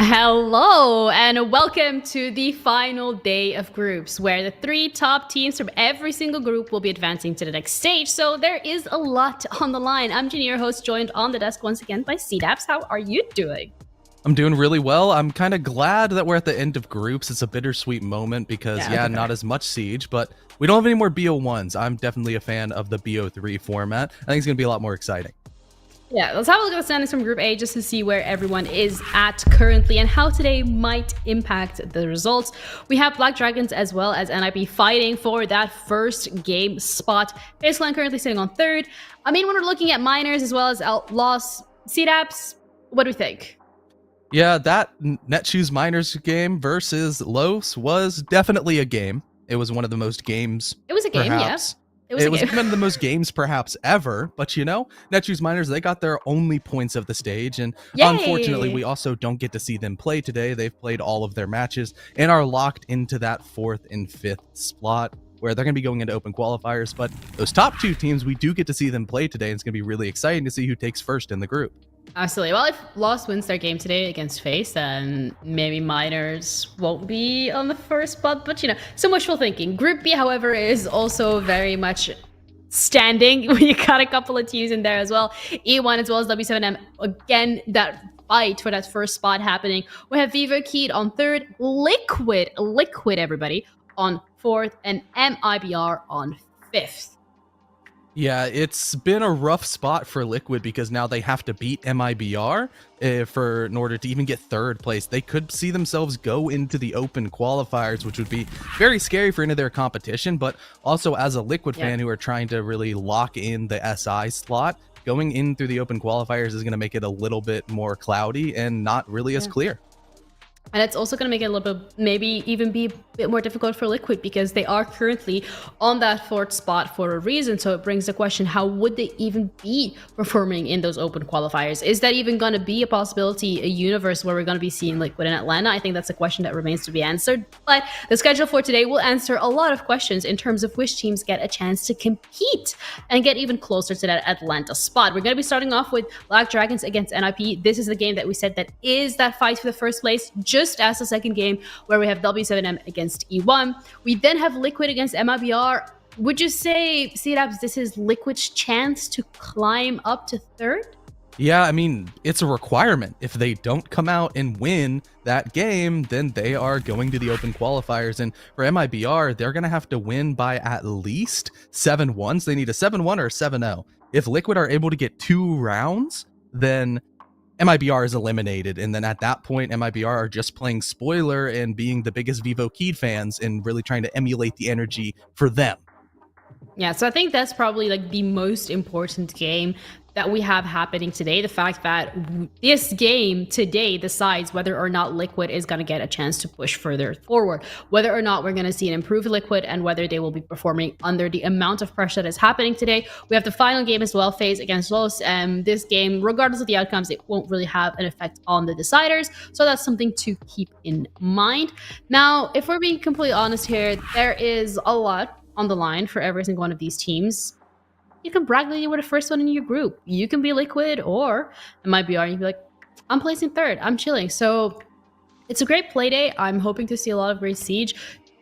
Hello and welcome to the final day of groups where the three top teams from every single group will be advancing to the next stage. So there is a lot on the line. I'm Janine, your host, joined on the desk once again by CDAPS. How are you doing? I'm doing really well. I'm kind of glad that we're at the end of groups. It's a bittersweet moment because, not as much Siege, but we don't have any more BO1s. I'm definitely a fan of the BO3 format. I think it's going to be a lot more exciting. Yeah, let's have a look at the standings from Group A just to see where everyone is at currently and how today might impact the results. We have Black Dragons as well as NIP fighting for that first game spot. Baseline currently sitting on third. I mean, when we're looking at Miners as well as Outlaws, CDAPS, what do we think? Yeah, that Netshoes Miners game versus Los was definitely a game. It was one of the most games. It was a game, perhaps. Yeah. It was one of the most games perhaps ever, but Netshoes Miners, they got their only points of the stage, and unfortunately we also don't get to see them play today. They've played all of their matches and are locked into that 4th and 5th spot where they're going to be going into open qualifiers, but those top two teams, we do get to see them play today, and it's going to be really exciting to see who takes first in the group. Absolutely. Well, if Lost wins their game today against FaZe, then maybe Miners won't be on the first spot. But, some wishful thinking. Group B, however, is also very much standing. You got a couple of teams in there as well. E1 as well as W7M. Again, that fight for that first spot happening. We have Vivo Keyed on third. Liquid, everybody, on fourth. And MIBR on fifth. Yeah, it's been a rough spot for Liquid because now they have to beat MIBR in order to even get third place. They could see themselves go into the open qualifiers, which would be very scary for any of their competition, but also as a Liquid fan who are trying to really lock in the SI slot, going in through the open qualifiers is going to make it a little bit more cloudy and not really as clear. And it's also going to make it a little bit, maybe even be a bit more difficult for Liquid because they are currently on that 4th spot for a reason. So it brings the question, how would they even be performing in those open qualifiers? Is that even going to be a possibility, a universe where we're going to be seeing Liquid in Atlanta? I think that's a question that remains to be answered. But the schedule for today will answer a lot of questions in terms of which teams get a chance to compete and get even closer to that Atlanta spot. We're going to be starting off with Black Dragons against NIP. This is the game that we said that is that fight for the first place, just as the second game where we have W7M against E1. We then have Liquid against MIBR. Would you say, CDAPS, this is Liquid's chance to climb up to third? Yeah, I mean, it's a requirement. If they don't come out and win that game, then they are going to the open qualifiers. And for MIBR, they're going to have to win by at least 7-1. So they need a 7-1 or a 7-0. If Liquid are able to get 2 rounds, then MIBR is eliminated, and then at that point, MIBR are just playing spoiler and being the biggest Vivo Keyed fans and really trying to emulate the energy for them. Yeah, so I think that's probably like the most important game that we have happening today. The fact that this game today decides whether or not Liquid is going to get a chance to push further forward, whether or not we're going to see an improved Liquid, and whether they will be performing under the amount of pressure that is happening today. We have the final game as well, FaZe against Los. This game, regardless of the outcomes, it won't really have an effect on the deciders. So that's something to keep in mind. Now, if we're being completely honest here, there is a lot on the line for every single one of these teams. You can brag that you were the first one in your group. You can be Liquid, or it might be R. You'd be like, I'm placing third. I'm chilling. So it's a great play day. I'm hoping to see a lot of great Siege.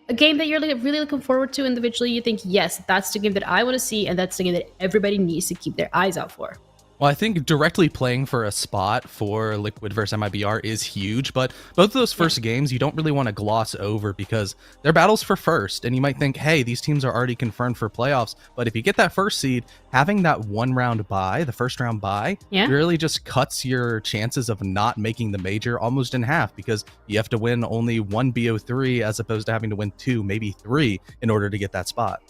A game that you're really looking forward to individually. You think, yes, that's the game that I want to see, and that's the game that everybody needs to keep their eyes out for. Well, I think directly playing for a spot for Liquid versus MIBR is huge, but both of those first games you don't really want to gloss over because they're battles for first, and you might think, hey, these teams are already confirmed for playoffs, but if you get that first seed, having that 1-round bye, the first round bye, really just cuts your chances of not making the major almost in half because you have to win only 1 BO3 as opposed to having to win 2, maybe 3 in order to get that spot.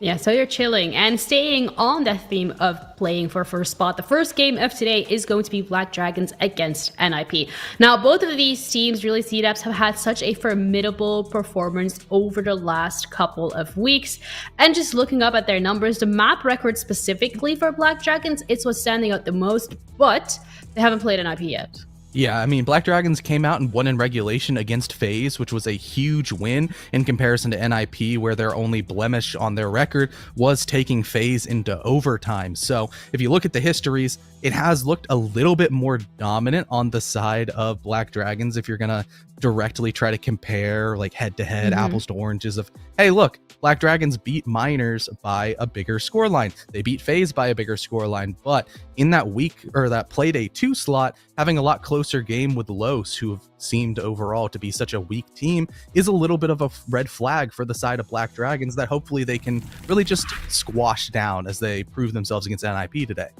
Yeah, so you're chilling. And staying on that theme of playing for first spot, the first game of today is going to be Black Dragons against NIP. Now, both of these teams, really, CDAPs, have had such a formidable performance over the last couple of weeks. And just looking up at their numbers, the map record specifically for Black Dragons, it's what's standing out the most, but they haven't played NIP yet. Yeah, I mean, Black Dragons came out and won in regulation against FaZe, which was a huge win in comparison to NIP, where their only blemish on their record was taking FaZe into overtime. So if you look at the histories, it has looked a little bit more dominant on the side of Black Dragons if you're going to directly try to compare like head to head, apples to oranges of, hey, look, Black Dragons beat Miners by a bigger scoreline. They beat FaZe by a bigger scoreline, but in that week or that Playday 2 slot, having a lot closer game with Los, who have seemed overall to be such a weak team, is a little bit of a red flag for the side of Black Dragons that hopefully they can really just squash down as they prove themselves against NIP today.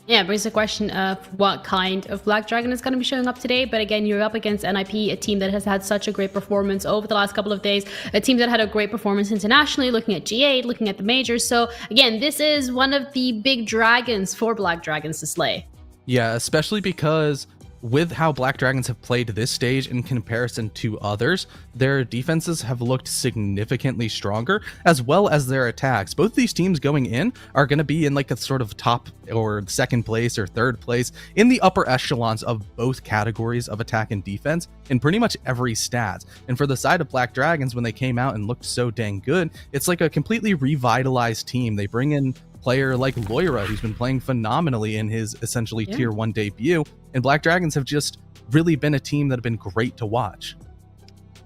Yeah, it brings the question of what kind of Black Dragon is going to be showing up today. But again, you're up against NIP, a team that has had such a great performance over the last couple of days, a team that had a great performance internationally, looking at G8, looking at the majors. So again, this is one of the big dragons for Black Dragons to slay. Yeah, especially because with how Black Dragons have played this stage in comparison to others, their defenses have looked significantly stronger, as well as their attacks. Both these teams going in are going to be in like a sort of top or second place or third place in the upper echelons of both categories of attack and defense in pretty much every stat. And for the side of Black Dragons, when they came out and looked so dang good, it's like a completely revitalized team. They bring in player like Loira, who's been playing phenomenally in his essentially tier 1 debut, and Black Dragons have just really been a team that have been great to watch.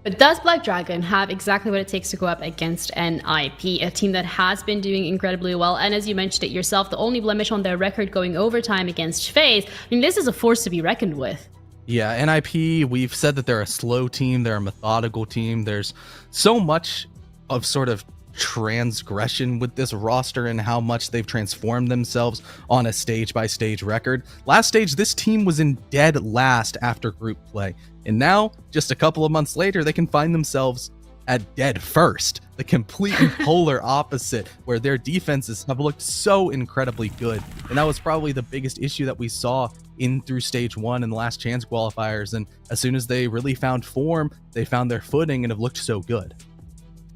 But does Black Dragon have exactly what it takes to go up against NIP, a team that has been doing incredibly well? And as you mentioned it yourself, the only blemish on their record going overtime against FaZe, I mean, this is a force to be reckoned with. Yeah, NIP, we've said that they're a slow team, they're a methodical team. There's so much of sort of transgression with this roster and how much they've transformed themselves on a stage by stage record. Last stage, this team was in dead last after group play, and now just a couple of months later they can find themselves at dead first, the complete polar opposite, where their defenses have looked so incredibly good. And that was probably the biggest issue that we saw in through stage 1 and the last chance qualifiers. And as soon as they really found form, they found their footing and have looked so good.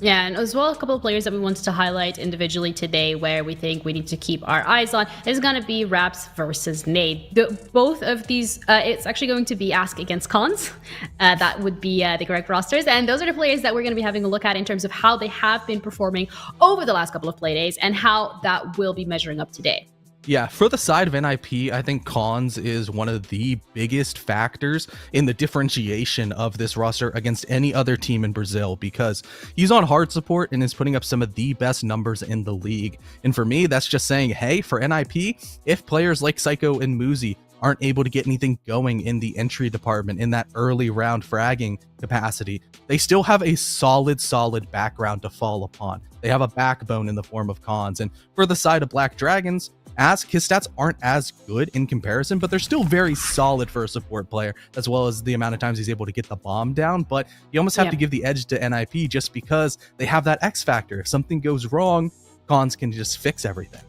Yeah, and as well, a couple of players that we wanted to highlight individually today where we think we need to keep our eyes on is going to be Raps versus Nade. Both of these, it's actually going to be Ask against Cons. That would be the correct rosters. And those are the players that we're going to be having a look at in terms of how they have been performing over the last couple of play days and how that will be measuring up today. Yeah, for the side of NIP, I think Cons is one of the biggest factors in the differentiation of this roster against any other team in Brazil, because he's on hard support and is putting up some of the best numbers in the league. And for me, that's just saying, hey, for NIP, if players like Psycho and Muzi aren't able to get anything going in the entry department in that early round fragging capacity, they still have a solid background to fall upon. They have a backbone in the form of Cons. And for the side of Black Dragons, Ask, his stats aren't as good in comparison, but they're still very solid for a support player, as well as the amount of times he's able to get the bomb down. But you almost have to give the edge to NIP just because they have that X factor. If something goes wrong, Cons can just fix everything.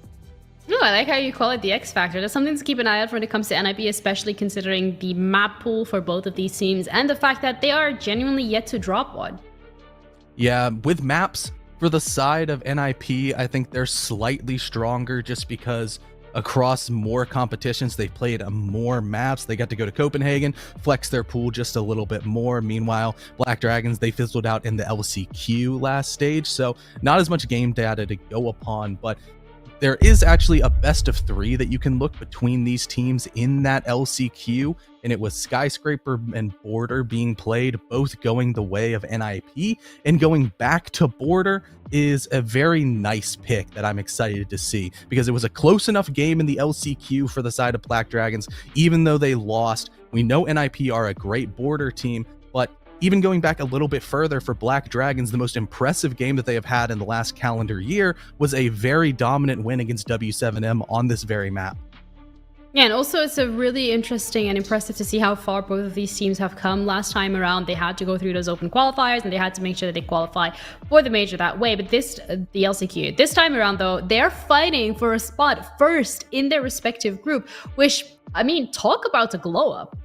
No, I like how you call it the X factor. That's something to keep an eye out for when it comes to NIP, especially considering the map pool for both of these teams and the fact that they are genuinely yet to drop one. Yeah, with maps, for the side of NIP, I think they're slightly stronger just because across more competitions, they've played more maps. They got to go to Copenhagen, flex their pool just a little bit more. Meanwhile, Black Dragons, they fizzled out in the LCQ last stage, so not as much game data to go upon, but there is actually a best of 3 that you can look between these teams in that LCQ, and it was Skyscraper and Border being played, both going the way of NIP, and going back to Border is a very nice pick that I'm excited to see, because it was a close enough game in the LCQ for the side of Black Dragons. Even though they lost, we know NIP are a great Border team, but even going back a little bit further for Black Dragons, the most impressive game that they have had in the last calendar year was a very dominant win against W7M on this very map. Yeah, and also it's a really interesting and impressive to see how far both of these teams have come. Last time around, they had to go through those open qualifiers and they had to make sure that they qualify for the major that way. But the LCQ, this time around though, they're fighting for a spot first in their respective group, which, I mean, talk about a glow up.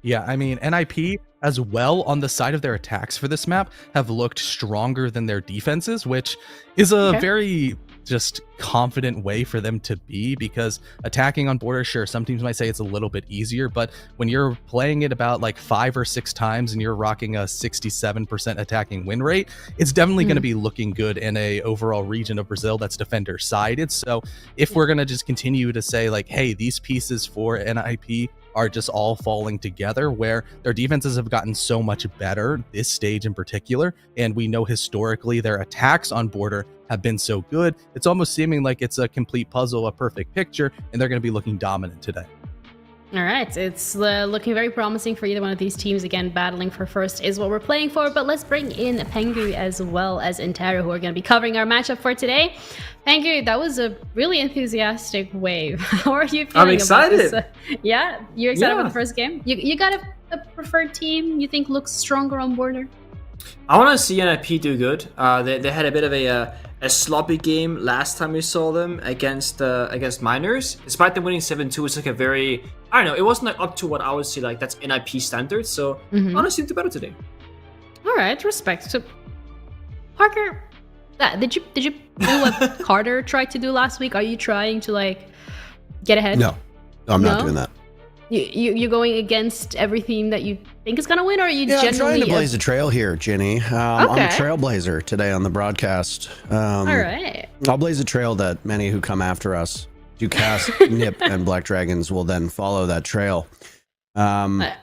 Yeah, I mean, NIP as well on the side of their attacks for this map have looked stronger than their defenses, which is a very just confident way for them to be, because attacking on border, sure, some teams might say it's a little bit easier, but when you're playing it about like 5 or 6 times and you're rocking a 67% attacking win rate, it's definitely going to be looking good in a overall region of Brazil that's defender sided. So if we're going to just continue to say like, hey, these pieces for NIP are just all falling together, where their defenses have gotten so much better this stage in particular, and we know historically their attacks on border have been so good, it's almost seeming like it's a complete puzzle, a perfect picture, and they're going to be looking dominant today. All right, it's looking very promising for either one of these teams. Again, battling for first is what we're playing for, but let's bring in Pengu as well as Intero, who are going to be covering our matchup for today. Pengu, that was a really enthusiastic wave. How are you feeling? I'm excited. About this? Yeah, you're excited about the first game? You got a preferred team you think looks stronger on border? I want to see NIP do good. They had a bit of a sloppy game last time we saw them against Miners. Despite them winning 7-2, it's like a very, I don't know, it wasn't like up to what I would say like that's NIP standards. So honestly, do better today. All right, respect. So Parker, did you do what Carter tried to do last week? Are you trying to like get ahead? No, I'm not doing that. You're going against everything that you think is going to win, or are you I'm generally... trying to blaze a trail here, Ginny. I'm a trailblazer today on the broadcast. All right. I'll blaze a trail that many who come after us to cast Nip and Black Dragons will then follow that trail. I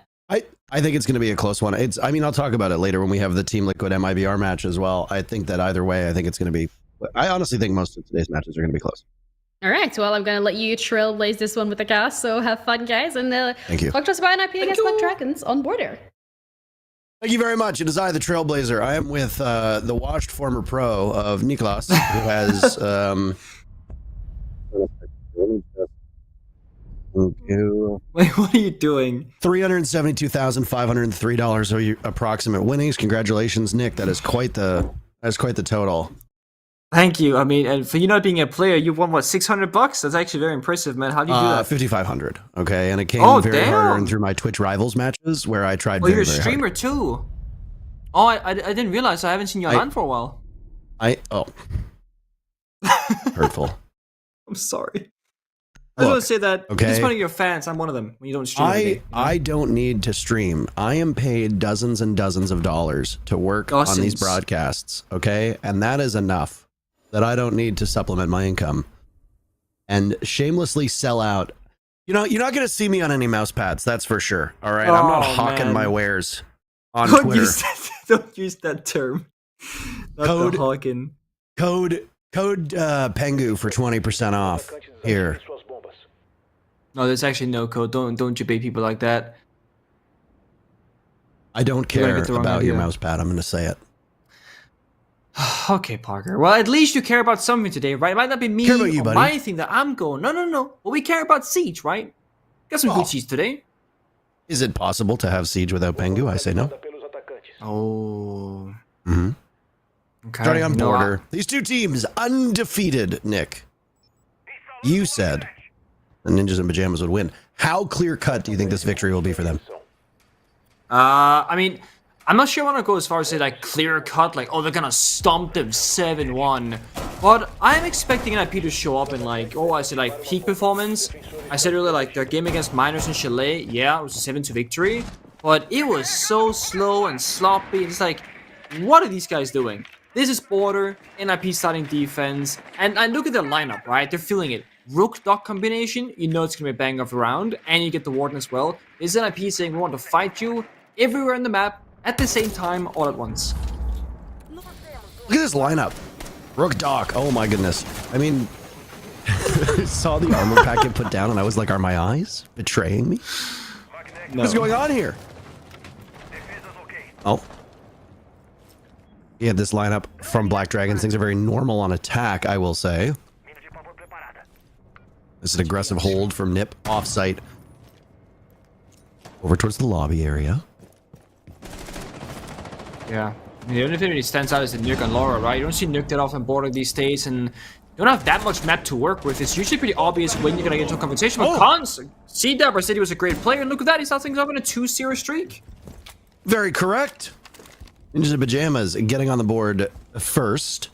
think it's going to be a close one. I mean, I'll talk about it later when we have the Team Liquid MIBR match as well. I think that either way, I think it's going to be... I honestly think most of today's matches are going to be close. All right, well, I'm going to let you trailblaze this one with the cast, so have fun, guys, and thank you. Talk to us about NIP against Black Dragons on border. Thank you very much. It is I, the Trailblazer. I am with the washed former pro of Niklas, who has... Wait, what are you doing? $372,503 approximate winnings. Congratulations, Nick. That is quite the total. Thank you. I mean, and for you not being a player, you won what, $600? That's actually very impressive, man. How do you do that? 5,500. Okay, and it came very damn. hard earned through my Twitch Rivals matches where I tried. You're a streamer too. Oh, I didn't realize. I haven't seen you on for a while. Hurtful. I'm sorry. I just want to say that it's one of your fans. I'm one of them. When you don't stream, I don't need to stream. I am paid dozens and dozens of dollars to work on these broadcasts. Okay, and that is enough. That I don't need to supplement my income and shamelessly sell out. You know, you're not going to see me on any mouse pads. That's for sure. All right. I'm not hawking my wares on Twitter. Don't use that term. Code hawking. Code Pengu for 20% off here. No, there's actually no code. Don't debate people like that. I don't care about your mouse pad. I'm going to say it. Okay, Parker. Well, at least you care about something today, right? It might not be me or my thing that I'm going. No. Well, we care about Siege, right? Got some good Siege today. Is it possible to have Siege without Pengu? I say no. Oh. Mm-hmm. Okay. Starting on border. These two teams undefeated, Nick. You said the Ninjas in Pajamas would win. How clear-cut do you think this victory will be for them? I mean... I'm not sure I want to go as far as say like clear cut, like, oh, they're gonna stomp them 7-1. But I'm expecting NIP to show up in like, I said like peak performance. I said earlier like their game against Miners and Chalet, yeah, it was a 7-2 victory. But it was so slow and sloppy. It's like, what are these guys doing? This is border, NIP starting defense, and look at their lineup, right? They're feeling it. Rook-Doc combination, you know it's gonna be a bang of round, and you get the Warden as well. This is NIP saying we want to fight you everywhere in the map, at the same time, all at once. Look at this lineup. Rook-Doc, oh my goodness. I mean, I saw the armor packet put down and I was like, are my eyes betraying me? No. What's going on here? Oh. Yeah, this lineup from Black Dragons. Things are very normal on attack, I will say. This is an aggressive hold from Nip off-site. Over towards the lobby area. Yeah. The only thing that stands out is the Nuke and Laura, right? You don't see Nuke that often border these days, and you don't have that much map to work with. It's usually pretty obvious when you're gonna get into a conversation. But Cons, C-Dubber said he was a great player, and look at that, he starts things up in a 2-0 streak. Very correct. Ninjas in Pajamas getting on the board first.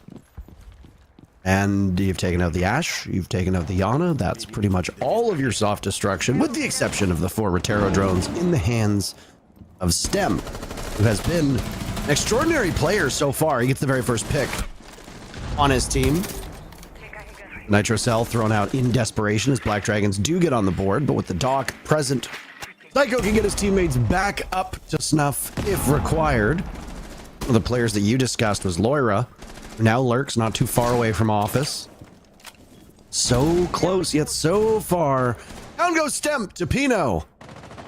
And you've taken out the Ashe, you've taken out the Yana. That's pretty much all of your soft destruction, with the exception of the 4 Rotero drones in the hands of Stem, who has been an extraordinary player so far. He gets the very first pick on his team. Nitro Cell thrown out in desperation as Black Dragons do get on the board, but with the Doc present, Psycho can get his teammates back up to snuff if required. One of the players that you discussed was Loira, who now lurks not too far away from Office. So close, yet so far. Down goes Stemp to Pino.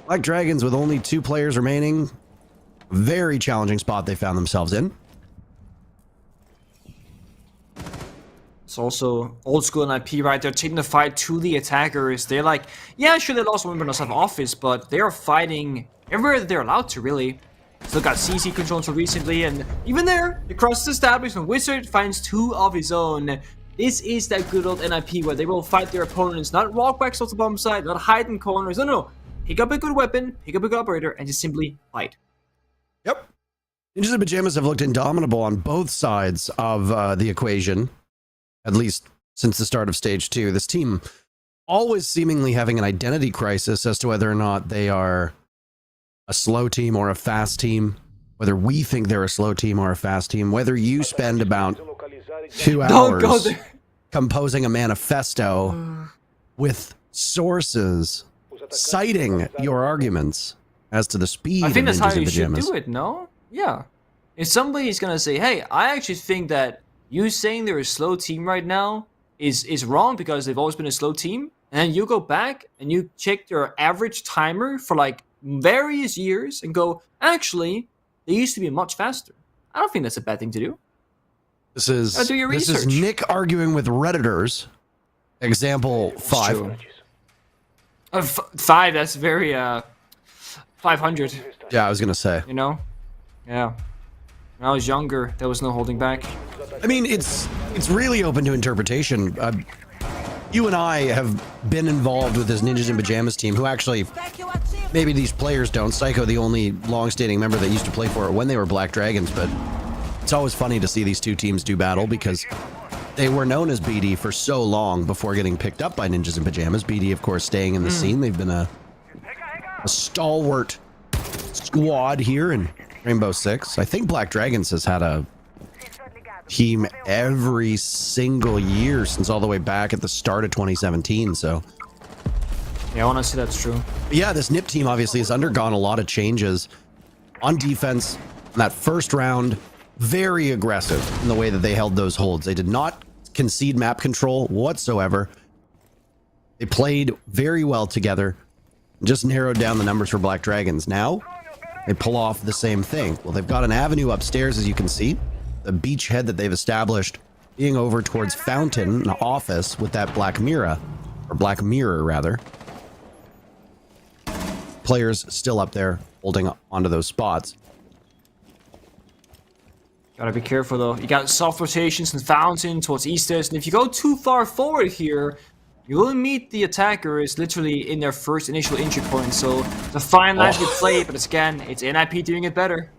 Black Dragons with only 2 players remaining. Very challenging spot they found themselves in. It's also old school and IP, right? They're taking the fight to the attackers. They're like, yeah, sure, they lost one members of Office, but they're fighting everywhere that they're allowed to, really. Still got CC control until recently, and even there, the cross is established, and Wizard finds 2 of his own. This is that good old NIP where they will fight their opponents, not walk back off the bomb side, not hide in corners. No. Pick up a good weapon, pick up a good operator, and just simply fight. Yep. Ninjas in Pajamas have looked indomitable on both sides of the equation, at least since the start of Stage 2. This team always seemingly having an identity crisis as to whether or not they are a slow team or a fast team, whether we think they're a slow team or a fast team, whether you spend about 2 hours composing a manifesto with sources citing your arguments as to the speed I think of that's how Ninjas in you should Pajamas. do it, no? Yeah. If somebody's gonna say, hey, I actually think that you saying they're a slow team right now is wrong because they've always been a slow team, and then you go back and you check their average timer for like various years and go, actually, they used to be much faster. I don't think that's a bad thing to do. This is do your this is research. Nick arguing with Redditors. Example 5. 5, that's very 500, Yeah, I was gonna say. you know? Yeah. When I was younger, there was no holding back. I mean, it's really open to interpretation. You and I have been involved with this Ninjas in Pajamas team, who actually, maybe these players don't. Psycho, the only long-standing member that used to play for it when they were Black Dragons, but it's always funny to see these 2 teams do battle because they were known as BD for so long before getting picked up by Ninjas in Pajamas. BD, of course, staying in the scene. They've been a stalwart squad here in Rainbow Six. I think Black Dragons has had a team every single year since all the way back at the start of 2017, so Yeah, I want to say that's true. yeah, this NIP team obviously has undergone a lot of changes on defense. In that first round, very aggressive in the way that they held those holds. They did not concede map control whatsoever. They played very well together, just narrowed down the numbers for Black Dragons. Now they pull off the same thing. Well, they've got an avenue upstairs, as you can see, the beachhead that they've established being over towards Fountain, an office with that Black Mirror, or Black Mirror rather. Players still up there holding onto those spots. Gotta be careful though. You got soft rotations and Fountain towards Easters, and if you go too far forward here, you will meet the attackers literally in their first initial entry point. So the fine line to play, but it's, again, it's NIP doing it better.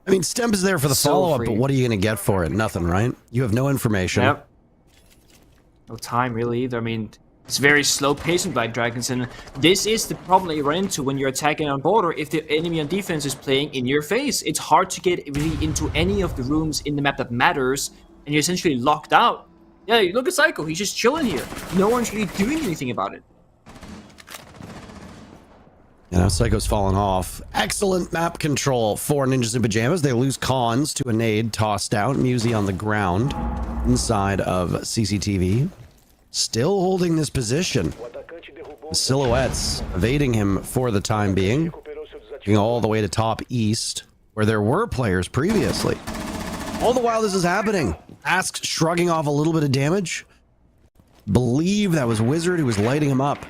I mean, Stemp is there for the So follow-up, free. but what are you going to get for it? Nothing, right? You have no information. Yep. No time really either. I mean, it's very slow paced with Black Dragons, and this is the problem that you run into when you're attacking on border. If the enemy on defense is playing in your face, it's hard to get really into any of the rooms in the map that matters, and you're essentially locked out. Yeah, you look at Psycho, he's just chilling here. No one's really doing anything about it. You know, Psycho's fallen off. Excellent map control for Ninjas in Pajamas. They lose Cons to a nade tossed out. Musi on the ground inside of CCTV. Still holding this position. The silhouettes evading him for the time being. Going all the way to top east, where there were players previously. All the while this is happening, Ask shrugging off a little bit of damage. Believe that was Wizard who was lighting him up.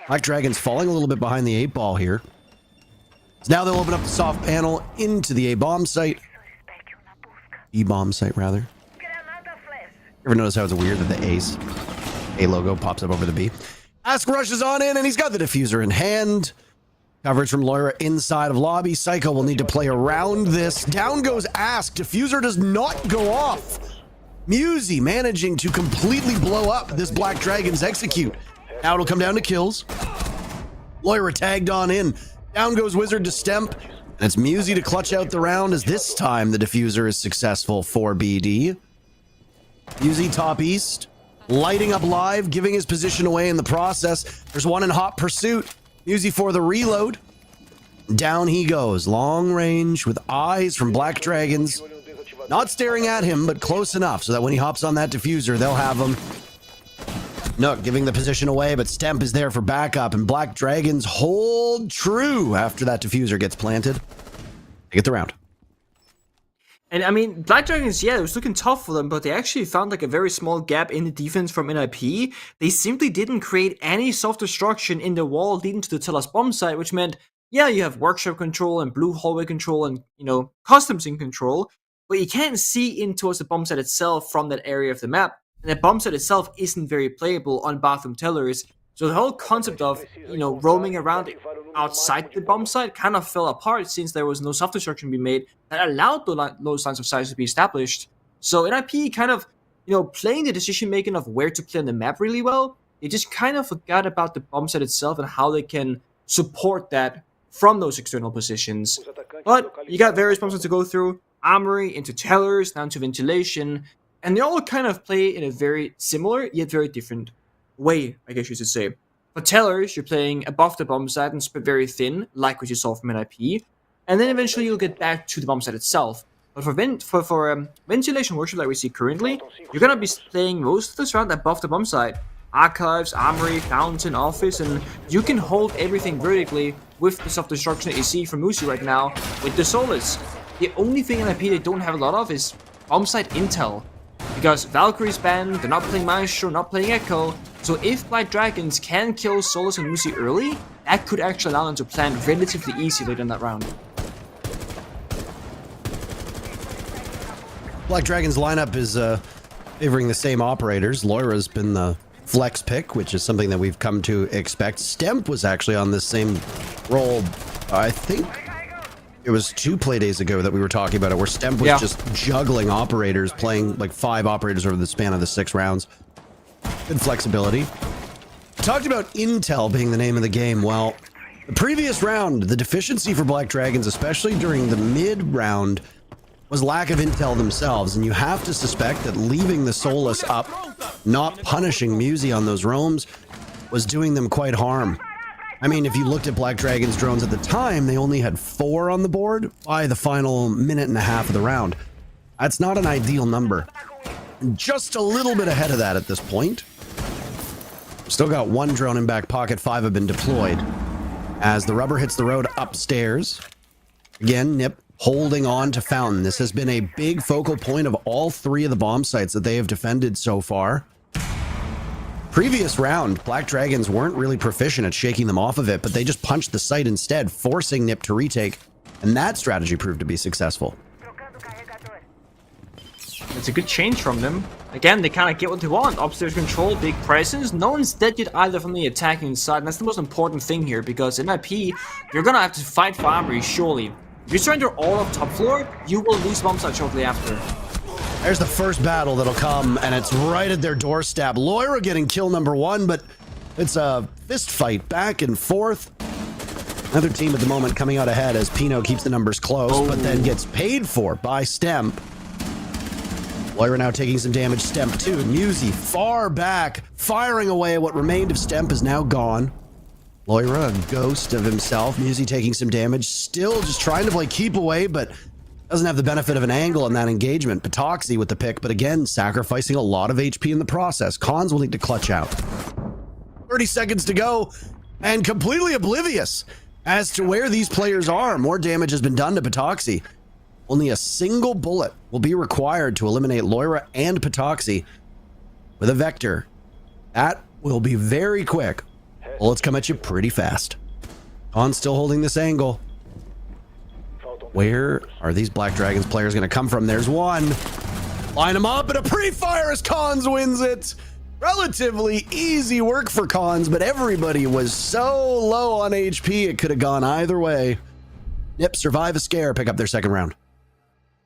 Black Dragon's falling a little bit behind the 8-ball here. So now they'll open up the soft panel into the A-bomb site. E-bomb site, rather. Ever notice how it's weird that the Ace A logo pops up over the B? Ask rushes on in, and he's got the diffuser in hand. Coverage from Loira inside of lobby. Psycho will need to play around this. Down goes Ask. Diffuser does not go off. Musi managing to completely blow up this Black Dragon's execute. Now it'll come down to kills. Loira tagged on in. Down goes Wizard to Stemp. And it's Musi to clutch out the round, as this time the diffuser is successful for BD. Musi top east, lighting up live, giving his position away in the process. There's one in hot pursuit. Musi for the reload. Down he goes, long range with eyes from Black Dragons. Not staring at him, but close enough so that when he hops on that diffuser, they'll have him. Nook giving the position away, but Stemp is there for backup, and Black Dragons hold true after that diffuser gets planted. They get the round. And I mean, Black Dragons, yeah, it was looking tough for them, but they actually found like a very small gap in the defense from NIP. They simply didn't create any self-destruction in the wall leading to the Tellus bomb site, which meant, yeah, you have workshop control and blue hallway control and, you know, customs in control, but you can't see in towards the bomb site itself from that area of the map. And the bomb site itself isn't very playable on Bathroom Tellers. So the whole concept of, you know, roaming around outside the bomb site kind of fell apart since there was no self-destruction being made that allowed those lines of sight to be established. So NIP kind of, you know, playing the decision-making of where to play on the map really well, they just kind of forgot about the bomb site itself and how they can support that from those external positions. But you got various bomb sites to go through, armory into tellers, down to ventilation, and they all kind of play in a very similar yet very different way, I guess you should say. For tellers, you're playing above the bomb site and spread very thin, like what you saw from NIP, and then eventually you'll get back to the bomb site itself. But for ventilation workshop that we see currently, you're gonna be playing most of this round above the bomb site. Archives, armory, fountain, office, and you can hold everything vertically with the self-destruction that you see from Musi right now with the Solus. The only thing in IP they don't have a lot of is bomb site intel. Because Valkyrie's banned, they're not playing Maestro, not playing Echo, so if Black Dragons can kill Solus and Musi early, that could actually allow them to plan relatively easy later in that round. Black Dragon's lineup is favoring the same operators. Loira's been the flex pick, which is something that we've come to expect. Stemp was actually on this same role, I think it was 2 play days ago that we were talking about it, where Stemp was just juggling operators, playing like 5 operators over the span of the 6 rounds. Good flexibility. Talked about intel being the name of the game. Well, the previous round, the deficiency for Black Dragons, especially during the mid-round, was lack of intel themselves, and you have to suspect that leaving the Solus up, not punishing Musi on those roams, was doing them quite harm. I mean, if you looked at Black Dragon's drones at the time, they only had 4 on the board by the final minute and a half of the round. That's not an ideal number. Just a little bit ahead of that at this point. Still got 1 drone in back pocket, 5 have been deployed. As the rubber hits the road upstairs, again, Nip holding on to Fountain. This has been a big focal point of all 3 of the bomb sites that they have defended so far. Previous round, Black Dragons weren't really proficient at shaking them off of it, but they just punched the site instead, forcing Nip to retake, and that strategy proved to be successful. It's a good change from them. Again, they kind of get what they want. Upstairs control, big presence. No one's dead yet either from the attacking side, and that's the most important thing here, because in IP, you're gonna have to fight for armory, surely. If you surrender all of top floor, you will lose bomb site shortly after. There's the first battle that'll come, and it's right at their doorstep. Loira getting kill number 1, but it's a fist fight back and forth. Another team at the moment coming out ahead as Pino keeps the numbers close, but then gets paid for by Stemp. Loira now taking some damage. Stemp too. Musi far back, firing away at what remained of Stemp is now gone. Loira, a ghost of himself. Musi taking some damage. Still just trying to play keep away, but doesn't have the benefit of an angle in that engagement. Patoxy with the pick, but again, sacrificing a lot of HP in the process. Cons will need to clutch out. 30 seconds to go, and completely oblivious as to where these players are. More damage has been done to Patoxy. Only a single bullet will be required to eliminate Loira and Patoxy with a Vector. That will be very quick. Bullets come at you pretty fast. Cons still holding this angle. Where are these Black Dragons players going to come from? There's one. Line them up, and a pre-fire as Cons wins it. Relatively easy work for Cons, but everybody was so low on HP, it could have gone either way. Nip survive a scare, pick up their second round.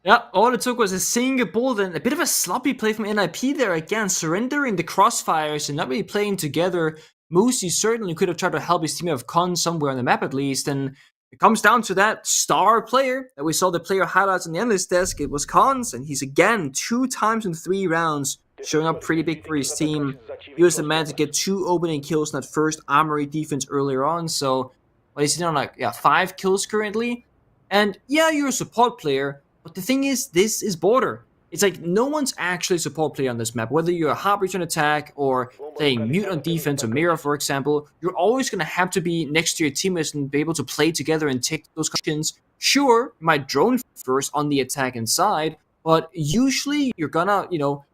Yeah, all it took was a single bullet and a bit of a sloppy play from NIP there again, surrendering the crossfires and not really playing together. Moosey certainly could have tried to help his team of Con somewhere on the map at least, and it comes down to that star player that we saw the player highlights on the analyst desk. It was Cons, and he's again 2 times in 3 rounds showing up pretty big for his team. He was the man to get 2 opening kills in that first Armory defense earlier on, so he's sitting on like 5 kills currently. And yeah, you're a support player, but the thing is, this is Border. It's like no one's actually a support player on this map. Whether you're a Heartbreach on attack or playing Mute on defense or Mirror, for example, you're always going to have to be next to your teammates and be able to play together and take those questions. Sure, you might drone first on the attack inside, but usually you're gonna,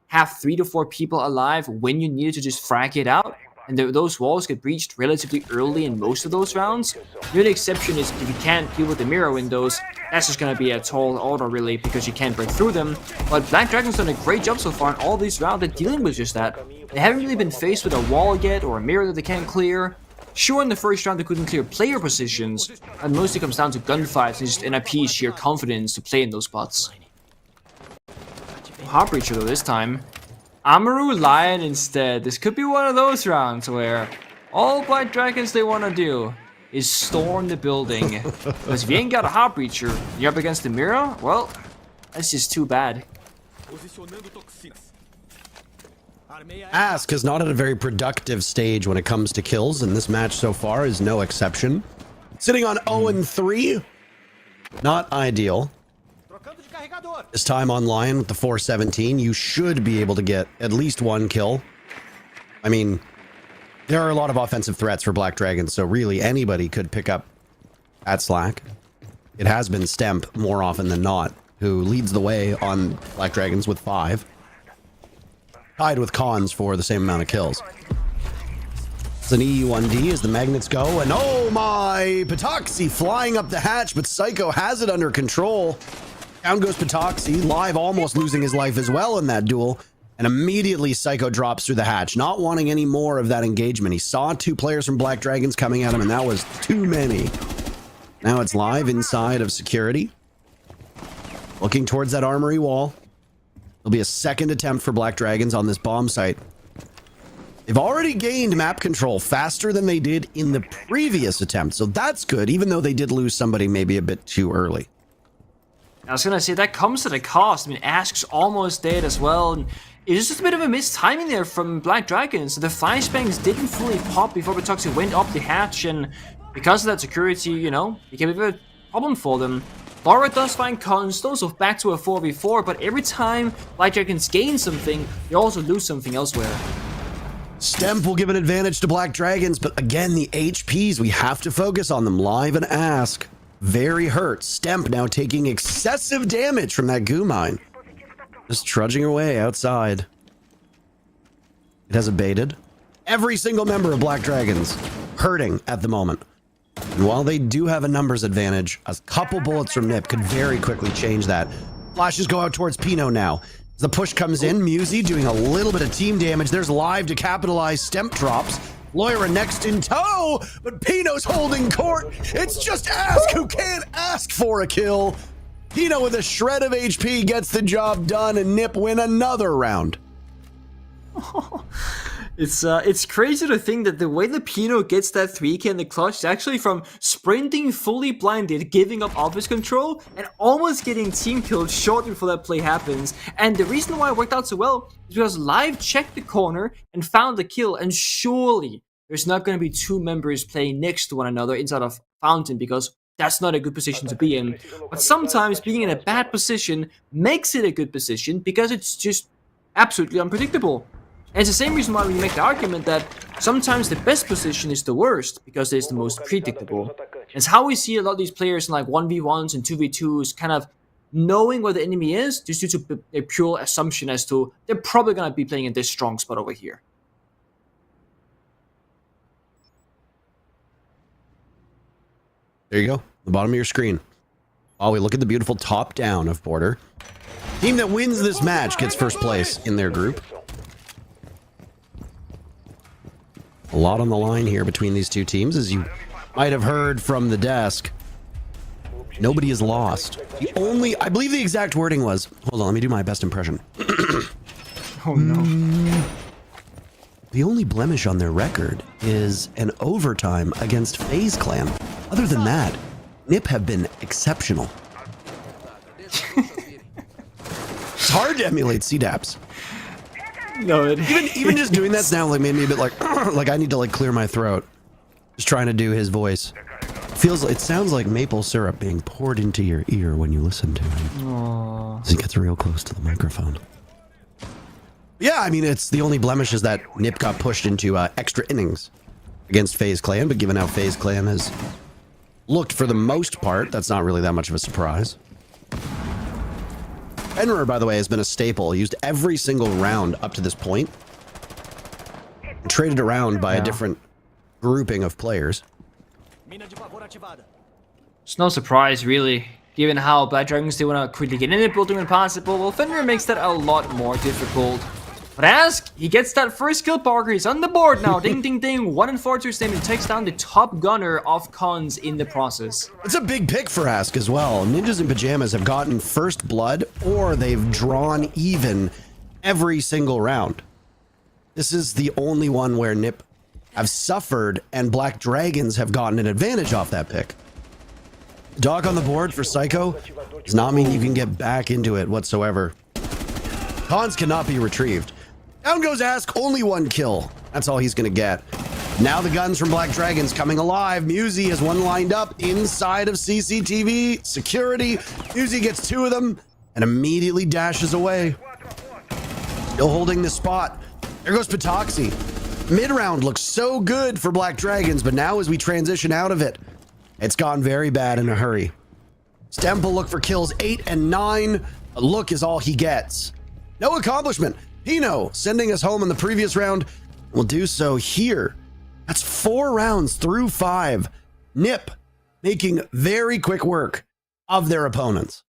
have 3 to 4 people alive when you need to just frag it out. And those walls get breached relatively early in most of those rounds. The only exception is if you can't deal with the mirror windows, that's just going to be a tall order really because you can't break through them. But Black Dragon's done a great job so far in all these rounds at dealing with just that. They haven't really been faced with a wall yet or a mirror that they can't clear. Sure, in the first round they couldn't clear player positions, and mostly comes down to gunfights and just NIP's sheer confidence to play in those spots. Heartbreacher though this time. Amaru Lion instead. This could be one of those rounds where all Black Dragons they want to do is storm the building. Because if you ain't got a Heartbreacher and you're up against the mirror, well, that's just too bad. Ask has not at a very productive stage when it comes to kills, and this match so far is no exception. Sitting on 0-3, not ideal. This time online with the 417, you should be able to get at least 1 kill. I mean, there are a lot of offensive threats for Black Dragons, so really anybody could pick up that slack. It has been Stemp more often than not, who leads the way on Black Dragons with 5. Tied with Cons for the same amount of kills. It's an EU1D as the magnets go, and oh my! Patoxy flying up the hatch, but Psycho has it under control. Down goes Patoxy, Live almost losing his life as well in that duel, and immediately Psycho drops through the hatch, not wanting any more of that engagement. He saw 2 players from Black Dragons coming at him, and that was too many. Now it's Live inside of security, looking towards that armory wall. There'll be a second attempt for Black Dragons on this bomb site. They've already gained map control faster than they did in the previous attempt, so that's good, even though they did lose somebody maybe a bit too early. I was gonna say, that comes at a cost. I mean, Ask's almost dead as well, and it was just a bit of a missed timing there from Black Dragons. The flashbangs didn't fully pop before Patoxy went up the hatch, and because of that security, became a bit of a problem for them. Laura does find Cons, those are back to a 4v4, but every time Black Dragons gain something, they also lose something elsewhere. Stemp will give an advantage to Black Dragons, but again, the HPs, we have to focus on them. Live and Ask. Very hurt. Stemp now taking excessive damage from that goo mine. Just trudging away outside. It has abated. Every single member of Black Dragons hurting at the moment. And while they do have a numbers advantage, a couple bullets from Nip could very quickly change that. Flashes go out towards Pino now. As the push comes in, Musey doing a little bit of team damage. There's Live to capitalize. Stemp drops. Loira next in tow, but Pino's holding court. It's just Ask who can't ask for a kill. Pino with a shred of HP gets the job done, and Nip win another round. It's crazy to think that the way that Pino gets that 3k in the clutch is actually from sprinting fully blinded, giving up office control, and almost getting team killed shortly before that play happens. And the reason why it worked out so well is because Live checked the corner and found the kill, and surely there's not going to be 2 members playing next to one another inside of Fountain, because that's not a good position to be in. But sometimes being in a bad position makes it a good position because it's just absolutely unpredictable. And it's the same reason why we make the argument that sometimes the best position is the worst, because it's the most predictable. It's how we see a lot of these players in like 1v1s and 2v2s kind of knowing where the enemy is, just due to a pure assumption as to they're probably going to be playing in this strong spot over here. There you go, the bottom of your screen. While we look at the beautiful top down of Border. Team that wins this match gets first place in their group. A lot on the line here between these two teams, as you might have heard from the desk. Nobody is lost. The only, I believe the exact wording was, hold on, let me do my best impression. Oh no. The only blemish on their record is an overtime against FaZe Clan. Other than that, NIP have been exceptional. It's hard to emulate CDAPs. No, Even just doing that now like made me a bit like I need to like clear my throat. Just trying to do his voice. It sounds like maple syrup being poured into your ear when you listen to him. Aww. As he gets real close to the microphone. Yeah, I mean, it's the only blemish is that NIP got pushed into extra innings against FaZe Clan, but given how FaZe Clan has looked for the most part, that's not really that much of a surprise. Enrer, by the way, has been a staple, used every single round up to this point. Traded around by a different grouping of players. It's no surprise, really, given how Black Dragons they want to quickly get in the building when possible. Well, Fenrir makes that a lot more difficult. But Ask, he gets that first kill, Parker. He's on the board now. Ding, ding, ding. 1 and 4 to his name and takes down the top gunner of Cons in the process. It's a big pick for Ask as well. Ninjas in Pajamas have gotten first blood or they've drawn even every single round. This is the only one where NIP have suffered and Black Dragons have gotten an advantage off that pick. Dog on the board for Psycho does not mean you can get back into it whatsoever. Cons cannot be retrieved. Down goes Ask, only 1 kill. That's all he's gonna get. Now the guns from Black Dragons coming alive. Musi has 1 lined up inside of CCTV. Security. Musi gets 2 of them and immediately dashes away. Still holding the spot. There goes Patoxy. Mid-round looks so good for Black Dragons, but now as we transition out of it, it's gone very bad in a hurry. Stemple look for kills 8 and 9. A look is all he gets. No accomplishment. Pino sending us home in the previous round will do so here. That's 4 rounds through 5. NIP making very quick work of their opponents.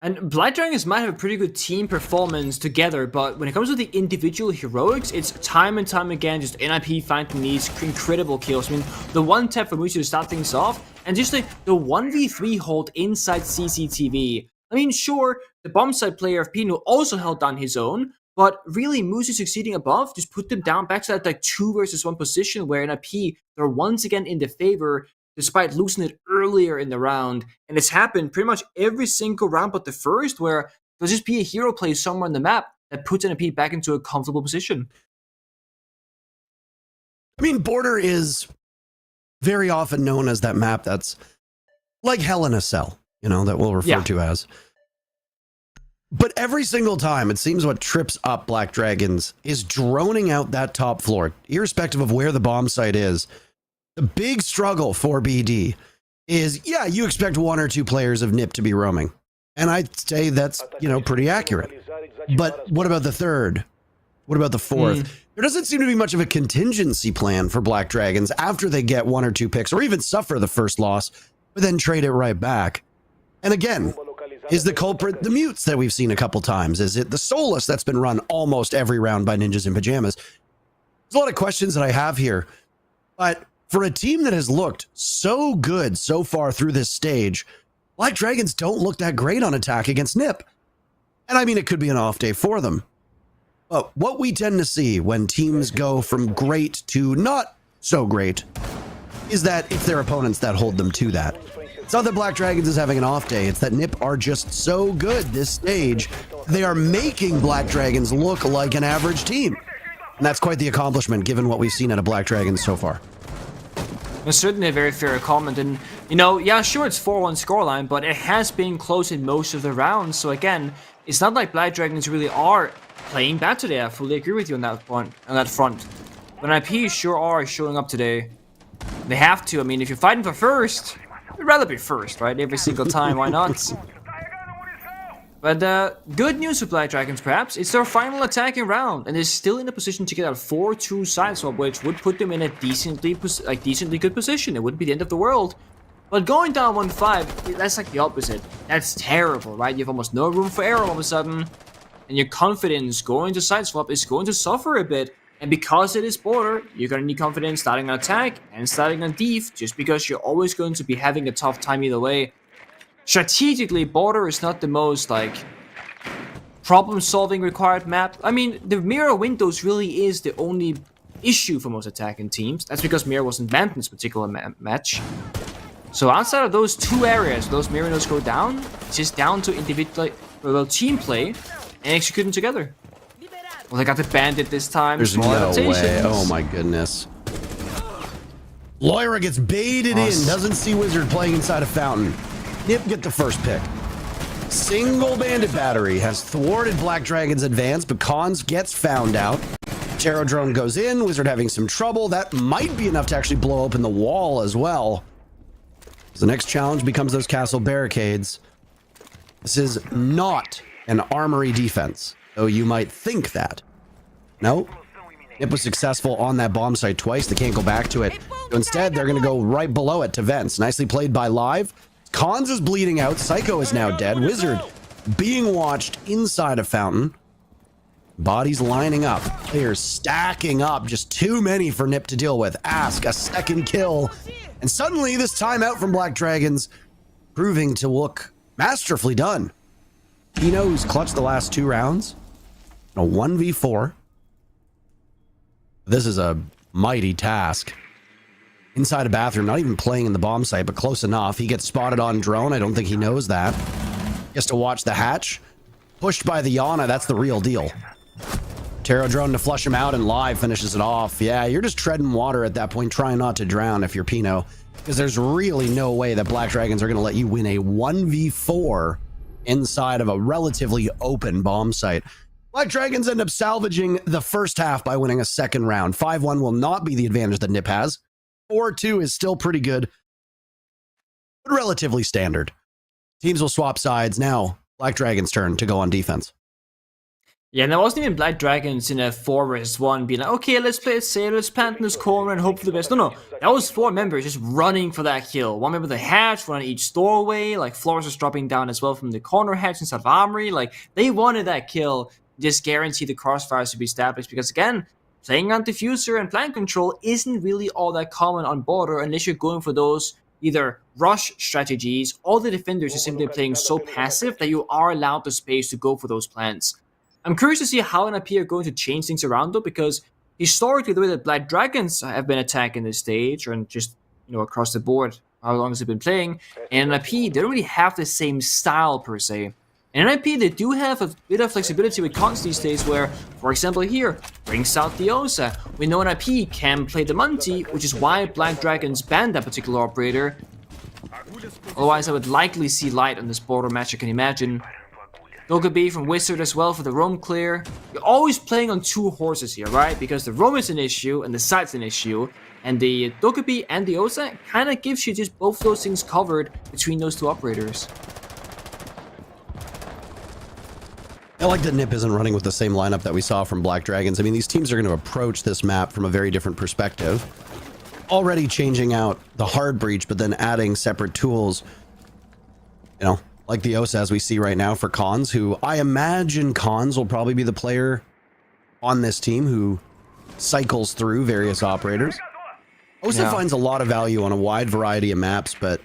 And Black Dragons might have a pretty good team performance together, but when it comes to the individual heroics, it's time and time again just NIP finding these incredible kills. I mean, the 1 tap for Musi to start things off, and just like the 1v3 hold inside CCTV. I mean, sure, the bomb side player of Pino also held down his own, but really Musi succeeding above just put them down back to that like 2 versus 1 position where NIP they're once again in the favor despite losing it earlier in the round. And it's happened pretty much every single round but the first, where there'll just be a hero play somewhere on the map that puts NIP back into a comfortable position. I mean, Border is very often known as that map that's like Hell in a Cell, you know, that we'll refer to as. But every single time, it seems what trips up Black Dragons is droning out that top floor, irrespective of where the bomb site is. The big struggle for BD is, yeah, you expect 1 or 2 players of NIP to be roaming. And I'd say that's, you know, pretty accurate. But what about the 3rd? What about the 4th? There doesn't seem to be much of a contingency plan for Black Dragons after they get 1 or 2 picks or even suffer the first loss, but then trade it right back. And again, is the culprit the mutes that we've seen a couple times? Is it the Solus that's been run almost every round by Ninjas in Pajamas? There's a lot of questions that I have here, but for a team that has looked so good so far through this stage, Black Dragons don't look that great on attack against NIP. And I mean, it could be an off day for them. But what we tend to see when teams go from great to not so great is that it's their opponents that hold them to that. It's not that Black Dragons is having an off day, it's that NIP are just so good this stage. They are making Black Dragons look like an average team. And that's quite the accomplishment given what we've seen out of Black Dragons so far. It's certainly a very fair comment, and you know, yeah, sure, it's 4-1 scoreline, but it has been close in most of the rounds. So again, it's not like Black Dragons really are playing bad today. I fully agree with you on that point, on that front. But IP sure are showing up today. They have to. I mean, if you're fighting for first, you'd rather be first, right? Every single time. Why not? But good news for Black Dragons, perhaps. It's their final attacking round, and they're still in a position to get a 4-2 side swap, which would put them in a decently good position. It wouldn't be the end of the world. But going down 1-5, that's like the opposite. That's terrible, right? You have almost no room for error all of a sudden, and your confidence going to side swap is going to suffer a bit. And because it is border, you're going to need confidence starting on attack and starting on def, just because you're always going to be having a tough time either way. Strategically, border is not the most, like, problem-solving required map. I mean, the mirror windows really is the only issue for most attacking teams. That's because mirror wasn't banned in this particular match. So outside of those two areas, those mirror windows go down, it's just down to individual, well, team play and executing together. Well, they got the bandit this time. There's no way. Oh my goodness. Loira gets baited in. Doesn't see Wizard playing inside a fountain. Nip get the first pick. Single bandit battery has thwarted Black Dragon's advance, but Cons gets found out. Terror drone goes in. Wizard having some trouble. That might be enough to actually blow open the wall as well. The next challenge becomes those castle barricades. This is not an armory defense, though you might think that. No. Nip was successful on that bomb site twice. They can't go back to it. So instead, they're going to go right below it to vents. Nicely played by Live. Cons is bleeding out. Psycho is now dead. Wizard being watched inside a fountain. Bodies lining up. Players stacking up. Just too many for Nip to deal with. Ask a second kill. And suddenly this timeout from Black Dragons proving to look masterfully done. Pino's clutched the last 2 rounds. A 1v4. This is a mighty task. Inside a bathroom, not even playing in the bomb site, but close enough. He gets spotted on drone. I don't think he knows that. He has to watch the hatch. Pushed by the Yana, that's the real deal. Terror drone to flush him out, and Live finishes it off. Yeah, you're just treading water at that point, trying not to drown if you're Pino, because there's really no way that Black Dragons are going to let you win a 1v4 inside of a relatively open bomb site. Black Dragons end up salvaging the first half by winning a second round. 5-1 will not be the advantage that Nip has. 4-2 is still pretty good, but relatively standard. Teams will swap sides. Now, Black Dragon's turn to go on defense. Yeah, and there wasn't even Black Dragons in a 4-1 being like, okay, let's play it safe, let's plant in this corner and hope for the best. No, that was 4 members just running for that kill. 1 member of the hatch, 1 on each doorway, like Flores was dropping down as well from the corner hatch inside of Armory. Like, they wanted that kill, just guarantee the crossfires to be established, because again, playing on diffuser and plant control isn't really all that common on border unless you're going for those either rush strategies, or the defenders are simply playing so passive that you are allowed the space to go for those plants. I'm curious to see how NIP are going to change things around though, because historically the way that Black Dragons have been attacking this stage and just, you know, across the board, how long has it been playing, and NIP, they don't really have the same style per se. In NIP, they do have a bit of flexibility with cons these days where, for example here, brings out the Osa. We know NIP can play the Monty, which is why Black Dragons banned that particular operator. Otherwise, I would likely see light on this border match, I can imagine. Dokkaebi from Wizard as well for the roam clear. You're always playing on 2 horses here, right? Because the roam is an issue and the site's an issue. And the Dokkaebi and the Osa kind of gives you just both those things covered between those 2 operators. I like that Nip isn't running with the same lineup that we saw from Black Dragons. I mean, these teams are going to approach this map from a very different perspective. Already changing out the hard breach, but then adding separate tools. You know, like the Osa as we see right now for Cons, who I imagine Cons will probably be the player on this team who cycles through various operators. Osa finds a lot of value on a wide variety of maps, but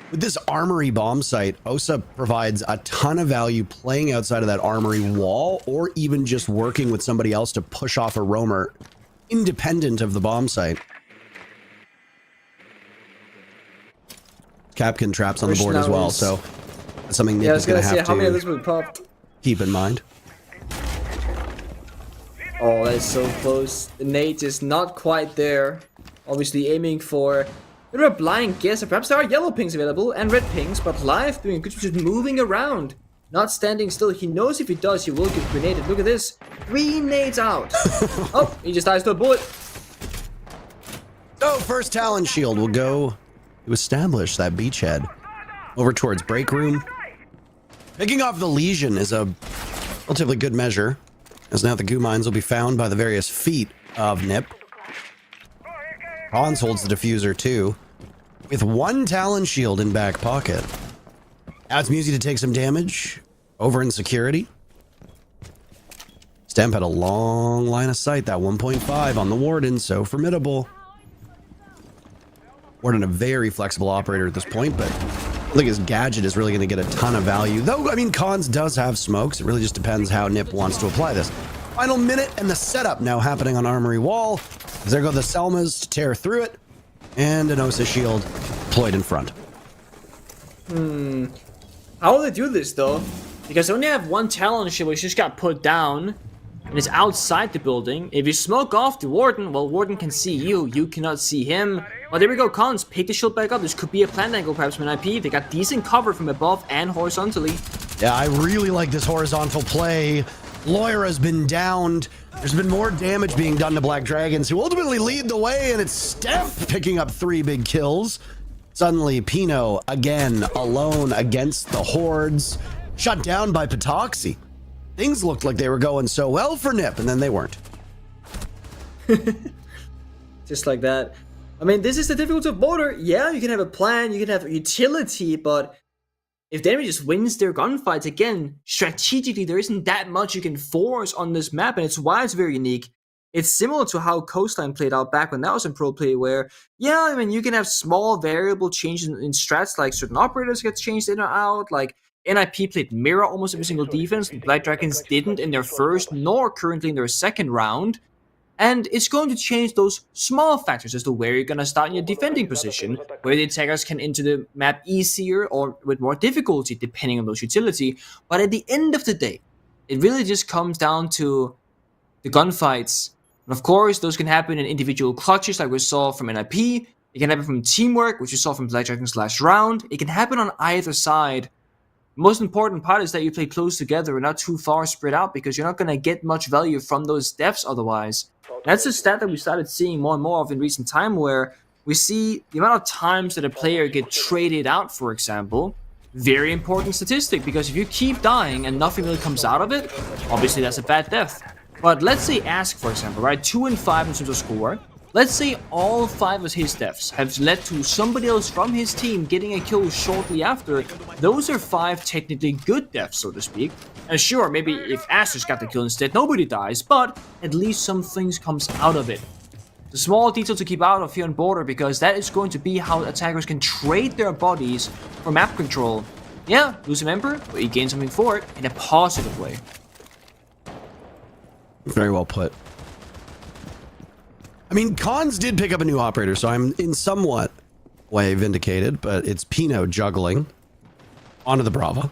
with this armory bomb site, Osa provides a ton of value playing outside of that armory wall, or even just working with somebody else to push off a roamer independent of the bomb site. Capkin traps on the board as well, so that's something Nip is going to have to keep in mind. Oh, that is so close. The nade is not quite there. Obviously aiming for a bit of a blind guess. Perhaps there are yellow pings available and red pings, but Live doing a good job just moving around. Not standing still. He knows if he does, he will get grenaded. Look at this. 3 nades out. Oh, he just dies to a bullet. So first Talon Shield will go to establish that beachhead. Over towards break room. Picking off the Legion is a relatively good measure, as now the goo mines will be found by the various feet of Nip. Hans holds the diffuser too, with 1 Talon Shield in back pocket. Now it's Musi to take some damage over in security. Stamp had a long line of sight. That 1.5 on the Warden, so formidable. Warden a very flexible operator at this point, but I think his gadget is really going to get a ton of value. Though, I mean, Cons does have smokes. It really just depends how Nip wants to apply this. Final minute and the setup now happening on Armory Wall. There go the Selmas to tear through it. And an Osa shield deployed in front. How will they do this, though? Because they only have one Talon shield which just got put down. And it's outside the building. If you smoke off the Warden, well, Warden can see you. You cannot see him. Well, there we go, Cons. Pick the shield back up. This could be a plant angle, perhaps, from an IP. They got decent cover from above and horizontally. Yeah, I really like this horizontal play. Loira's been downed. There's been more damage being done to Black Dragons, who ultimately lead the way, and it's Steph picking up 3 big kills. Suddenly, Pino, again, alone against the hordes. Shut down by Patoxy. Things looked like they were going so well for Nip, and then they weren't. Just like that. I mean, this is the difficulty of border. Yeah, you can have a plan, you can have utility, but if the enemy just wins their gunfights, again, strategically, there isn't that much you can force on this map, and it's why it's very unique. It's similar to how Coastline played out back when that was in Pro Play, where, yeah, I mean, you can have small variable changes in strats, like certain operators get changed in or out, like NIP played mirror almost every single defense, Black Dragons didn't in their first, nor currently in their second round. And it's going to change those small factors as to where you're going to start in your defending position, where the attackers can enter the map easier or with more difficulty depending on those utility. But at the end of the day, it really just comes down to the gunfights. And of course, those can happen in individual clutches like we saw from NIP. It can happen from teamwork, which we saw from Black Dragons last round. It can happen on either side. The most important part is that you play close together and not too far spread out, because you're not going to get much value from those deaths otherwise. That's a stat that we started seeing more and more of in recent time, where we see the amount of times that a player get traded out, for example. Very important statistic, because if you keep dying and nothing really comes out of it, obviously that's a bad death. But let's say Ask, for example, right? 2 and 5 in terms of score. Let's say all 5 of his deaths have led to somebody else from his team getting a kill shortly after. Those are 5 technically good deaths, so to speak. And sure, maybe if Ash just got the kill instead, nobody dies, but at least some things comes out of it. The small detail to keep out of here on border, because that is going to be how attackers can trade their bodies for map control. Yeah, lose a member, but you gain something for it in a positive way. Very well put. I mean, Cons did pick up a new operator, so I'm in somewhat way vindicated, but it's Pino juggling onto the Brava.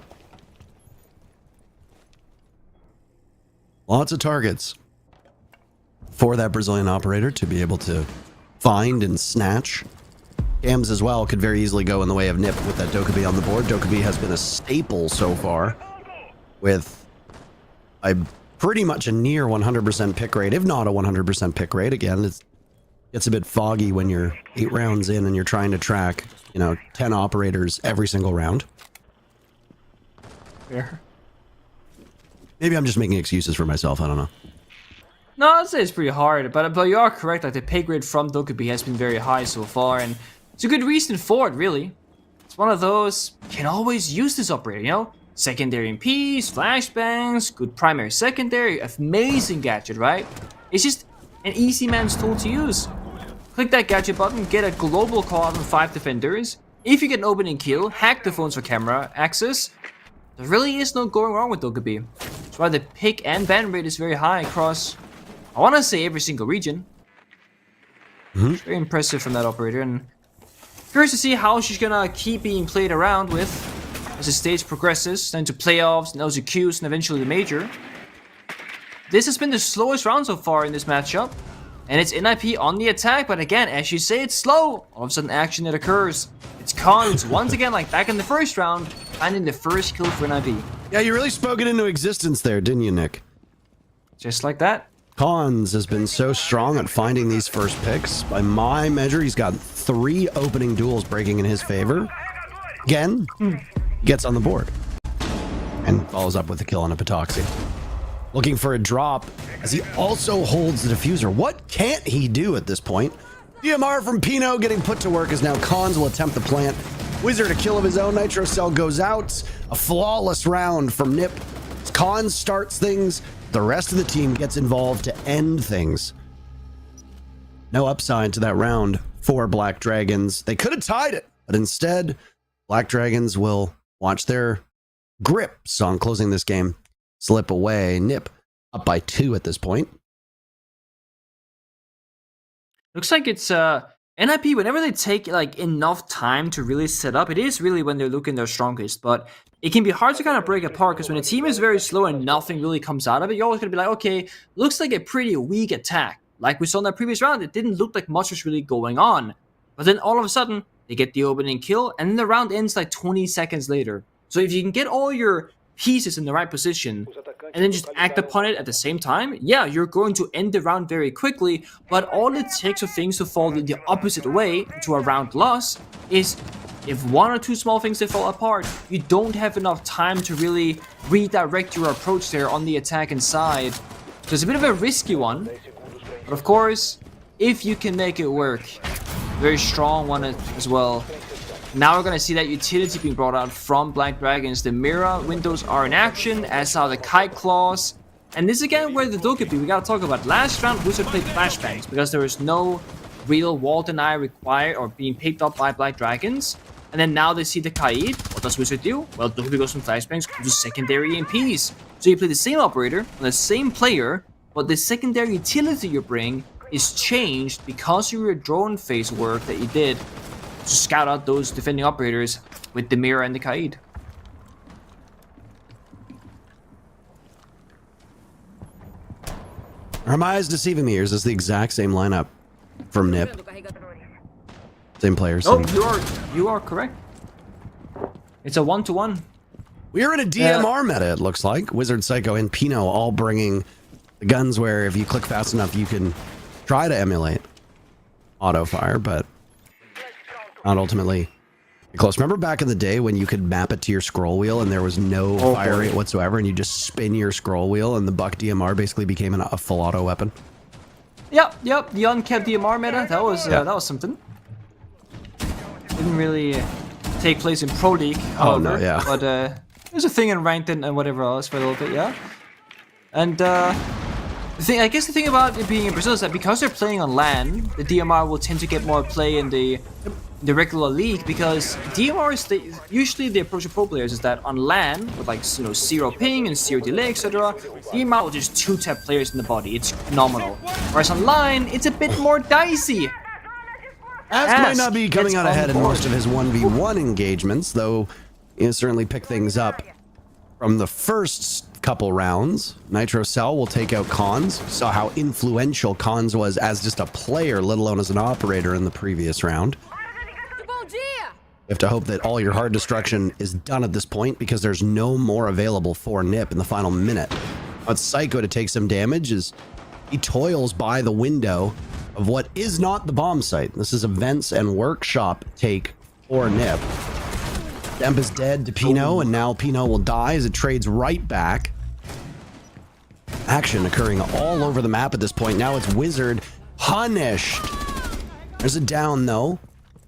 Lots of targets for that Brazilian operator to be able to find and snatch. Cams as well could very easily go in the way of Nip with that Dokkaebi on the board. Dokkaebi has been a staple so far with pretty much a near 100% pick rate, if not a 100% pick rate. Again, it's a bit foggy when you're 8 rounds in and you're trying to track, 10 operators every single round. Fair. Maybe I'm just making excuses for myself. I don't know. No, I'd say it's pretty hard, but you are correct. Like, the pay grade from Dokkaebi has been very high so far, and it's a good reason for it, really. It's one of those, you can always use this operator, Secondary MPs, flashbangs, good primary secondary, amazing gadget, right? It's just an easy man's tool to use. Click that gadget button, get a global call out on 5 defenders. If you get an opening kill, hack the phones for camera access. There really is no going wrong with Dokkaebi. That's why the pick and ban rate is very high across, I want to say, every single region. It's very impressive from that operator, and curious to see how she's gonna keep being played around with as the stage progresses, then to playoffs, and LGQs, and eventually the major. This has been the slowest round so far in this matchup, and it's NIP on the attack, but again, as you say, it's slow. All of a sudden, action that occurs. It's Cons, once again, like back in the first round, finding the first kill for NIP. Yeah, you really spoke it into existence there, didn't you, Nick? Just like that. Cons has been so strong at finding these first picks. By my measure, he's got 3 opening duels breaking in his favor. Again, gets on the board and follows up with a kill on a Patoxy. Looking for a drop as he also holds the diffuser. What can't he do at this point? DMR from Pino getting put to work as now Cons will attempt the plant. Wizard a kill of his own. Nitro Cell goes out. A flawless round from Nip. Cons starts things. The rest of the team gets involved to end things. No upside to that round for Black Dragons. They could have tied it, but instead, Black Dragons will watch their grips on closing this game slip away. Nip up by 2 at this point. Looks like it's NIP, whenever they take like enough time to really set up, it is really when they're looking their strongest, but it can be hard to kind of break apart because when a team is very slow and nothing really comes out of it, you're always going to be like, okay, looks like a pretty weak attack. Like we saw in that previous round, it didn't look like much was really going on. But then all of a sudden, they get the opening kill, and then the round ends like 20 seconds later. So if you can get all your pieces in the right position, and then just act upon it at the same time, yeah, you're going to end the round very quickly, but all it takes for things to fall the opposite way to a round loss is if one or two small things they fall apart, you don't have enough time to really redirect your approach there on the attack inside. So it's a bit of a risky one, but of course, if you can make it work, very strong one as well. Now we're going to see that utility being brought out from Black Dragons. The mirror windows are in action, as are the kite claws. And this is again where the Dokkaebi we got to talk about. Last round, Wizard played flashbangs because there was no real wall deny required or being picked up by Black Dragons. And then now they see the Kaid. What does Wizard do? Well, Dokkaebi goes from flashbangs to secondary EMPs. So you play the same operator on the same player, but the secondary utility you bring is changed because of your drone phase work that you did to scout out those defending operators with the mirror and the Kaid. Are my eyes deceiving me? Or is this the exact same lineup from Nip? Same players. Oh, you are correct. It's a 1-to-1. We are in a DMR meta, it looks like. Wizard, Psycho, and Pino all bringing the guns where if you click fast enough, you can try to emulate auto fire, but not ultimately close. Remember back in the day when you could map it to your scroll wheel and there was no fire rate whatsoever, and you just spin your scroll wheel and the Buck DMR basically became a full auto weapon? Yep, the unkept DMR meta. That was something. Didn't really take place in Pro League, however, no, yeah. But there's a thing in Ranked and whatever else for a little bit, yeah. And I guess the thing about it being in Brazil is that because they're playing on LAN, the DMR will tend to get more play in the regular league, because DMR is usually the approach of pro players is that on LAN with like 0 ping and 0 delay, etc. DMR will just 2-tap players in the body. It's phenomenal. Whereas online, it's a bit more dicey. Ask might not be coming out ahead in most of his 1v1 engagements, though he'll certainly pick things up from the first couple rounds. Nitro Cell will take out Cons. Saw how influential Cons was as just a player, let alone as an operator in the previous round. You have to hope that all your hard destruction is done at this point because there's no more available for Nip in the final minute. But Psycho to take some damage as he toils by the window of what is not the bomb site. This is a vents and workshop take for Nip. Demp is dead to Pino, and now Pino will die as it trades right back. Action occurring all over the map at this point. Now it's Wizard punished. There's a down though.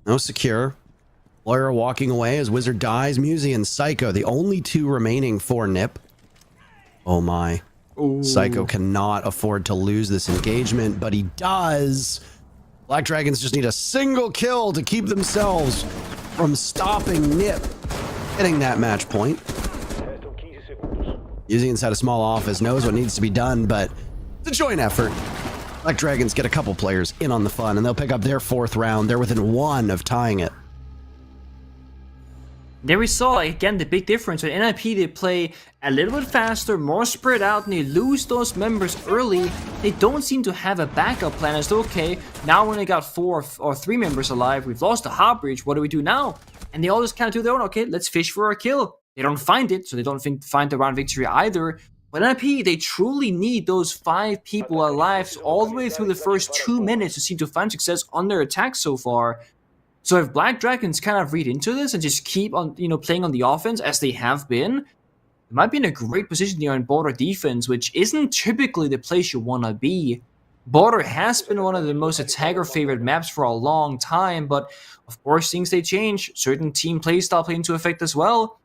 No secure. Lawyer walking away as Wizard dies. Musi and Psycho, the only two remaining for Nip. Oh my. Ooh. Psycho cannot afford to lose this engagement, but he does. Black Dragons just need a single kill to keep themselves from stopping Nip getting that match point. Musi inside a small office knows what needs to be done, but it's a joint effort. Black Dragons get a couple players in on the fun, and they'll pick up their 4th round. They're within 1 of tying it. There we saw, again, the big difference. With NIP, they play a little bit faster, more spread out, and they lose those members early. They don't seem to have a backup plan as though, okay, now when they got 4 or 3 members alive, we've lost the hard breach, what do we do now? And they all just kind of do their own, okay, let's fish for a kill. They don't find it, so they don't find the round victory either. But NIP, they truly need those 5 people alive all the way through the first 2 minutes to seem to find success on their attack so far. So if Black Dragons kind of read into this and just keep on, playing on the offense as they have been, they might be in a great position here in border defense, which isn't typically the place you want to be. Border has been one of the most attacker favorite maps for a long time, but of course things they change. Certain team playstyle play into effect as well.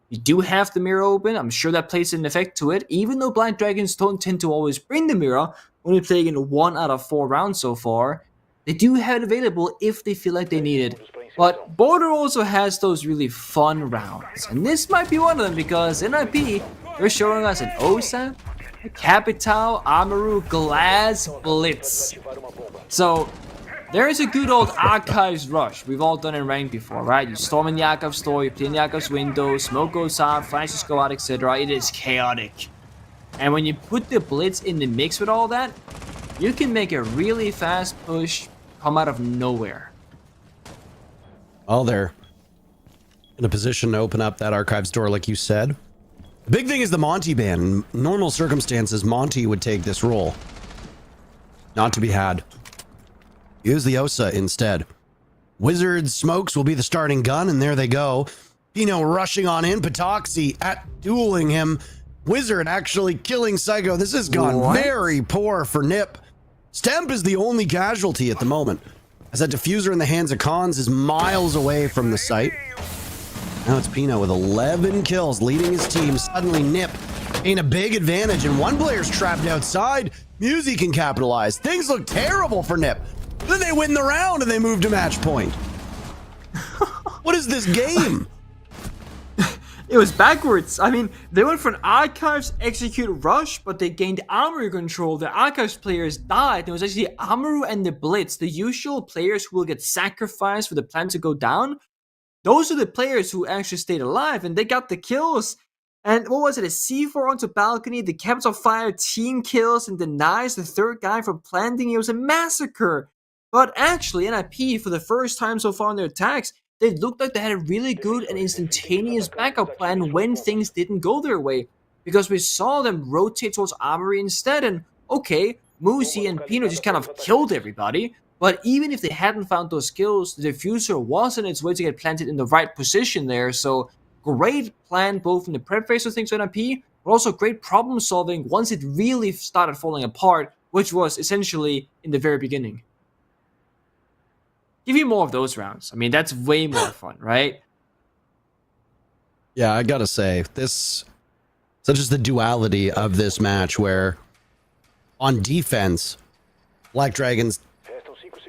You do have the mirror open. I'm sure that plays an effect to it. Even though Black Dragons don't tend to always bring the mirror, only playing in 1 out of 4 rounds so far, they do have it available if they feel like they need it. But Border also has those really fun rounds. And this might be one of them because NIP, they're showing us an OSA, a Capital, Amaru, Glass, Blitz. So there is a good old Archives rush. We've all done it in ranked before, right? You storm in the Archive store, you play in the Archives window, smoke goes out, flashes go out, etc. It is chaotic. And when you put the Blitz in the mix with all that, you can make a really fast push come out of nowhere. Well, they're in a position to open up that Archives door, like you said. The big thing is the Monty ban. In normal circumstances, Monty would take this role. Not to be had. Use the OSA instead. Wizard's smokes will be the starting gun, and there they go. Pino rushing on in, Patoxy at dueling him. Wizard actually killing Psycho. This has gone very poor for Nip. Stemp is the only casualty at the moment, as that diffuser in the hands of Cons is miles away from the site. Now it's Pino with 11 kills, leading his team. Suddenly Nip ain't a big advantage, and one player's trapped outside. Musi can capitalize. Things look terrible for Nip. Then they win the round and they move to match point. What is this game? It was backwards. I mean, they went for an Archives execute rush, but they gained Amaru control. The Archives players died. It was actually Amaru and the Blitz, the usual players who will get sacrificed for the plan to go down. Those are the players who actually stayed alive, and they got the kills. And what was it? A C4 onto balcony, the Capital Fire team kills and denies the third guy from planting. It was a massacre. But actually, NIP, for the first time so far in their attacks, they looked like they had a really good and instantaneous backup plan when things didn't go their way. Because we saw them rotate towards Armory instead, and okay, Musi and Pino just kind of killed everybody. But even if they hadn't found those kills, the diffuser was on its way to get planted in the right position there. So great plan both in the prep phase of things for NIP, but also great problem solving once it really started falling apart, which was essentially in the very beginning. Give me more of those rounds. I mean, that's way more fun, right? Yeah, I gotta say, this, such as the duality of this match where on defense, Black Dragons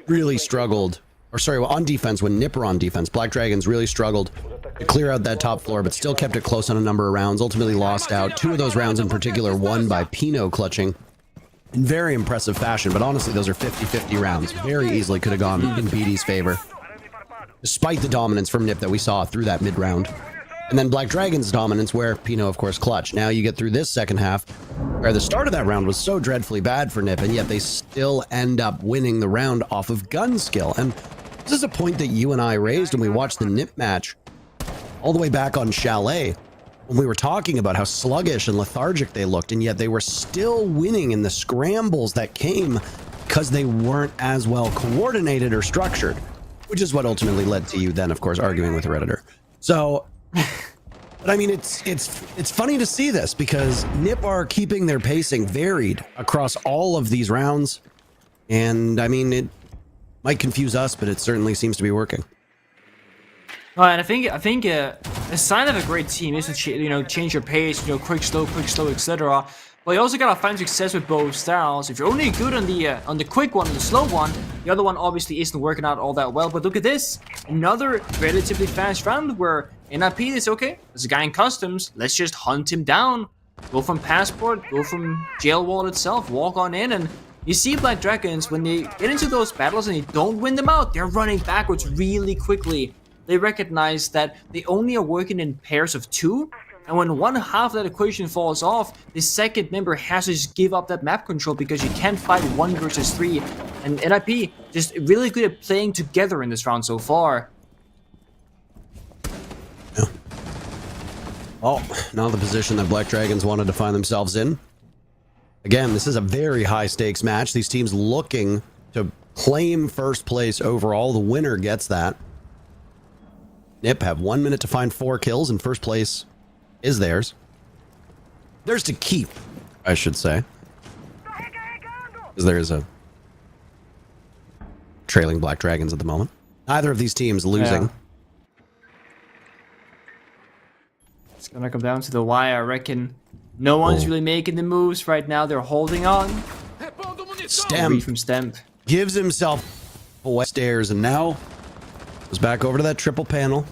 really struggled, or sorry, well, on defense, when Nipper on defense, Black Dragons really struggled to clear out that top floor, but still kept it close on a number of rounds, ultimately lost out. 2 of those rounds in particular won by Pino clutching in very impressive fashion, but honestly, those are 50-50 rounds. Very easily could have gone in BD's favor, despite the dominance from Nip that we saw through that mid-round. And then Black Dragon's dominance, where Pino, of course, clutched. Now you get through this second half, where the start of that round was so dreadfully bad for Nip, and yet they still end up winning the round off of gun skill. And this is a point that you and I raised when we watched the Nip match all the way back on Chalet, when we were talking about how sluggish and lethargic they looked, and yet they were still winning in the scrambles that came because they weren't as well coordinated or structured, which is what ultimately led to you then, of course, arguing with Redditor. So, but I mean, it's funny to see this because Nip are keeping their pacing varied across all of these rounds, and I mean, it might confuse us, but it certainly seems to be working. Well, and I think a sign of a great team is to change your pace, quick, slow, etc. But you also gotta find success with both styles. If you're only good on the quick one and the slow one, the other one obviously isn't working out all that well. But look at this, another relatively fast round where NIP is okay. There's a guy in customs. Let's just hunt him down. Go from passport, go from jail wall itself, walk on in, and you see Black Dragons when they get into those battles and they don't win them out, they're running backwards really quickly. They recognize that they only are working in pairs of 2, and when one half of that equation falls off, the second member has to just give up that map control because you can't fight 1 versus 3. And NIP just really good at playing together in this round so far. Yeah. Well, now the position that Black Dragons wanted to find themselves in. Again, this is a very high stakes match. These teams looking to claim first place overall. The winner gets that. Nip have 1 minute to find 4 kills, and first place is theirs. Theirs to keep, I should say. Because there is a trailing Black Dragons at the moment. Neither of these teams losing. Yeah. Gonna come down to the wire. I reckon no one's really making the moves right now. They're holding on. Stemp From Stemp. gives himself away stairs and now goes back over to that triple panel.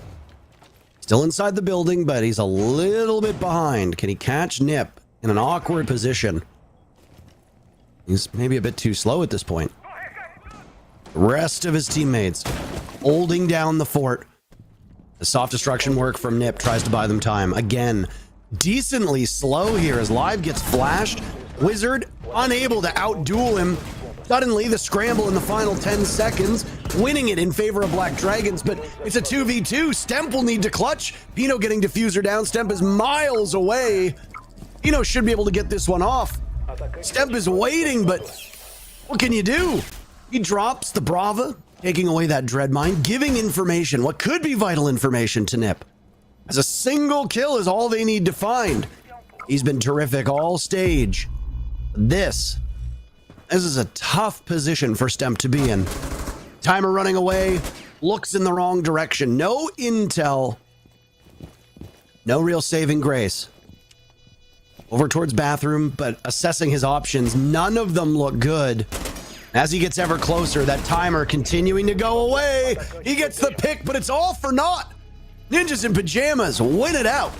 Still inside the building, but he's a little bit behind. Can he catch Nip in an awkward position? He's maybe a bit too slow at this point. The rest of his teammates holding down the fort. The soft destruction work from Nip tries to buy them time. Again, decently slow here as Live gets flashed. Wizard unable to outduel him. Suddenly, the scramble in the final 10 seconds, winning it in favor of Black Dragons, but it's a 2v2. Stemp will need to clutch. Pino getting diffuser down. Stemp is miles away. Pino should be able to get this one off. Stemp is waiting, but what can you do? He drops the Brava, taking away that Dread Mine, giving information, what could be vital information to Nip. As a single kill is all they need to find. He's been terrific all stage. This is a tough position for Stemp to be in. Timer running away, looks in the wrong direction. No intel. No real saving grace. Over towards bathroom, but assessing his options, none of them look good. As he gets ever closer, that timer continuing to go away. He gets the pick, but it's all for naught. Ninjas in pajamas win it out.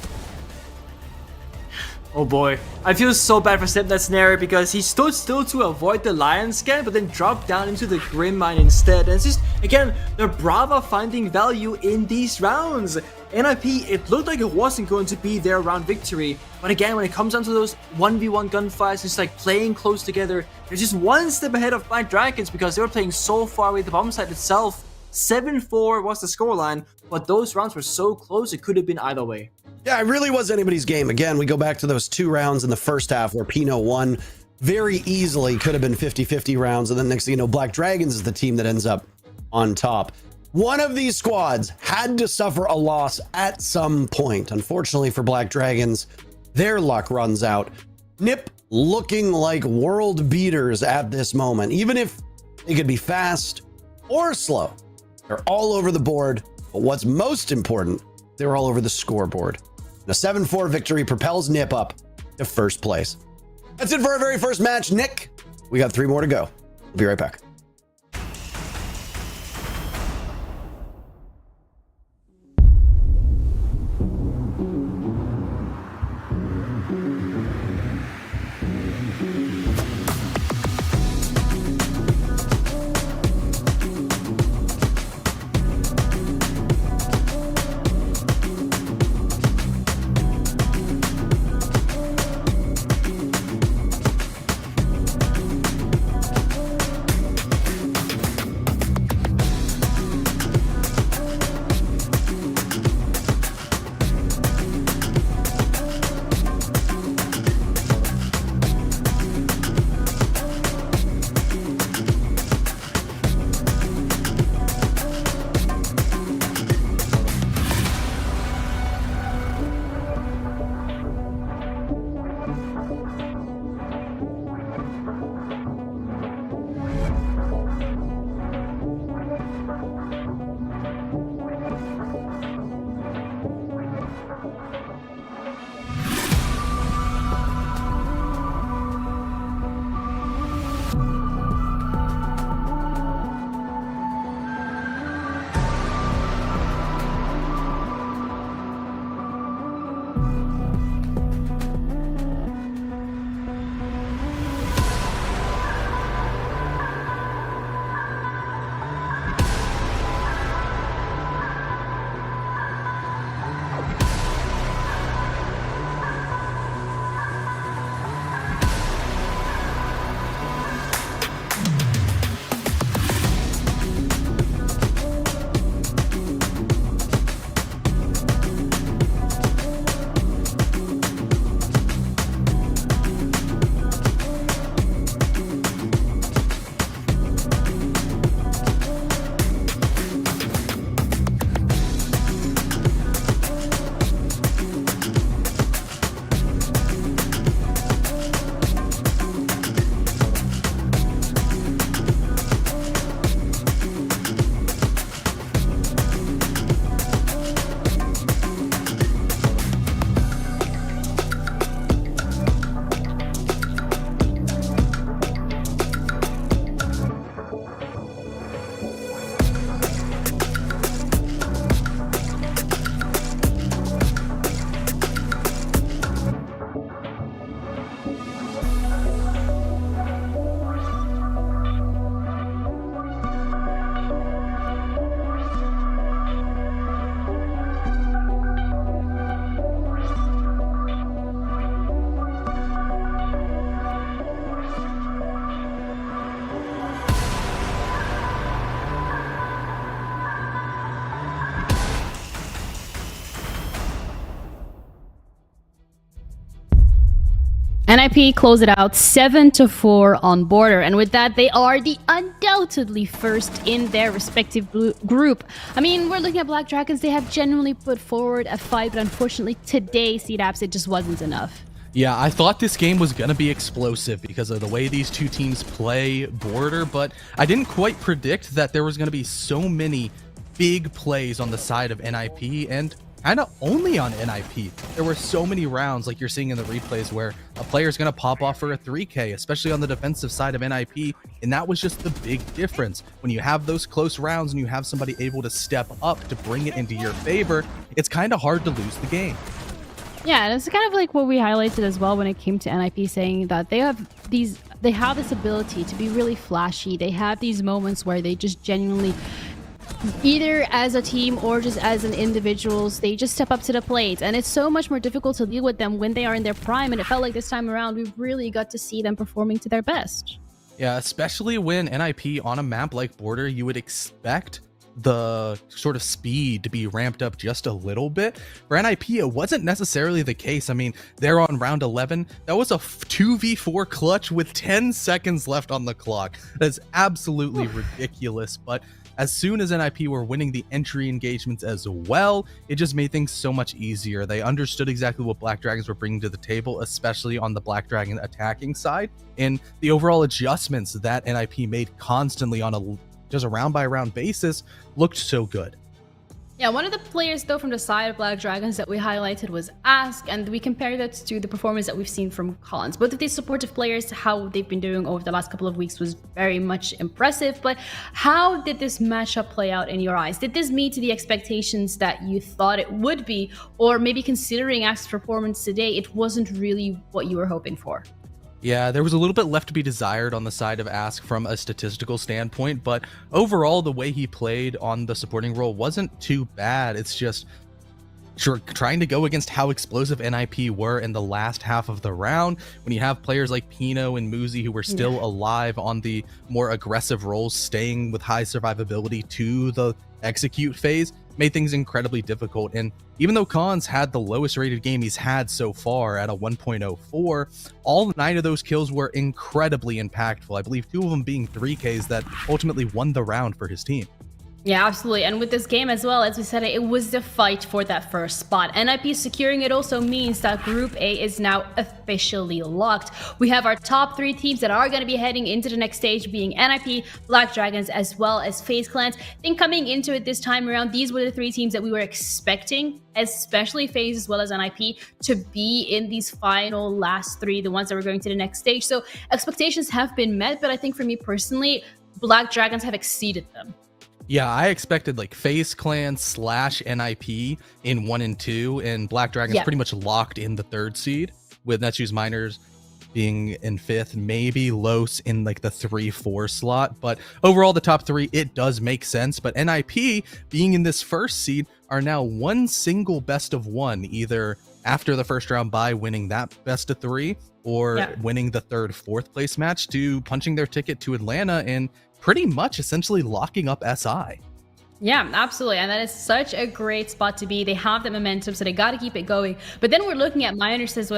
Oh boy, I feel so bad for Stemp in that scenario because he stood still to avoid the Lion scan, but then dropped down into the Grim Mine instead. And it's just, again, the Brava finding value in these rounds. NIP, it looked like it wasn't going to be their round victory, but again, when it comes down to those 1v1 gunfights, it's like playing close together. They're just one step ahead of Black Dragons because they were playing so far away the bomb site itself. 7-4 was the scoreline, but those rounds were so close it could have been either way. Yeah, it really was anybody's game. Again, we go back to those 2 rounds in the first half where Pino won very easily. Could have been 50-50 rounds, and then next thing you know, Black Dragons is the team that ends up on top. One of these squads had to suffer a loss at some point. Unfortunately for Black Dragons, their luck runs out. Nip looking like world beaters at this moment. Even if they could be fast or slow, they're all over the board. But what's most important, they're all over the scoreboard. And a 7-4 victory propels Nip up to first place. That's it for our very first match. Nick, we got 3 more to go. We'll be right back. NIP closed it out 7-4 on Border, and with that, they are the undoubtedly first in their respective group. I mean, we're looking at Black Dragons. They have genuinely put forward a fight, but unfortunately today, CDAPS, it just wasn't enough. Yeah, I thought this game was going to be explosive because of the way these two teams play Border, but I didn't quite predict that there was going to be so many big plays on the side of NIP, and kind of only on NIP. There were so many rounds, like you're seeing in the replays, where a player is going to pop off for a 3K, especially on the defensive side of NIP, and that was just the big difference. When you have those close rounds and you have somebody able to step up to bring it into your favor, it's kind of hard to lose the game. Yeah, and it's kind of like what we highlighted as well when it came to NIP, saying that they have this ability to be really flashy. They have these moments where they just genuinely, either as a team or just as an individuals, they just step up to the plate, and it's so much more difficult to deal with them when they are in their prime. And it felt like this time around we really got to see them performing to their best. Yeah, especially when NIP on a map like Border, you would expect the sort of speed to be ramped up just a little bit. For NIP, it wasn't necessarily the case. I mean, they're on round 11. That was a 2v4 clutch with 10 seconds left on the clock. That's absolutely ridiculous. But as soon as NIP were winning the entry engagements as well, it just made things so much easier. They understood exactly what Black Dragons were bringing to the table, especially on the Black Dragon attacking side. And the overall adjustments that NIP made constantly on just a round by round basis looked so good. Yeah, one of the players though from the side of Black Dragons that we highlighted was Ask, and we compared that to the performance that we've seen from Collins. Both of these supportive players, how they've been doing over the last couple of weeks was very much impressive, but how did this matchup play out in your eyes? Did this meet the expectations that you thought it would be, or maybe considering Ask's performance today, it wasn't really what you were hoping for? Yeah, there was a little bit left to be desired on the side of Ask from a statistical standpoint, but overall, the way he played on the supporting role wasn't too bad. It's just trying to go against how explosive NIP were in the last half of the round. When you have players like Pino and Muzi who were still alive on the more aggressive roles, staying with high survivability to the execute phase, made things incredibly difficult. And even though Khans had the lowest rated game he's had so far at a 1.04, all 9 of those kills were incredibly impactful. I believe 2 of them being 3Ks that ultimately won the round for his team. Yeah, absolutely. And with this game as well, as we said, it was the fight for that first spot. NIP securing it also means that Group A is now officially locked. We have our top 3 teams that are going to be heading into the next stage, being NIP, Black Dragons, as well as FaZe Clans. I think coming into it this time around, these were the 3 teams that we were expecting, especially FaZe as well as NIP, to be in these final last 3, the ones that were going to the next stage. So expectations have been met, but I think for me personally, Black Dragons have exceeded them. Yeah, I expected like FaZe Clan / NIP in 1 and 2, and Black Dragons pretty much locked in the 3rd seed, with Netshoes Miners being in 5th, maybe Los in like the 3-4 slot. But overall, the top 3, it does make sense. But NIP being in this 1st seed are now one single best of 1, either after the first round by winning that best of 3 or winning the 3rd, 4th place match, to punching their ticket to Atlanta and pretty much essentially locking up SI. Yeah, absolutely. And that is such a great spot to be. They have the momentum, so they got to keep it going. But then we're looking at Miners as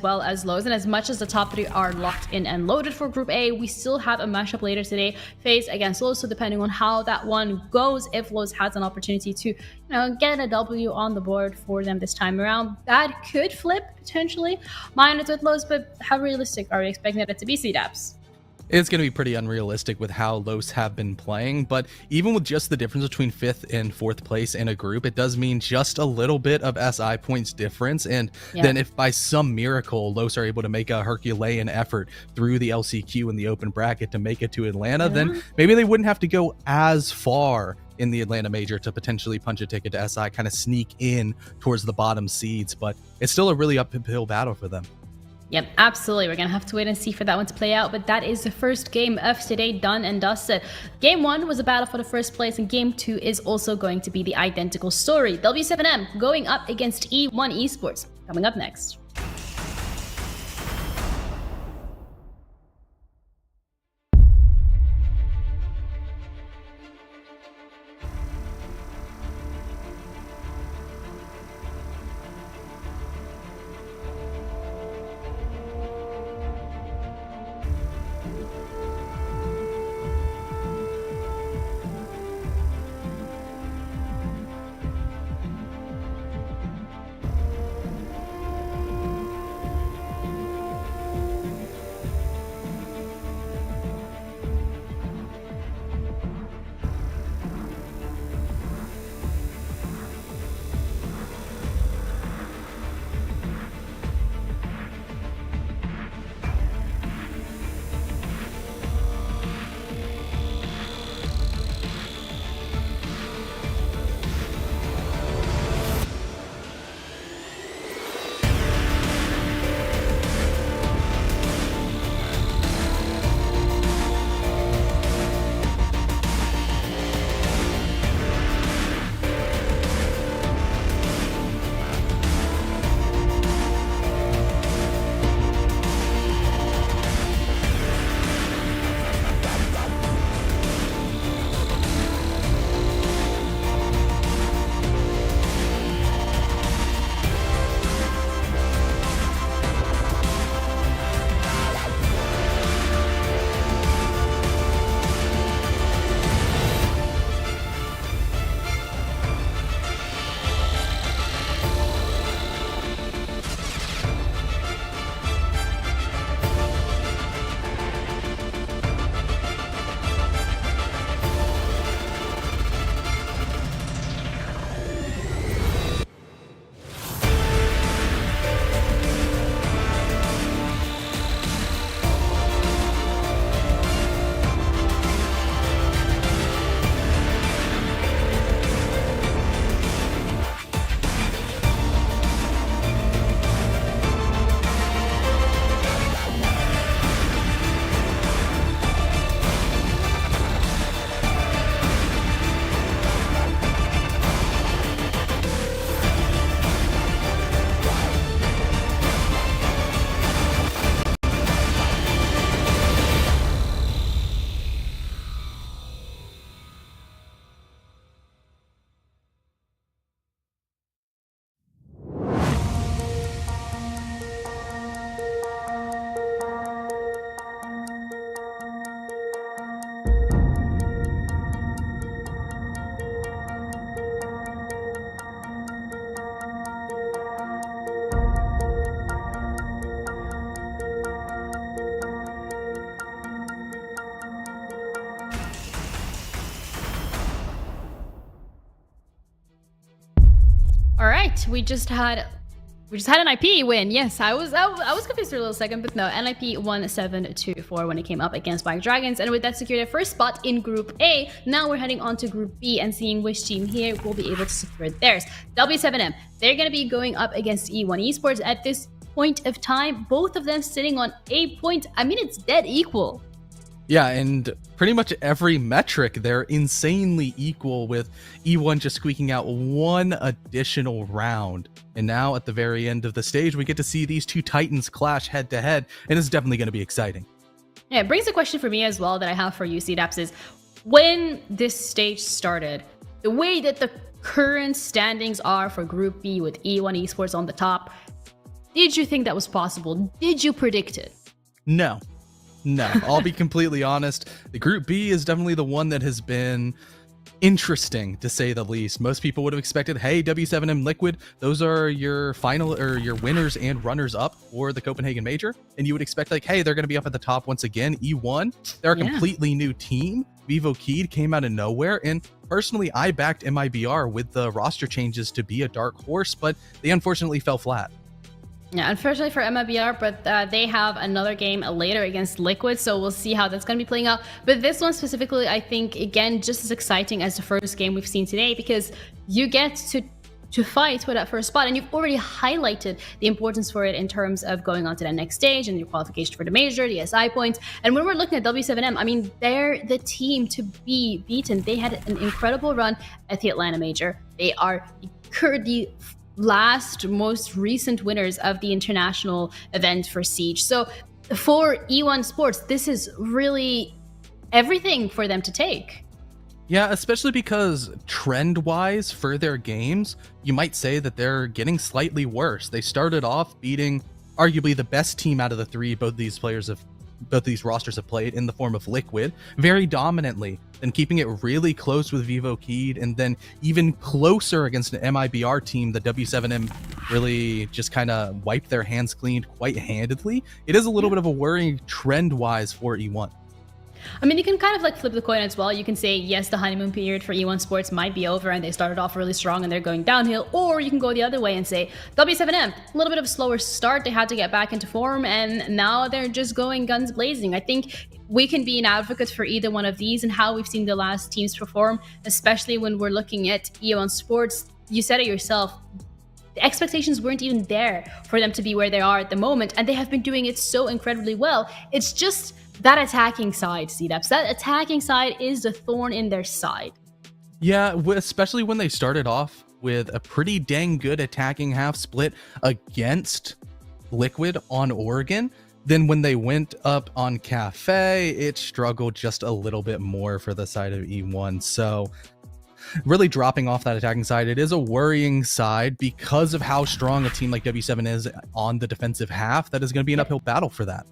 well as Lows. And as much as the top 3 are locked in and loaded for Group A, we still have a matchup later today, FaZe against Lows. So depending on how that one goes, if Lows has an opportunity to, get a W on the board for them this time around, that could flip potentially Miners with Lows. But how realistic are we expecting it to be, CDAPS? It's going to be pretty unrealistic with how Los have been playing, but even with just the difference between 5th and 4th place in a group, it does mean just a little bit of SI points difference. And then if by some miracle Los are able to make a Herculean effort through the LCQ in the open bracket to make it to Atlanta, then maybe they wouldn't have to go as far in the Atlanta Major to potentially punch a ticket to SI, kind of sneak in towards the bottom seeds. But it's still a really uphill battle for them. Yep, absolutely. We're going to have to wait and see for that one to play out. But that is the first game of today done and dusted. Game 1 was a battle for the first place, and Game 2 is also going to be the identical story. W7M going up against E1 Esports. Coming up next. All right, we just had an IP win. Yes, I was confused for a little second, but no, NIP won 7-4 when it came up against Black Dragons, and with that secured their first spot in Group A. Now we're heading on to Group B and seeing which team here will be able to secure theirs. W7M, they're going to be going up against E1 Esports at this point of time. Both of them sitting on 8 points. I mean, it's dead equal. Yeah, and pretty much every metric, they're insanely equal, with E1 just squeaking out one additional round. And now at the very end of the stage, we get to see these two titans clash head to head, and it's definitely going to be exciting. Yeah, it brings a question for me as well that I have for you, CDAPS, is when this stage started, the way that the current standings are for Group B with E1 Esports on the top, did you think that was possible? Did you predict it? No, I'll be completely honest. The Group B is definitely the one that has been interesting, to say the least. Most people would have expected, hey, W7M Liquid, those are your final or your winners and runners up for the Copenhagen Major, and you would expect, like, hey, they're going to be up at the top once again. E1, they're a completely new team. Vivo Keed came out of nowhere, and personally, I backed MIBR with the roster changes to be a dark horse, but they unfortunately fell flat. Yeah, unfortunately for MIBR, but they have another game later against Liquid, so we'll see how that's going to be playing out. But this one specifically, I think, again, just as exciting as the first game we've seen today, because you get to fight for that first spot, and you've already highlighted the importance for it in terms of going on to the next stage and your qualification for the major, the SI points. And when we're looking at W7M, I mean, they're the team to be beaten. They had an incredible run at the Atlanta Major. They are the most recent winners of the international event for Siege. So for E1 Sports, this is really everything for them to take. Yeah, especially because trend-wise for their games, you might say that they're getting slightly worse. They started off beating arguably the best team out of the three both these rosters have played, in the form of Liquid, very dominantly, then keeping it really close with Vivo Keed, and then even closer against an MIBR team that W7M really just kind of wiped their hands clean quite handedly. It is a little bit of a worrying trend-wise for E1. I mean, you can kind of like flip the coin as well. You can say, yes, the honeymoon period for E1 Sports might be over and they started off really strong and they're going downhill. Or you can go the other way and say, W7M, a little bit of a slower start. They had to get back into form and now they're just going guns blazing. I think we can be an advocate for either one of these and how we've seen the last teams perform, especially when we're looking at E1 Sports. You said it yourself. The expectations weren't even there for them to be where they are at the moment, and they have been doing it so incredibly well. It's just that attacking side, CDAPS. That attacking side is the thorn in their side. Yeah, especially when they started off with a pretty dang good attacking half split against Liquid on Oregon. Then when they went up on Cafe, it struggled just a little bit more for the side of E1. So really dropping off that attacking side, it is a worrying side because of how strong a team like W7 is on the defensive half. That is going to be an uphill battle for that.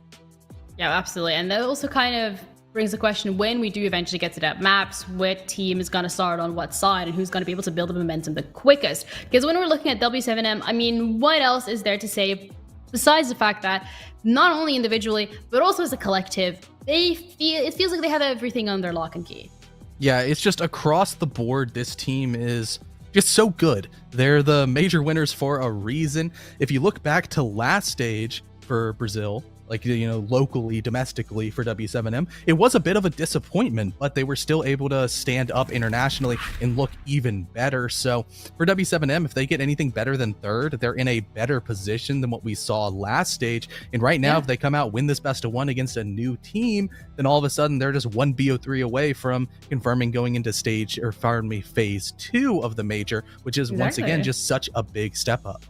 Yeah, absolutely. And that also kind of brings the question, when we do eventually get to that maps, what team is going to start on what side and who's going to be able to build the momentum the quickest. Because when we're looking at W7M, I mean, what else is there to say besides the fact that not only individually, but also as a collective, it feels like they have everything on their lock and key. Yeah, it's just across the board, this team is just so good. They're the major winners for a reason. If you look back to last stage for Brazil, like, you know, locally, domestically for W7M, it was a bit of a disappointment, but they were still able to stand up internationally and look even better. So for W7M, if they get anything better than third, they're in a better position than what we saw last stage. And right now, if they come out, win this best of one against a new team, then all of a sudden they're just one BO3 away from confirming going into phase 2 of the major, which is once again just such a big step up.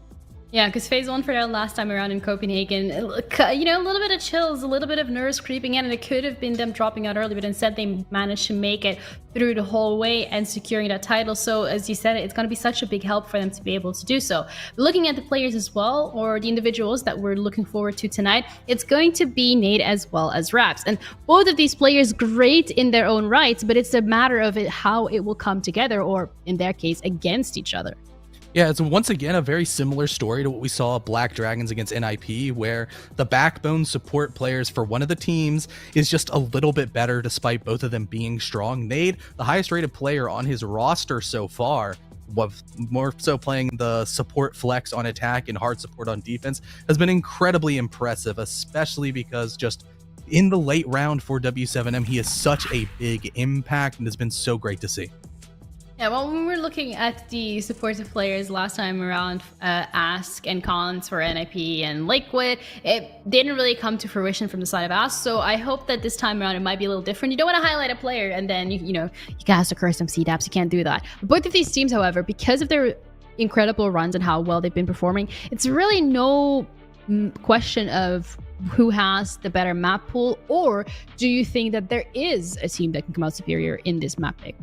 Yeah, because phase 1 for their last time around in Copenhagen, you know, a little bit of chills, a little bit of nerves creeping in, and it could have been them dropping out early, but instead they managed to make it through the whole way and securing that title. So as you said, it's going to be such a big help for them to be able to do so. Looking at the players as well, or the individuals that we're looking forward to tonight, it's going to be Nate as well as Raps. And both of these players great in their own rights, but it's a matter of how it will come together, or in their case, against each other. Yeah, it's once again a very similar story to what we saw at Black Dragons against NIP, where the backbone support players for one of the teams is just a little bit better despite both of them being strong. Nade, the highest rated player on his roster so far, more so playing the support flex on attack and hard support on defense, has been incredibly impressive, especially because just in the late round for W7M, he has such a big impact and has been so great to see. Yeah, well, when we're looking at the supportive players last time around, Ask and Cons for NIP and Liquid, it didn't really come to fruition from the side of Ask, so I hope that this time around it might be a little different. You don't want to highlight a player and then, you cast to curse some CDAPs, you can't do that. Both of these teams, however, because of their incredible runs and how well they've been performing, it's really no question of who has the better map pool, or do you think that there is a team that can come out superior in this map pick?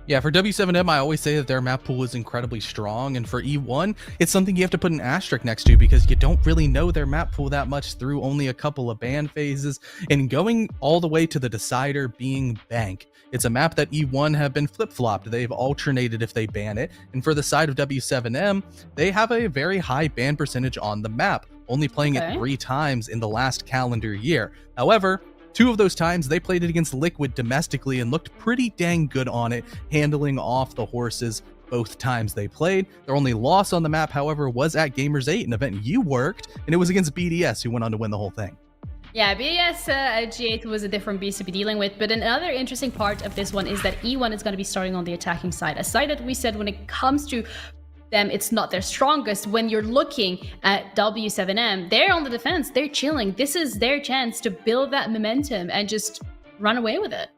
Yeah, for W7M, I always say that their map pool is incredibly strong, and for E1, it's something you have to put an asterisk next to because you don't really know their map pool that much through only a couple of ban phases, and going all the way to the decider being Bank. It's a map that E1 have been flip-flopped. They've alternated if they ban it, and for the side of W7M, they have a very high ban percentage on the map, only playing it 3 times in the last calendar year. However, 2 of those times they played it against Liquid domestically and looked pretty dang good on it, handling off the horses both times they played. Their only loss on the map, however, was at Gamers 8, an event you worked, and it was against BDS, who went on to win the whole thing. Yeah, BDS at G8 was a different beast to be dealing with, but another interesting part of this one is that E1 is going to be starting on the attacking side. A side that we said when it comes to them, it's not their strongest. When you're looking at W7M, they're on the defense, they're chilling. This is their chance to build that momentum and just run away with it.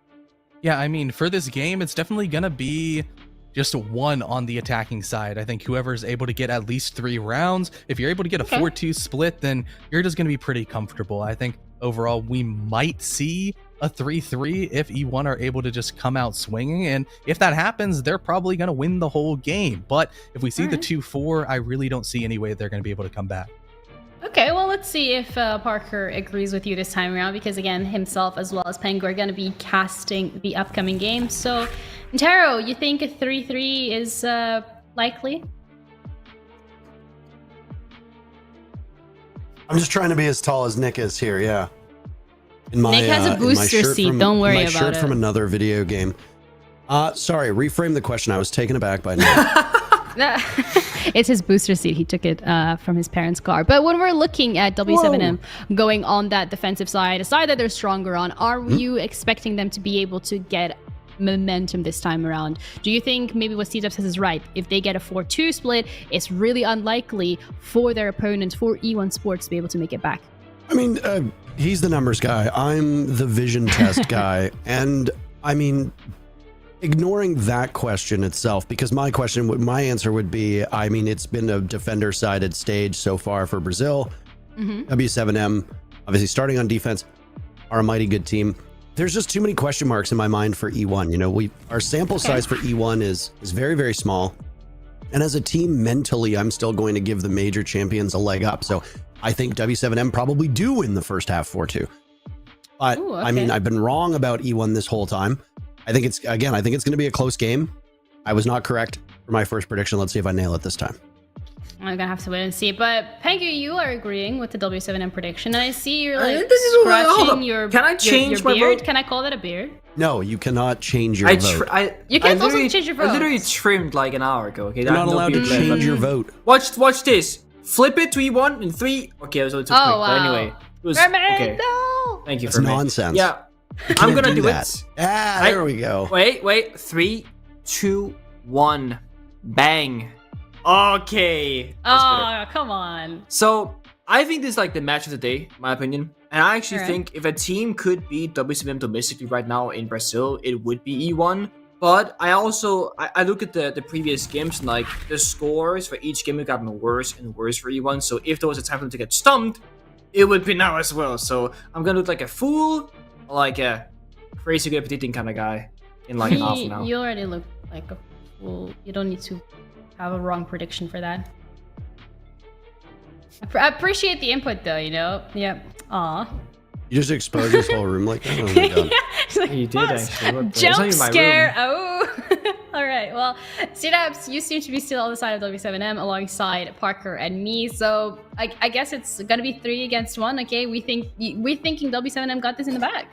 Yeah, I mean, for this game, it's definitely gonna be just 1 on the attacking side. I think whoever's able to get at least 3 rounds, if you're able to get a 4-2 split, then you're just gonna be pretty comfortable. I think overall we might see a 3-3 if E1 are able to just come out swinging, and if that happens, they're probably going to win the whole game. But if we see the 2-4, I really don't see any way they're going to be able to come back. Okay, well, let's see if Parker agrees with you this time around, because again, himself as well as Pengu are going to be casting the upcoming game. So, Taro, you think a 3-3 is likely? I'm just trying to be as tall as Nick is here, yeah. Nick has a booster seat. Don't worry about it. My shirt from another video game. Sorry, reframe the question. I was taken aback by Nick. It's his booster seat. He took it from his parents' car. But when we're looking at W7M going on that defensive side, a side that they're stronger on, are you expecting them to be able to get momentum this time around? Do you think maybe what Steve says is right? If they get a 4-2 split, it's really unlikely for their opponents, for E1 Sports, to be able to make it back. I mean, he's the numbers guy. I'm the vision test guy. And I mean, ignoring that question itself, because my answer would be, I mean, it's been a defender-sided stage so far for Brazil. W7M, obviously starting on defense, are a mighty good team. There's just too many question marks in my mind for E1. You know, our sample size for E1 is very, very small. And as a team, mentally, I'm still going to give the major champions a leg up. So I think W7M probably do win the first half 4-2. But I mean, I've been wrong about E1 this whole time. I think it's going to be a close game. I was not correct for my first prediction. Let's see if I nail it this time. I'm gonna have to wait and see. But Pengu, you are agreeing with the W7M prediction, and I see you're like this is scratching your. Can I change your my beard? vote? Can I call that a beard? No, you cannot change your vote. You can't also change your vote. I literally trimmed like an hour ago. Okay, you're not allowed to change your vote. Watch this. Flip it to E1 in 3. Okay, it was a little too quick. But anyway, it was okay. No. Thank you for for nonsense. Yeah, I'm gonna do that. it. There we go. Wait. 3, 2, 1, bang. Okay. Oh, come on. So I think this is like the match of the day, in my opinion. And I actually think if a team could beat W7M domestically right now in Brazil, it would be E1. But I also I look at the previous games, and like the scores for each game have gotten worse and worse for E1. So if there was a time for them to get stumped, it would be now as well. So I'm gonna look like a fool, or like a crazy good predicting kind of guy in like half an hour. You already look like a fool. You don't need to have a wrong prediction for that. I appreciate the input though, you know? Yep. Aw. You just exposed this whole room like that? Oh my god. Like, you did actually. Jump scare. Oh. Alright, well, CDAPS, you seem to be still on the side of W7M alongside Parker and me. So I guess it's gonna be 3 against 1. Okay, we're thinking W7M got this in the bag.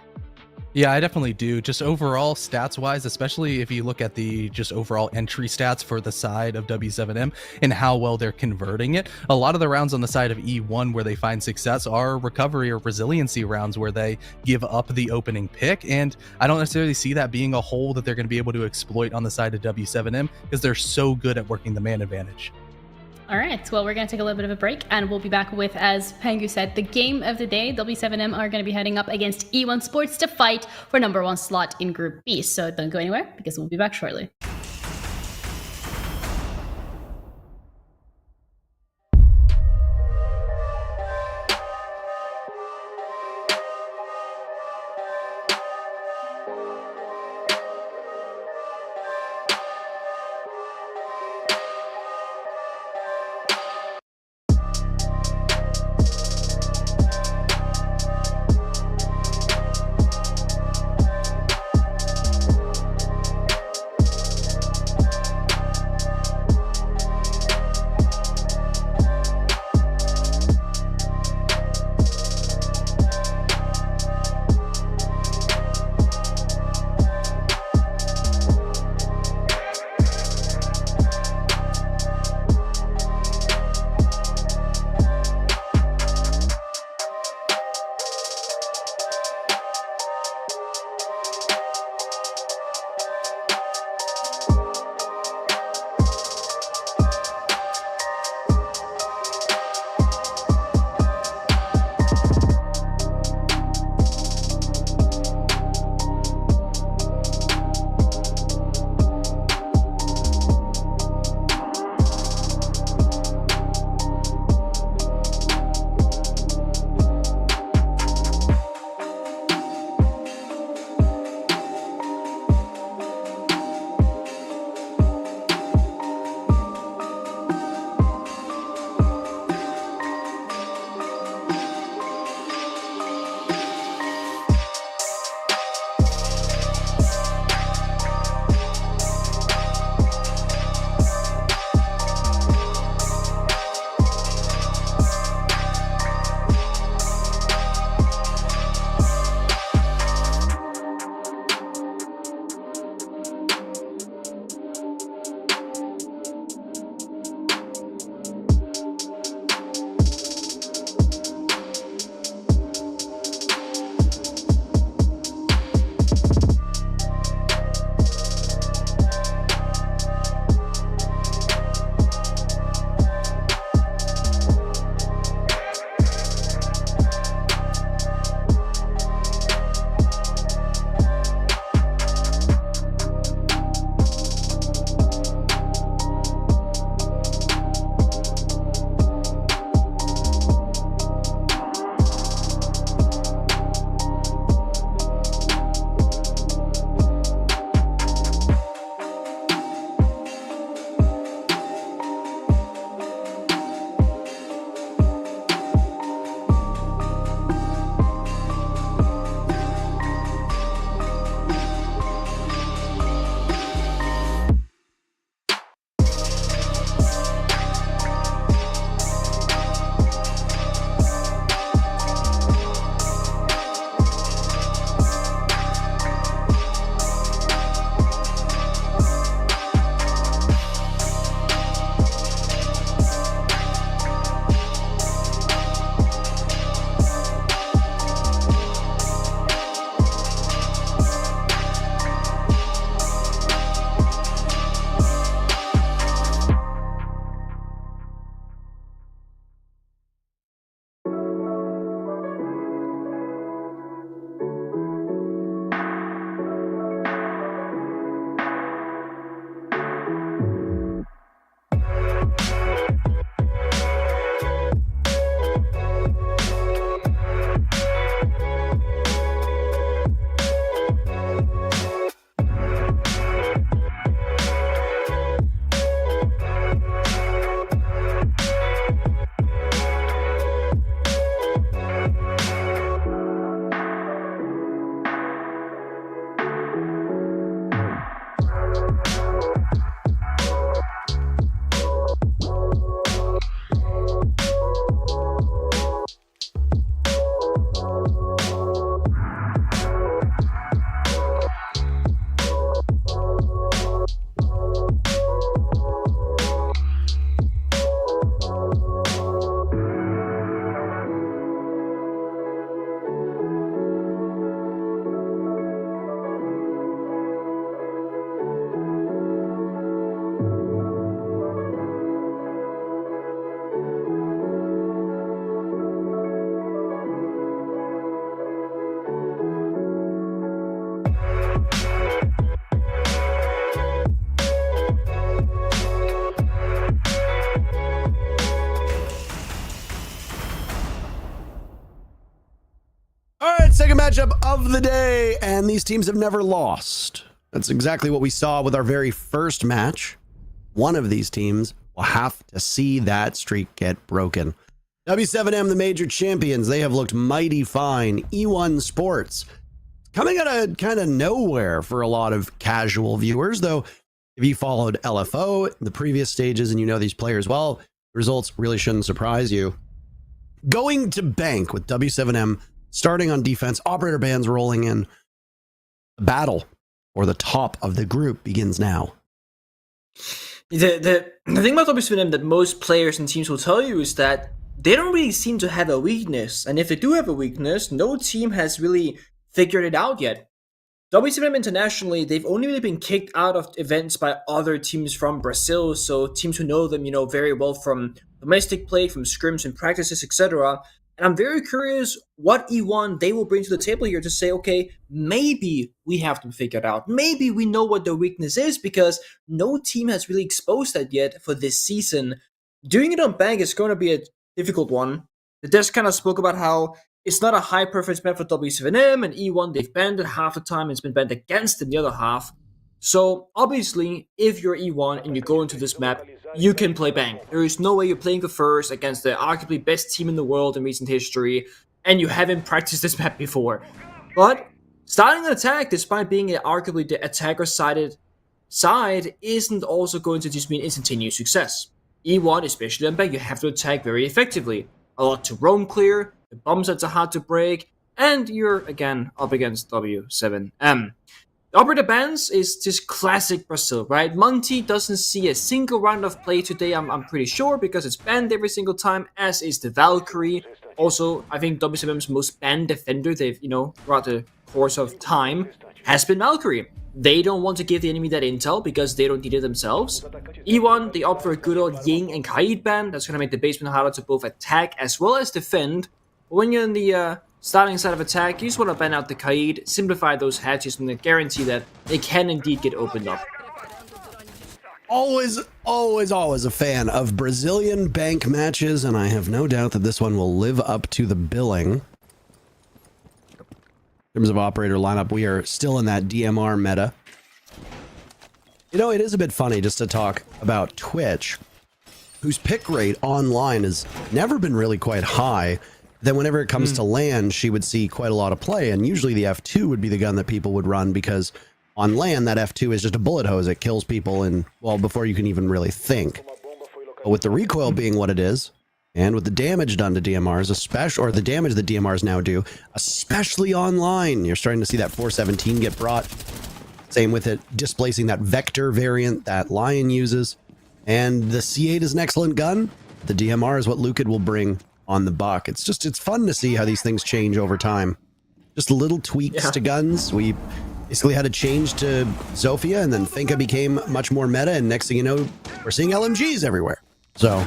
Yeah, I definitely do. Just overall stats wise, especially if you look at the just overall entry stats for the side of W7M and how well they're converting it. A lot of the rounds on the side of E1 where they find success are recovery or resiliency rounds where they give up the opening pick. And I don't necessarily see that being a hole that they're going to be able to exploit on the side of W7M because they're so good at working the man advantage. All right, well, we're going to take a little bit of a break, and we'll be back with, as Pengu said, the game of the day. W7M are going to be heading up against E1 Sports to fight for #1 slot in Group B. So don't go anywhere, because we'll be back shortly. right, second matchup of the day, and these teams have never lost. That's exactly what we saw with our very first match. One of these teams will have to see that streak get broken. W7M, the major champions, they have looked mighty fine. E1 Sports, coming out of kind of nowhere for a lot of casual viewers, though if you followed LFO in the previous stages and you know these players well, results really shouldn't surprise you. Going to bank with W7M starting on defense, operator bands rolling in. The battle for the top of the group begins now. The thing about W7M that most players and teams will tell you is that they don't really seem to have a weakness. And if they do have a weakness, no team has really figured it out yet. W7M internationally, they've only really been kicked out of events by other teams from Brazil, so teams who know them, very well from domestic play, from scrims and practices, etc. And I'm very curious what E1 they will bring to the table here to say, okay, maybe we have them figured out. Maybe we know what their weakness is, because no team has really exposed that yet for this season. Doing it on bank is going to be a difficult one. The desk kind of spoke about how it's not a high preference map for W7M, and E1 they've banned it half the time, it's been banned against them the other half. So obviously, if you're E1 and you go into this map, you can play bank. There is no way you're playing the first against the arguably best team in the world in recent history, and you haven't practiced this map before. But starting an attack, despite being arguably the attacker-sided side, isn't also going to just mean instantaneous success. E1, especially on bank, you have to attack very effectively. A lot to roam clear, the bomb sets are hard to break, and you're again up against W7M. The operator bans is just classic Brazil, right? Monty doesn't see a single round of play today, I'm pretty sure, because it's banned every single time, as is the Valkyrie. Also, I think W7M's most banned defender they've, throughout the course of time has been Valkyrie. They don't want to give the enemy that intel because they don't need it themselves. E1, they opt for a good old Ying and Kaid ban. That's going to make the basement harder to both attack as well as defend. But when you're in the starting side of attack, you just want to ban out the Kaid, simplify those hatches, and guarantee that they can indeed get opened up. Always a fan of Brazilian bank matches, and I have no doubt that this one will live up to the billing. In terms of operator lineup, we are still in that DMR meta. It is a bit funny just to talk about Twitch, whose pick rate online has never been really quite high. Then whenever it comes to land, she would see quite a lot of play, and usually the F2 would be the gun that people would run, because on land, that F2 is just a bullet hose. It kills people before you can even really think. But with the recoil being what it is, and with the damage done to DMRs, or the damage that DMRs now do, especially online, you're starting to see that 417 get brought. Same with it displacing that Vector variant that Lion uses. And the C8 is an excellent gun. The DMR is what Lucid will bring on the buck. It's fun to see how these things change over time. Just little tweaks to guns. We basically had a change to Zofia, and then Finka became much more meta, and next thing you know, we're seeing LMGs everywhere. So...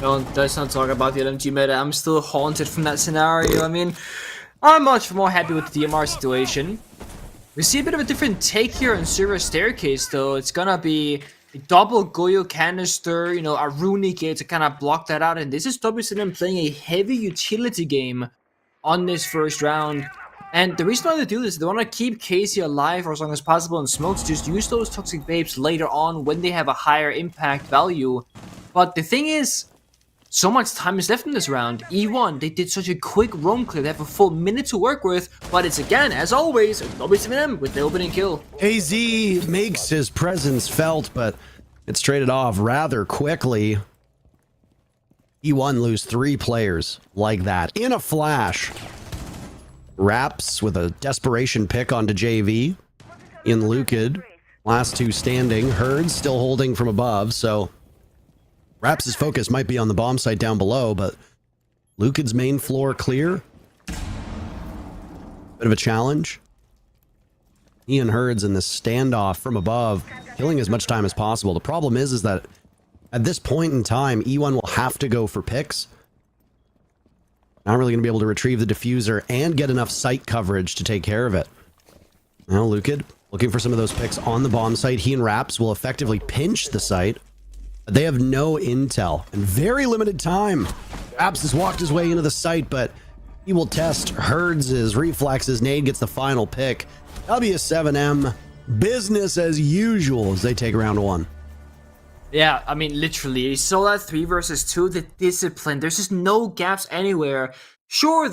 let's not talk about the LMG meta. I'm still haunted from that scenario. I mean, I'm much more happy with the DMR situation. We see a bit of a different take here on Server Staircase, though. It's gonna be a double Goyo canister, a Rooney gate to kind of block that out. And this is W7M playing a heavy utility game on this first round. And the reason why they do this, they want to keep Casey alive for as long as possible and smokes, just use those toxic babes later on when they have a higher impact value. But the thing is, so much time is left in this round. E1, they did such a quick roam clear. They have a full minute to work with, but it's again, as always, W7M with the opening kill. AZ makes his presence felt, but it's traded off rather quickly. E1 lose 3 players like that in a flash. Raps with a desperation pick onto JV. In Lucid, last 2 standing. Herds still holding from above, so... Raps' focus might be on the bomb site down below, but Lucid's main floor clear. Bit of a challenge. He and Herds in this standoff from above, killing as much time as possible. The problem is that at this point in time, E1 will have to go for picks. Not really going to be able to retrieve the diffuser and get enough site coverage to take care of it. Now Lucid looking for some of those picks on the bomb site. He and Raps will effectively pinch the site. They have no intel and very limited time. Raps has walked his way into the site, but He will test Herds' reflexes. Nade gets the final pick. W7M, business as usual as they take round 1. Yeah, I mean, literally, you saw that 3 versus 2, the discipline. There's just no gaps anywhere. Sure,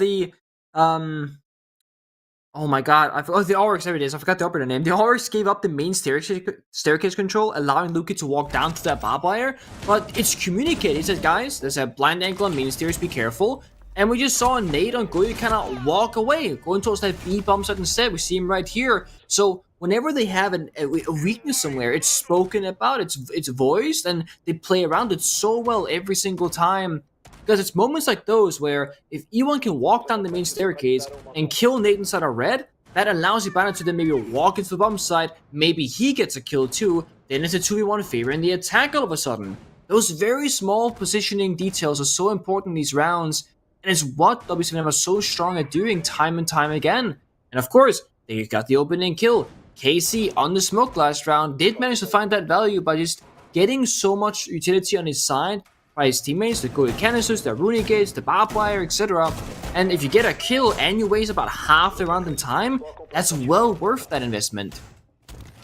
oh my god, the Oryx, there it is, I forgot the operator name. The Oryx gave up the main staircase control, allowing Luki to walk down to that barbed wire, but it's communicated. It says, guys, there's a blind angle on main stairs, be careful. And we just saw Nate on Goyu kind of walk away, going towards that B bomb site instead. We see him right here. So whenever they have a weakness somewhere, it's spoken about, it's voiced, and they play around it so well every single time. Because it's moments like those where if E1 can walk down the main staircase and kill Nate inside a red, that allows Ibana to then maybe walk into the bomb side, maybe he gets a kill too, then it's a 2v1 favor in the attack all of a sudden. Those very small positioning details are so important in these rounds, and it's what W7M are so strong at doing time and time again. And of course, they got the opening kill. KC on the smoke last round did manage to find that value by just getting so much utility on his side by his teammates, the Goyu canisters, the Rooney gates, the barbed wire, etc. And if you get a kill and you waste about half the round in time, that's well worth that investment.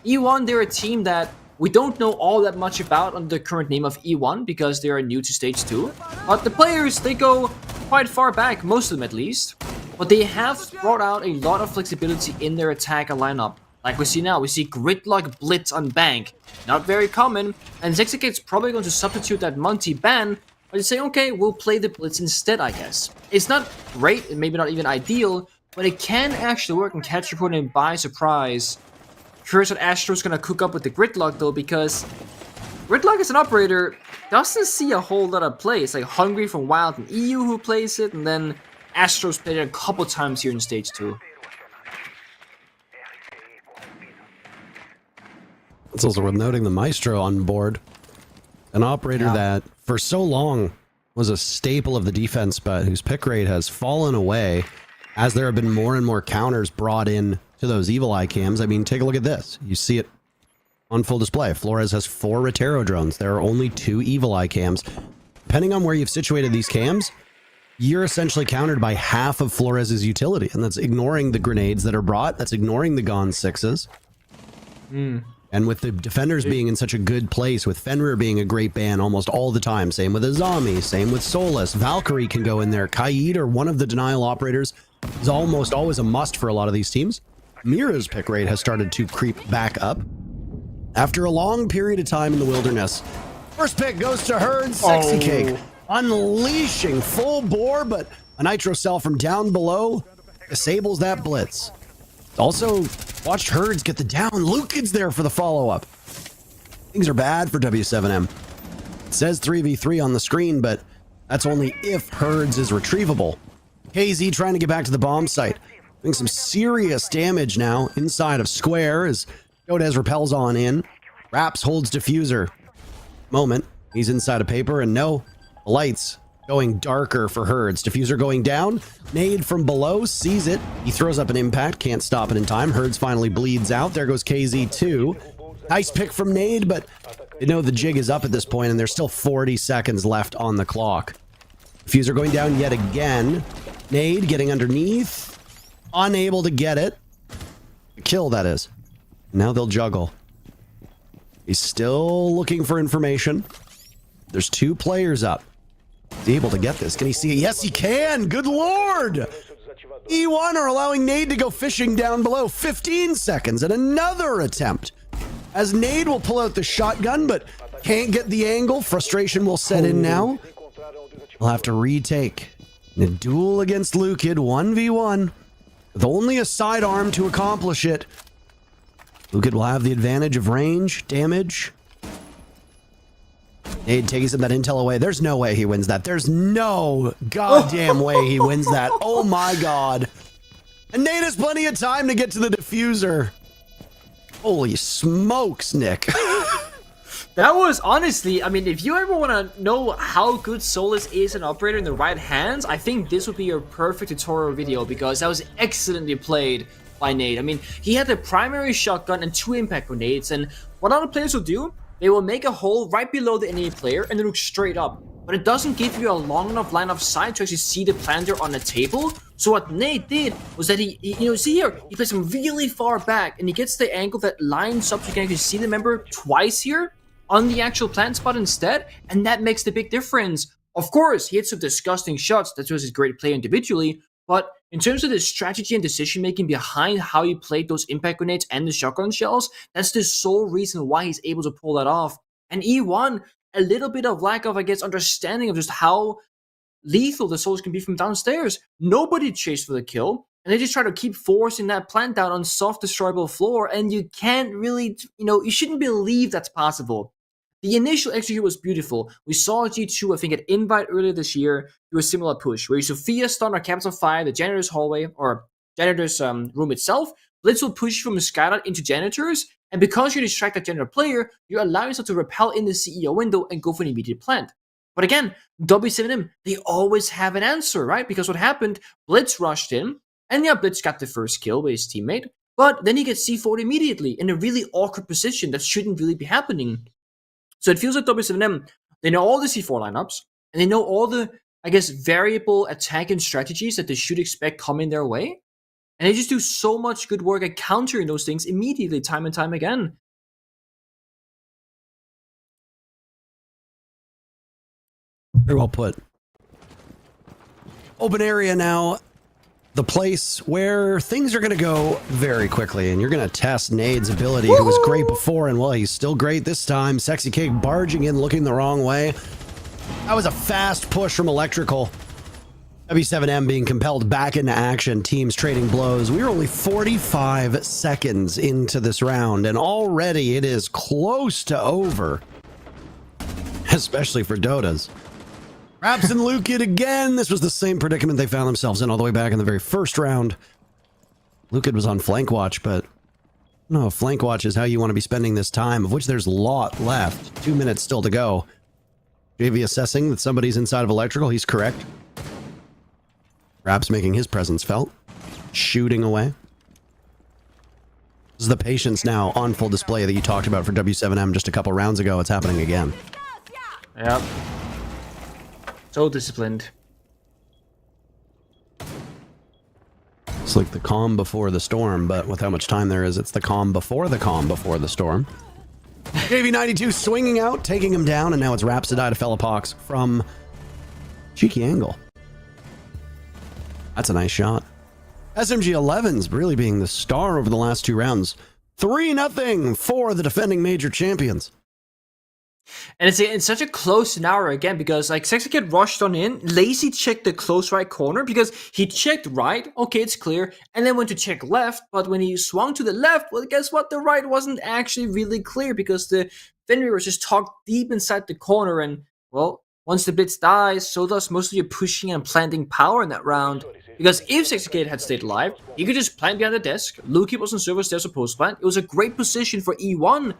E1, they're a team that we don't know all that much about under the current name of E1 because they are new to Stage 2. But the players, they go quite far back, most of them at least. But they have brought out a lot of flexibility in their attack lineup. Like we see now, we see Gridlock Blitz on Bank. Not very common, and Zexagate's probably going to substitute that Monty ban, but you say, okay, we'll play the Blitz instead, I guess. It's not great, and maybe not even ideal, but it can actually work and catch your opponent by surprise. Curious what Astro's gonna cook up with the Gridlock though, because Gridlock as an operator doesn't see a whole lot of play. It's like Hungry from Wild and EU who plays it, and then Astro's played it a couple times here in Stage 2. It's also worth noting the Maestro on board. An operator that for so long was a staple of the defense, but whose pick rate has fallen away as there have been more and more counters brought in to those Evil Eye cams. I mean, take a look at this. You see it on full display. Flores has 4 Rotero drones. There are only 2 Evil Eye cams. Depending on where you've situated these cams, you're essentially countered by half of Flores' utility, and that's ignoring the grenades that are brought. That's ignoring the Gone 6s. And with the defenders being in such a good place, with Fenrir being a great ban almost all the time, same with Azami, same with Solus, Valkyrie can go in there, Kaid or one of the denial operators is almost always a must for a lot of these teams. Mira's pick rate has started to creep back up after a long period of time in the wilderness. First pick goes to Herd, Sexy Cake, unleashing full bore, but a Nitro Cell from down below disables that blitz. Also, watched Herds get the down. Lukin's there for the follow-up. Things are bad for W7M. It says 3v3 on the screen, but that's only if Herds is retrievable. KZ trying to get back to the bomb site. Doing some serious damage now inside of Square as Godez repels on in. Raps holds Diffuser. Moment. He's inside of paper, and no, the lights going darker for Herds. Diffuser going down. Nade from below sees it. He throws up an impact. Can't stop it in time. Herds finally bleeds out. There goes KZ2. Nice pick from Nade, but they know the jig is up at this point, and there's still 40 seconds left on the clock. Diffuser going down yet again. Nade getting underneath. Unable to get it. The kill, that is. Now they'll juggle. He's still looking for information. There's 2 players up. Is he able to get this? Can he see it? Yes, he can! Good lord! E1 are allowing Nade to go fishing down below. 15 seconds and another attempt. As Nade will pull out the shotgun, but can't get the angle. Frustration will set in now. He'll have to retake. In a duel against Lukid, 1v1. With only a sidearm to accomplish it. Lukid will have the advantage of range, damage. Nade takes that intel away. There's no way he wins that. There's no goddamn way he wins that. Oh my god. And Nade has plenty of time to get to the diffuser. Holy smokes, Nick. That was honestly, I mean, if you ever want to know how good Solus is an operator in the right hands, I think this would be your perfect tutorial video because that was excellently played by Nade. I mean, he had the primary shotgun and 2 impact grenades, and what other players will do, they will make a hole right below the enemy player and then look straight up. but it doesn't give you a long enough line of sight to actually see the planter on the table. So what Nate did was that he see here, he plays him really far back, and he gets the angle that lines up so you can actually see the member twice here on the actual plant spot instead, and that makes the big difference. Of course, he hits some disgusting shots. That was his great play individually, but in terms of the strategy and decision making behind how he played those impact grenades and the shotgun shells, that's the sole reason why he's able to pull that off. And E1, a little bit of lack of, I guess, understanding of just how lethal the soldiers can be from downstairs. Nobody chased for the kill, and they just try to keep forcing that plant down on soft destroyable floor, and you can't really, you shouldn't believe that's possible. The initial execute was beautiful. We saw G2, I think, at Invite earlier this year do a similar push, where Sophia stun or Capital Fire, the janitor's hallway, or janitor's room itself. Blitz will push from Skylight into janitors, and because you distract that janitor player, you allow yourself to repel in the CEO window and go for an immediate plant. But again, W7M, they always have an answer, right? Because what happened, Blitz rushed in, and yeah, Blitz got the first kill with his teammate, but then he gets C4'd immediately in a really awkward position that shouldn't really be happening. So it feels like W7M, they know all the C4 lineups, and they know all the, I guess, variable attack and strategies that they should expect coming their way. And they just do so much good work at countering those things immediately, time and time again. Very well put. Open area now. The place where things are going to go very quickly, and you're going to test Nade's ability, who was great before, and well, he's still great this time. Sexy Cake barging in, looking the wrong way. That was a fast push from Electrical. W7M being compelled back into action, teams trading blows. We were only 45 seconds into this round, and already it is close to over, especially for Dotas. Raps and Lukid again. This was the same predicament they found themselves in all the way back in the very first round. Lukid was on flank watch, but no, flank watch is how you want to be spending this time, of which there's a lot left. 2 minutes still to go. JV assessing that somebody's inside of Electrical. He's correct. Raps making his presence felt. Shooting away. This is the patience now on full display that you talked about for W7M just a couple rounds ago. It's happening again. Yep. So disciplined. It's like the calm before the storm, but with how much time there is, it's the calm before the storm. JV92 swinging out, taking him down, and now it's Rhapsody to Felipox from cheeky angle. That's a nice shot. SMG11's really being the star over the last 2 rounds. 3-0 for the defending major champions. And it's such a close scenario again, because like Sexy Kid rushed on in, Lazy checked the close right corner because he checked right, okay, it's clear, and then went to check left, but when he swung to the left, well, guess what? The right wasn't actually really clear because the Fenrir was just tucked deep inside the corner, and well, once the blitz dies, so does most of your pushing and planting power in that round. Because if Sexy Kid had stayed alive, he could just plant behind the desk, Luki was on server stairs or post plant. It was a great position for E1.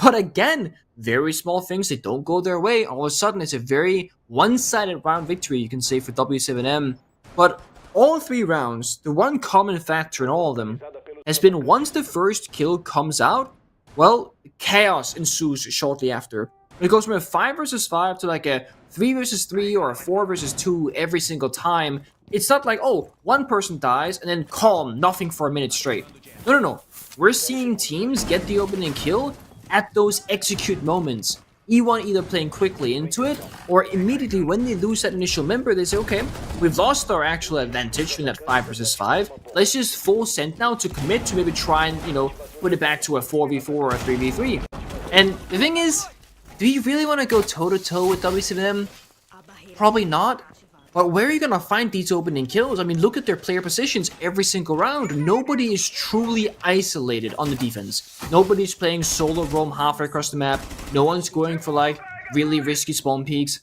But again, very small things that don't go their way. All of a sudden, it's a very one-sided round victory, you can say, for W7M. But all 3 rounds, the one common factor in all of them has been once the first kill comes out, well, chaos ensues shortly after. It goes from a 5 versus 5 to like a 3 versus 3 or a 4 versus 2 every single time. It's not like, oh, one person dies and then calm, nothing for a minute straight. No. We're seeing teams get the opening kill at those execute moments. E1 either playing quickly into it, or immediately when they lose that initial member, they say, okay, we've lost our actual advantage in that 5 versus 5. Let's just full send now to commit to maybe try and, put it back to a 4v4 or a 3v3. And the thing is, do you really want to go toe-to-toe with W7M? Probably not. But where are you going to find these opening kills? I mean, look at their player positions every single round. Nobody is truly isolated on the defense. Nobody's playing solo roam halfway across the map. No one's going for, like, really risky spawn peaks.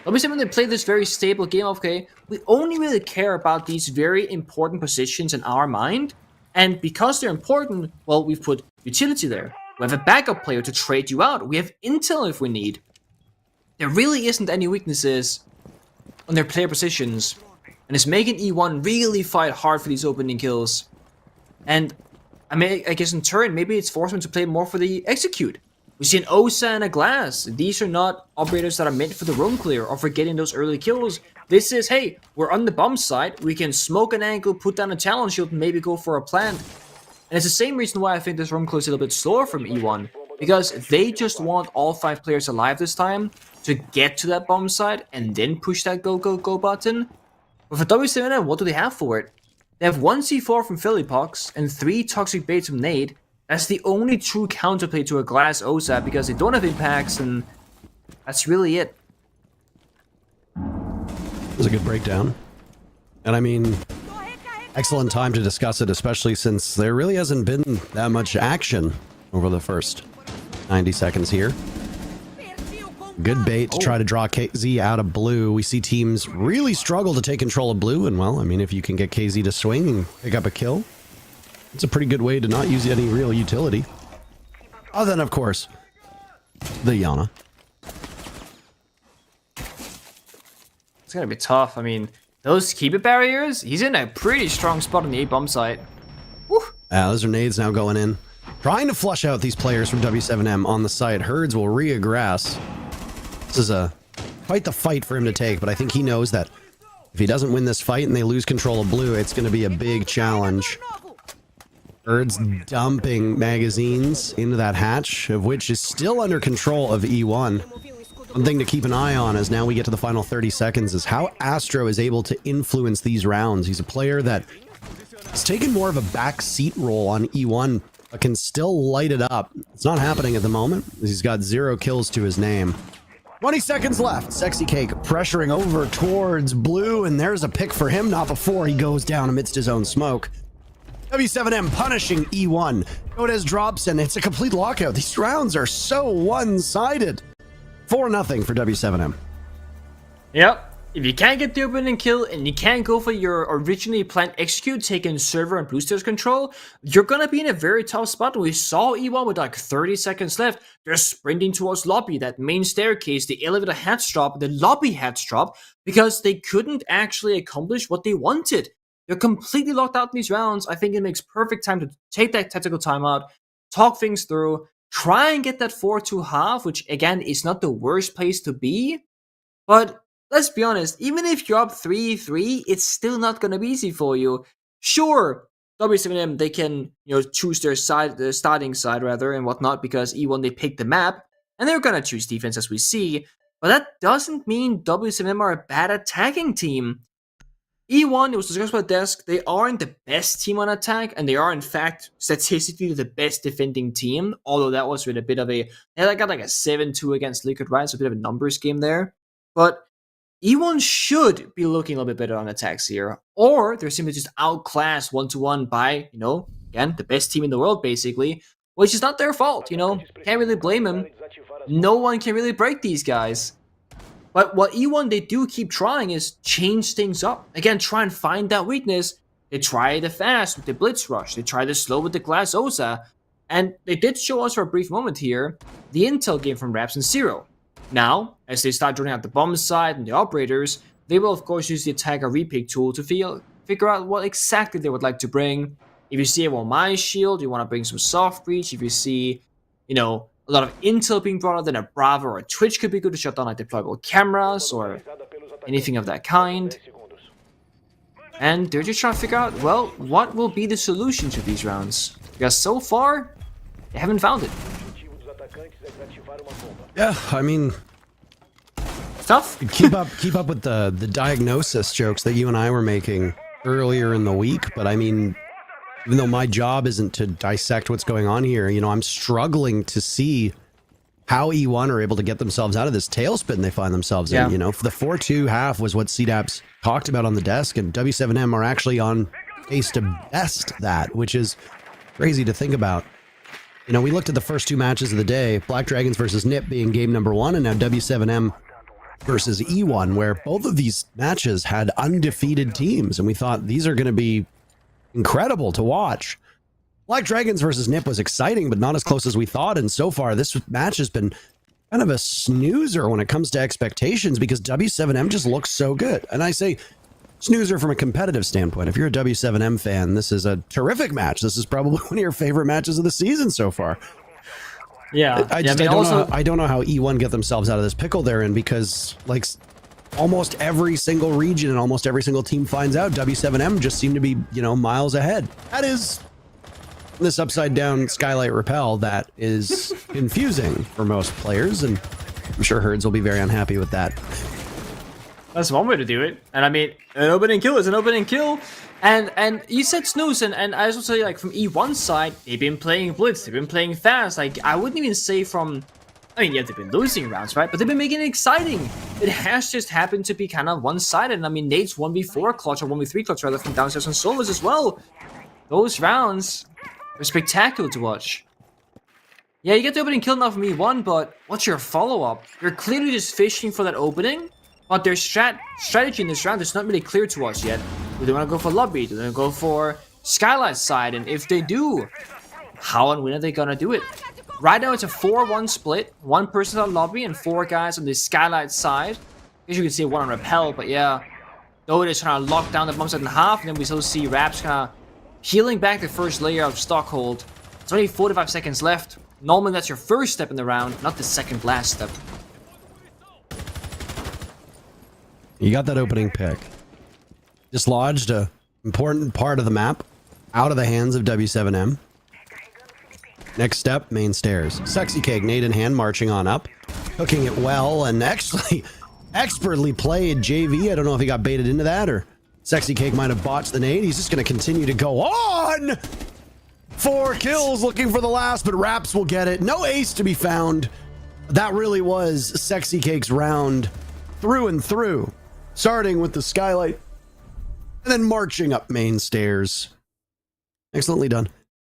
W7, they play this very stable game of, okay, we only really care about these very important positions in our mind. And because they're important, well, we've put utility there. We have a backup player to trade you out. We have intel if we need. There really isn't any weaknesses on their player positions, and it's making E1 really fight hard for these opening kills. And I guess in turn, maybe it's forcing them to play more for the execute. We see an Osa and a Glass. These are not operators that are meant for the roam clear or for getting those early kills. This is, hey, we're on the bomb side. We can smoke an angle, put down a challenge shield, and maybe go for a plant. And it's the same reason why I think this roam clear is a little bit slower from E1. Because they just want all 5 players alive this time to get to that bomb side and then push that go, go, go button. But for W7M, what do they have for it? They have 1 C4 from Phillypox and 3 toxic baits from Nade. That's the only true counterplay to a Glass OSAP because they don't have impacts, and that's really it. It was a good breakdown. And I mean, excellent time to discuss it, especially since there really hasn't been that much action over the first 90 seconds here. Good bait to try to draw KZ out of blue. We see teams really struggle to take control of blue, and well, I mean, if you can get KZ to swing and pick up a kill, it's a pretty good way to not use any real utility. Other than, of course, the Yana. It's gonna be tough. I mean, those keeper barriers, he's in a pretty strong spot on the A bomb site. Woo. Those are nades now going in. Trying to flush out these players from W7M on the site. Herds will reaggress. This is quite the fight for him to take, but I think he knows that if he doesn't win this fight and they lose control of blue, it's going to be a big challenge. Herds dumping magazines into that hatch, of which is still under control of E1. One thing to keep an eye on as now we get to the final 30 seconds is how Astro is able to influence these rounds. He's a player that has taken more of a backseat role on E1, but can still light it up. It's not happening at the moment. He's got 0 kills to his name. 20 seconds left. Sexy Cake pressuring over towards blue, and there's a pick for him, not before he goes down amidst his own smoke. W7M punishing E1. Godez drops, and it's a complete lockout. These rounds are so one-sided. 4-0 for W7M. Yep. If you can't get the opening kill and you can't go for your originally planned execute, taking server and blue stairs control, you're gonna be in a very tough spot. We saw E1 with like 30 seconds left. They're sprinting towards lobby, that main staircase, the elevator hatch drop, the lobby hatch drop, because they couldn't actually accomplish what they wanted. They're completely locked out in these rounds. I think it makes perfect time to take that tactical timeout, talk things through, try and get that 4-2 half, which again is not the worst place to be. But let's be honest, even if you're up 3-3, it's still not going to be easy for you. Sure, W7M, they can, choose their side, their starting side rather, and whatnot, because E1, they pick the map, and they're going to choose defense as we see. But that doesn't mean W7M are a bad attacking team. E1, it was discussed by the desk, they aren't the best team on attack, and they are in fact statistically the best defending team, although that was with a bit of a, they got like a 7-2 against Liquid Riot, so a bit of a numbers game there. But E1 should be looking a little bit better on attacks here, or they're simply just outclassed 1-1 by, again, the best team in the world basically, which is not their fault, can't really blame them. No one can really break these guys. But what E1 they do keep trying is change things up. Again, try and find that weakness. They try the fast with the Blitz Rush. They try the slow with the Glass Osa. And they did show us for a brief moment here the intel game from Raps and Zero. Now, as they start drawing out the bomb side and the operators, they will of course use the attacker repick tool to figure out what exactly they would like to bring. If you see a my shield, you want to bring some soft breach. If you see, a lot of intel being brought out, then a Bravo or a Twitch could be good to shut down like deployable cameras or anything of that kind. And they're just trying to figure out, well, what will be the solution to these rounds? Because so far, they haven't found it. Yeah, I mean, Tough. keep up with the diagnosis jokes that you and I were making earlier in the week, but I mean, even though my job isn't to dissect what's going on here, I'm struggling to see how E1 are able to get themselves out of this tailspin they find themselves in. The 4-2 half was what CDAPS talked about on the desk, and W7M are actually on pace to best that, which is crazy to think about. We looked at the first 2 matches of the day, Black Dragons versus NIP being game number 1, and now W7M versus E1, where both of these matches had undefeated teams, and we thought these are going to be incredible to watch. Black Dragons versus NIP was exciting, but not as close as we thought, and so far this match has been kind of a snoozer when it comes to expectations because W7M just looks so good. And I say snoozer from a competitive standpoint. If you're a W7M fan, this is a terrific match. This is probably one of your favorite matches of the season so far. Yeah. I don't know how E1 get themselves out of this pickle they're in, because like almost every single region and almost every single team finds out W7M just seem to be, you know, miles ahead. That is this upside down skylight rappel that is confusing for most players, and I'm sure Herds will be very unhappy with that. That's one way to do it. And I mean, an opening kill is an opening kill. And you said Snooze, and I also say, like, from E1 side, they've been playing Blitz, they've been playing fast. Like, I wouldn't even say from, I mean, yeah, they've been losing rounds, right? But they've been making it exciting. It has just happened to be kind of one-sided. I mean, Nate's 1v4 clutch, or 1v3 clutch, rather, from downstairs on solos as well. Those rounds are spectacular to watch. Yeah, you get the opening kill now from E1, but what's your follow-up? You're clearly just fishing for that opening, but their strategy in this round is not really clear to us yet. Do they want to go for lobby? Do they want to go for skylight side? And if they do, how and when are they gonna do it? Right now it's a 4-1 split. One person on lobby and 4 guys on the skylight side. As you can see, 1 on rappel, but yeah. Though it is trying to lock down the bomb side in half, and then we still see Raps kind of healing back the first layer of Stockhold. It's only 45 seconds left. Normally that's your first step in the round, not the second last step. You got that opening pick. Dislodged a important part of the map out of the hands of W7M. Next step, main stairs. Sexy Cake, nade in hand, marching on up. Cooking it well, and actually expertly played JV. I don't know if he got baited into that, or Sexy Cake might have botched the nade. He's just going to continue to go on! 4 kills looking for the last, but Raps will get it. No ace to be found. That really was Sexy Cake's round through and through. Starting with the skylight and then marching up main stairs. Excellently done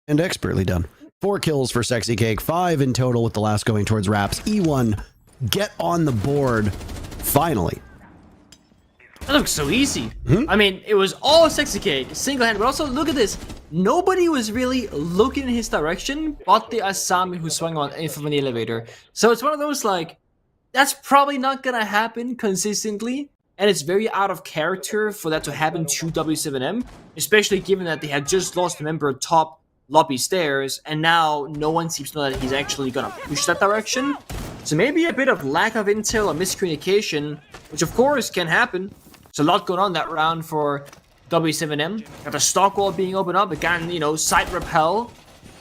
and expertly done. 4 kills for Sexy Cake, 5 in total, with the last going towards Raps. E1 get on the board finally. That looks so easy. I mean, it was all Sexy Cake, single-handed, but also look at this. Nobody was really looking in his direction but the Asami who swung on in from the elevator. So it's one of those, like, that's probably not gonna happen consistently. And it's very out of character for that to happen to W7M, especially given that they had just lost a member top lobby stairs, and now no one seems to know that he's actually gonna push that direction. So maybe a bit of lack of intel or miscommunication, which of course can happen. There's a lot going on that round for W7M. Got the stock wall being opened up, a guy in, you know, side rappel,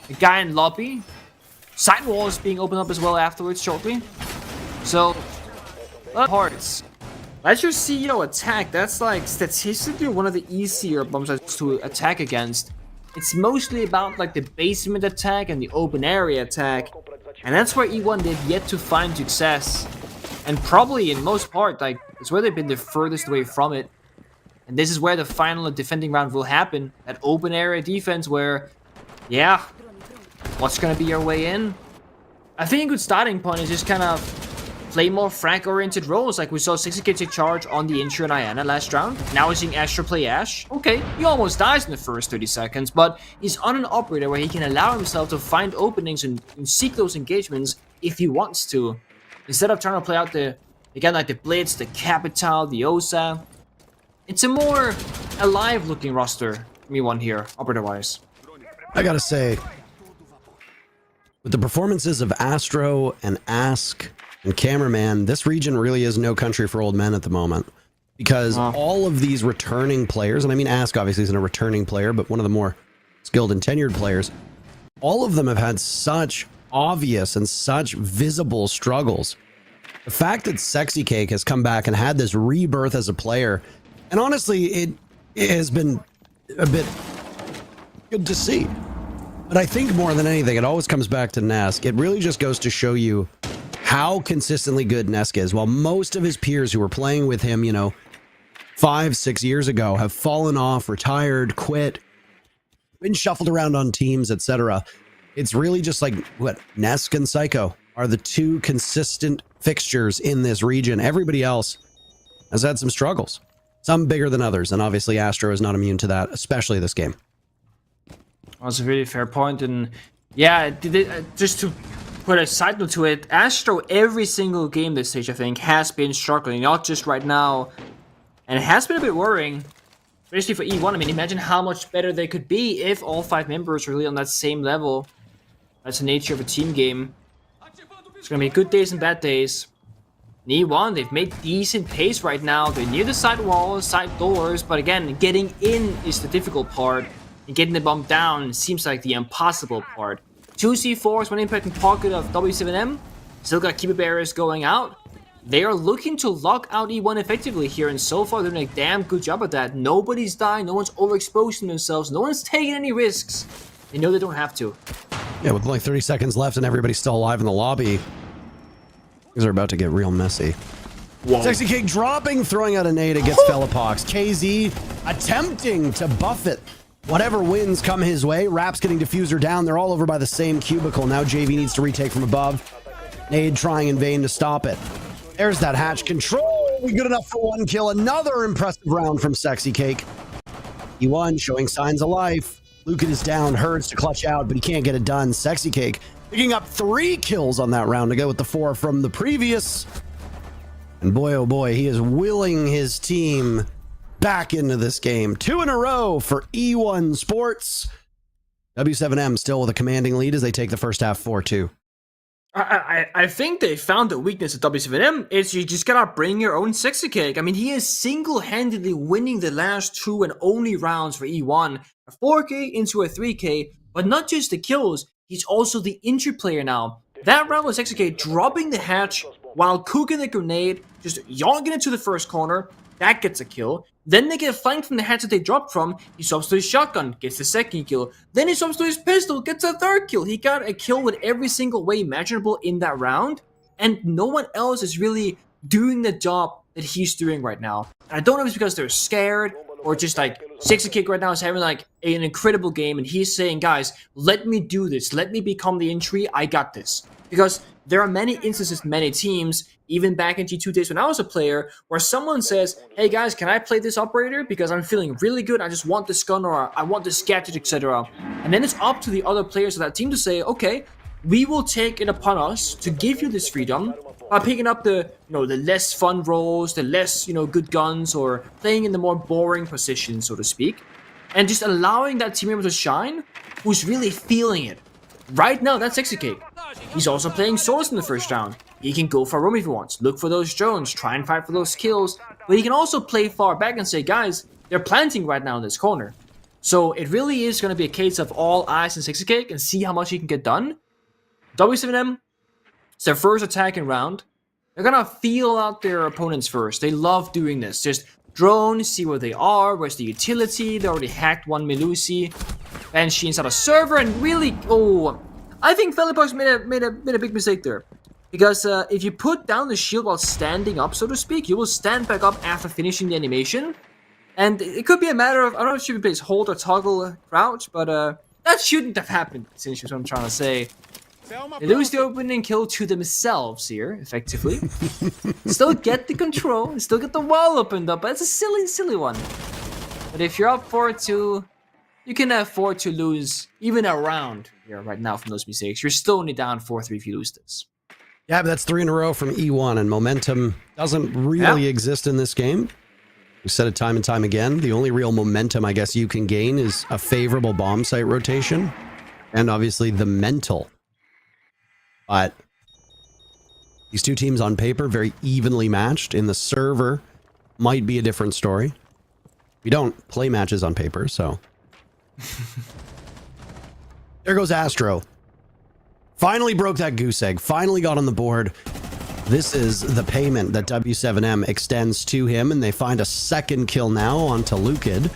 a guy in lobby, side walls being opened up as well afterwards shortly. So, a lot of parts. That's your CEO attack. That's like statistically one of the easier bomb sites to attack against. It's mostly about like the basement attack and the open area attack, and that's where E1 they've yet to find success, and probably in most part like it's where they've been the furthest away from it. And this is where the final defending round will happen. That open area defense where, yeah, what's gonna be your way in? I think a good starting point is just kind of play more frag-oriented roles, like we saw 60k take charge on the Intro and Iana last round. Now we're seeing Astro play Ash. Okay, he almost dies in the first 30 seconds, but he's on an operator where he can allow himself to find openings and seek those engagements if he wants to. Instead of trying to play out the, again, like the Blitz, the Capital, the Osa. It's a more alive-looking roster, me one here, operator-wise. I gotta say, with the performances of Astro and Ask and Cameraman, this region really is no country for old men at the moment, because all of these returning players, and I mean Ask obviously isn't a returning player, but one of the more skilled and tenured players, all of them have had such obvious and such visible struggles. The fact that Sexy Cake has come back and had this rebirth as a player, and honestly it has been a bit good to see. But I think more than anything, it always comes back to Nesk. It really just goes to show you how consistently good Nesk is. While most of his peers who were playing with him, you know, 5-6 years ago have fallen off, retired, quit, been shuffled around on teams, etc. It's really just like what Nesk and Psycho are the 2 consistent fixtures in this region. Everybody else has had some struggles, some bigger than others, and obviously Astro is not immune to that, especially this game. That's a really fair point, and yeah, just to put a side note to it, Astro every single game this stage I think has been struggling, not just right now, and it has been a bit worrying, especially for E1. I mean, imagine how much better they could be if all 5 members were really on that same level. That's the nature of a team game. It's going to be good days and bad days. E1, they've made decent pace right now. They're near the side walls, side doors, but again, getting in is the difficult part, and getting the bomb down seems like the impossible part. 2 C4s, 1 impacting pocket of W7M. Still got keeper barriers going out. They are looking to lock out E1 effectively here, and so far they're doing a damn good job at that. Nobody's dying, no one's overexposing themselves, no one's taking any risks. They know they don't have to. Yeah, with like 30 seconds left and everybody's still alive in the lobby, things are about to get real messy. Whoa. Sexy Cake dropping, throwing out a nade against Felipox. KZ attempting to buff it. Whatever wins come his way. Rap's getting diffuser down. They're all over by the same cubicle. Now JV needs to retake from above. Nade trying in vain to stop it. There's that hatch control. Good enough for 1 kill. Another impressive round from Sexy Cake. E1 showing signs of life. Lucan is down. Hurts to clutch out, but he can't get it done. Sexy Cake picking up 3 kills on that round to go with the 4 from the previous. And boy, oh boy, he is willing his team back into this game. 2 in a row for E1 Sports. W7M still with a commanding lead as they take the first half 4-2. I think they found the weakness of W7M. It's you just gotta bring your own Sexy Cake. I mean, he is single-handedly winning the last 2 and only rounds for E1. A 4K into a 3K, but not just the kills, he's also the injury player now. That round was Sexy Cake dropping the hatch while cooking the grenade, just yogging it to the first corner. That gets a kill. Then they get flanked from the hatch that they dropped from. He swaps to his shotgun, gets the second kill. Then he swaps to his pistol, gets a third kill. He got a kill with every single way imaginable in that round. And no one else is really doing the job that he's doing right now. I don't know if it's because they're scared or just like Sexy Cake right now is having like an incredible game and he's saying, guys, let me do this. Let me become the entry. I got this. Because there are many instances, many teams, even back in G2 days when I was a player, where someone says, hey guys, can I play this operator? Because I'm feeling really good, I just want this gun or I want this gadget, etc. And then it's up to the other players of that team to say, okay, we will take it upon us to give you this freedom by picking up the, the less fun roles, the less, good guns, or playing in the more boring positions, so to speak. And just allowing that team member to shine who's really feeling it. Right now, that's Sexy Cake. He's also playing Source in the first round. He can go for a roam if he wants, look for those drones, try and fight for those kills, but he can also play far back and say, guys, they're planting right now in this corner. So it really is going to be a case of all eyes on Sexy Cake and see how much he can get done. W7M, it's their first attacking round. They're going to feel out their opponents first. They love doing this. Just drone, see where they are, where's the utility. They already hacked one Melusi. Banshee inside a server and really, I think Felipox made a big mistake there. Because if you put down the shield while standing up, so to speak, you will stand back up after finishing the animation. And it could be a matter of, I don't know if she plays hold or toggle crouch, but that shouldn't have happened, essentially is what I'm trying to say. They lose the opening kill to themselves here, effectively. Still get the control, still get the wall opened up, but it's a silly one. But if you're up 4-2, you can afford to lose even a round here right now from those mistakes. You're still only down 4-3 if you lose this. Yeah, but that's 3 in a row from E1, and momentum doesn't really exist in this game. We said it time and time again. The only real momentum I guess you can gain is a favorable bomb site rotation, and obviously the mental. But these two teams on paper, very evenly matched. In the server, might be a different story. We don't play matches on paper, so... There goes Astro. Finally broke that goose egg. Finally got on the board. This is the payment that W7M extends to him, and they find a second kill now onto Lukid.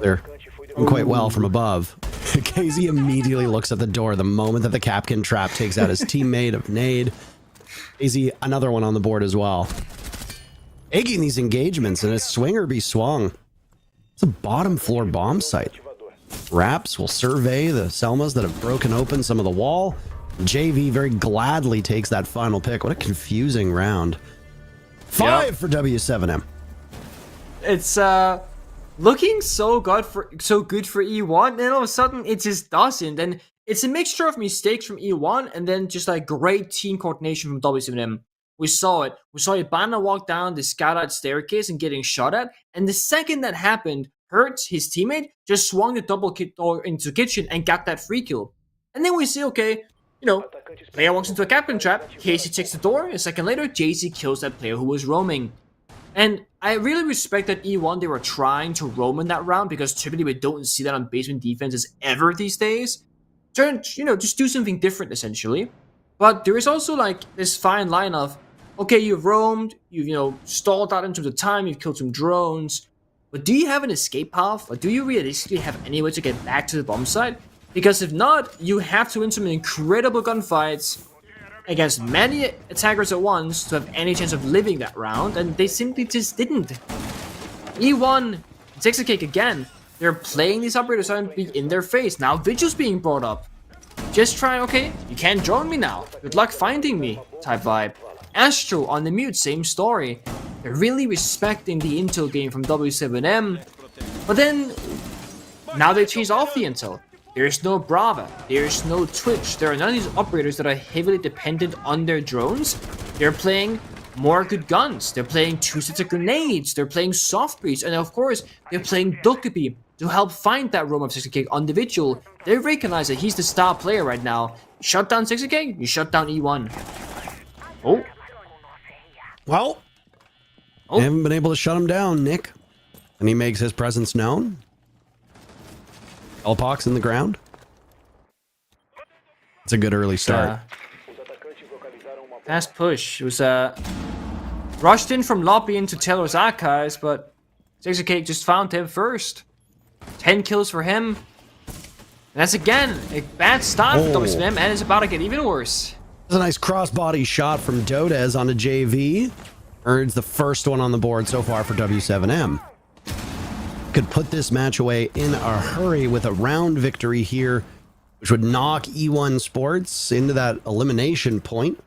They're doing quite well from above. KZ immediately looks at the door the moment that the Capkin trap takes out his teammate of Nade. KZ, another one on the board as well. Egging these engagements, and a swinger be swung. It's a bottom floor bomb site. Raps will survey the Selmas that have broken open some of the wall. JV very gladly takes that final pick. What a confusing round. 5 for W7M. It's looking so good for E1, and all of a sudden it just doesn't. And it's a mixture of mistakes from E1 and then just like great team coordination from W7M. We saw it. We saw Ibana walk down the skylight staircase and getting shot at. And the second that happened, Hurts, his teammate, just swung the double kick door into the kitchen and got that free kill. And then we see, okay, you know, player walks into a captain trap, Casey checks the door, a second later, JC kills that player who was roaming. And I really respect that E1, they were trying to roam in that round, because typically we don't see that on basement defenses ever these days. Just do something different, essentially. But there is also, like, this fine line of, okay, you've roamed, you've, stalled out in terms of time, you've killed some drones, but do you have an escape path? Or do you realistically have any way to get back to the bomb site? Because if not, you have to win some incredible gunfights against many attackers at once to have any chance of living that round, and they simply just didn't. E1, takes a cake again. They're playing these operators and be in their face. Now Vigil's being brought up. Just try, okay, you can't drone me now. Good luck finding me, type vibe. Astro on the mute, same story. They're really respecting the intel game from W7M, but then now they changed off the intel. There's no Brava, there's no Twitch, there are none of these operators that are heavily dependent on their drones. They're playing more good guns, they're playing 2 sets of grenades, they're playing soft breach, and of course, they're playing Dokkaebi to help find that roam of 60k on the Vigil. They recognize that he's the star player right now. You shut down 60k, you shut down E1. Oh. Well, I haven't been able to shut him down, Nick. And he makes his presence known. Elpox in the ground. It's a good early start. Fast push. It was rushed in from lobby into Taylor's archives, but 60k just found him first. 10 kills for him. And that's again a bad start for WSM, and it's about to get even worse. That's a nice crossbody shot from Dodez onto JV. Earns the first one on the board so far for W7M. Could put this match away in a hurry with a round victory here, which would knock E1 Sports into that elimination point.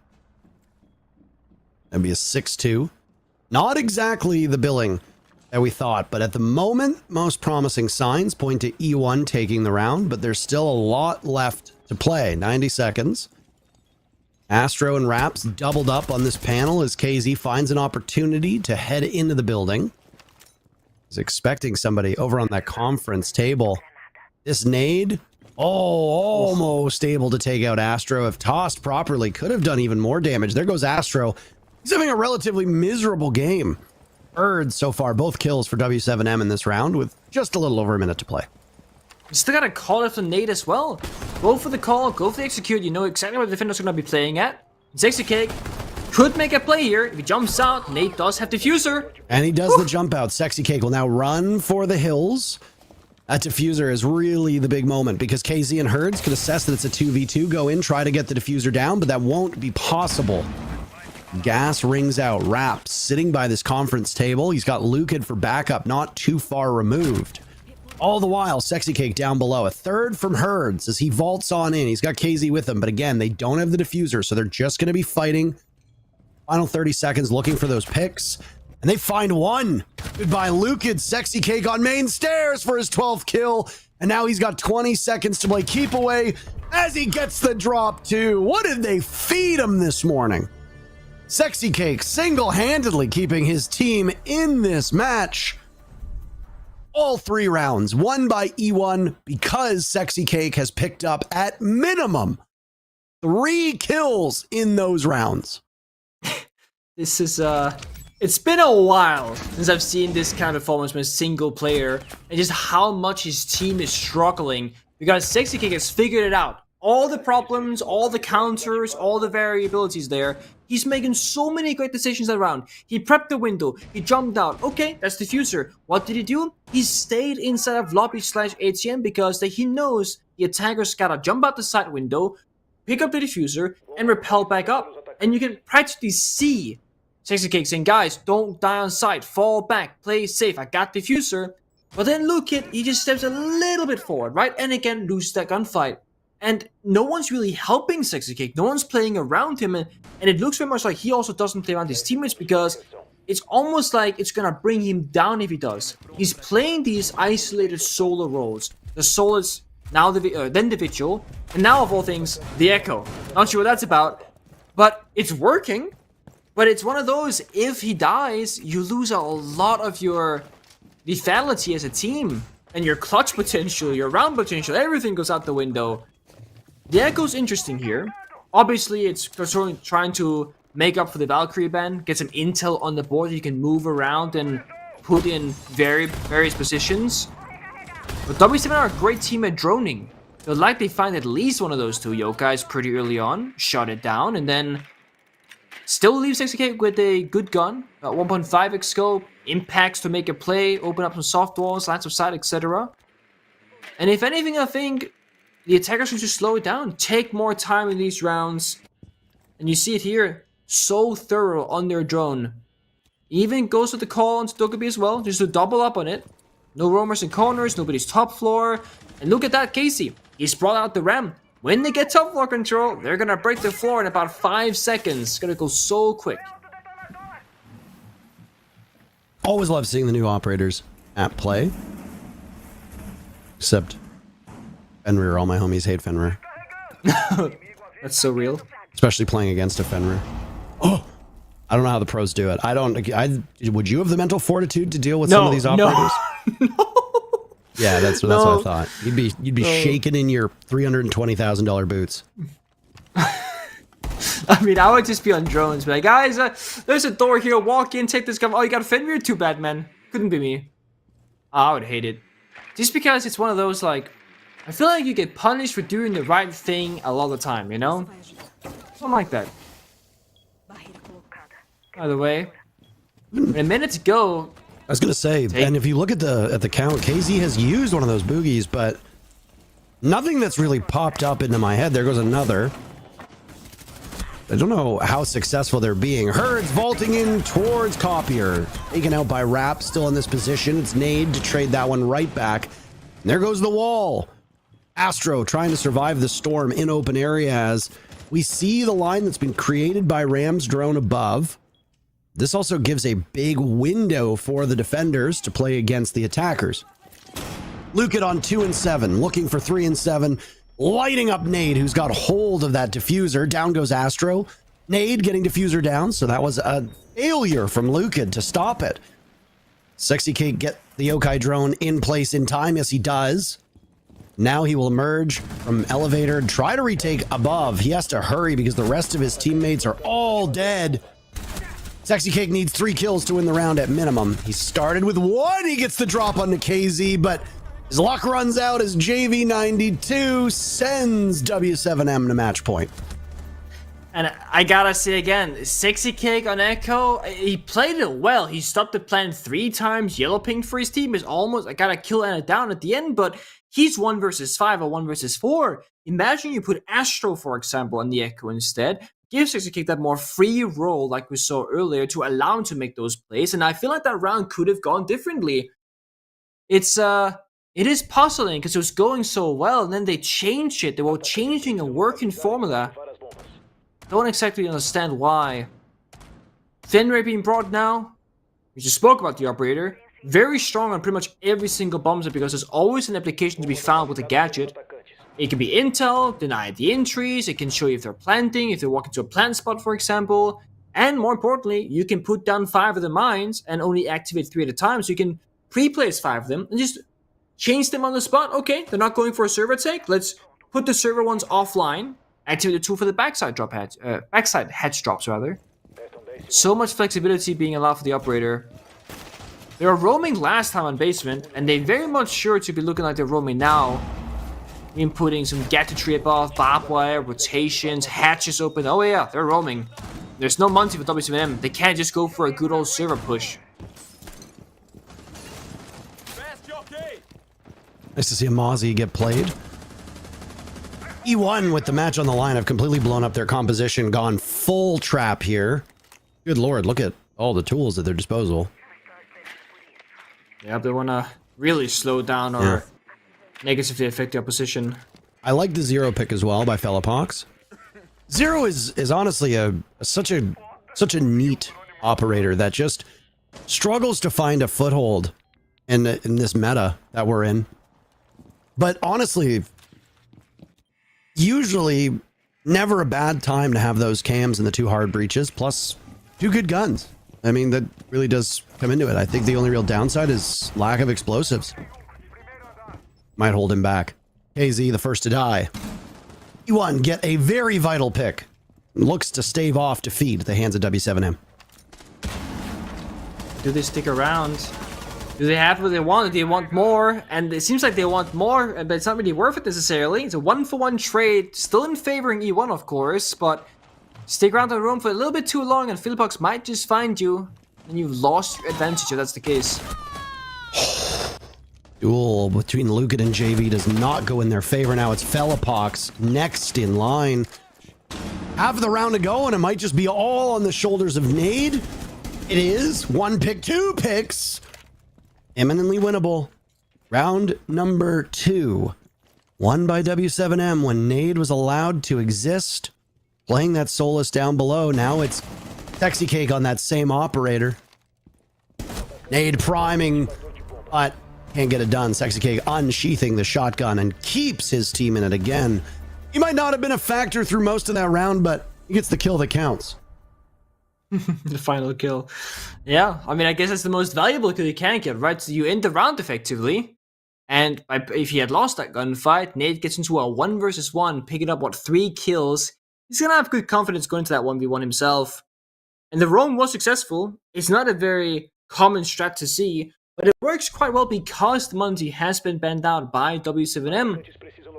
That'd be a 6-2. Not exactly the billing that we thought, but at the moment, most promising signs point to E1 taking the round, but there's still a lot left to play. 90 seconds. Astro and Raps doubled up on this panel as KZ finds an opportunity to head into the building. He's expecting somebody over on that conference table. This nade, almost able to take out Astro. If tossed properly, could have done even more damage. There goes Astro. He's having a relatively miserable game. Birds so far, both kills for W7M in this round with just a little over a minute to play. You still gotta call it for nade as well. Go for the call, go for the execute. You know exactly what the defender's gonna be playing at. 60k could make a play here. If he jumps out, Nate does have diffuser. And he does the jump out. Sexy Cake will now run for the hills. That diffuser is really the big moment because KZ and Herds could assess that it's a 2v2. Go in, try to get the diffuser down, but that won't be possible. Gas rings out. Raps sitting by this conference table. He's got Lukid for backup, not too far removed. All the while, Sexy Cake down below. A third from Herds as he vaults on in. He's got KZ with him, but again, they don't have the diffuser, so they're just going to be fighting. Final 30 seconds looking for those picks. And they find one. Goodbye, Lukid. Sexy Cake on main stairs for his 12th kill. And now he's got 20 seconds to play keep away as he gets the drop too. What did they feed him this morning? Sexy Cake single-handedly keeping his team in this match. All 3 rounds won by E1 because Sexy Cake has picked up at minimum 3 kills in those rounds. This is it's been a while since I've seen this kind of performance from a single player and just how much his team is struggling because Sexy Cake has figured it out. All the problems, all the counters, all the variabilities there. He's making so many great decisions around. He prepped the window. He jumped out. Okay, that's diffuser. What did he do? He stayed inside of lobby/ATM because he knows the attacker's gotta jump out the side window, pick up the diffuser, and repel back up. And you can practically see Sexy Cake saying, guys, don't die on sight. Fall back. Play safe. I got diffuser. But then Lukid, he just steps a little bit forward, right? And again, loses that gunfight. And no one's really helping Sexy Cake. No one's playing around him. And it looks very much like he also doesn't play around his teammates because it's almost like it's going to bring him down if he does. He's playing these isolated solo roles. The solo is now then the Vigil. And now, of all things, the Echo. Not sure what that's about. But it's working. But it's one of those, if he dies, you lose a lot of your lethality as a team. And your clutch potential, your round potential, everything goes out the window. The Echo's interesting here. Obviously, it's trying to make up for the Valkyrie ban, get some intel on the board you can move around and put in various positions. But W7 are a great team at droning. They'll likely find at least one of those two yokais pretty early on, shut it down, and then still leave 60k with a good gun, 1.5x scope, impacts to make a play, open up some soft walls, lines of sight, etc. And if anything, I think the attackers should just slow it down, take more time in these rounds. And you see it here, so thorough on their drone. Even goes with the call on Dokkaebi as well, just to double up on it. No roamers in corners, nobody's top floor. And look at that, Casey. He's brought out the ram. When they get top floor control, they're gonna break the floor in about 5 seconds. It's gonna go so quick. Always love seeing the new operators at play. Except Fenrir, all my homies hate Fenrir. That's so real. Especially playing against a Fenrir. Oh, I don't know how the pros do it. Would you have the mental fortitude to deal with some of these operators? No. Yeah, that's what I thought. You'd be shaking in your $320,000 boots. I mean, I would just be on drones, but like, guys, there's a door here. Walk in, take this gun. Oh, you got a Fenrir? Too bad, man. Couldn't be me. Oh, I would hate it. Just because it's one of those, like, I feel like you get punished for doing the right thing a lot of the time, you know? Something like that. By the way, a minute to go. I was gonna say, and if you look at the count, KZ has used one of those boogies, but nothing that's really popped up into my head. There goes another. I don't know how successful they're being. Herds vaulting in towards Copier. Taken out by Rap, still in this position. It's Nade to trade that one right back. And there goes the wall. Astro trying to survive the storm in open area as we see the line that's been created by Ram's drone above. This also gives a big window for the defenders to play against the attackers. Luke on 2 and 7, looking for 3 and 7, lighting up Nade, who's got hold of that diffuser. Down goes Astro. Nade getting diffuser down, so that was a failure from Lucan to stop it. Sexy Cake get the Yokai drone in place in time. Yes, he does. Now he will emerge from elevator and try to retake above. He has to hurry because the rest of his teammates are all dead. Sexy Cake needs 3 kills to win the round at minimum. He started with 1. He gets the drop on the KZ, but his luck runs out as JV92 sends W7M to match point. And I gotta say again, Sexy Cake on Echo, he played it well. He stopped the plan 3 times. Yellow ping for his team is almost, I gotta kill Anna down at the end, but he's 1 versus 5 or 1 versus 4. Imagine you put Astro, for example, on the Echo instead. Give Sexy Cake that more free role like we saw earlier to allow him to make those plays. And I feel like that round could have gone differently. It is puzzling because it was going so well and then they changed it. They were changing a working formula. Don't exactly understand why. Fenrir being brought now. We just spoke about the operator. Very strong on pretty much every single bomb set because there's always an application to be found with a gadget. It can be intel, deny the entries, it can show you if they're planting, if they walk into a plant spot, for example. And more importantly, you can put down 5 of the mines and only activate 3 at a time. So you can pre-place 5 of them and just change them on the spot. Okay, they're not going for a server take. Let's put the server ones offline. Activate the 2 for the backside hedge drops rather. So much flexibility being allowed for the operator. They were roaming last time on basement, and they very much sure to be looking like they're roaming now. Inputting some gadgetry above, barbed wire, rotations, hatches open. Oh yeah, they're roaming. There's no Monty for W7M. They can't just go for a good old server push. Nice to see a Mozzie get played. E1 with the match on the line have completely blown up their composition, gone full trap here. Good lord, look at all the tools at their disposal. Yeah, they want to really slow down or negatively affect the opposition. I like the Zero pick as well by Fellapox. Zero is honestly such a neat operator that just struggles to find a foothold in this meta that we're in. But honestly, usually never a bad time to have those cams and the 2 hard breaches plus 2 good guns. I mean, that really does come into it. I think the only real downside is lack of explosives. Might hold him back. KZ, the first to die. E1 get a very vital pick. Looks to stave off defeat at the hands of W7M. Do they stick around? Do they have what they want? Do they want more? And it seems like they want more, but it's not really worth it necessarily. It's a 1-for-1 trade, still in favoring E1, of course, but stick around the room for a little bit too long and Philippox might just find you, and you've lost your advantage if that's the case. Duel between Lucan and JV does not go in their favor. Now it's Philippox next in line. Half of the round to go, and it might just be all on the shoulders of Nade. It is 1 pick, 2 picks. Eminently winnable. Round number 2. Won by W7M when Nade was allowed to exist. Playing that Solus down below. Now it's Sexy Cake on that same operator. Nade priming, but can't get it done. Sexy Cake unsheathing the shotgun and keeps his team in it again. He might not have been a factor through most of that round, but he gets the kill that counts. The final kill. Yeah, I mean, I guess that's the most valuable kill you can get, right? So you end the round effectively. And if he had lost that gunfight, Nate gets into a 1 versus 1, picking up, 3 kills. He's going to have good confidence going to that 1v1 himself. And the roam was successful. It's not a very common strat to see, but it works quite well because the Monty has been banned out by W7M.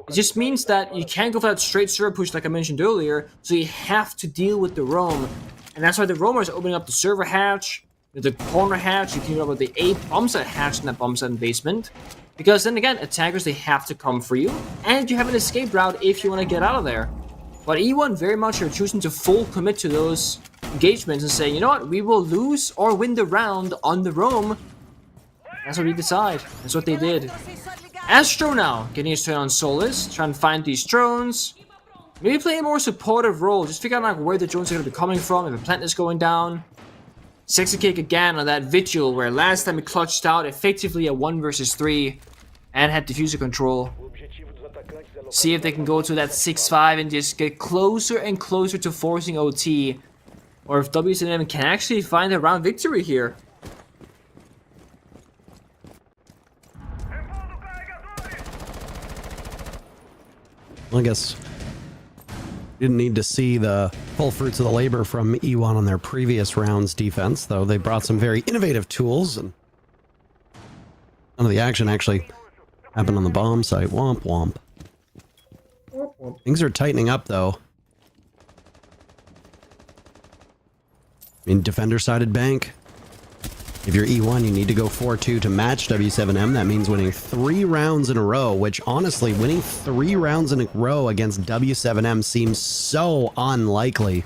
It just means that you can't go for that straight server push like I mentioned earlier, so you have to deal with the roam. And that's why the roamer is opening up the server hatch, the corner hatch, you can up with the A bomb site hatch in that bomb site in basement. Because then again, attackers, they have to come for you, and you have an escape route if you want to get out of there. But E1 very much are choosing to full commit to those engagements and say, you know what, we will lose or win the round on the roam. That's what we decide. That's what they did. Astro now, getting his turn on Solus, trying to find these drones. Maybe play a more supportive role, just figure out like where the drones are going to be coming from, if a plant is going down. Sexy Cake again on that Vigil, where last time he clutched out effectively a 1 versus 3 and had diffuser control. See if they can go to that 6-5 and just get closer and closer to forcing OT. Or if W7M can actually find a round victory here. Well, I guess didn't need to see the full fruits of the labor from E1 on their previous round's defense, though they brought some very innovative tools, and none of the action actually happened on the bomb site. Womp womp. Things are tightening up, though. I mean, defender-sided bank. If you're E1, you need to go 4-2 to match W7M. That means winning 3 rounds in a row, which honestly, winning 3 rounds in a row against W7M seems so unlikely.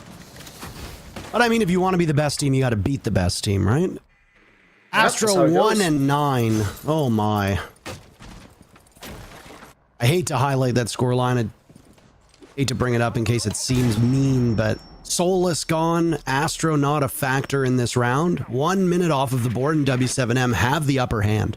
But I mean, if you want to be the best team, you got to beat the best team, right? Astro 1-9. Oh my. I hate to highlight that scoreline. I hate to bring it up in case it seems mean, but Solus gone, Astro not a factor in this round. 1 minute off of the board, and W7M have the upper hand.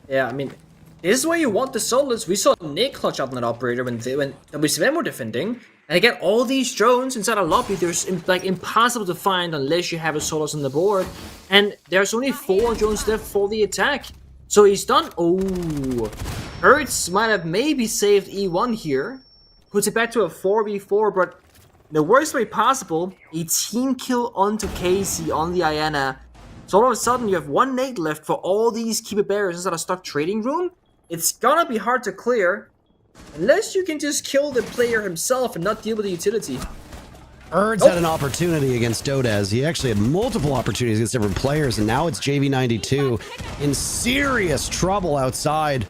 Yeah, I mean, this is where you want the Solus. We saw Nick clutch out on that operator when W7M were defending. And again, all these drones inside a lobby, they're like impossible to find unless you have a Solus on the board. And there's only 4 drones left for the attack. So he's done. Oh, Hertz might have maybe saved E1 here. Puts it back to a 4v4, but in the worst way possible, a team kill onto Casey on the Iana. So all of a sudden, you have 1 nade left for all these keeper barriers inside a stuck trading room. It's gonna be hard to clear, unless you can just kill the player himself and not deal with the utility. Erds had an opportunity against Dodez. He actually had multiple opportunities against different players, and now it's JV92 in serious trouble outside.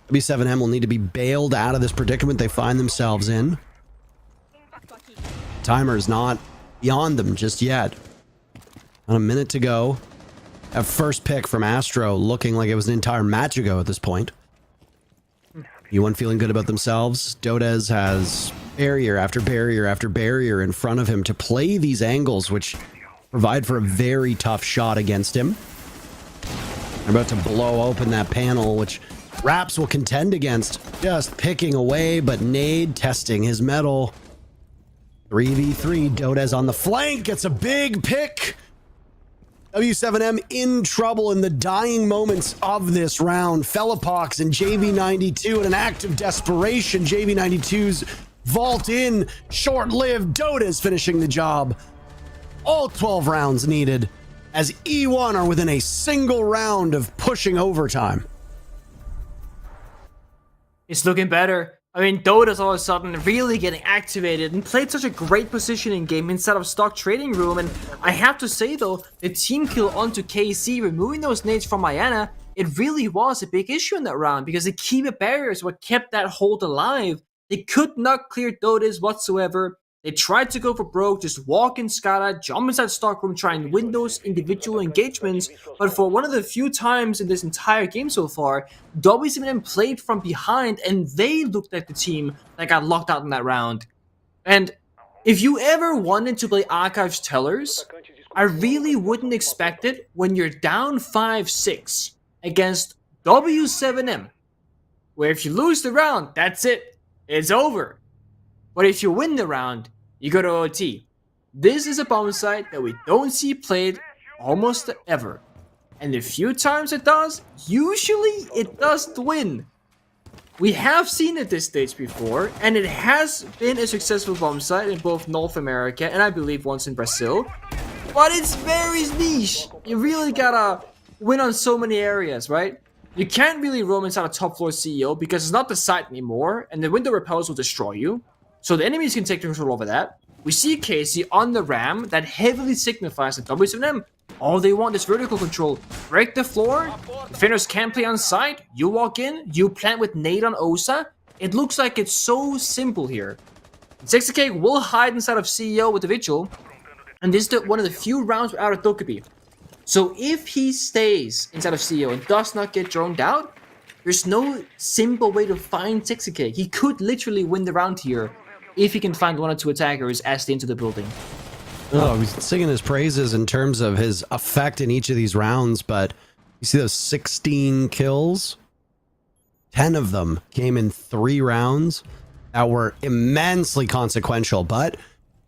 W7M will need to be bailed out of this predicament they find themselves in. Timer is not beyond them just yet. On a minute to go. A first pick from Astro, looking like it was an entire match ago at this point. E1 feeling good about themselves. Dodez has barrier after barrier after barrier in front of him to play these angles, which provide for a very tough shot against him. They're about to blow open that panel, which Raps will contend against. Just picking away, but Nade testing his mettle. 3v3, Dodez on the flank, gets a big pick. W7M in trouble in the dying moments of this round. Philippox and JV92 in an act of desperation. JV92's vault in. Short-lived. Dota's finishing the job. All 12 rounds needed as E1 are within a single round of pushing overtime. It's looking better. I mean, Dota's all of a sudden really getting activated and played such a great positioning game inside of stock trading room. And I have to say though, the team kill onto KC, removing those nades from Mayana, it really was a big issue in that round because the keyword barriers what kept that hold alive. They could not clear Dota's whatsoever. They tried to go for broke, just walk in Skada, jump inside stockroom, try and win those individual engagements, but for one of the few times in this entire game so far, W7M played from behind and they looked like the team that got locked out in that round. And if you ever wanted to play Archives Tellers, I really wouldn't expect it when you're down 5-6 against W7M, where if you lose the round, that's it, it's over. But if you win the round, you go to OT. This is a bomb site that we don't see played almost ever. And the few times it does, usually it does win. We have seen it this stage before, and it has been a successful bomb site in both North America and I believe once in Brazil. But it's very niche. You really gotta win on so many areas, right? You can't really roam inside a top floor CEO because it's not the site anymore, and the window repels will destroy you. So the enemies can take control over that. We see Casey on the ram that heavily signifies that W7M, all they want is vertical control. Break the floor, defenders can't play on site, you walk in, you plant with nade on Osa. It looks like it's so simple here. 60k will hide inside of CEO with the Vigil, and this is one of the few rounds without a Dokkaebi. So if he stays inside of CEO and does not get droned out, there's no simple way to find 60k. He could literally win the round here if he can find one or two attackers as they enter the building. Oh, he's singing his praises in terms of his effect in each of these rounds, but you see those 16 kills? 10 of them came in 3 rounds that were immensely consequential, but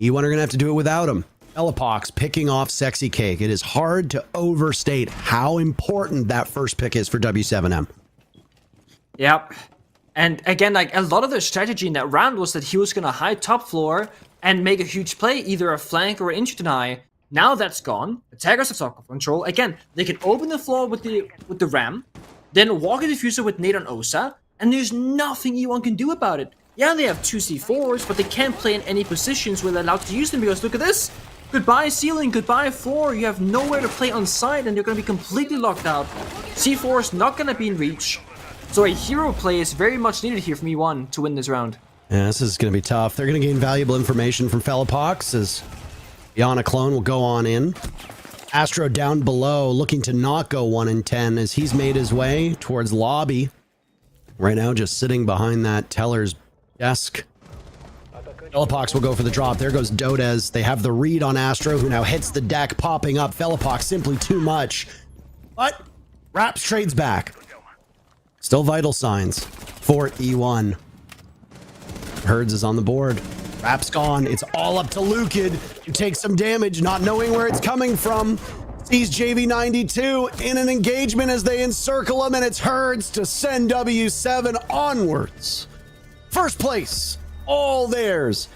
E1 are going to have to do it without him. Elapox picking off Sexy Cake. It is hard to overstate how important that first pick is for W7M. Yep. And again, like a lot of their strategy in that round was that he was going to hide top floor and make a huge play, either a flank or an inch deny. Now that's gone. Attackers have stock control. Again, they can open the floor with the ram, then walk a diffuser with nade on Osa, and there's nothing E1 can do about it. Yeah, they have 2 C4s, but they can't play in any positions where they're allowed to use them because look at this. Goodbye ceiling, goodbye floor. You have nowhere to play on site and you're going to be completely locked out. C4 is not going to be in reach. So a hero play is very much needed here from E1 to win this round. Yeah, this is going to be tough. They're going to gain valuable information from Felapox as Iana Clone will go on in. Astro down below, looking to not go 1 in 10 as he's made his way towards lobby. Right now, just sitting behind that teller's desk. Felapox will go for the drop. There goes Dodez. They have the read on Astro, who now hits the deck, popping up. Felapox simply too much. But Raps trades back. Still vital signs for E1. Herds is on the board. Rap's gone. It's all up to Lukid, who takes some damage, not knowing where it's coming from. Sees JV92 in an engagement as they encircle him, and it's Herds to send W7 onwards. First place, all theirs.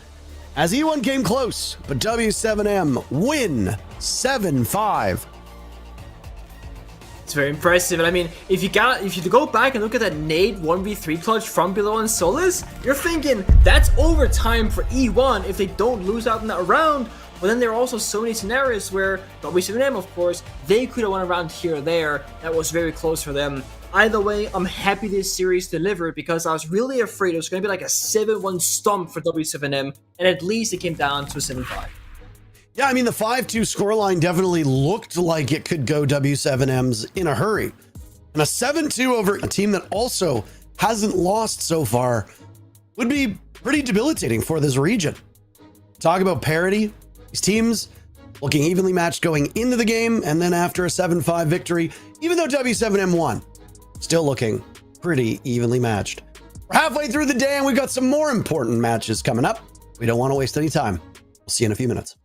As E1 came close, but W7M win 7-5. It's very impressive. And I mean, if you go back and look at that nade 1v3 clutch from below on Solus, you're thinking that's overtime for E1 if they don't lose out in that round. But then there are also so many scenarios where W7M, of course, they could have won a round here or there. That was very close for them. Either way, I'm happy this series delivered because I was really afraid it was going to be like a 7-1 stomp for W7M, and at least it came down to a 7-5. Yeah, I mean, the 5-2 scoreline definitely looked like it could go W7M's in a hurry. And a 7-2 over a team that also hasn't lost so far would be pretty debilitating for this region. Talk about parity. These teams looking evenly matched going into the game, and then after a 7-5 victory, even though W7M won, still looking pretty evenly matched. We're halfway through the day, and we've got some more important matches coming up. We don't want to waste any time. We'll see you in a few minutes.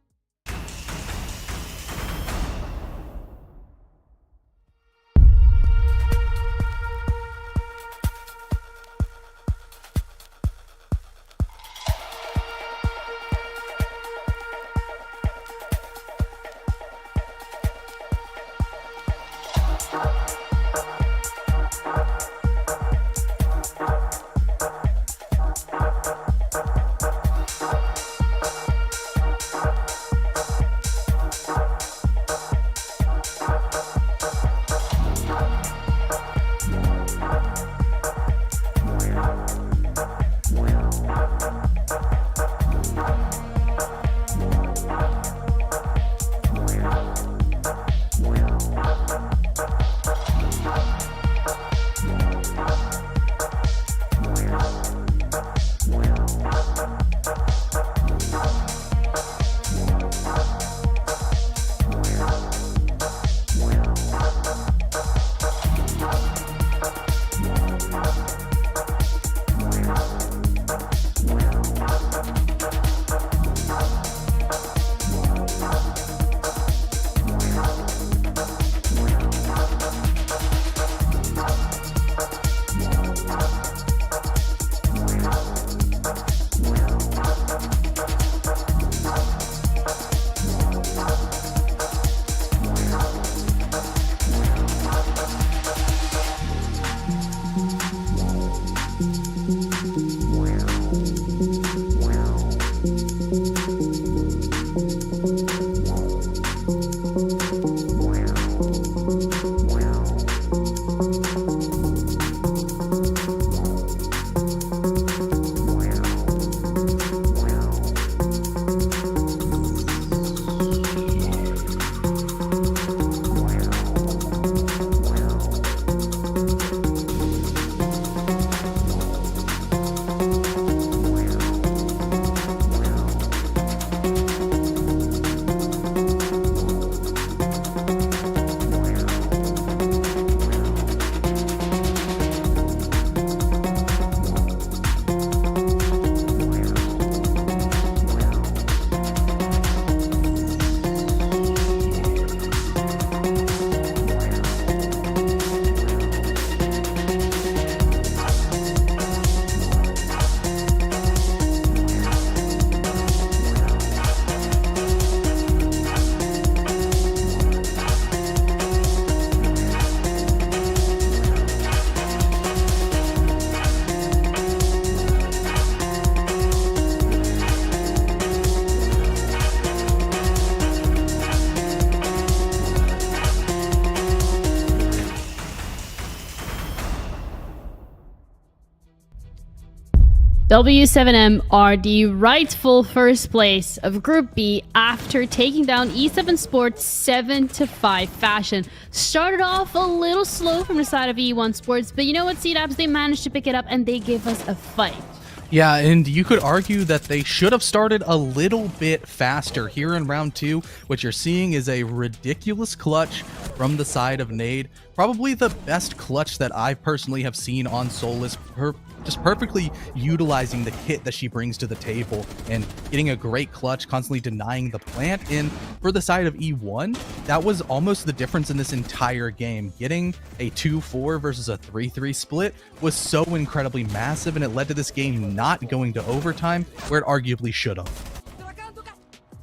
W7M are the rightful first place of Group B after taking down E7 Sports 7-5 fashion. Started off a little slow from the side of E1 Sports, but you know what, C-Dabs, they managed to pick it up and they gave us a fight. Yeah, and you could argue that they should have started a little bit faster here in round 2. What you're seeing is a ridiculous clutch from the side of Nade. Probably the best clutch that I personally have seen on Solus. Her just perfectly utilizing the kit that she brings to the table and getting a great clutch, constantly denying the plant. And for the side of E1, that was almost the difference in this entire game. Getting a 2-4 versus a 3-3 split was so incredibly massive, and it led to this game not going to overtime where it arguably should have.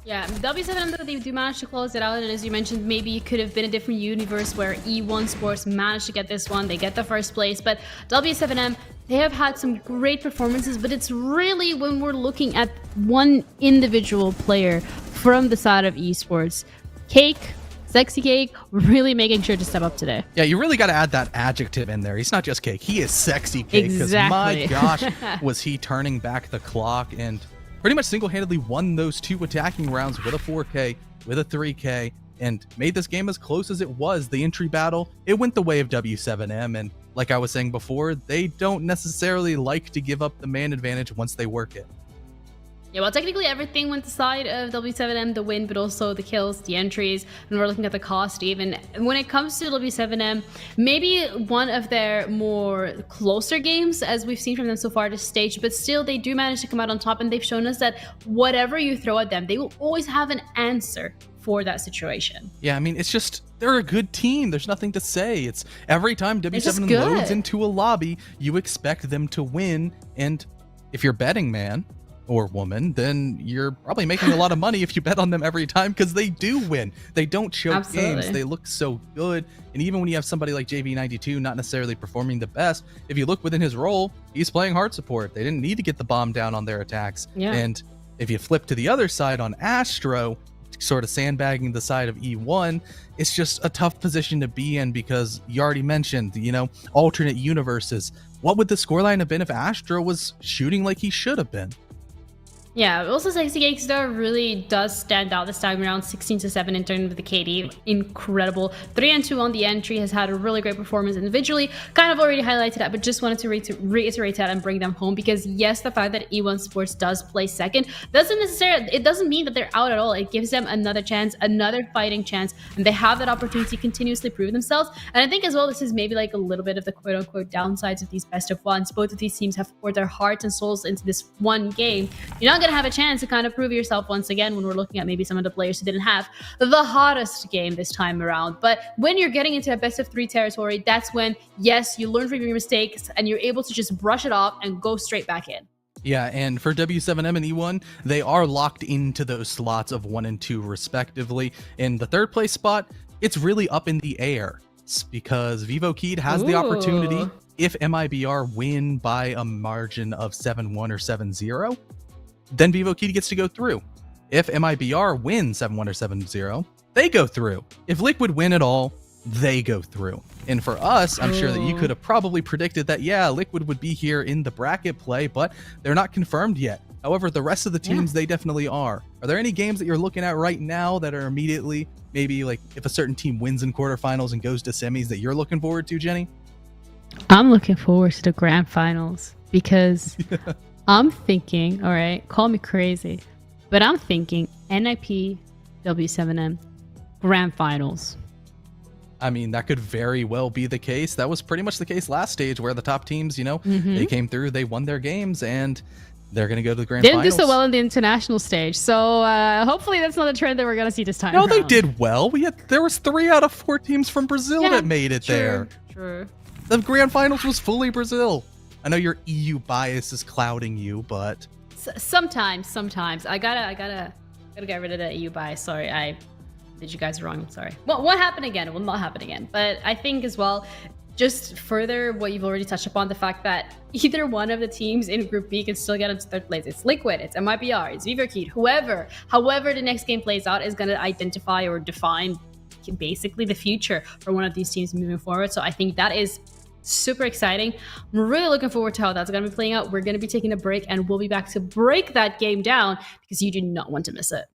Yeah, W7M, they do manage to close it out, and as you mentioned, maybe it could have been a different universe where E1 Sports managed to get this one, they get the first place, but W7M, they have had some great performances, but it's really when we're looking at one individual player from the side of esports. Cake, Sexy Cake, really making sure to step up today. Yeah, you really got to add that adjective in there. He's not just Cake, he is Sexy Cake, because Exactly. my gosh, was he turning back the clock and pretty much single-handedly won those 2 attacking rounds with a 4K, with a 3K, and made this game as close as it was. The entry battle, it went the way of W7M, and like I was saying before, they don't necessarily like to give up the man advantage once they work it. Yeah, well, technically everything went the side of W7M, the win, but also the kills, the entries, and we're looking at the cost even. When it comes to W7M, maybe one of their more closer games, as we've seen from them so far this stage, but still they do manage to come out on top, and they've shown us that whatever you throw at them, they will always have an answer for that situation. Yeah, I mean, it's just, they're a good team. There's nothing to say. It's every time W7M loads into a lobby, you expect them to win, and if you're betting man or woman, then you're probably making a lot of money if you bet on them every time, because they do win. They don't choke games. They look so good. And even when you have somebody like JV92 not necessarily performing the best, if you look within his role, he's playing hard support. They didn't need to get the bomb down on their attacks. Yeah. And if you flip to the other side on Astro, sort of sandbagging the side of E1, it's just a tough position to be in, because you already mentioned, you know, alternate universes. What would the scoreline have been if Astro was shooting like he should have been? Yeah, also Sexy Cakes though really does stand out this time around, 16-7 in terms of the KD. Incredible. 3-2 on the entry, has had a really great performance individually. Kind of already highlighted that, but just wanted to reiterate that and bring them home, because yes, the fact that E1 Sports does play second doesn't mean that they're out at all. It gives them another chance, another fighting chance, and they have that opportunity to continuously prove themselves. And I think as well, this is maybe like a little bit of the quote-unquote downsides of these best of ones. Both of these teams have poured their hearts and souls into this one game. You're not going to have a chance to kind of prove yourself once again when we're looking at maybe some of the players who didn't have the hottest game this time around. But when you're getting into a best of 3 territory, that's when, yes, you learn from your mistakes and you're able to just brush it off and go straight back in. Yeah, and for W7M and E1, they are locked into those slots of 1 and 2 respectively. In the 3rd place spot, it's really up in the air, because Vivo Keed has the opportunity, if MIBR win by a margin of 7-1 or 7-0, then Vivo Keed gets to go through. If MIBR wins 7-1 or 7-0, they go through. If Liquid win it all, they go through. And for us, I'm sure that you could have probably predicted that, yeah, Liquid would be here in the bracket play, but they're not confirmed yet. However, the rest of the teams, they definitely are. Are there any games that you're looking at right now that are immediately, maybe like if a certain team wins in quarterfinals and goes to semis, that you're looking forward to, Jenny? I'm looking forward to the grand finals, because I'm thinking, all right, call me crazy, but I'm thinking NIP, W7M, grand finals. I mean, that could very well be the case. That was pretty much the case last stage, where the top teams, you know, they came through, they won their games, and they're going to go to the grand finals. Didn't do so well in the international stage, so hopefully that's not a trend that we're going to see this time. No, they did well. There was 3 out of 4 teams from Brazil that made it there. True. The grand finals was fully Brazil. I know your EU bias is clouding you, but sometimes I gotta get rid of that EU bias. Sorry, I did you guys wrong. I'm sorry. Well, what happened again? It will not happen again. But I think as well, just further what you've already touched upon, the fact that either one of the teams in Group B can still get into 3rd place. It's Liquid, it's MIBR, it's Vivo Keed, however the next game plays out is going to identify or define basically the future for one of these teams moving forward. So I think that is Super exciting. I'm really looking forward to how that's going to be playing out. We're going to be taking a break, and we'll be back to break that game down because you do not want to miss it.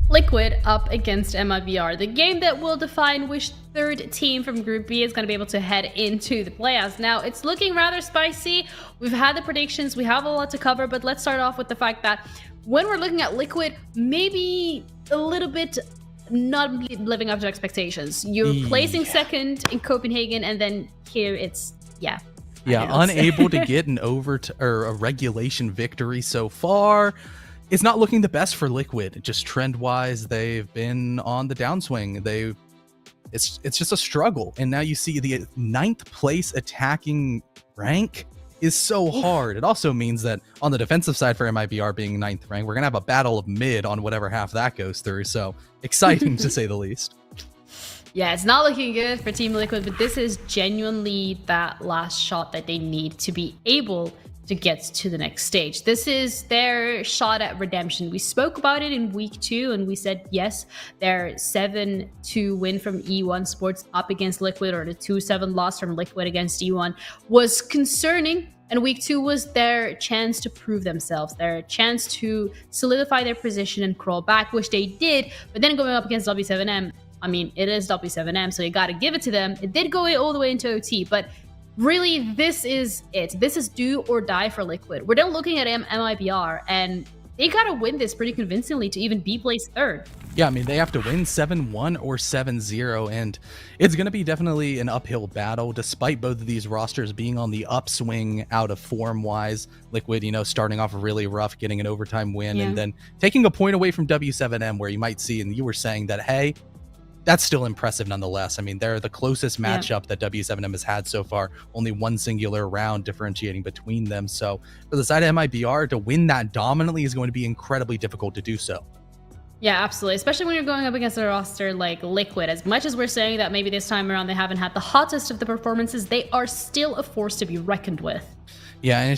Liquid up against MIBR, the game that will define which third team from Group B is going to be able to head into the playoffs. Now, it's looking rather spicy. We've had the predictions, we have a lot to cover, but let's start off with the fact that when we're looking at Liquid, maybe a little bit not living up to expectations. You're placing second in Copenhagen, and then here it's, unable to get an a regulation victory so far. It's not looking the best for Liquid. Just trend-wise, they've been on the downswing. It's just a struggle. And now you see the 9th place attacking rank is so hard. It also means that on the defensive side for MIBR being 9th ranked, we're going to have a battle of mid on whatever half that goes through. So exciting to say the least. Yeah, it's not looking good for Team Liquid, but this is genuinely that last shot that they need to be able to get to the next stage. This is their shot at redemption. We spoke about it in week 2 and we said, yes, their 7-2 win from E1 Sports up against Liquid, or the 2-7 loss from Liquid against E1, was concerning. And week 2 was their chance to prove themselves, their chance to solidify their position and crawl back, which they did. But then going up against W7M, I mean, it is W7M, so you got to give it to them. It did go all the way into OT, but really, this is it. This is do or die for Liquid. We're then looking at MIBR, and they got to win this pretty convincingly to even be placed 3rd. Yeah, I mean, they have to win 7-1 or 7-0, and it's going to be definitely an uphill battle, despite both of these rosters being on the upswing out of form-wise. Liquid, you know, starting off really rough, getting an overtime win, and then taking a point away from W7M, where you might see, and you were saying that, hey, that's still impressive nonetheless. I mean, they're the closest matchup that W7M has had so far. Only one singular round differentiating between them. So for the side of MIBR, to win that dominantly is going to be incredibly difficult to do so. Yeah, absolutely. Especially when you're going up against a roster like Liquid. As much as we're saying that maybe this time around they haven't had the hottest of the performances, they are still a force to be reckoned with. Yeah, and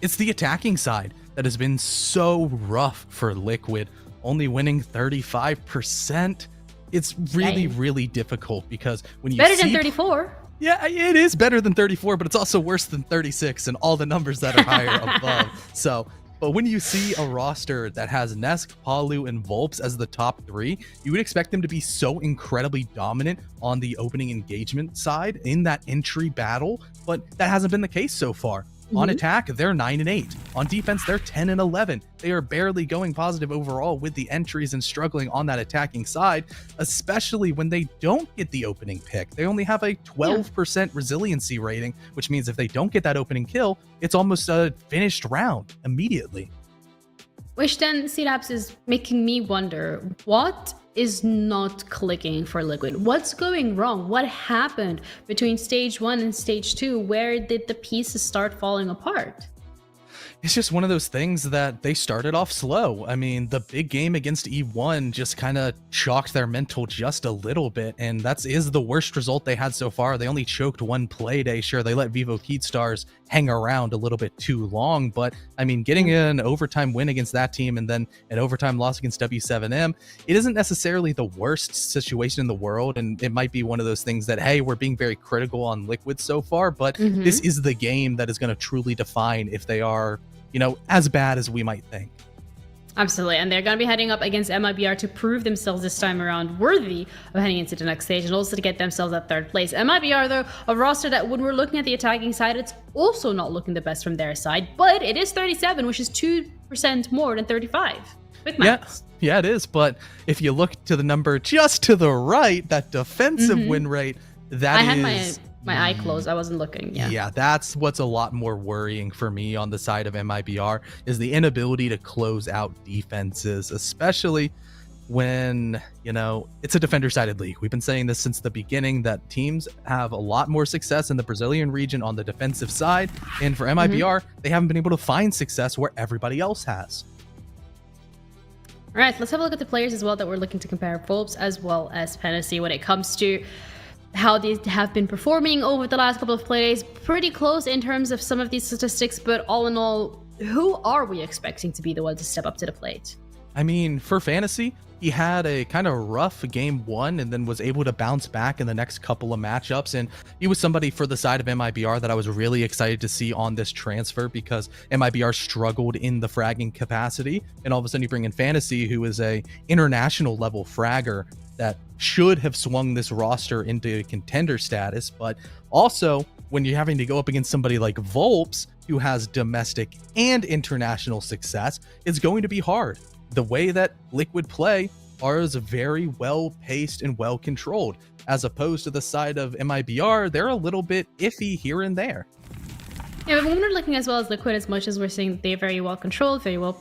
it's the attacking side that has been so rough for Liquid, only winning 35%. It's really, really difficult because when you better than 34. Yeah, it is better than 34, but it's also worse than 36 and all the numbers that are higher above. So, but when you see a roster that has Nesk, Palu, and Volps as the top 3, you would expect them to be so incredibly dominant on the opening engagement side in that entry battle, but that hasn't been the case so far. On attack, they're 9-8. On defense, they're 10-11. They are barely going positive overall with the entries and struggling on that attacking side, especially when they don't get the opening pick. They only have a 12% resiliency rating, which means if they don't get that opening kill, it's almost a finished round immediately. Which then, CDAPS, is making me wonder, what is not clicking for Liquid? What's going wrong? What happened between stage 1 and stage 2? Where did the pieces start falling apart? It's just one of those things that they started off slow. I mean, the big game against E1 just kind of shocked their mental just a little bit, and that is the worst result they had so far. They only choked one play day. Sure, they let Vivo Keatstars hang around a little bit too long, but I mean, getting an overtime win against that team and then an overtime loss against W7M, it isn't necessarily the worst situation in the world, and it might be one of those things that, hey, we're being very critical on Liquid so far, but this is the game that is going to truly define if they are, you know, as bad as we might think. Absolutely, and they're going to be heading up against MIBR to prove themselves this time around worthy of heading into the next stage and also to get themselves at 3rd place. MIBR, though, a roster that when we're looking at the attacking side, it's also not looking the best from their side, but it is 37, which is 2% more than 35. Quick maths. Yeah, it is, but if you look to the number just to the right, that defensive win rate, that I had my eye closed. I wasn't looking. Yeah, that's what's a lot more worrying for me on the side of MIBR is the inability to close out defenses, especially when, you know, it's a defender-sided league. We've been saying this since the beginning that teams have a lot more success in the Brazilian region on the defensive side, and for MIBR, they haven't been able to find success where everybody else has. All right, let's have a look at the players as well that we're looking to compare, Volps as well as Fantasy, when it comes to how they have been performing over the last couple of plays. Pretty close in terms of some of these statistics, but all in all, who are we expecting to be the one to step up to the plate? I mean, for Fantasy, he had a kind of rough game 1 and then was able to bounce back in the next couple of matchups. And he was somebody for the side of MIBR that I was really excited to see on this transfer because MIBR struggled in the fragging capacity. And all of a sudden you bring in Fantasy, who is a international level fragger that should have swung this roster into contender status. But also when you're having to go up against somebody like Volps, who has domestic and international success, it's going to be hard. The way that Liquid play is very well paced and well controlled, as opposed to the side of MIBR, they're a little bit iffy here and there. Yeah, but when we're looking as well as Liquid, as much as we're saying they're very well controlled, very well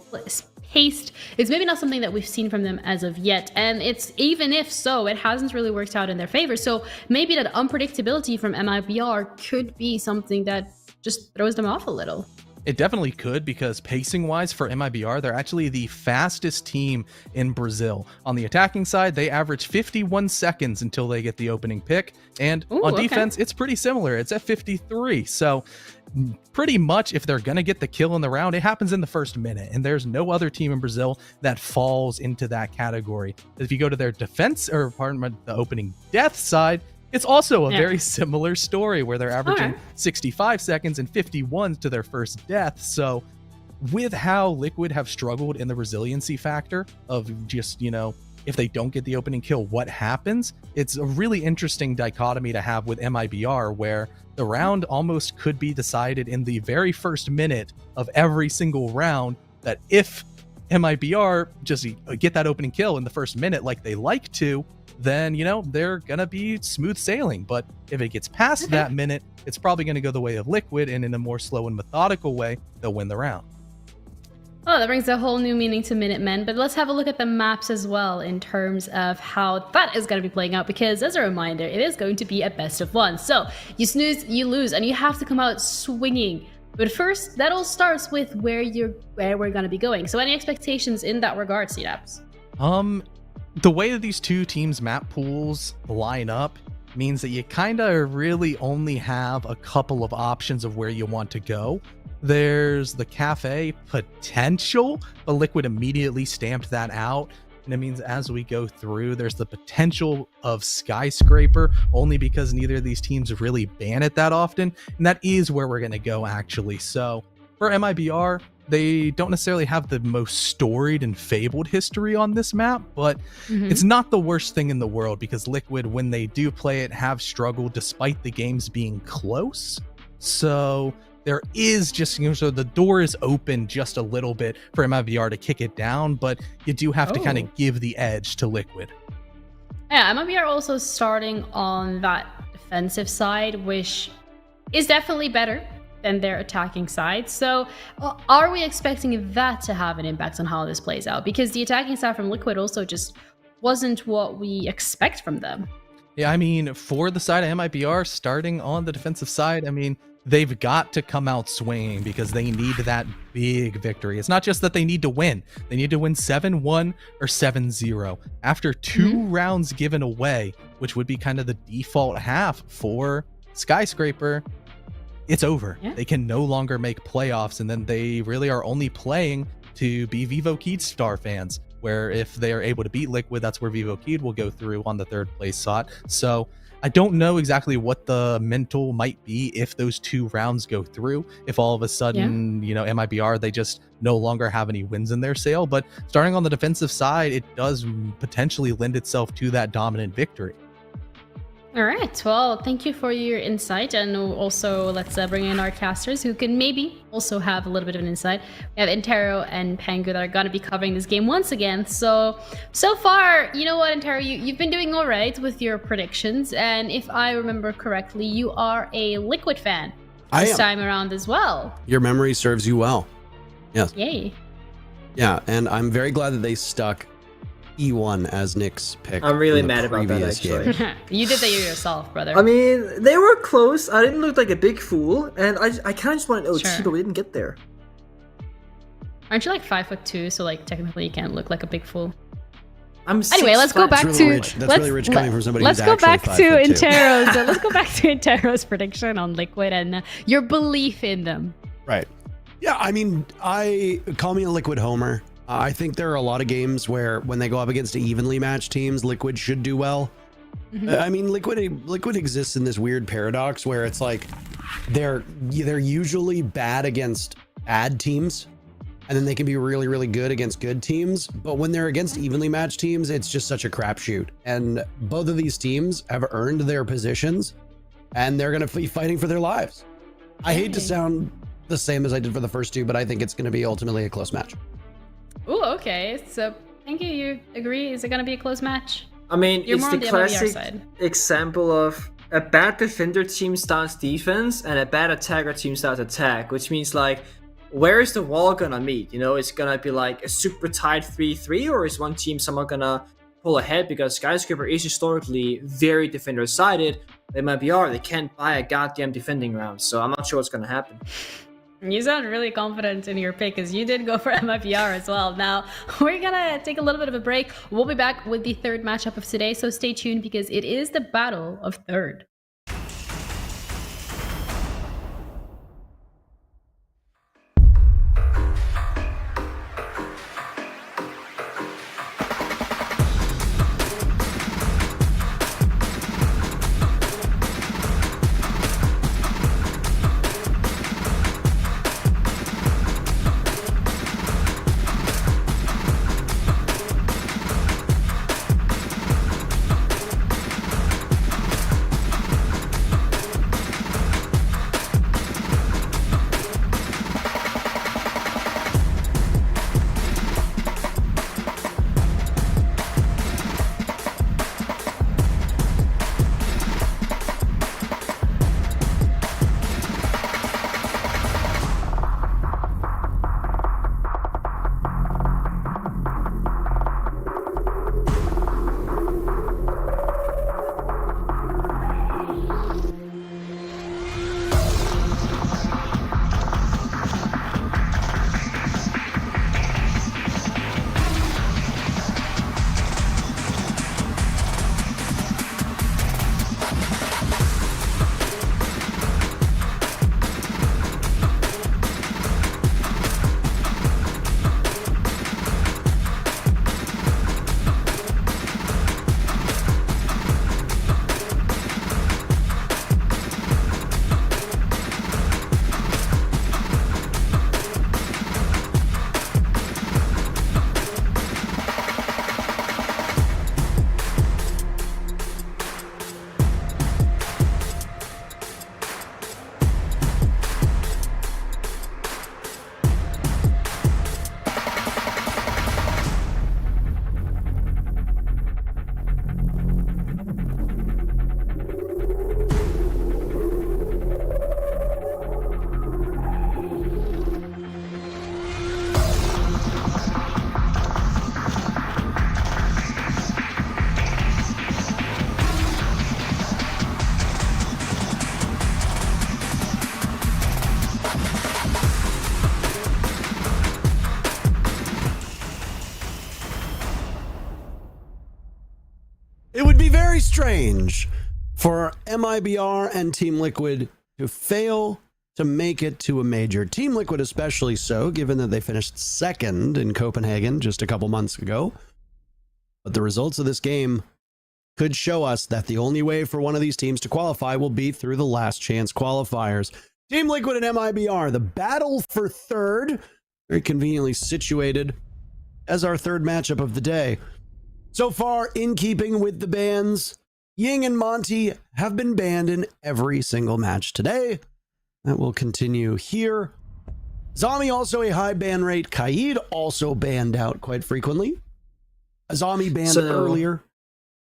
paced, it's maybe not something that we've seen from them as of yet. And it's, even if so, it hasn't really worked out in their favor. So maybe that unpredictability from MIBR could be something that just throws them off a little. It definitely could, because pacing-wise for MIBR, they're actually the fastest team in Brazil. On the attacking side, they average 51 seconds until they get the opening pick, and on defense, it's pretty similar. It's at 53, so pretty much if they're going to get the kill in the round, it happens in the first minute, and there's no other team in Brazil that falls into that category. If you go to their defense, or pardon me, the opening death side, it's also a very similar story where they're averaging 65 seconds and 51 to their first death. So with how Liquid have struggled in the resiliency factor of just, you know, if they don't get the opening kill, what happens? It's a really interesting dichotomy to have with MIBR, where the round almost could be decided in the very first minute of every single round, that if MIBR just get that opening kill in the first minute like they like to, then, you know, they're gonna be smooth sailing. But if it gets past that minute, it's probably gonna go the way of Liquid, and in a more slow and methodical way, they'll win the round. Oh, that brings a whole new meaning to Minutemen, but let's have a look at the maps as well in terms of how that is going to be playing out, because as a reminder, it is going to be a best of one. So you snooze, you lose, and you have to come out swinging. But first, that all starts with where we're going to be going. So any expectations in that regard, CDAPS? The way that these two teams' map pools line up means that you kind of really only have a couple of options of where you want to go. There's the cafe potential, but Liquid immediately stamped that out. And it means as we go through, there's the potential of skyscraper, only because neither of these teams really ban it that often. And that is where we're going to go, actually. So for MIBR, they don't necessarily have the most storied and fabled history on this map, but it's not the worst thing in the world, because Liquid, when they do play it, have struggled despite the games being close. So there is just, you know, so the door is open just a little bit for MIBR to kick it down, but you do have to kind of give the edge to Liquid. Yeah, MIBR also starting on that defensive side, which is definitely better than their attacking side. So are we expecting that to have an impact on how this plays out? Because the attacking side from Liquid also just wasn't what we expect from them. Yeah, I mean, for the side of MIBR, starting on the defensive side, I mean, they've got to come out swinging, because they need that big victory. It's not just that they need to win. They need to win 7-1 or 7-0. After two rounds given away, which would be kind of the default half for Skyscraper, it's over. They can no longer make playoffs, and then they really are only playing to be Vivo Keedstar fans, where if they are able to beat Liquid, that's where Vivo Keed will go through on the third place slot. So I don't know exactly what the mental might be if those two rounds go through, if all of a sudden, you know, MIBR, they just no longer have any wins in their sail. But starting on the defensive side, it does potentially lend itself to that dominant victory. All right, well, thank you for your insight, and also let's bring in our casters who can maybe also have a little bit of an insight. We have Intero and Pangu that are going to be covering this game once again. So far, you know what, Intero, you've been doing all right with your predictions, and if I remember correctly, you are a Liquid fan this time around as well. Your memory serves you well. Yes. Yay. Yeah, and I'm very glad that they stuck E1 as Nick's pick. I'm really mad about that, actually. You did that yourself, brother. I mean, they were close. I didn't look like a big fool, and I kind of just wanted OT, but we didn't get there. Aren't you like 5'2", so like technically you can't look like a big fool? Anyway, let's go back to that's really rich coming from somebody who's Let's go back actually to 5'2". Intero's. Let's go back to Intero's prediction on Liquid and your belief in them. Right. Yeah, I mean, call me a Liquid homer. I think there are a lot of games where when they go up against evenly matched teams, Liquid should do well. I mean, Liquid exists in this weird paradox where it's like they're usually bad against bad teams, and then they can be really, really good against good teams. But when they're against evenly matched teams, it's just such a crapshoot. And both of these teams have earned their positions, and they're going to be fighting for their lives. I hate to sound the same as I did for the first two, but I think it's going to be ultimately a close match. Ooh, okay. So, thank you. You agree? Is it going to be a close match? I mean, You're it's more the on the MIBR classic side. example of a bad defender team starts defense and a bad attacker team starts attack, which means like, where is the wall gonna meet? You know, it's gonna be like a super tight 3-3, or is one team somehow gonna pull ahead because Skyscraper is historically very defender-sided. MIBR, they can't buy a goddamn defending round, so I'm not sure what's gonna happen. You sound really confident in your pick because you did go for MIBR as well. Now, we're gonna take a little bit of a break. We'll be back with the third matchup of today, so stay tuned because it is the battle of third. It would be very strange for MIBR and Team Liquid to fail to make it to a major. Team Liquid especially so, given that they finished second in Copenhagen just a couple months ago. But the results of this game could show us that the only way for one of these teams to qualify will be through the last chance qualifiers. Team Liquid and MIBR, the battle for third, very conveniently situated as our third matchup of the day. So far, in keeping with the bans, Ying and Monty have been banned in every single match today. That will continue here. Zami also a high ban rate. Kaid also banned out quite frequently. Azami banned earlier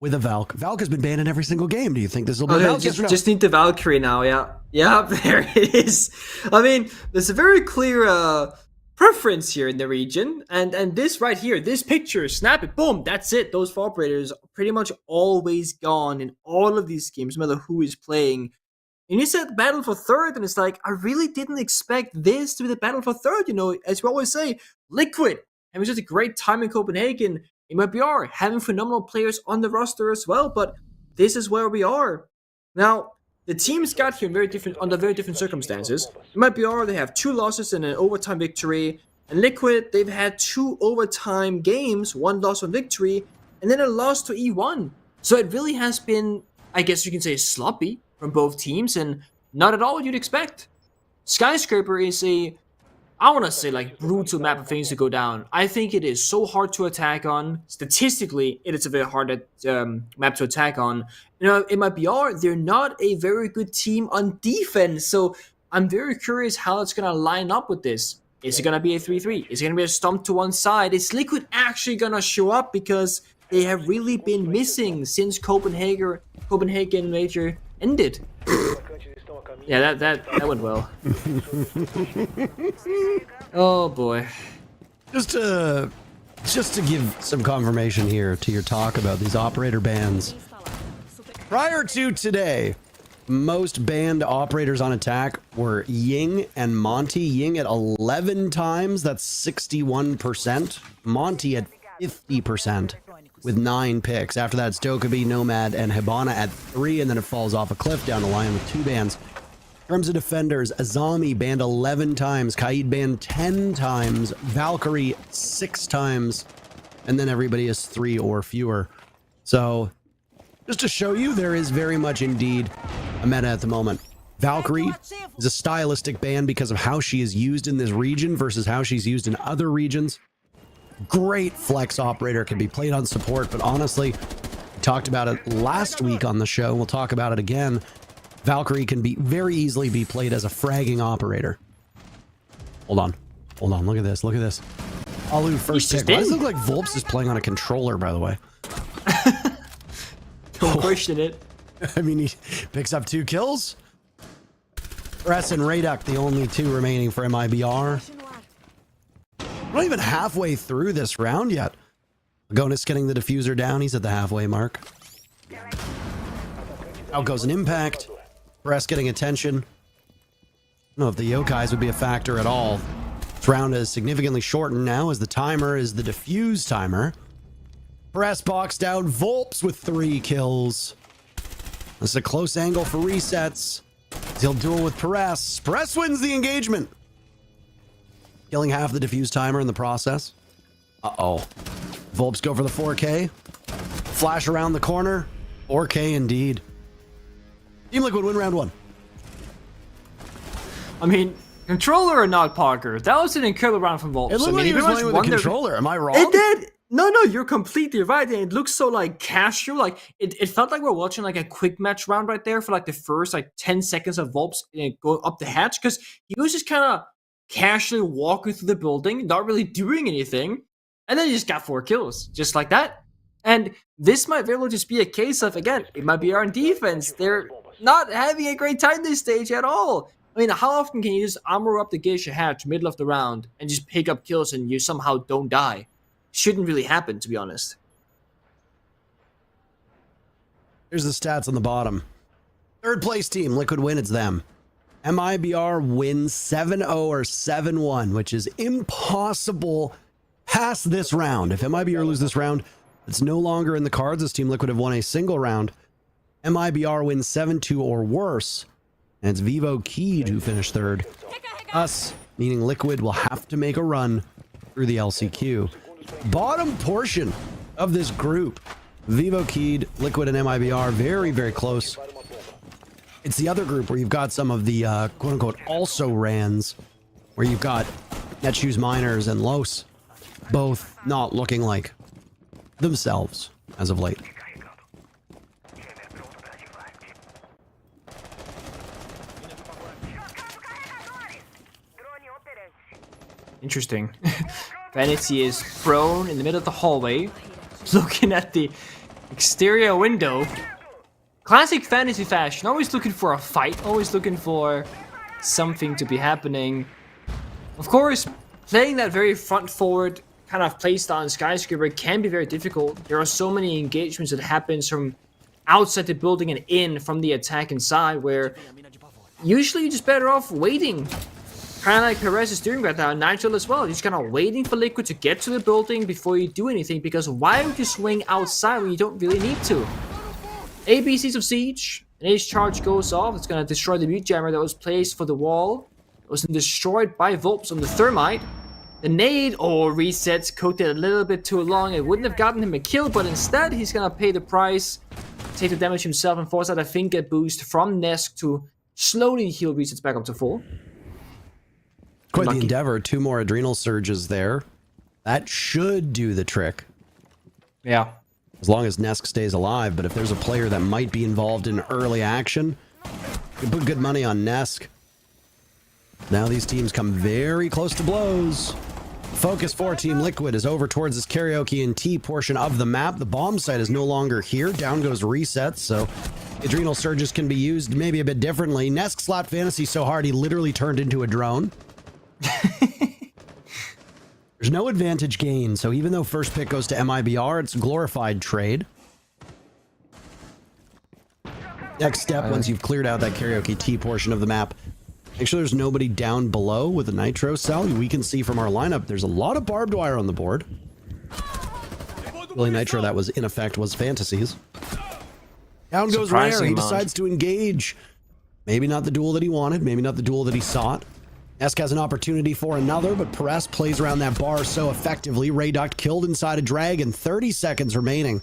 with a Valk. Valk has been banned in every single game. Do you think this will be Valk? Just need the Valkyrie now, yeah. Yeah, there it is. I mean, there's a very clear preference here in the region, and this right here, this picture, snap it, boom, that's it. Those four operators are pretty much always gone in all of these games, no matter who is playing. And you said battle for third, and it's like, I really didn't expect this to be the battle for third. You know, as we always say, Liquid having such a great time in Copenhagen, MIBR having phenomenal players on the roster as well, but this is where we are. Now, the teams got here under very different circumstances. MIBR, they have 2 losses and an overtime victory. And Liquid, they've had 2 overtime games, 1 loss, 1 victory, and then a loss to E1. So it really has been, I guess you can say, sloppy from both teams, and not at all what you'd expect. Skyscraper is I want to say, like, brutal map of things to go down. I think it is so hard to attack on. Statistically, it is a very hard map to attack on. You know, in MIBR, they're not a very good team on defense, so I'm very curious how it's going to line up with this. Is it going to be a 3-3? Is it going to be a stomp to one side? Is Liquid actually going to show up? Because they have really been missing since Copenhagen Major ended. Yeah, that went well. Oh boy. Just to Just to give some confirmation here to your talk about these operator bans. Prior to today, most banned operators on attack were Ying and Monty. Ying at 11 times, that's 61%. Monty at 50% with 9 picks. After that, it's Dokkaebi, Nomad, and Hibana at 3, and then it falls off a cliff down the line with 2 bans. In terms of defenders, Azami banned 11 times, Kaid banned 10 times, Valkyrie 6 times, and then everybody is 3 or fewer. So, just to show you, there is very much indeed a meta at the moment. Valkyrie is a stylistic ban because of how she is used in this region versus how she's used in other regions. Great flex operator, can be played on support, but honestly, we talked about it last week on the show. We'll talk about it again. Valkyrie can be very easily be played as a fragging operator. Hold on. Hold on. Look at this. Look at this. Alu first pick. Why does it look like Volps is playing on a controller, by the way? Don't question it. I mean, he picks up 2 kills. Ress and Raduk, the only 2 remaining for MIBR. We're not even halfway through this round yet. Agonis getting the diffuser down. He's at the halfway mark. Out goes an impact. Ress getting attention. I don't know if the yokais would be a factor at all. This round is significantly shortened now as the timer is the diffuse timer. Press box down. Volps with 3 kills. This is a close angle for resets. He'll duel with Perez. Perez wins the engagement. Killing half the diffuse timer in the process. Uh-oh. Volps go for the 4K. Flash around the corner. 4K indeed. Team Liquid win round 1. I mean, controller or not, Parker? That was an incredible round from Volps. It looked like he was playing with a controller. Am I wrong? It did. No, you're completely right. And it looks so like casual. Like it felt like we're watching like a quick match round right there for like the first like 10 seconds of Volps go up the hatch, because he was just kind of casually walking through the building, not really doing anything, and then he just got 4 kills just like that. And this might very well just be a case of, again, it might be our defense. They're not having a great time this stage at all. I mean, how often can you just armor up the Geisha hatch middle of the round and just pick up kills and you somehow don't die? Shouldn't really happen, to be honest. Here's the stats on the bottom. 3rd place team, Liquid win, it's them. MIBR wins 7-0 or 7-1, which is impossible past this round. If MIBR lose this round, it's no longer in the cards as Team Liquid have won a single round. MIBR wins 7-2 or worse, and it's Vivo Keed who finished 3rd. Us, meaning Liquid, will have to make a run through the LCQ. Bottom portion of this group, Vivo Keed, Liquid, and MIBR, very, very close. It's the other group where you've got some of the quote-unquote also rans, where you've got Netshoes Miners and Los, both not looking like themselves as of late. Interesting. Vanity is prone in the middle of the hallway, looking at the exterior window. Classic fantasy fashion, always looking for a fight, always looking for something to be happening. Of course, playing that very front-forward kind of playstyle in Skyscraper can be very difficult. There are so many engagements that happens from outside the building and in from the attack inside, where usually you're just better off waiting. Kind of like Perez is doing right now, Nigel as well. You're just kind of waiting for Liquid to get to the building before you do anything, because why would you swing outside when you don't really need to? ABCs of Siege, an Ace charge goes off. It's going to destroy the mute jammer that was placed for the wall. It was destroyed by Volps on the Thermite. The nade, resets, cooked it a little bit too long. It wouldn't have gotten him a kill, but instead he's going to pay the price, take the damage himself, and force out a finger boost from Nesk to slowly heal resets back up to full. Quite the endeavor. 2 more adrenal surges there. That should do the trick. Yeah. As long as Nesk stays alive, but if there's a player that might be involved in early action, you put good money on Nesk. Now these teams come very close to blows. Focus 4 Team Liquid is over towards this karaoke and T portion of the map. The bomb site is no longer here. Down goes resets, so adrenal surges can be used maybe a bit differently. Nesk slapped Fantasy so hard he literally turned into a drone. There's no advantage gain, so even though first pick goes to MIBR, it's a glorified trade. Next step, once you've cleared out that karaoke T portion of the map, make sure there's nobody down below with a nitro cell. We can see from our lineup, there's a lot of barbed wire on the board. Really nitro that was in effect was fantasies. Down goes Rare. He decides to engage. Maybe not the duel that he wanted. Maybe not the duel that he sought. Esk has an opportunity for another, but Perez plays around that bar so effectively. Rayduct killed inside a Dragon. 30 seconds remaining.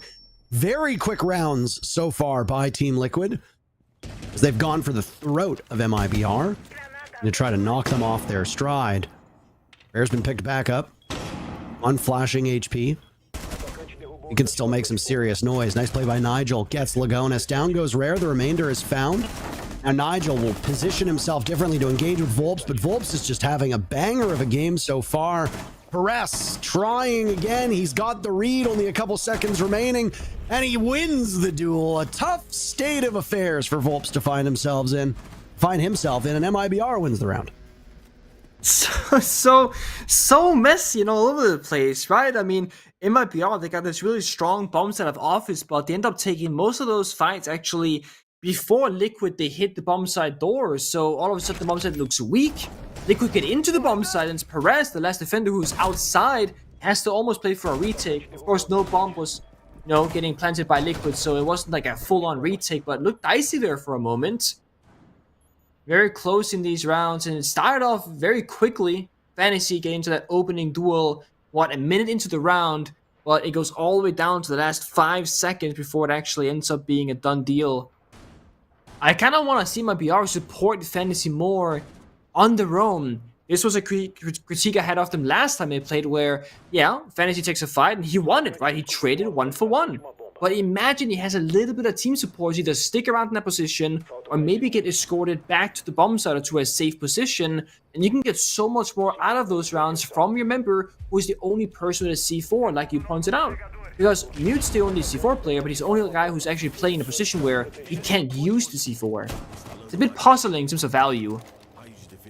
Very quick rounds so far by Team Liquid, as they've gone for the throat of MIBR to try to knock them off their stride. Rare's been picked back up on flashing HP. He can still make some serious noise. Nice play by Nigel. Gets Lagonis. Down goes Rare. The remainder is found. Now Nigel will position himself differently to engage with Volps, but Volps is just having a banger of a game so far. Perez trying again. He's got the read, only a couple seconds remaining, and he wins the duel. A tough state of affairs for Volps to find himself in, and MIBR wins the round. So messy and all over the place, right? I mean, in MIBR, they got this really strong bomb set of office, but they end up taking most of those fights actually before Liquid, they hit the bomb side doors, so all of a sudden the bomb side looks weak. Liquid get into the bomb side, and it's Perez, the last defender who's outside, has to almost play for a retake. Of course, no bomb was, getting planted by Liquid, so it wasn't like a full-on retake, but it looked dicey there for a moment. Very close in these rounds, and it started off very quickly. Fantasy getting to that opening duel, a minute into the round, but it goes all the way down to the last 5 seconds before it actually ends up being a done deal. I kind of want to see my BR support Fantasy more on their own. This was a critique I had of them last time they played where, Fantasy takes a fight and he won it, right? He traded 1 for 1. But imagine he has a little bit of team support, either stick around in that position or maybe get escorted back to the bomb side or to a safe position, and you can get so much more out of those rounds from your member who is the only person with a C4, like you pointed out. Because Mute's the only C4 player, but he's the only guy who's actually playing in a position where he can't use the C4. It's a bit puzzling in terms of value.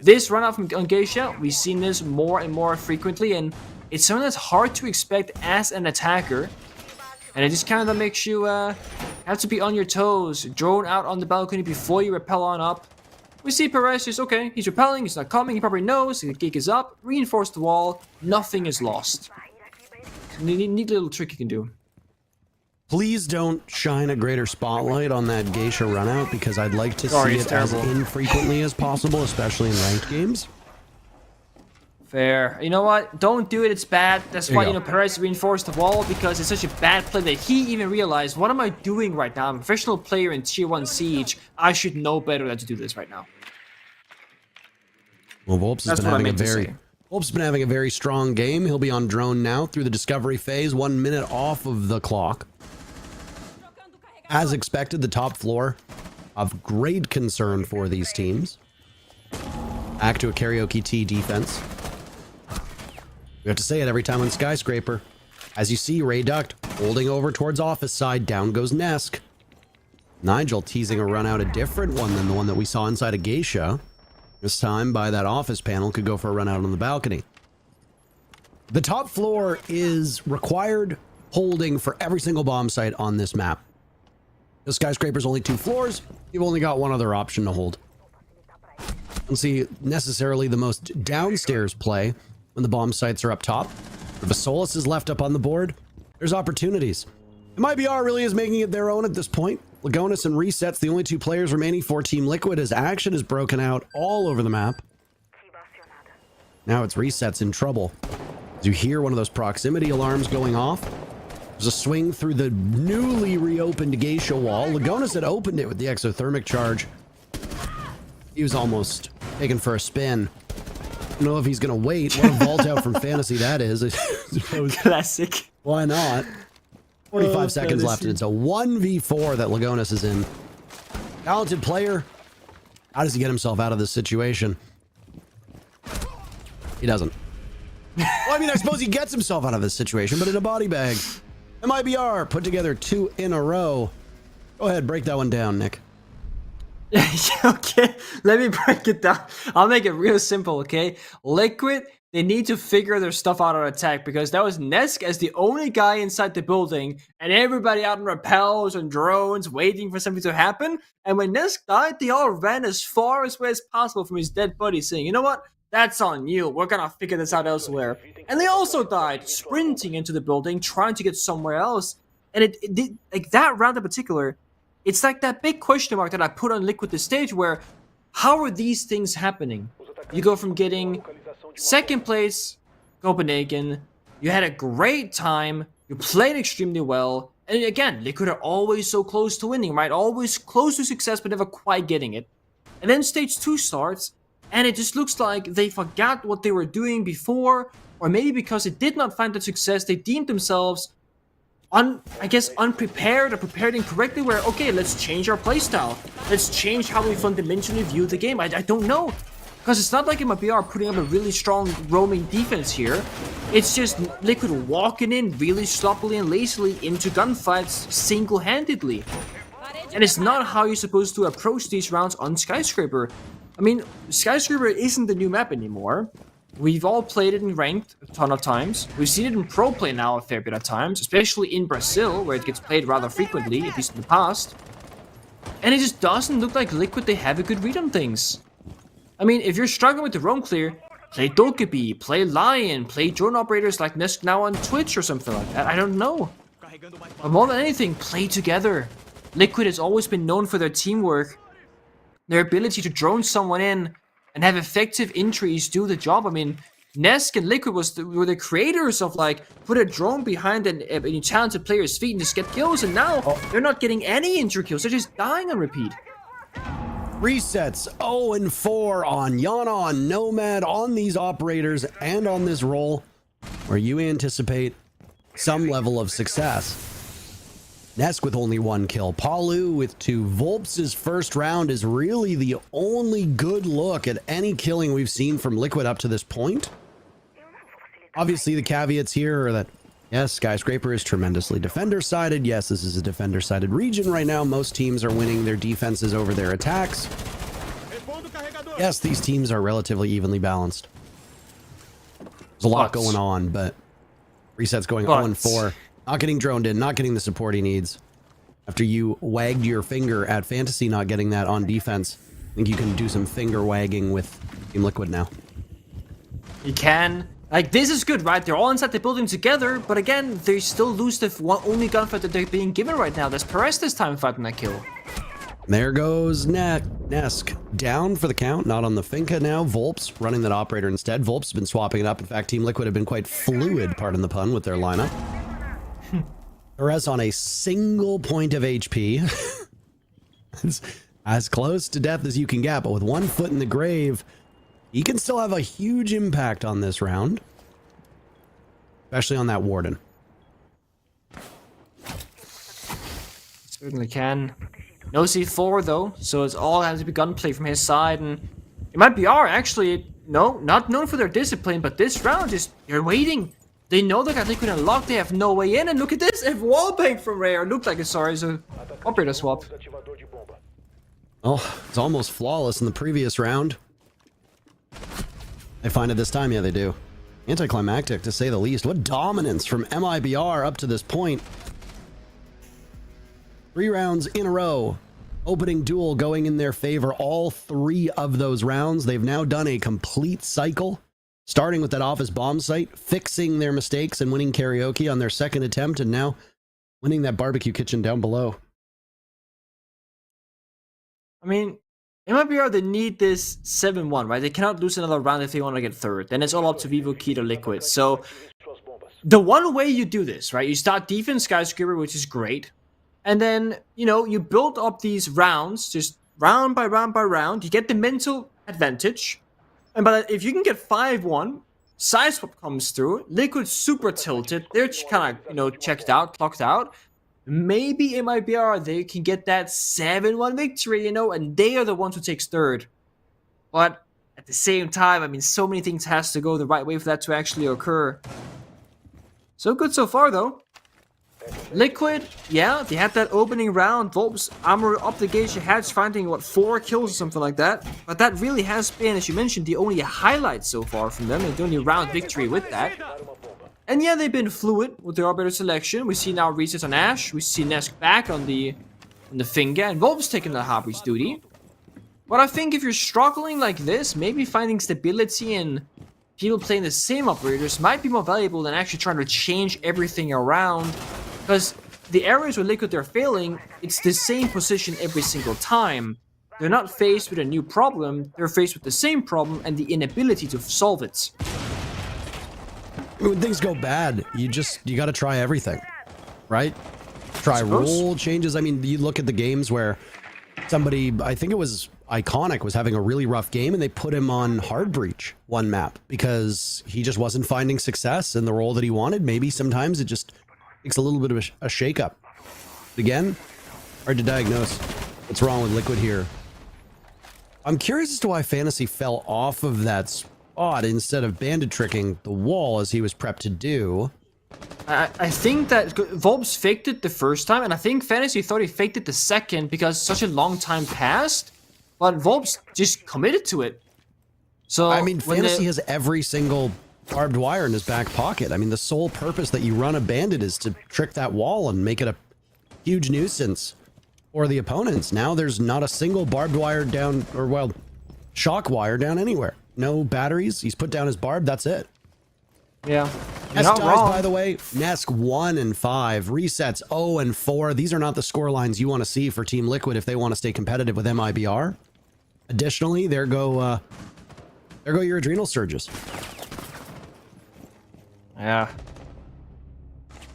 This run out from Geisha, we've seen this more and more frequently, and it's something that's hard to expect as an attacker. And it just kind of makes you have to be on your toes, drone out on the balcony before you rappel on up. We see Perez just, okay, he's repelling, he's not coming, he probably knows, the gig is up, reinforce the wall, nothing is lost. Neat little trick you can do. Please don't shine a greater spotlight on that Geisha runout, because I'd like to see it as infrequently as possible, especially in ranked games. Fair. You know what? Don't do it. It's bad. That's why, Perez reinforced the wall, because it's such a bad play that he even realized, what am I doing right now? I'm a professional player in Tier 1 Siege. I should know better than to do this right now. Well, Volps has been having a very strong game. He'll be on drone now through the discovery phase, 1 minute off of the clock. As expected, the top floor of great concern for these teams. Back to a karaoke T defense. We have to say it every time on Skyscraper. As you see, Rayduct holding over towards office side. Down goes Nesk. Nigel teasing a run out, a different one than the one that we saw inside of Geisha. This time, by that office panel, could go for a run out on the balcony. The top floor is required holding for every single bomb site on this map. The Skyscraper's only 2 floors. You've only got one other option to hold. Don't see necessarily the most downstairs play when the bomb sites are up top. If Vasolis is left up on the board, there's opportunities. MIBR really is making it their own at this point. Lagonis and Resets, the only 2 players remaining for Team Liquid, as action is broken out all over the map. Now it's Resets in trouble. As you hear one of those proximity alarms going off, there's a swing through the newly reopened Geisha wall. Lagonis had opened it with the exothermic charge. He was almost taken for a spin. I don't know if he's going to wait. What a vault out from Fantasy that is. Classic. Why not? 45 seconds left, and it's a 1v4 that Lagonis is in. Talented player. How does he get himself out of this situation? He doesn't. Well, I mean, I suppose he gets himself out of this situation, but in a body bag. MIBR put together 2 in a row. Go ahead, break that one down, Nick. Okay, let me break it down. I'll make it real simple, okay? Liquid they need to figure their stuff out on attack, because that was Nesk as the only guy inside the building and everybody out on rappels and drones waiting for something to happen. And when Nesk died, they all ran as far away as possible from his dead body, saying, you know what? That's on you. We're gonna figure this out elsewhere. And they also died, sprinting into the building, trying to get somewhere else. And it did, like that round in particular, it's like that big question mark that I put on Liquid this stage where, how are these things happening? You go from getting second place, Copenhagen, you had a great time, you played extremely well, and again, Liquid are always so close to winning, right? Always close to success, but never quite getting it. And then stage 2 starts, and it just looks like they forgot what they were doing before, or maybe because they did not find that success, they deemed themselves unprepared or prepared incorrectly, where, okay, let's change our playstyle. Let's change how we fundamentally view the game. I don't know. Because it's not like MIBR are putting up a really strong roaming defense here. It's just Liquid walking in really sloppily and lazily into gunfights single-handedly. And it's not how you're supposed to approach these rounds on Skyscraper. I mean, Skyscraper isn't the new map anymore. We've all played it in ranked a ton of times. We've seen it in pro play now a fair bit of times, especially in Brazil, where it gets played rather frequently, at least in the past. And it just doesn't look like Liquid they have a good read on things. I mean, if you're struggling with the roam clear, play Dokkaebi, play Lion, play drone operators like Nesk now on Twitch or something like that. I don't know. But more than anything, play together. Liquid has always been known for their teamwork, their ability to drone someone in and have effective entries do the job. I mean, Nesk and Liquid were the creators of, like, put a drone behind a talented player's feet and just get kills, and now they're not getting any entry kills. They're just dying on repeat. Resets 0-4 on Yana, on Nomad, on these operators, and on this role where you anticipate some level of success. Nesk with only 1 kill, Palu with 2. Volps' first round is really the only good look at any killing we've seen from Liquid up to this point. Obviously, the caveats here are that, yes, Skyscraper is tremendously defender-sided. Yes, this is a defender-sided region right now. Most teams are winning their defenses over their attacks. Yes, these teams are relatively evenly balanced. There's a lot going on, but Reset's going 0-4. Not getting droned in, not getting the support he needs. After you wagged your finger at Fantasy not getting that on defense, I think you can do some finger wagging with Team Liquid now. You can. Like, this is good, right? They're all inside the building together, but again, they still lose the only gunfight that they're being given right now. That's Perez this time fighting that kill. There goes Nesk. Down for the count, not on the Finca now. Volps running that operator instead. Volps has been swapping it up. In fact, Team Liquid have been quite fluid, pardon the pun, with their lineup. Perez on a single point of HP. It's as close to death as you can get, but with 1 foot in the grave, he can still have a huge impact on this round. Especially on that Warden. Certainly can. No C4 though, so it's all has to be gunplay from his side, and MIBR actually, no, not known for their discipline, but this round is, you're waiting. They know they got Liquid unlocked, they have no way in, and look at this, if wallbang from Rare, looked like it's a operator swap. Oh, it's almost flawless in the previous round. They find it this time, yeah they do. Anticlimactic to say the least. What dominance from MIBR up to this point. 3 rounds in a row. Opening duel going in their favor. All 3 of those rounds. They've now done a complete cycle. Starting with that office bomb site, fixing their mistakes and winning karaoke on their second attempt, and now winning that barbecue kitchen down below. I mean, MIBR, they need this 7-1, right? They cannot lose another round if they want to get third. Then it's all up to Vivo, Key, or Liquid. So, the one way you do this, right? You start defense Skyscraper, which is great. And then, you know, you build up these rounds, just round by round by round. You get the mental advantage. And if you can get 5-1, side swap comes through, Liquid super tilted, they're kind of, you know, checked out, clocked out. Maybe MIBR, they can get that 7-1 victory, you know, and they are the ones who takes third. But at the same time, I mean, so many things has to go the right way for that to actually occur. So good so far, though. Liquid, yeah, they had that opening round. Volps armor up the gauge hatch, finding what 4 kills or something like that. But that really has been, as you mentioned, the only highlight so far from them, and the only round victory with that. And yeah, they've been fluid with their arbiter selection. We see now resets on Ash. We see Nesk back on the finger, and Volps taking the Harpy's duty. But I think if you're struggling like this, maybe finding stability and people playing the same operators might be more valuable than actually trying to change everything around. Because the areas where Liquid they're failing, it's the same position every single time. They're not faced with a new problem, they're faced with the same problem and the inability to solve it. When things go bad, you gotta try everything, right? Try rule changes. I mean, you look at the games where somebody, I think it was Iconic, was having a really rough game and they put him on Hard Breach one map because he just wasn't finding success in the role that he wanted. Maybe sometimes it just takes a little bit of a shakeup. Again, hard to diagnose what's wrong with Liquid here. I'm curious as to why Fantasy fell off of that spot instead of bandit tricking the wall as he was prepped to do. I think that Volps faked it the first time, and I think Fantasy thought he faked it the second because such a long time passed. But Volps just committed to it. So I mean, Fantasy has every single barbed wire in his back pocket. I mean, the sole purpose that you run a bandit is to trick that wall and make it a huge nuisance for the opponents. Now there's not a single barbed wire down, or well, shock wire down anywhere. No batteries. He's put down his barb. That's it. Yeah. Nesk dies, by the way. Nesk 1 and 5. Resets 0 and 4. These are not the score lines you want to see for Team Liquid if they want to stay competitive with MIBR. Additionally, there go your adrenal surges. Yeah.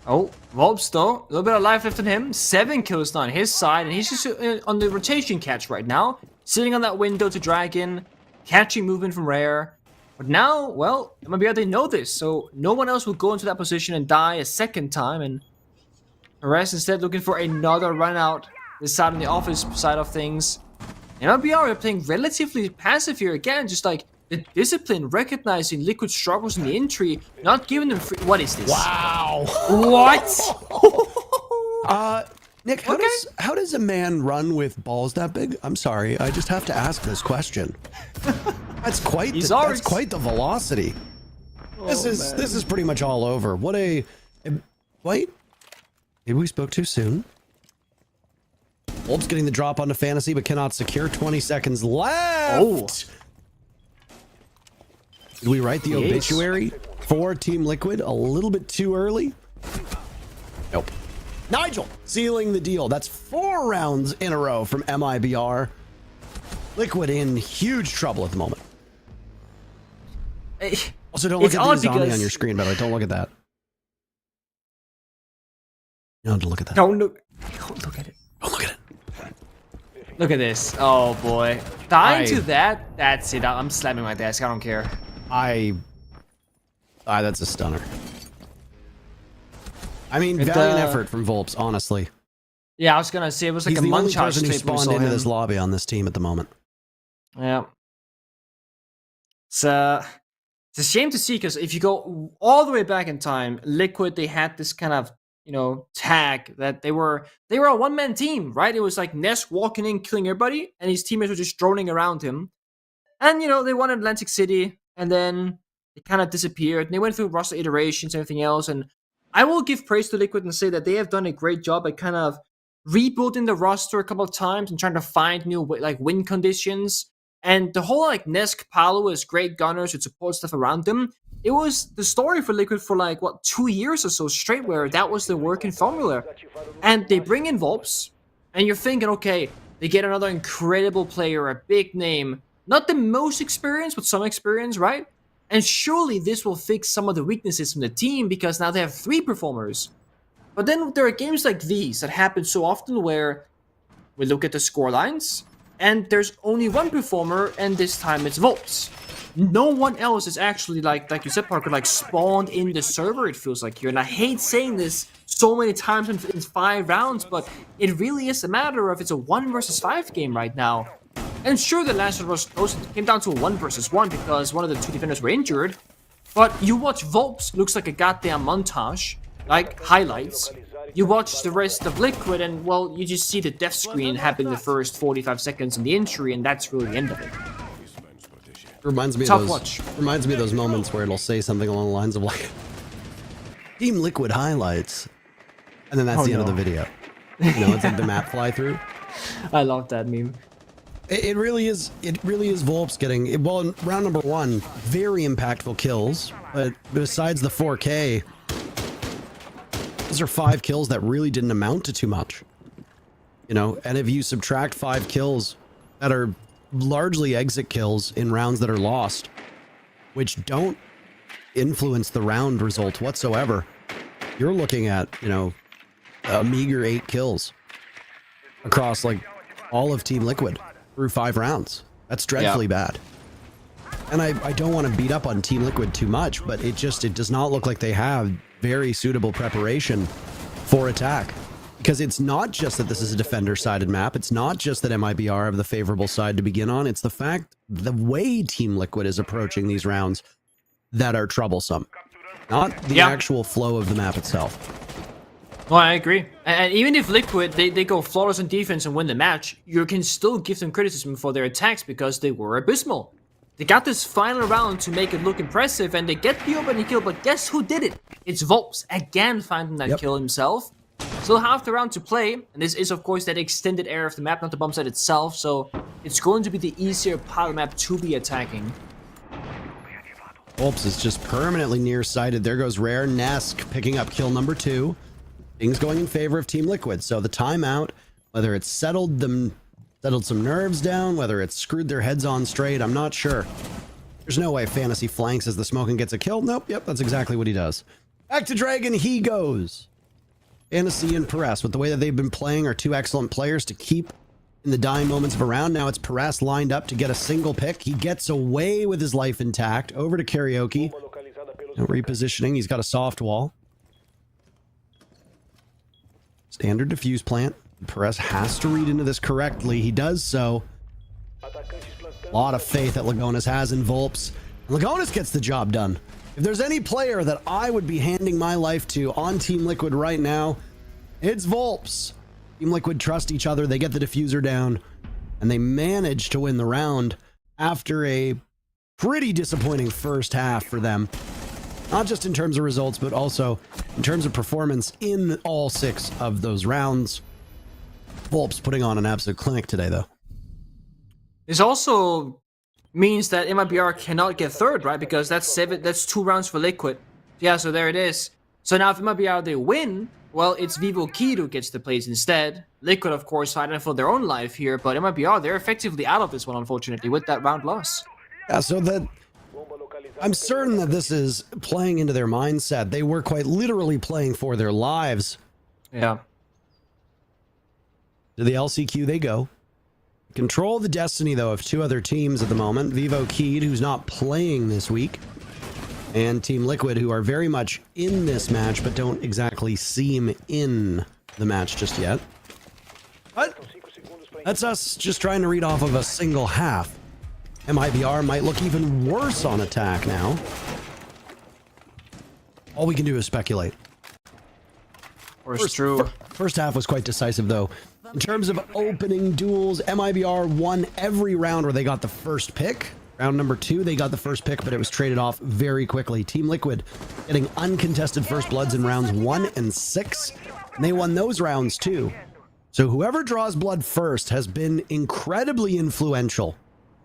Oh, Volps though, a little bit of life left in him. 7 kills now on his side, and he's just on the rotation catch right now, sitting on that window to Dragon, catching movement from Rare. But now, well, MIBR, they know this, so no one else will go into that position and die a second time, and the rest instead looking for another run out this side on the office side of things. MIBR are playing relatively passive here again, just like the discipline, recognizing Liquid struggles in the entry, not giving them free. What is this? Wow. What? Nick, how does a man run with balls that big? I'm sorry, I just have to ask this question. That's quite the velocity. This is pretty much all over. What a wait. Maybe we spoke too soon. Volps getting the drop onto Fantasy, but cannot secure. 20 seconds left. Oh. Did we write the obituary for Team Liquid a little bit too early? Nope. Nigel sealing the deal. That's 4 rounds in a row from MIBR. Liquid in huge trouble at the moment. Also, don't look at the zombie on your screen, by the way. Don't look at that. You don't have to look at that. Don't look at it. Don't look at it. Look at this. Oh boy. Dying to that, that's it. I'm slamming my desk. I don't care. That's a stunner. I mean, valiant effort from Volps, honestly. Yeah, I was gonna say it was like He's a the only munch out person who spawned into this lobby on this team at the moment. Yeah. It's a shame to see, because if you go all the way back in time, Liquid, they had this kind of, tag that they were a one-man team, right? It was like Nesk walking in, killing everybody, and his teammates were just droning around him. And, they won Atlantic City, and then they kind of disappeared, and they went through roster iterations and everything else, and I will give praise to Liquid and say that they have done a great job at kind of rebuilding the roster a couple of times and trying to find new win conditions. And the whole Nesk Paolo as great gunners with support stuff around them, it was the story for Liquid for 2 years or so straight, where that was the working formula. And they bring in Volps, and you're thinking, okay, they get another incredible player, a big name, not the most experienced, but some experience, right? And surely this will fix some of the weaknesses from the team, because now they have 3 performers. But then there are games like these that happen so often where we look at the score lines and there's only 1 performer, and this time it's Volps. No one else is actually like you said, Parker, spawned in the server, it feels like here. And I hate saying this so many times in 5 rounds, but it really is a matter of it's a 1 versus 5 game right now. And sure, the last one was close. It came down to a 1 versus 1 because one of the 2 defenders were injured. But you watch Volps, looks like a goddamn montage, highlights. you watch the rest of Liquid and, well, you just see the death screen happen the first 45 seconds on the entry, and that's really the end of it. Reminds me of those moments where it'll say something along the lines of like Team Liquid highlights, and then that's the end of the video. You know, it's like the map fly through. I love that meme. It really is Volps getting, well, in round number 1, very impactful kills, but besides the 4K, those are 5 kills that really didn't amount to too much. You know, and if you subtract 5 kills that are largely exit kills in rounds that are lost, which don't influence the round result whatsoever, you're looking at, you know, a meager 8 kills across like all of Team Liquid through 5 rounds. That's dreadfully bad. And I don't want to beat up on Team Liquid too much, but it does not look like they have very suitable preparation for attack. Because it's not just that this is a defender-sided map. It's not just that MIBR have the favorable side to begin on. It's the fact, the way Team Liquid is approaching these rounds that are troublesome. Not the actual flow of the map itself. Well, I agree. And even if Liquid, they go flawless on defense and win the match, you can still give them criticism for their attacks because they were abysmal. They got this final round to make it look impressive, and they get the opening kill, but guess who did it? It's Volps, again finding that kill himself. Still half the round to play, and this is of course that extended area of the map, not the bomb site itself, so it's going to be the easier part of the map to be attacking. Volps is just permanently nearsighted. There goes Rare. Nesk picking up kill number 2. Things going in favor of Team Liquid. So the timeout, whether it's settled some nerves down, whether it's screwed their heads on straight, I'm not sure. There's no way Fantasy flanks as the smoke and gets a kill. Nope, yep, that's exactly what he does. Back to Dragon, he goes. Fantasy and Perez, with the way that they've been playing, are 2 excellent players to keep in the dying moments of a round. Now it's Perez lined up to get a single pick. He gets away with his life intact. Over to Karaoke. Now repositioning, he's got a soft wall. Standard diffuse plant. Perez has to read into this correctly. He does so. A lot of faith that Lagonis has in Volps. Lagonis gets the job done. If there's any player that I would be handing my life to on Team Liquid right now, it's Volps. Team Liquid trust each other. They get the diffuser down, and they manage to win the round after a pretty disappointing first half for them. Not just in terms of results, but also in terms of performance in all 6 of those rounds. Volps putting on an absolute clinic today, though. This also means that MIBR cannot get third, right? Because that's 2 rounds for Liquid. Yeah, so there it is. So now if MIBR they win, well, it's Vivo Kid who gets the place instead. Liquid, of course, fighting for their own life here, but MIBR, they're effectively out of this one, unfortunately, with that round loss. Yeah, so that I'm certain that this is playing into their mindset. They were quite literally playing for their lives. Yeah. To the LCQ they go. Control the destiny, though, of 2 other teams at the moment. Vivo Kid, who's not playing this week, and Team Liquid, who are very much in this match, but don't exactly seem in the match just yet. But that's us just trying to read off of a single half. MIBR might look even worse on attack now. All we can do is speculate. First half was quite decisive, though. In terms of opening duels, MIBR won every round where they got the first pick. Round number 2, they got the first pick, but it was traded off very quickly. Team Liquid getting uncontested first bloods in rounds 1 and 6, and they won those rounds too. So whoever draws blood first has been incredibly influential.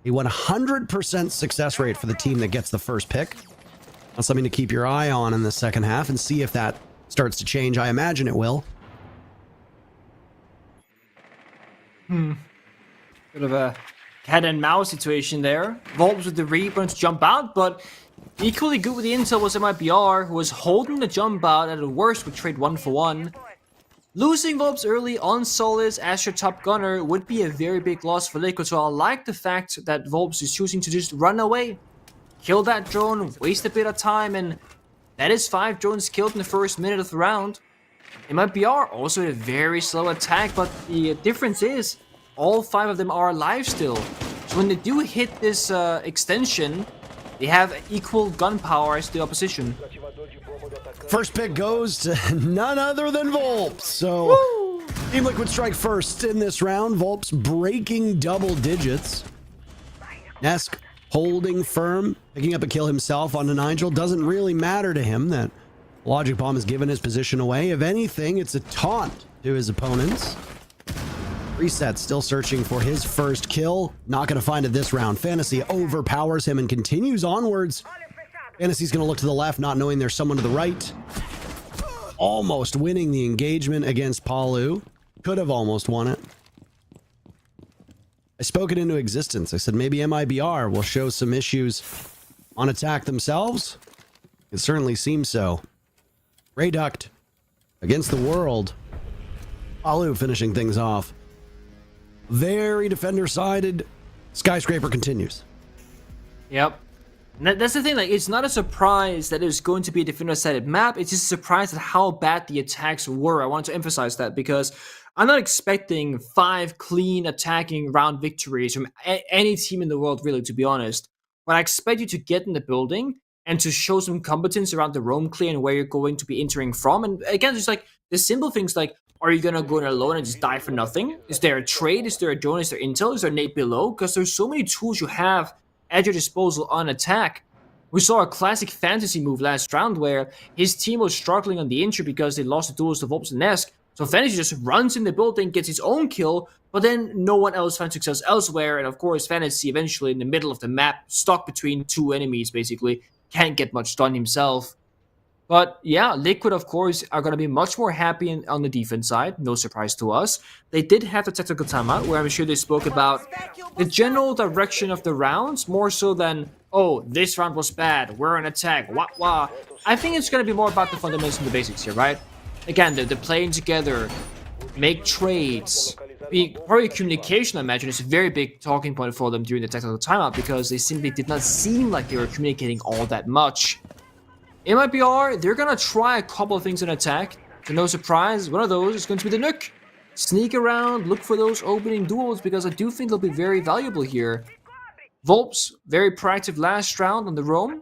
A 100% success rate for the team that gets the first pick. That's something to keep your eye on in the second half and see if that starts to change. I imagine it will. Bit of a cat and mouse situation there. Volps with the rebound to jump out, but equally good with the intel was MIBR, who was holding the jump out at the worst with trade 1-for-1. Losing Volps early on Solis as your top gunner would be a very big loss for Liquid, so I like the fact that Volps is choosing to just run away. Kill that drone, waste a bit of time, and that is 5 drones killed in the first minute of the round. MIBR also a very slow attack, but the difference is all 5 of them are alive still. So when they do hit this extension, they have equal gunpowder as the opposition. First pick goes to none other than Volps. So Team Liquid strike first in this round. Volps breaking double digits. Nesk holding firm, picking up a kill himself on an Nigel. Doesn't really matter to him that Logic Bomb has given his position away. If anything, it's a taunt to his opponents. Reset still searching for his first kill. Not going to find it this round. Fantasy overpowers him and continues onwards. Fantasy's going to look to the left, not knowing there's someone to the right. Almost winning the engagement against Palu. Could have almost won it. I spoke it into existence. I said maybe MIBR will show some issues on attack themselves. It certainly seems so. Rayduct against the world. Palu finishing things off. Very defender-sided. Skyscraper continues. Yep. And that's the thing, like, it's not a surprise that it's going to be a defender-sided map, it's just a surprise at how bad the attacks were. I want to emphasize that because I'm not expecting 5 clean attacking round victories from any team in the world, really, to be honest. But I expect you to get in the building and to show some competence around the roam clear and where you're going to be entering from. And again, just like the simple things like, are you going to go in alone and just die for nothing? Is there a trade? Is there a drone? Is there intel? Is there nade below? Because there's so many tools you have at your disposal on attack. We saw a classic fantasy move last round where his team was struggling on the intro because they lost the duels to Volps and Nesk. So Fantasy just runs in the building, gets his own kill, but then no one else finds success elsewhere. And of course, Fantasy eventually in the middle of the map, stuck between 2 enemies basically, can't get much done himself. But yeah, Liquid, of course, are going to be much more happy on the defense side. No surprise to us. They did have the tactical timeout, where I'm sure they spoke about the general direction of the rounds, more so than, oh, this round was bad, we're in attack, wah wah. I think it's going to be more about the fundamentals and the basics here, right? Again, they're playing together, make trades. Probably communication, I imagine, is a very big talking point for them during the tactical timeout, because they simply did not seem like they were communicating all that much. MIBR, they're gonna try a couple of things in attack. To no surprise, one of those is going to be the Nuke. Sneak around, look for those opening duels, because I do think they'll be very valuable here. Volps, very proactive last round on the roam.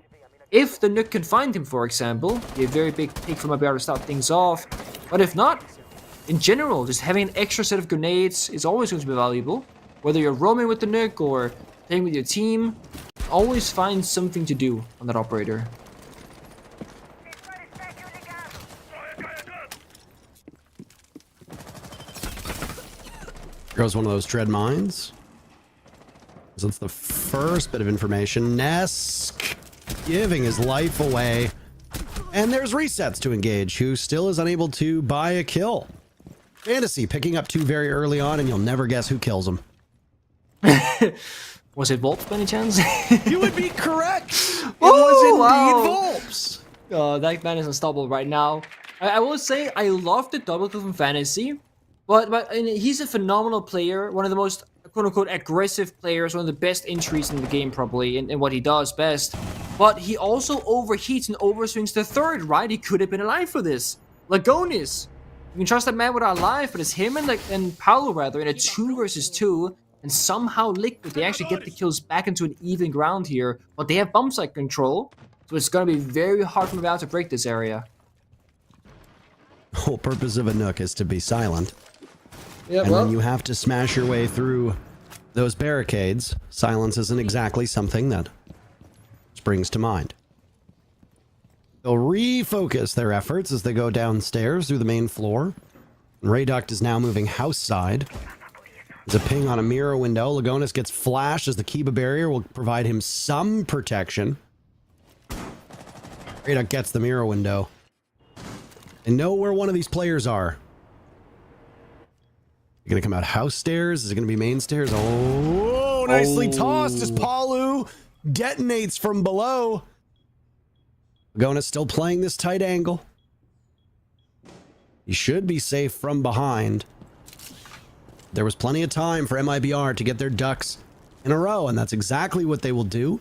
If the Nuke can find him, for example, be a very big pick from MIBR to start things off. But if not, in general, just having an extra set of grenades is always going to be valuable. Whether you're roaming with the Nuke or playing with your team, always find something to do on that operator. Goes one of those tread mines. So that's the first bit of information. Nesk giving his life away. And there's resets to engage, who still is unable to buy a kill. Fantasy picking up 2 very early on, and you'll never guess who kills him. Was it Volps by any chance? You would be correct. It was indeed Volps. That man is unstoppable right now. I will say I love the double kill from Fantasy. But he's a phenomenal player, one of the most quote-unquote aggressive players, one of the best entries in the game probably, in what he does best. But he also overheats and overswings the third, right? He could have been alive for this. Lagonis. You can trust that man with our life, but it's him and Paolo rather in a 2 versus 2, and somehow Liquid, they actually get the kills back into an even ground here, but they have bump site control, so it's going to be very hard for them to break this area. The whole purpose of a Nuke is to be silent. Yeah, And well, when you have to smash your way through those barricades, silence isn't exactly something that springs to mind. They'll refocus their efforts as they go downstairs through the main floor. Rayduct is now moving house side. There's a ping on a mirror window. Lagonis gets flashed as the Kiba barrier will provide him some protection. Rayduct gets the mirror window. They know where one of these players are. Gonna come out house stairs? Is it gonna be main stairs? Oh, nicely tossed as Palu detonates from below. Lagonis still playing this tight angle. He should be safe from behind. There was plenty of time for MIBR to get their ducks in a row, and that's exactly what they will do.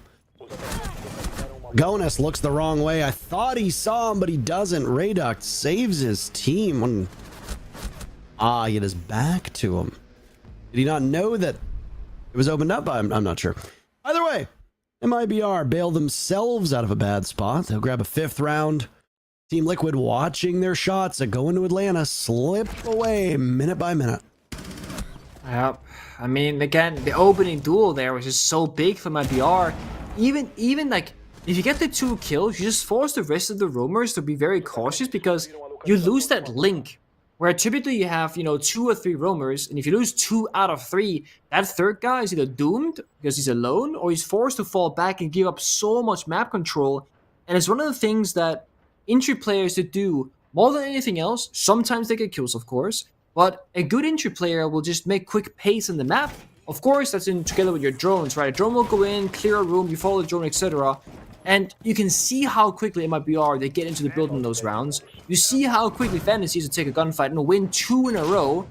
Lagonis looks the wrong way. I thought he saw him, but he doesn't. Rayduct saves his team. It is back to him. Did he not know that it was opened up? I'm not sure. Either way, MIBR bail themselves out of a bad spot. They'll grab a 5th round Team Liquid watching their shots that go into Atlanta slip away minute by minute. Yep. I mean, again, the opening duel there was just so big for MIBR. Even like, if you get the 2 kills, you just force the rest of the roamers to be very cautious because you lose that link. Where typically you have, 2 or 3 roamers, and if you lose 2 out of 3, that third guy is either doomed because he's alone, or he's forced to fall back and give up so much map control. And it's one of the things that entry players to do more than anything else. Sometimes they get kills, of course, but a good entry player will just make quick pace in the map. Of course, that's in together with your drones, right? A drone will go in, clear a room, you follow the drone, etc. And you can see how quickly MIBR they get into the building in those rounds. You see how quickly Fantasies will take a gunfight and win 2 in a row.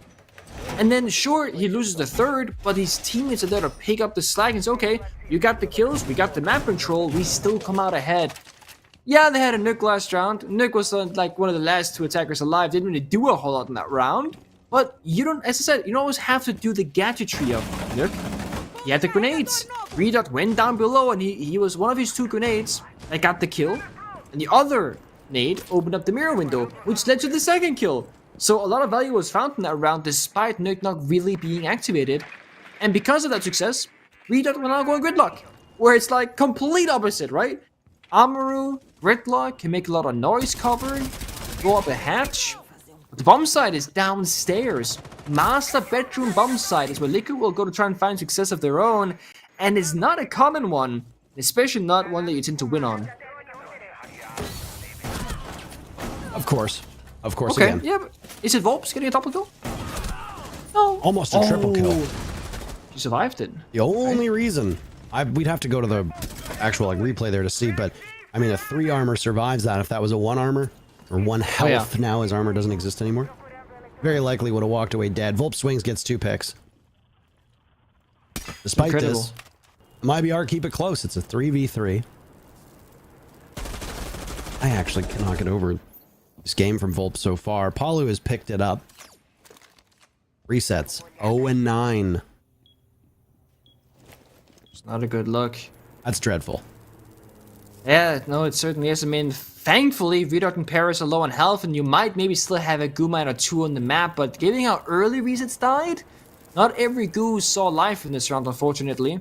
And then, sure, he loses the 3rd, but his teammates are there to pick up the slack and say, okay, you got the kills, we got the map control, we still come out ahead. Yeah, they had a Nuke last round. Nuke was like one of the last 2 attackers alive. Didn't really do a whole lot in that round. But you don't, as I said, you don't always have to do the gadgetry of Nuke. He had the grenades. Redot went down below and he was one of his 2 grenades that got the kill. And the other nade opened up the mirror window, which led to the 2nd kill. So a lot of value was found in that round despite Nuke not really being activated. And because of that success, Redot will now go in Gridlock. Where it's like complete opposite, right? Amaru, Gridlock can make a lot of noise cover, go up a hatch. But the bomb site is downstairs. Master bedroom bomb site is where Liquid will go to try and find success of their own. And it's not a common one, especially not one that you tend to win on. Of course. Okay, Again. yeah, but is it Volps getting a double kill? No. Almost a triple kill. She survived it. The only reason, we'd have to go to the actual replay there to see, but I mean, a 3 armor survives that. If that was a 1 armor or 1 health, now his armor doesn't exist anymore. Very likely would have walked away dead. Volp swings, gets 2 picks. Despite this, MIBR keep it close. It's a 3v3. I actually cannot get over this game from Volp so far. Palu has picked it up. Resets 0-9. It's not a good look. That's dreadful. Yeah, no, it certainly is. I mean, thankfully, Redot and Paris are low on health, and you might maybe still have a Goo mine or 2 on the map, but given how early resets died, not every Goo saw life in this round, unfortunately.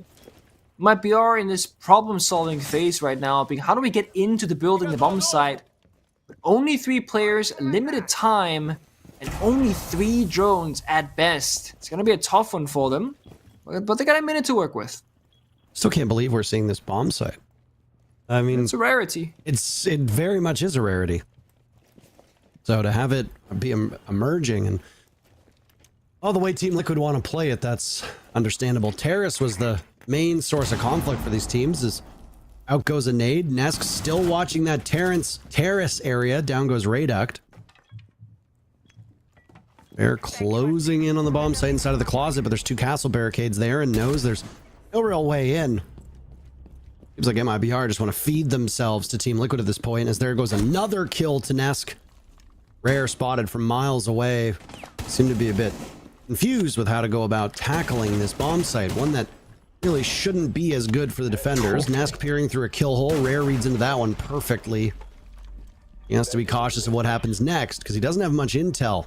MIBR in this problem-solving phase right now, being how do we get into the building, the bomb site, but only 3 players, limited time, and only 3 drones at best. It's gonna be a tough one for them, but they got a minute to work with. Still can't believe we're seeing this bomb site. I mean, it's a rarity. It very much is a rarity. So to have it be emerging and the way Team Liquid want to play it, that's understandable. Terrace was the main source of conflict for these teams. Is out goes a nade. Nesk still watching that terrace area. Down goes Rayduct. They're closing in on the bomb site inside of the closet, but there's 2 castle barricades there, and knows there's no real way in. Seems like MIBR just want to feed themselves to Team Liquid at this point, as there goes another kill to Nesk. Rare spotted from miles away. Seem to be a bit confused with how to go about tackling this bomb site, one that really shouldn't be as good for the defenders. Nesk peering through a kill hole. Rare reads into that one perfectly. He has to be cautious of what happens next, because he doesn't have much intel.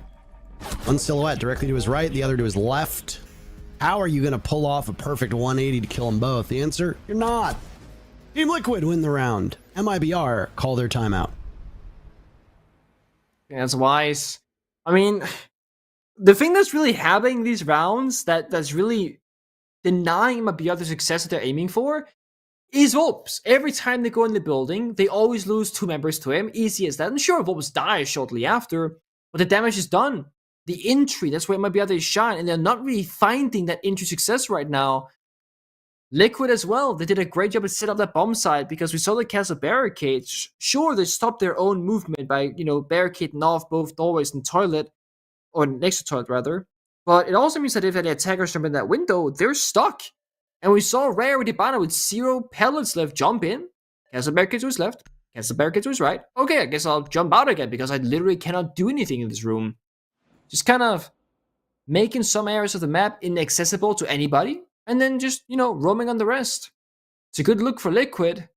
One silhouette directly to his right, the other to his left. How are you going to pull off a perfect 180 to kill them both? The answer, you're not. Team Liquid win the round. MIBR call their timeout. Yeah, that's wise. I mean, the thing that's really happening in these rounds that's really denying MIBR the success that they're aiming for is Volps. Every time they go in the building, they always lose 2 members to him. Easy as that. And sure, Volps dies shortly after, but the damage is done. The entry, that's where MIBR they shine, and they're not really finding that entry success right now. Liquid as well, they did a great job to set up that bomb site because we saw the castle barricades. Sure, they stopped their own movement by, barricading off both doorways and toilet, or next to toilet rather. But it also means that if any attackers jump in that window, they're stuck. And we saw Rare with Ibana with 0 pellets left jump in. Castle barricades to his left, castle barricades to his right. Okay, I guess I'll jump out again because I literally cannot do anything in this room. Just kind of making some areas of the map inaccessible to anybody. And then just, roaming on the rest. It's a good look for Liquid.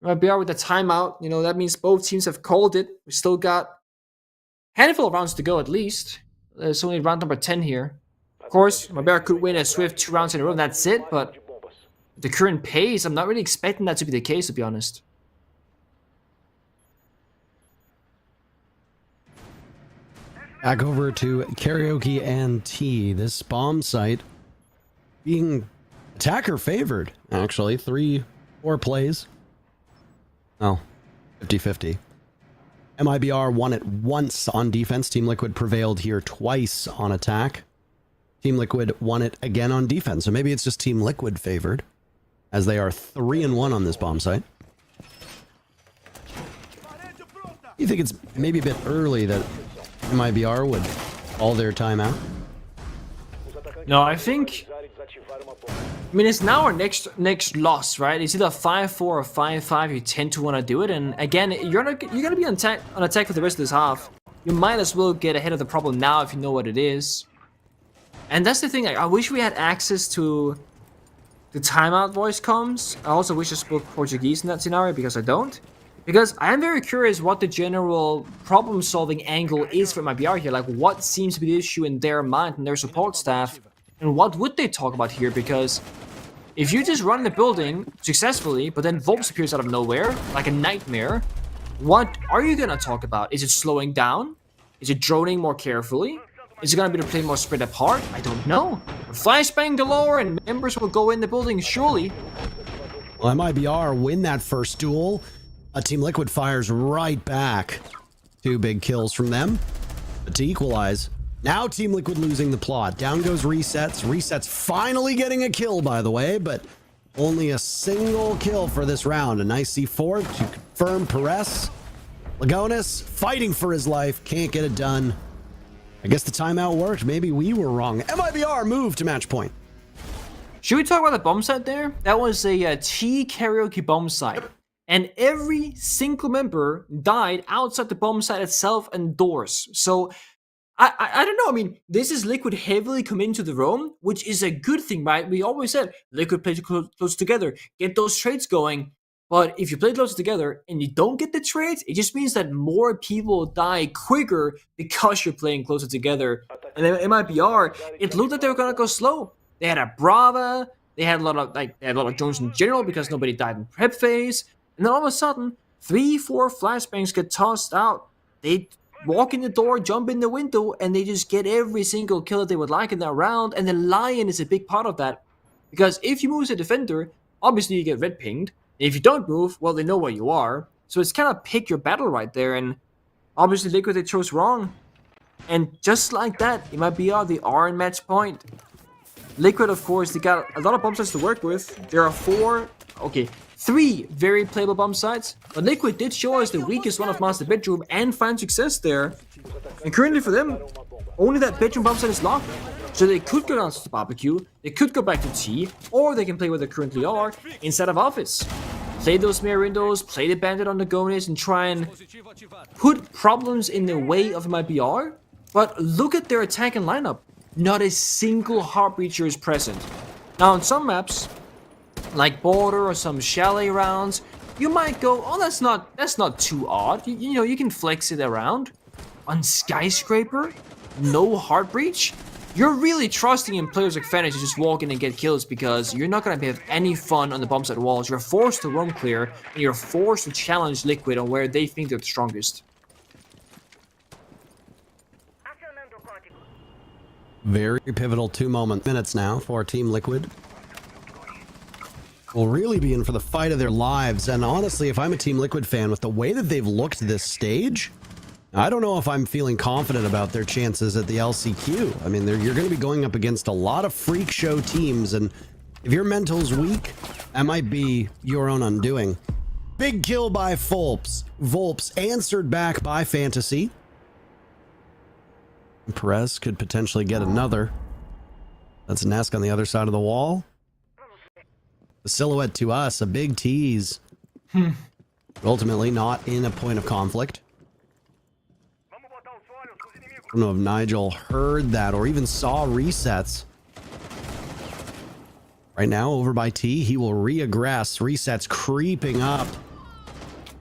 MIBR with the timeout, you know, that means both teams have called it. We still got a handful of rounds to go at least. There's only round number 10 here. Of course, MIBR could win a swift 2 rounds in a row, and that's it, but the current pace, I'm not really expecting that to be the case, to be honest. Back over to Karaoke and T. This bomb site being attacker favored, actually. 3-4 plays. Oh, 50-50. MIBR won it once on defense. Team Liquid prevailed here twice on attack. Team Liquid won it again on defense. So maybe it's just Team Liquid favored, as they are 3-1 on this bomb site. You think it's maybe a bit early that MIBR would call their timeout? No, I think... I mean, it's now our next loss, right? It's either 5-4 or 5-5. You tend to want to do it, and again, you're gonna be on attack for the rest of this half. You might as well get ahead of the problem now if you know what it is. And that's the thing. I wish we had access to the timeout voice comms. I also wish I spoke Portuguese in that scenario because I don't. Because I am very curious what the general problem-solving angle is for MIBR here. Like, what seems to be the issue in their mind and their support staff, and what would they talk about here? Because if you just run the building successfully, but then Volps appears out of nowhere, like a nightmare, what are you gonna talk about? Is it slowing down? Is it droning more carefully? Is it gonna be to play more spread apart? I don't know. Flashbang galore and members will go in the building, surely. Well, MIBR win that first duel. Team Liquid fires right back. 2 big kills from them. But to equalize, now Team Liquid losing the plot. Down goes Resets. Resets finally getting a kill, by the way, but only a single kill for this round. A nice C4 to confirm Perez. Lagonis fighting for his life. Can't get it done. I guess the timeout worked. Maybe we were wrong. MIBR move to match point. Should we talk about the bomb site there? That was a T karaoke bomb site. And every single member died outside the bomb site itself and doors. So, I don't know. I mean, this is Liquid heavily committing to the roam, which is a good thing, right? We always said Liquid play close together, get those trades going. But if you play close together and you don't get the trades, it just means that more people die quicker because you're playing closer together. And then MIBR, it looked like they were gonna go slow. They had a Brava, they had a lot of drones in general because nobody died in prep phase. And then all of a sudden, 3-4 flashbangs get tossed out. They walk in the door, jump in the window, and they just get every single kill that they would like in that round. And the Lion is a big part of that. Because if you move as a defender, obviously you get red pinged. And if you don't move, well, they know where you are. So it's kind of pick your battle right there. And obviously Liquid, they chose wrong. And just like that, it might be they are in match point. Liquid, of course, they got a lot of bomb sites to work with. There are 3 very playable bomb sites, but Liquid did show us the weakest one of Master Bedroom and find success there. And currently for them, only that Bedroom bomb site is locked. So they could go down to the barbecue, they could go back to T, or they can play where they currently are instead of Office. Play those mirror windows, play the Bandit on the Gonis, and try and put problems in the way of MIBR. But look at their attack and lineup. Not a single Heartbreacher is present. Now on some maps, like Border or some Chalet rounds, you might go, oh, that's not too odd. You know, you can flex it around. On Skyscraper, no Heartbreach. You're really trusting in players like Fennec to just walk in and get kills because you're not going to have any fun on the bomb site walls. You're forced to roam clear, and you're forced to challenge Liquid on where they think they're the strongest. Very pivotal 2 minutes now for Team Liquid. Will really be in for the fight of their lives. And honestly, if I'm a Team Liquid fan, with the way that they've looked this stage, I don't know if I'm feeling confident about their chances at the LCQ. I mean, you're going to be going up against a lot of freak show teams, and if your mental's weak, that might be your own undoing. Big kill by Volps. Volps answered back by Fantasy. Perez could potentially get another. That's Nesk on the other side of the wall. The silhouette to us, a big tease. Ultimately not in a point of conflict. I don't know if Nigel heard that or even saw Resets. Right now, over by T, he will reaggress. Resets creeping up.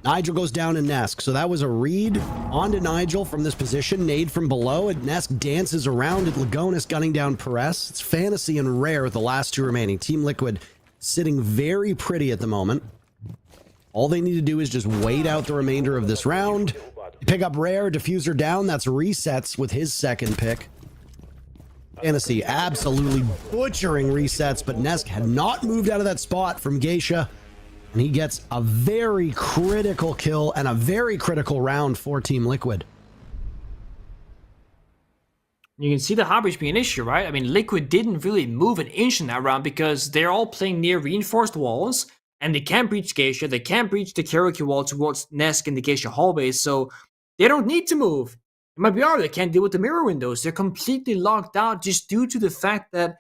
Nigel goes down to Nesk. So that was a read onto Nigel from this position. Nade from below. And Nesk dances around at Lagonis, gunning down Perez. It's Fantasy and Rare with the last 2 remaining. Team Liquid sitting very pretty at the moment. All they need to do is just wait out the remainder of this round. Pick up Rare, Diffuser down. That's resets with his second pick. Fantasy absolutely butchering resets, but Nesk had not moved out of that spot from Geisha. And he gets a very critical kill and a very critical round for Team Liquid. You can see the hard breach being an issue, right? I mean, Liquid didn't really move an inch in that round because they're all playing near reinforced walls, and they can't breach Geisha, they can't breach the karaoke wall towards Nesk and the Geisha hallways, so they don't need to move. MIBR, they can't deal with the mirror windows. They're completely locked out just due to the fact that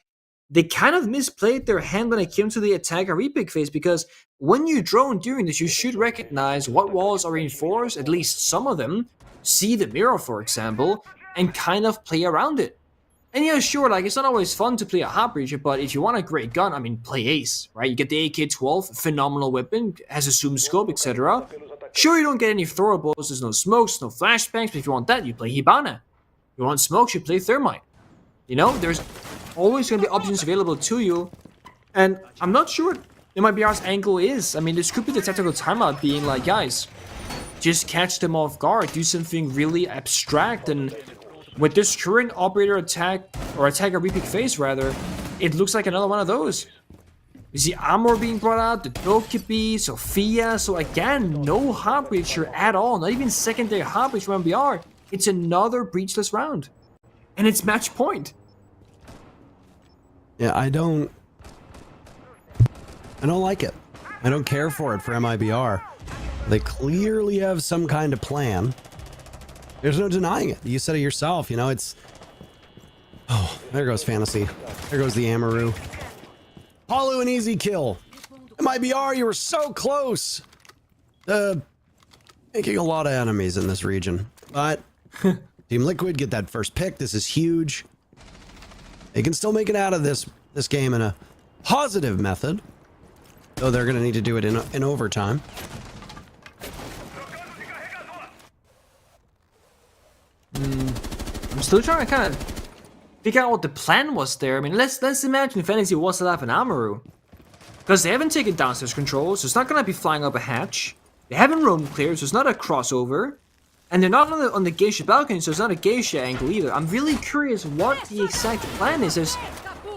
they kind of misplayed their hand when it came to the attacker repick phase, because when you drone during this, you should recognize what walls are reinforced, at least some of them, see the mirror, for example, and kind of play around it. And yeah, sure, like, it's not always fun to play a hot breacher, but if you want a great gun, I mean, play Ace, right? You get the AK-12, phenomenal weapon, has a zoom scope, etc. Sure, you don't get any throwables, there's no smokes, no flashbangs, but if you want that, you play Hibana. If you want smokes, you play Thermite. You know, there's always going to be options available to you, and I'm not sure what MIBR's angle is. I mean, this could be the tactical timeout being like, guys, just catch them off guard, do something really abstract, and with this current operator attack, or attacker repick phase rather, it looks like another one of those. You see Amor being brought out, the Dokebi, Sophia, so again, no hard breacher at all, not even secondary hard breach from MIBR. It's another breachless round. And it's match point. Yeah, I don't like it. I don't care for it for MIBR. They clearly have some kind of plan. There's no denying it. You said it yourself, you know, it's... Oh, there goes Fantasy. There goes the Amaru. Palu, an easy kill. MIBR, you were so close. Making a lot of enemies in this region. But Team Liquid get that first pick. This is huge. They can still make it out of this game in a positive method. Though they're going to need to do it in overtime. I'm still trying to kind of figure out what the plan was there. I mean, let's imagine Fantasy was alive in Amaru. Because they haven't taken downstairs control, so it's not going to be flying up a hatch. They haven't roam cleared, so it's not a crossover. And they're not on the Geisha balcony, so it's not a Geisha angle either. I'm really curious what the exact plan is. There's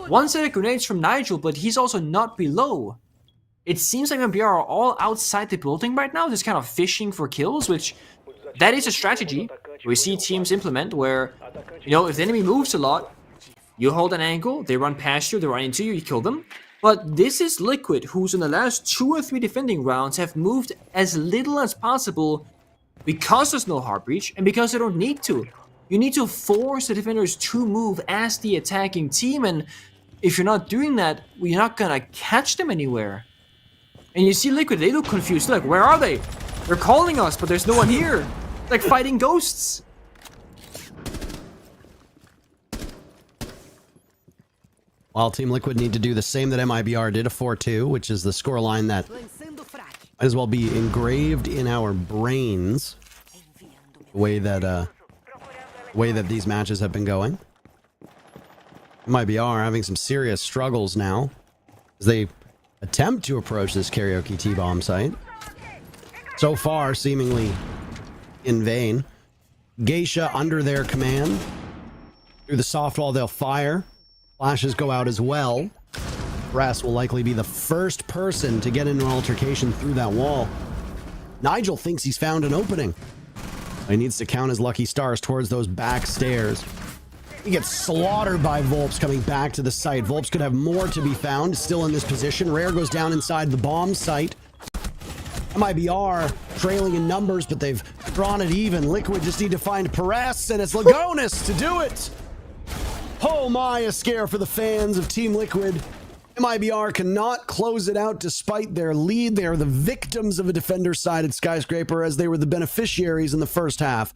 one set of grenades from Nigel, but he's also not below. It seems like MIBR are all outside the building right now, just kind of fishing for kills, which that is a strategy we see teams implement where, you know, if the enemy moves a lot, you hold an angle, they run past you, they run into you, you kill them. But this is Liquid, who's in the last 2 or 3 defending rounds have moved as little as possible because there's no hard breach and because they don't need to. You need to force the defenders to move as the attacking team, and if you're not doing that, you're not gonna catch them anywhere. And you see Liquid, they look confused. They're like, where are they? They're calling us, but there's no one here. Like fighting ghosts. While Team Liquid need to do the same that MIBR did, a 4-2, which is the scoreline that might as well be engraved in our brains. The way that these matches have been going. MIBR having some serious struggles now as they attempt to approach this karaoke T-bomb site. So far, seemingly in vain. Geisha under their command. Through the soft wall, they'll fire. Flashes go out as well. Brass will likely be the first person to get into an altercation through that wall. Nigel thinks he's found an opening. He needs to count his lucky stars towards those back stairs. He gets slaughtered by Volps coming back to the site. Volps could have more to be found, still in this position. Rare goes down inside the bomb site. MIBR trailing in numbers, but they've drawn it even. Liquid just need to find Perez, and it's Lagonis to do it. Oh my, a scare for the fans of Team Liquid. MIBR cannot close it out despite their lead. They are the victims of a defender-sided skyscraper as they were the beneficiaries in the first half.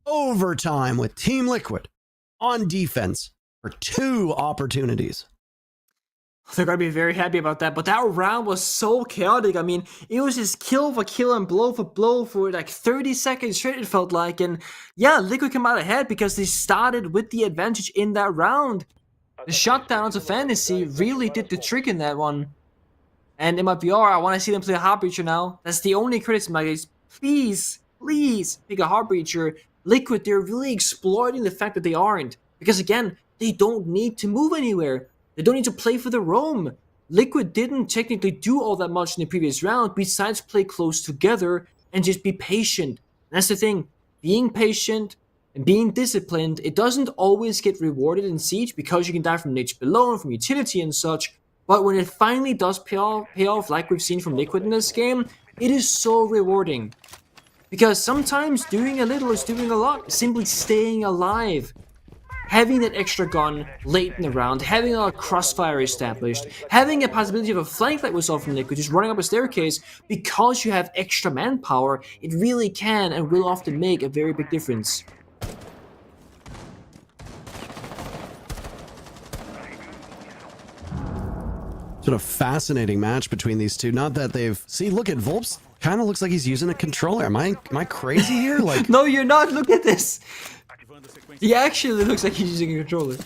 Overtime with Team Liquid on defense for 2 opportunities. They're gonna be very happy about that. But that round was so chaotic. I mean, it was just kill for kill and blow for blow for like 30 seconds straight, it felt like. And yeah, Liquid came out ahead because they started with the advantage in that round. The shutdown onto Fantasy really did the trick in that one. And MIBR, I want to see them play a Heartbreacher now. That's the only criticism, guys. Please, please pick a Heartbreacher. Liquid, they're really exploiting the fact that they aren't. Because again, they don't need to move anywhere. They don't need to play for the roam. Liquid didn't technically do all that much in the previous round besides play close together and just be patient. And that's the thing. Being patient and being disciplined, it doesn't always get rewarded in Siege because you can die from nature below and from utility and such. But when it finally does pay off like we've seen from Liquid in this game, it is so rewarding. Because sometimes doing a little is doing a lot. Simply staying alive. Having that extra gun late in the round, having a crossfire established, having a possibility of a flank like we saw from Liquid, just running up a staircase, because you have extra manpower, it really can and will often make a very big difference. Sort of fascinating match between these two. Not that they've... See, look at Volps. Kind of looks like he's using a controller. Am I crazy here? Like, no, you're not. Look at this. He actually looks like he's using a controller.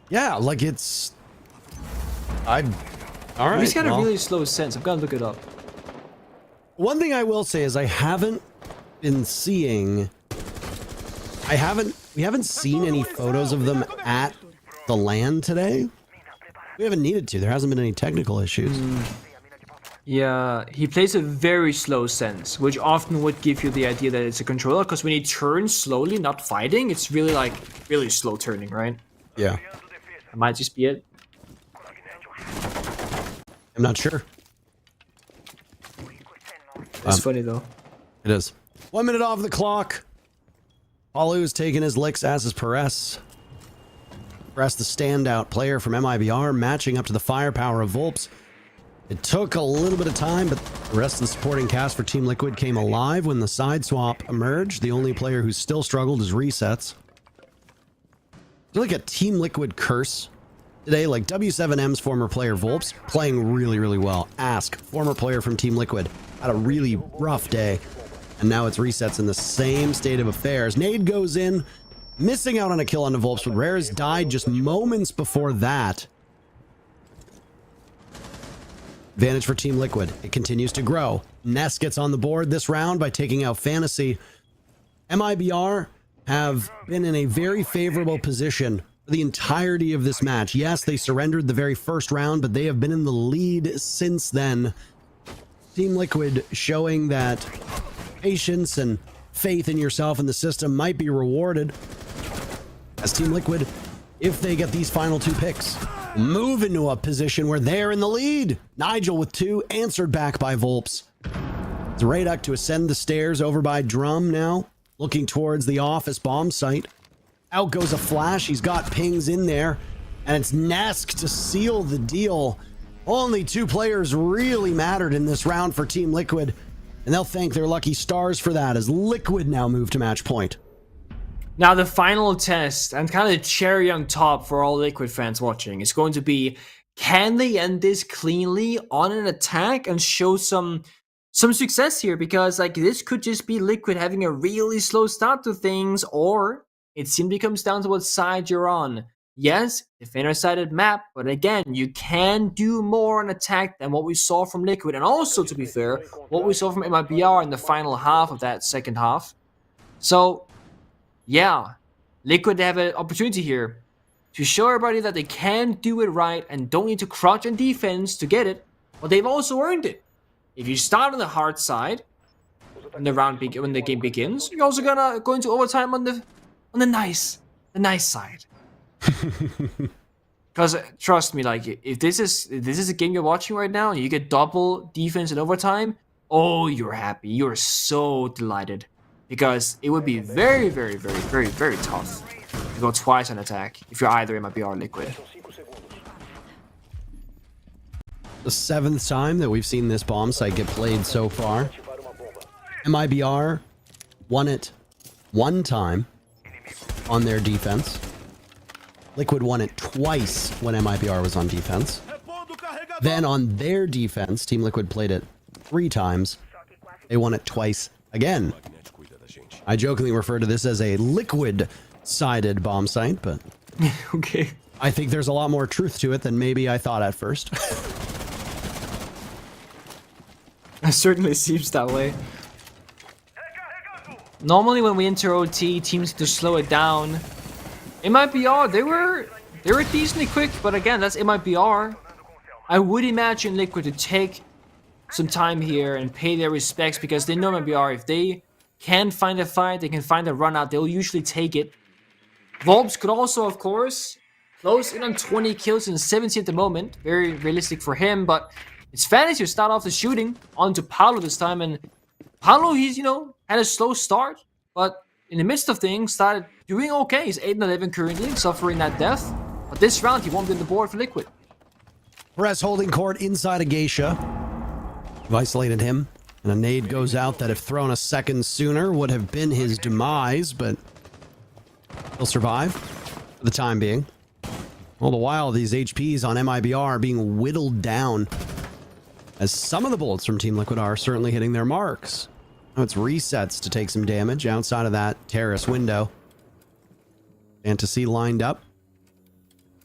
Yeah, like it's... All right. He's got a really slow sense. I'm gonna look it up. One thing I will say is I haven't been seeing... We haven't seen any photos of them at the LAN today. We haven't needed to. There hasn't been any technical issues. Yeah, he plays a very slow sense, which often would give you the idea that it's a controller, because when he turns slowly, not fighting, it's really like, really slow turning, right? Yeah. That might just be it. I'm not sure. It's funny though. It is. 1 minute off the clock. Palu's taking his licks, as is Perez. Perez, the standout player from MIBR, matching up to the firepower of Volps. It took a little bit of time, but the rest of the supporting cast for Team Liquid came alive when the side swap emerged. The only player who still struggled is Resets. It's like a Team Liquid curse today, like W7M's former player Volps, playing really, really well. Ask, former player from Team Liquid, had a really rough day. And now it's Resets in the same state of affairs. Nade goes in, missing out on a kill on the Volps, but Rares died just moments before that. Advantage for Team Liquid. It continues to grow. Ness gets on the board this round by taking out Fantasy. MIBR have been in a very favorable position for the entirety of this match. Yes, they surrendered the very first round, but they have been in the lead since then. Team Liquid showing that patience and faith in yourself and the system might be rewarded as Team Liquid, if they get these final two picks, move into a position where they're in the lead. Nigel with 2, answered back by Volps. It's Raduk to ascend the stairs over by Drum now, looking towards the office bomb site. Out goes a flash. He's got pings in there, and it's Nesk to seal the deal. Only 2 players really mattered in this round for Team Liquid, and they'll thank their lucky stars for that as Liquid now move to match point. Now the final test, and kind of the cherry on top for all Liquid fans watching, is going to be, can they end this cleanly on an attack and show some success here? Because like this could just be Liquid having a really slow start to things, or it simply comes down to what side you're on. Yes, defender-sided map, but again, you can do more on attack than what we saw from Liquid, and also, to be fair, what we saw from MIBR in the final half of that second half. So, yeah, Liquid have an opportunity here to show everybody that they can do it right and don't need to crouch on defense to get it, but they've also earned it. If you start on the hard side when the game begins, you're also gonna go into overtime on the nice side. Because trust me, like if this is a game you're watching right now and you get double defense in overtime, oh, you're happy. You're so delighted. Because it would be very, very, very, very, very tough to go twice on attack if you're either MIBR or Liquid. The 7th time that we've seen this bomb site get played so far. MIBR won it 1 time on their defense. Liquid won it twice when MIBR was on defense. Then on their defense, Team Liquid played it 3 times. They won it twice again. I jokingly refer to this as a liquid-sided bomb site, but Okay. I think there's a lot more truth to it than maybe I thought at first. It certainly seems that way. Normally when we enter OT, teams to slow it down. MIBR, they were decently quick, but again, that's MIBR. I would imagine Liquid to take some time here and pay their respects because they know MIBR. If they can find a fight, they can find a run out, they'll usually take it. Volps could also, of course, close in on 20 kills and 70 at the moment. Very realistic for him, but it's Fantasy to start off the shooting. On to Paolo this time, and Paolo, he's, had a slow start, but in the midst of things, started doing okay. He's 8-11 currently, suffering that death. But this round, he won't be on the board for Liquid. Perez holding court inside a Geisha. We've isolated him, and a nade goes out that if thrown a second sooner would have been his demise, but he'll survive for the time being. All the while, these HPs on MIBR are being whittled down, as some of the bullets from Team Liquid are certainly hitting their marks. Now it's resets to take some damage outside of that terrace window. Fantasy lined up,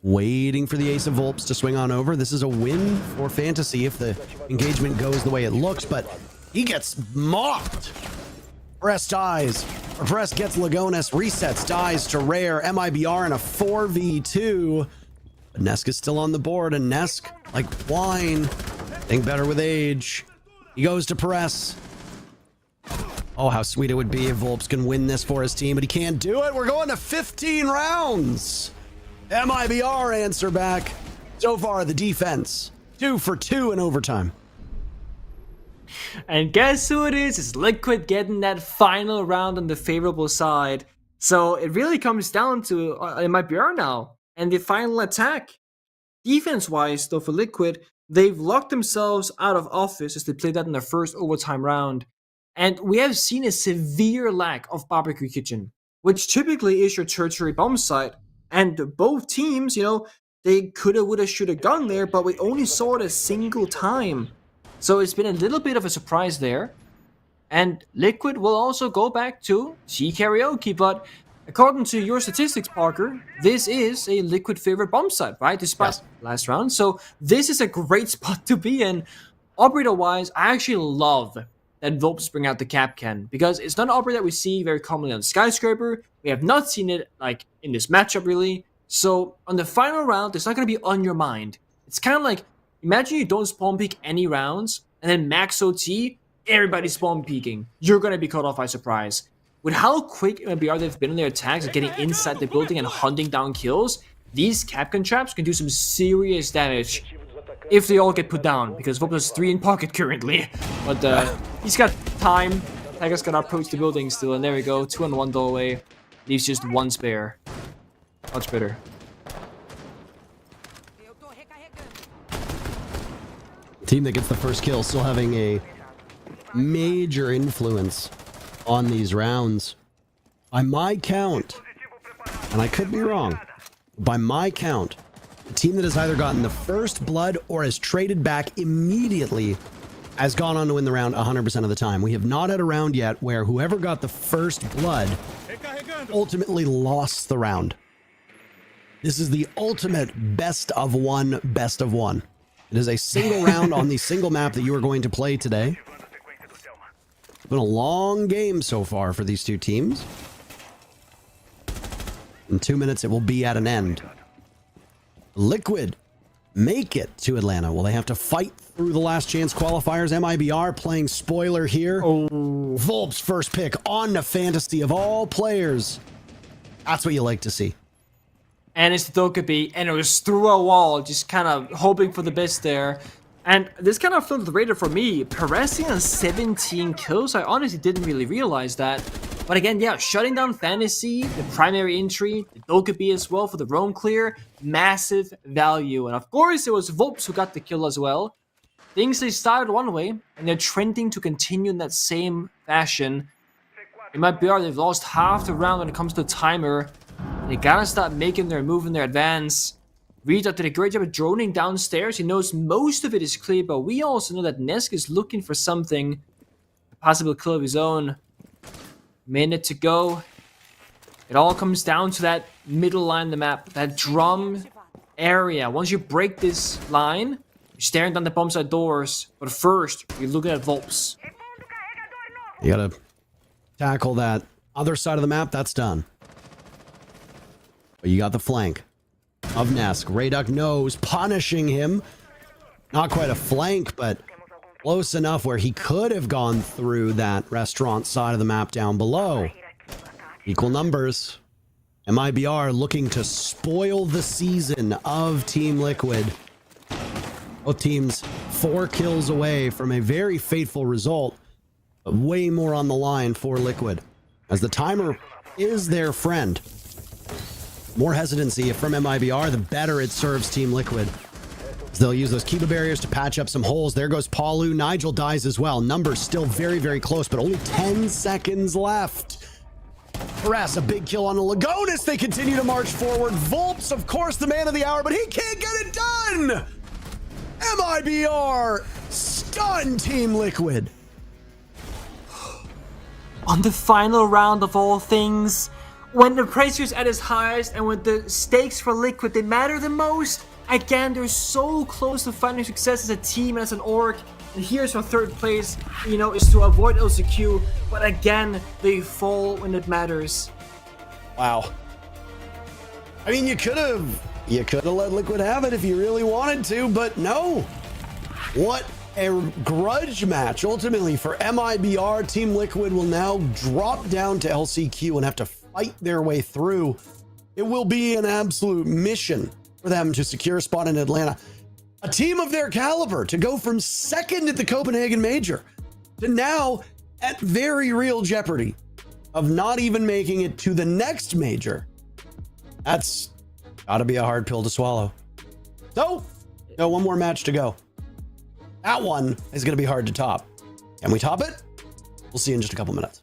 waiting for the Ace of Volps to swing on over. This is a win for Fantasy if the engagement goes the way it looks, but he gets mocked. Press dies. Or Press gets Lagones, resets, dies to Rare. MIBR in a 4v2. But Nesk is still on the board, and Nesk, like wine, think better with age. He goes to Perez. Oh, how sweet it would be if Volps can win this for his team, but he can't do it. We're going to 15 rounds. MIBR answer back. So far, the defense, 2 for 2 in overtime. And guess who it is? It's Liquid getting that final round on the favorable side. So it really comes down to MIBR now and the final attack. Defense-wise, though, for Liquid, they've locked themselves out of office as they played that in their first overtime round. And we have seen a severe lack of barbecue kitchen, which typically is your tertiary bomb site. And both teams, they coulda, woulda, shoulda gone there, but we only saw it a single time. So it's been a little bit of a surprise there. And Liquid will also go back to T karaoke, but according to your statistics, Parker, this is a Liquid favorite bomb site, right? Despite last round. So this is a great spot to be in. Operator-wise, I actually love that Volps bring out the Capcan, because it's not an operator that we see very commonly on Skyscraper. We have not seen it in this matchup really. So on the final round, it's not going to be on your mind. It's kind of like, imagine you don't spawn peek any rounds, and then max OT, everybody's spawn peeking. You're going to be caught off by surprise. With how quick MIBR they've been in their attacks, getting inside the building and hunting down kills, these Capcan traps can do some serious damage if they all get put down, because Volps has 3 in pocket currently. But he's got time. Tiger's gonna approach the building still, and there we go. 2 on 1 doorway. Leaves just 1 spare. Much better. Team that gets the first kill still having a major influence on these rounds. By my count, and I could be wrong, by my count, the team that has either gotten the first blood or has traded back immediately has gone on to win the round 100% of the time. We have not had a round yet where whoever got the first blood ultimately lost the round. This is the ultimate best of one, best of one. It is a single round on the single map that you are going to play today. It's been a long game so far for these two teams. In 2 minutes, it will be at an end. Liquid make it to Atlanta. Will they have to fight through the last chance qualifiers? MIBR playing spoiler here. Oh. Volps first pick on to Fantasy of all players. That's what you like to see. And it's Dokkaebi, and it was through a wall, just kind of hoping for the best there. And this kind of flew the radar for me. Perez on 17 kills. I honestly didn't really realize that. But again, yeah, shutting down Fantasy, the primary entry, the Dokkaebi as well for the roam clear, massive value. And of course, it was Volps who got the kill as well. Things they started one way, and they're trending to continue in that same fashion. It might be they've lost half the round when it comes to the timer. They gotta start making their move in their advance. Rita did a great job of droning downstairs. He knows most of it is clear, but we also know that Nesk is looking for something. A possible kill of his own. Minute to go. It all comes down to that middle line of the map. That drum area. Once you break this line, you're staring down the bomb side doors. But first, you're looking at Volps. You gotta tackle that other side of the map. That's done. But you got the flank of Nesk. Rayduck knows, punishing him. Not quite a flank, but close enough where he could have gone through that restaurant side of the map down below. Equal numbers. MIBR looking to spoil the season of Team Liquid. Both teams 4 kills away from a very fateful result, but way more on the line for Liquid, as the timer is their friend. More hesitancy from MIBR, the better it serves Team Liquid. They'll use those Kiba barriers to patch up some holes. There goes Palu. Nigel dies as well. Numbers still very, very close, but only 10 seconds left. Harass, a big kill on the Lagonis. They continue to march forward. Volps, of course, the man of the hour, but he can't get it done. MIBR stun Team Liquid. On the final round of all things, when the pressure is at its highest and when the stakes for Liquid, they matter the most, again, they're so close to finding success as a team and as an org. And here's our third place, is to avoid LCQ, but again, they fall when it matters. Wow. I mean, you could have let Liquid have it if you really wanted to, but no. What a grudge match ultimately for MIBR. Team Liquid will now drop down to LCQ and have to fight their way through. It will be an absolute mission for them to secure a spot in Atlanta. A team of their caliber to go from second at the Copenhagen Major to now at very real jeopardy of not even making it to the next major. That's gotta be a hard pill to swallow. So, one more match to go. That one is gonna be hard to top. Can we top it? We'll see in just a couple minutes.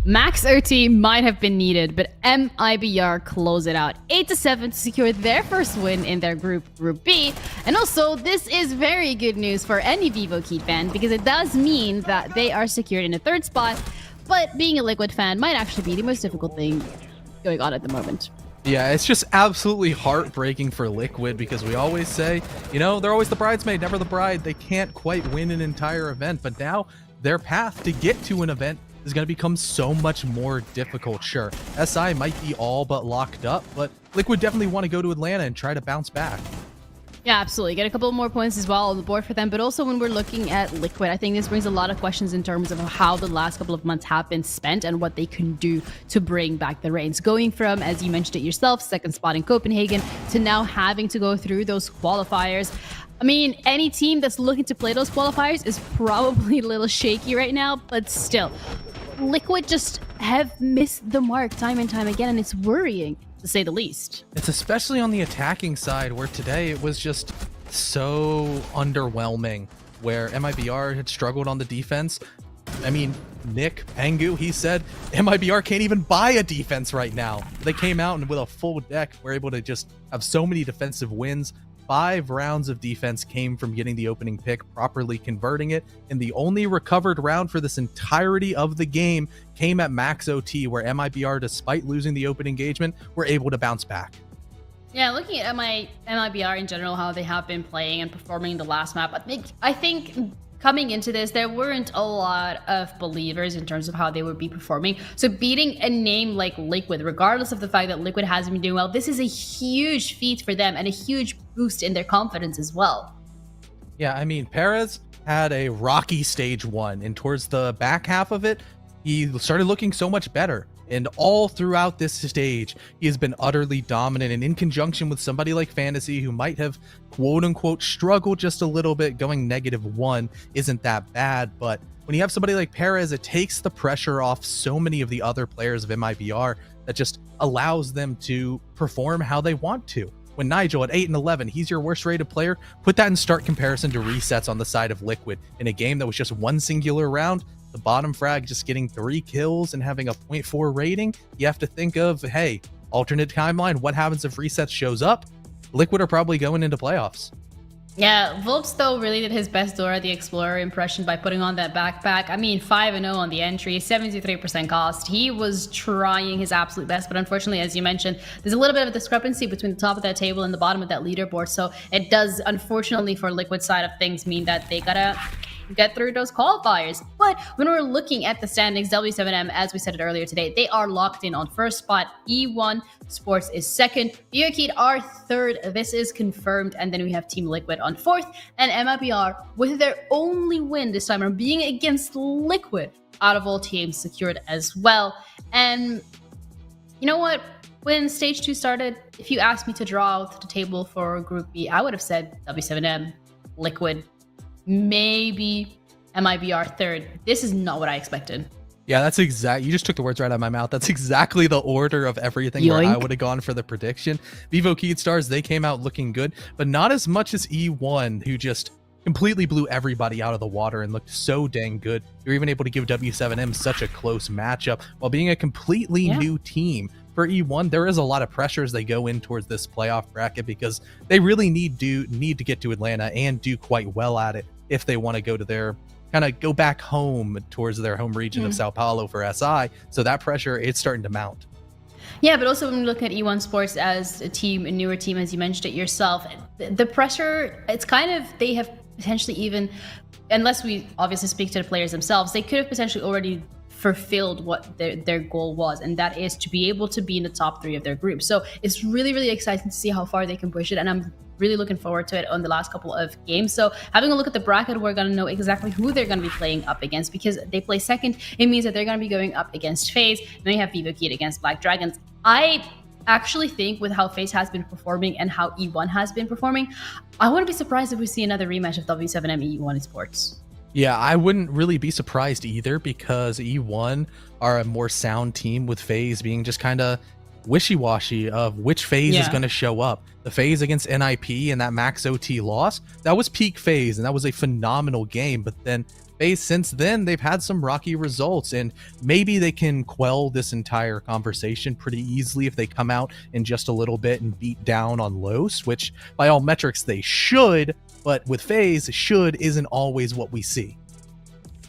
Max OT might have been needed, but MIBR close it out 8-7 to secure their first win in their Group B. And also, this is very good news for any Vivo Kid fan because it does mean that they are secured in the 3rd spot. But being a Liquid fan might actually be the most difficult thing going on at the moment. Yeah, it's just absolutely heartbreaking for Liquid because we always say, you know, they're always the bridesmaid, never the bride. They can't quite win an entire event, but now their path to get to an event is going to become so much more difficult. Sure, SI might be all but locked up, but Liquid definitely want to go to Atlanta and try to bounce back. Yeah, absolutely. Get a couple more points as well on the board for them. But also when we're looking at Liquid, I think this brings a lot of questions in terms of how the last couple of months have been spent and what they can do to bring back the reins. Going from, as you mentioned it yourself, 2nd spot in Copenhagen to now having to go through those qualifiers. I mean, any team that's looking to play those qualifiers is probably a little shaky right now, but still, Liquid just have missed the mark time and time again, and it's worrying, to say the least. It's especially on the attacking side where today it was just so underwhelming, where MIBR had struggled on the defense. I mean, Nick Pengu, he said MIBR can't even buy a defense right now. They came out and with a full deck were able to just have so many defensive wins. 5 rounds of defense came from getting the opening pick, properly converting it, and the only recovered round for this entirety of the game came at max OT, where MIBR, despite losing the open engagement, were able to bounce back. Yeah, looking at MIBR in general, how they have been playing and performing the last map, I think coming into this, there weren't a lot of believers in terms of how they would be performing. So beating a name like Liquid, regardless of the fact that Liquid hasn't been doing well, this is a huge feat for them and a huge boost in their confidence as well. Yeah, I mean, Perez had a rocky stage 1, and towards the back half of it, he started looking so much better. And all throughout this stage, he has been utterly dominant, and in conjunction with somebody like Fantasy, who might have quote-unquote struggled just a little bit, going -1 isn't that bad, but when you have somebody like Perez, it takes the pressure off so many of the other players of MIBR that just allows them to perform how they want to. When Nigel at 8 and 11, he's your worst rated player, put that in stark comparison to resets on the side of Liquid. In a game that was just one singular round, the bottom frag just getting 3 kills and having a 0.4 rating, you have to think of, hey, alternate timeline, what happens if resets shows up? Liquid are probably going into playoffs. Yeah, Volps though really did his best Dora the Explorer impression by putting on that backpack. I mean, 5-0 on the entry, 73% cost. He was trying his absolute best, but unfortunately, as you mentioned, there's a little bit of a discrepancy between the top of that table and the bottom of that leaderboard. So it does, unfortunately, for Liquid side of things, mean that they gotta get through those qualifiers. But when we're looking at the standings, W7M, as we said it earlier today, they are locked in on 1st spot. E1 Sports is 2nd. BioKid are 3rd. This is confirmed. And then we have Team Liquid on 4th. And MIBR, with their only win this time around being against Liquid, out of all teams, secured as well. And you know what? When Stage 2 started, if you asked me to draw out the table for Group B, I would have said W7M, Liquid, maybe MIBR 3rd. This is not what I expected. Yeah, that's you just took the words right out of my mouth. That's exactly the order of everything where I would have gone for the prediction. Vivo Kid Stars, they came out looking good, but not as much as E1, who just completely blew everybody out of the water and looked so dang good. You're even able to give W7M such a close matchup while being a completely new team. For E1, there is a lot of pressure as they go in towards this playoff bracket because they really need to get to Atlanta and do quite well at it if they want to go to their go back home towards their home region of Sao Paulo for SI. So that pressure, it's starting to mount. Yeah, but also when we look at E1 Sports as a team, a newer team, as you mentioned it yourself, the pressure, it's kind of, they have potentially even, unless we obviously speak to the players themselves, they could have potentially already fulfilled what their goal was, and that is to be able to be in the top 3 of their group. So it's really, really exciting to see how far they can push it, and I'm really looking forward to it on the last couple of games. So having a look at the bracket, we're going to know exactly who they're going to be playing up against, because they play 2nd. It means that they're going to be going up against FaZe, and then you have Vivo Kid against Black Dragons. I actually think with how FaZe has been performing and how E1 has been performing, I wouldn't be surprised if we see another rematch of W7M E1 Esports. Yeah, I wouldn't really be surprised either, because E1 are a more sound team, with FaZe being just kind of wishy-washy of which phase is Yeah. going to show up. The phase against NIP and that max OT loss, that was peak phase, and that was a phenomenal game. But then phase since then, they've had some rocky results, and maybe they can quell this entire conversation pretty easily if they come out in just a little bit and beat down on Los, which by all metrics they should, but with phase, should isn't always what we see.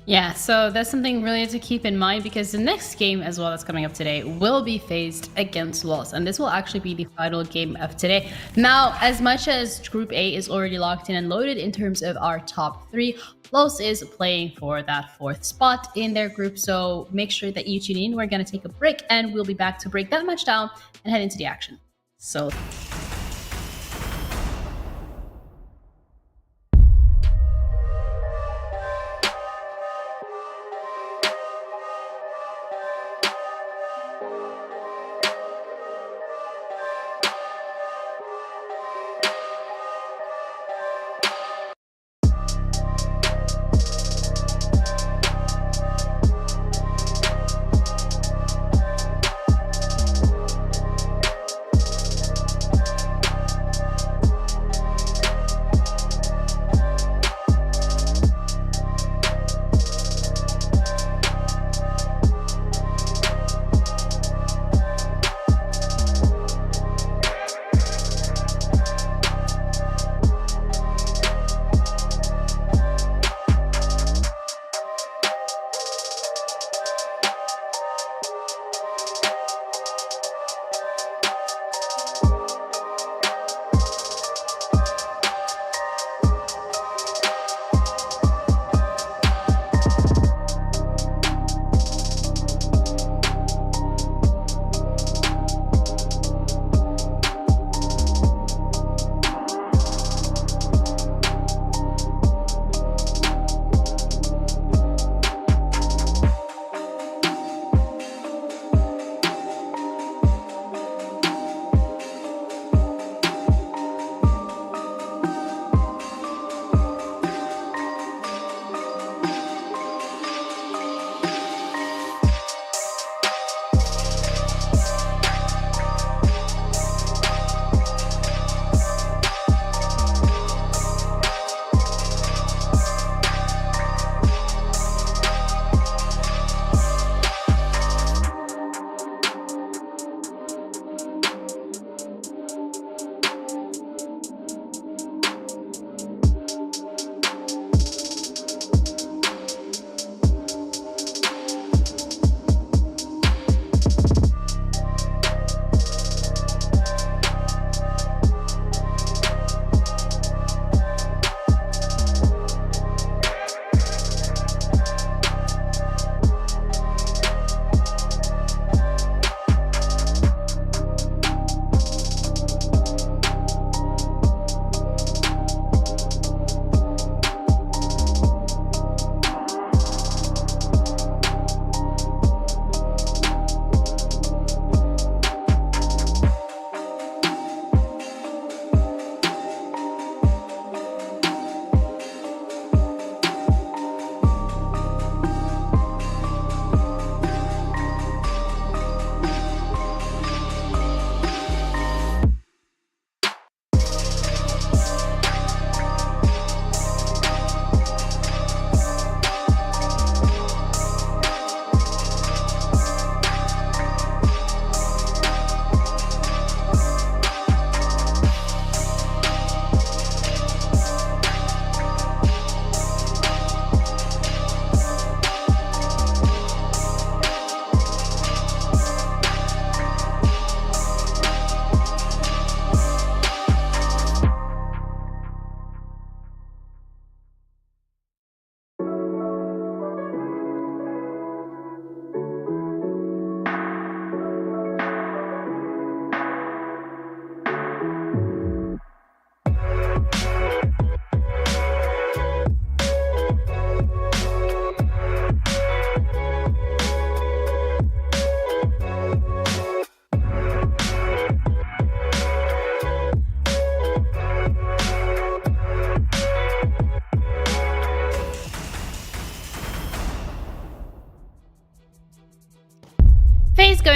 Yeah, so that's something really to keep in mind, because the next game as well that's coming up today will be phased against Los, and this will actually be the final game of today. Now, as much as Group A is already locked in and loaded in terms of our top 3, Los is playing for that 4th spot in their group, so make sure that you tune in. We're going to take a break, and we'll be back to break that match down and head into the action. So...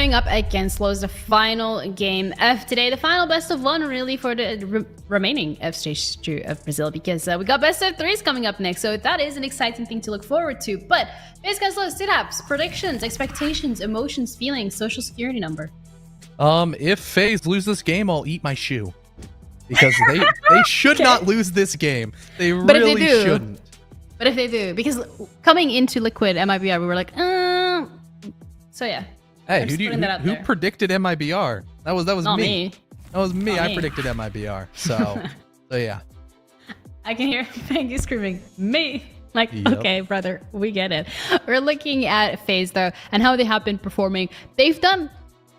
going up against Lowe's, the final game of today, the final best of one really for the remaining F stage 2 of Brazil, because we got best of 3s coming up next, so that is an exciting thing to look forward to. But FaZe against Lowe's, sit-ups, predictions, expectations, emotions, feelings, social security number. If FaZe lose this game, I'll eat my shoe, because they should not lose this game. They really shouldn't. But if they do, because coming into Liquid MIBR, we were like, so yeah. Hey, who predicted MIBR? That was Not me. That was me. Not I me. predicted MIBR. So yeah. I can hear Maggie screaming, me. Like, Yep. Okay, brother, we get it. We're looking at FaZe though, and how they have been performing. They've done,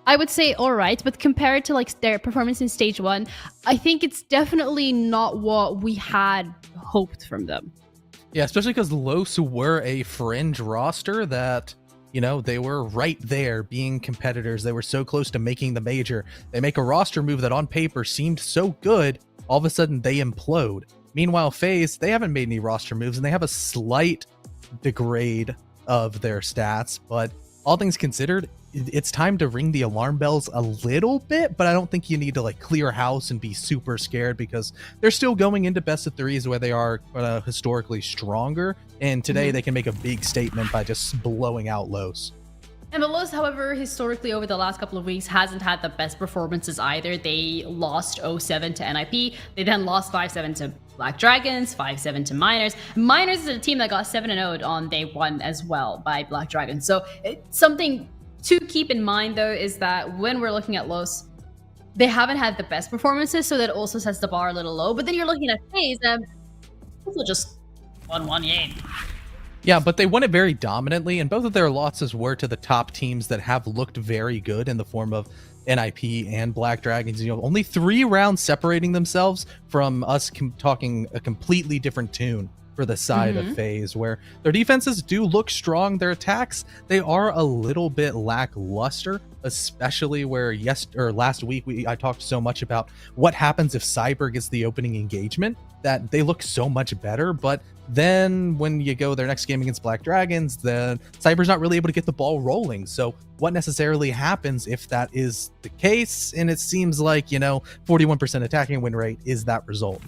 I would say, all right, but compared to like their performance in stage 1, I think it's definitely not what we had hoped from them. Yeah, especially because Los were a fringe roster that, you know, they were right there being competitors. They were so close to making the major. They make a roster move that on paper seemed so good. All of a sudden, they implode. Meanwhile, FaZe, they haven't made any roster moves, and they have a slight degrade of their stats. But all things considered, it's time to ring the alarm bells a little bit, but I don't think you need to like clear house and be super scared, because they're still going into best of 3s where they are historically stronger, and today they can make a big statement by just blowing out Los. And the Los, however, historically over the last couple of weeks hasn't had the best performances either. They lost 0-7 to NIP. They then lost 5-7 to Black Dragons, 5-7 to Miners. Miners is a team that got 7-0 on day 1 as well by Black Dragons. So it's something to keep in mind, though, is that when we're looking at Los, they haven't had the best performances, so that also sets the bar a little low. But then you're looking at FaZe, and also just won 1-8. Yeah, but they won it very dominantly, and both of their losses were to the top teams that have looked very good in the form of NIP and Black Dragons. You know, only 3 rounds separating themselves from us talking a completely different tune for the side of FaZe, where their defenses do look strong. Their attacks, they are a little bit lackluster, especially where last week I talked so much about what happens if Cyber gets the opening engagement, that they look so much better. But then when you go their next game against Black Dragons, then Cyber's not really able to get the ball rolling. So what necessarily happens if that is the case? And it seems like, you know, 41% attacking win rate is that result.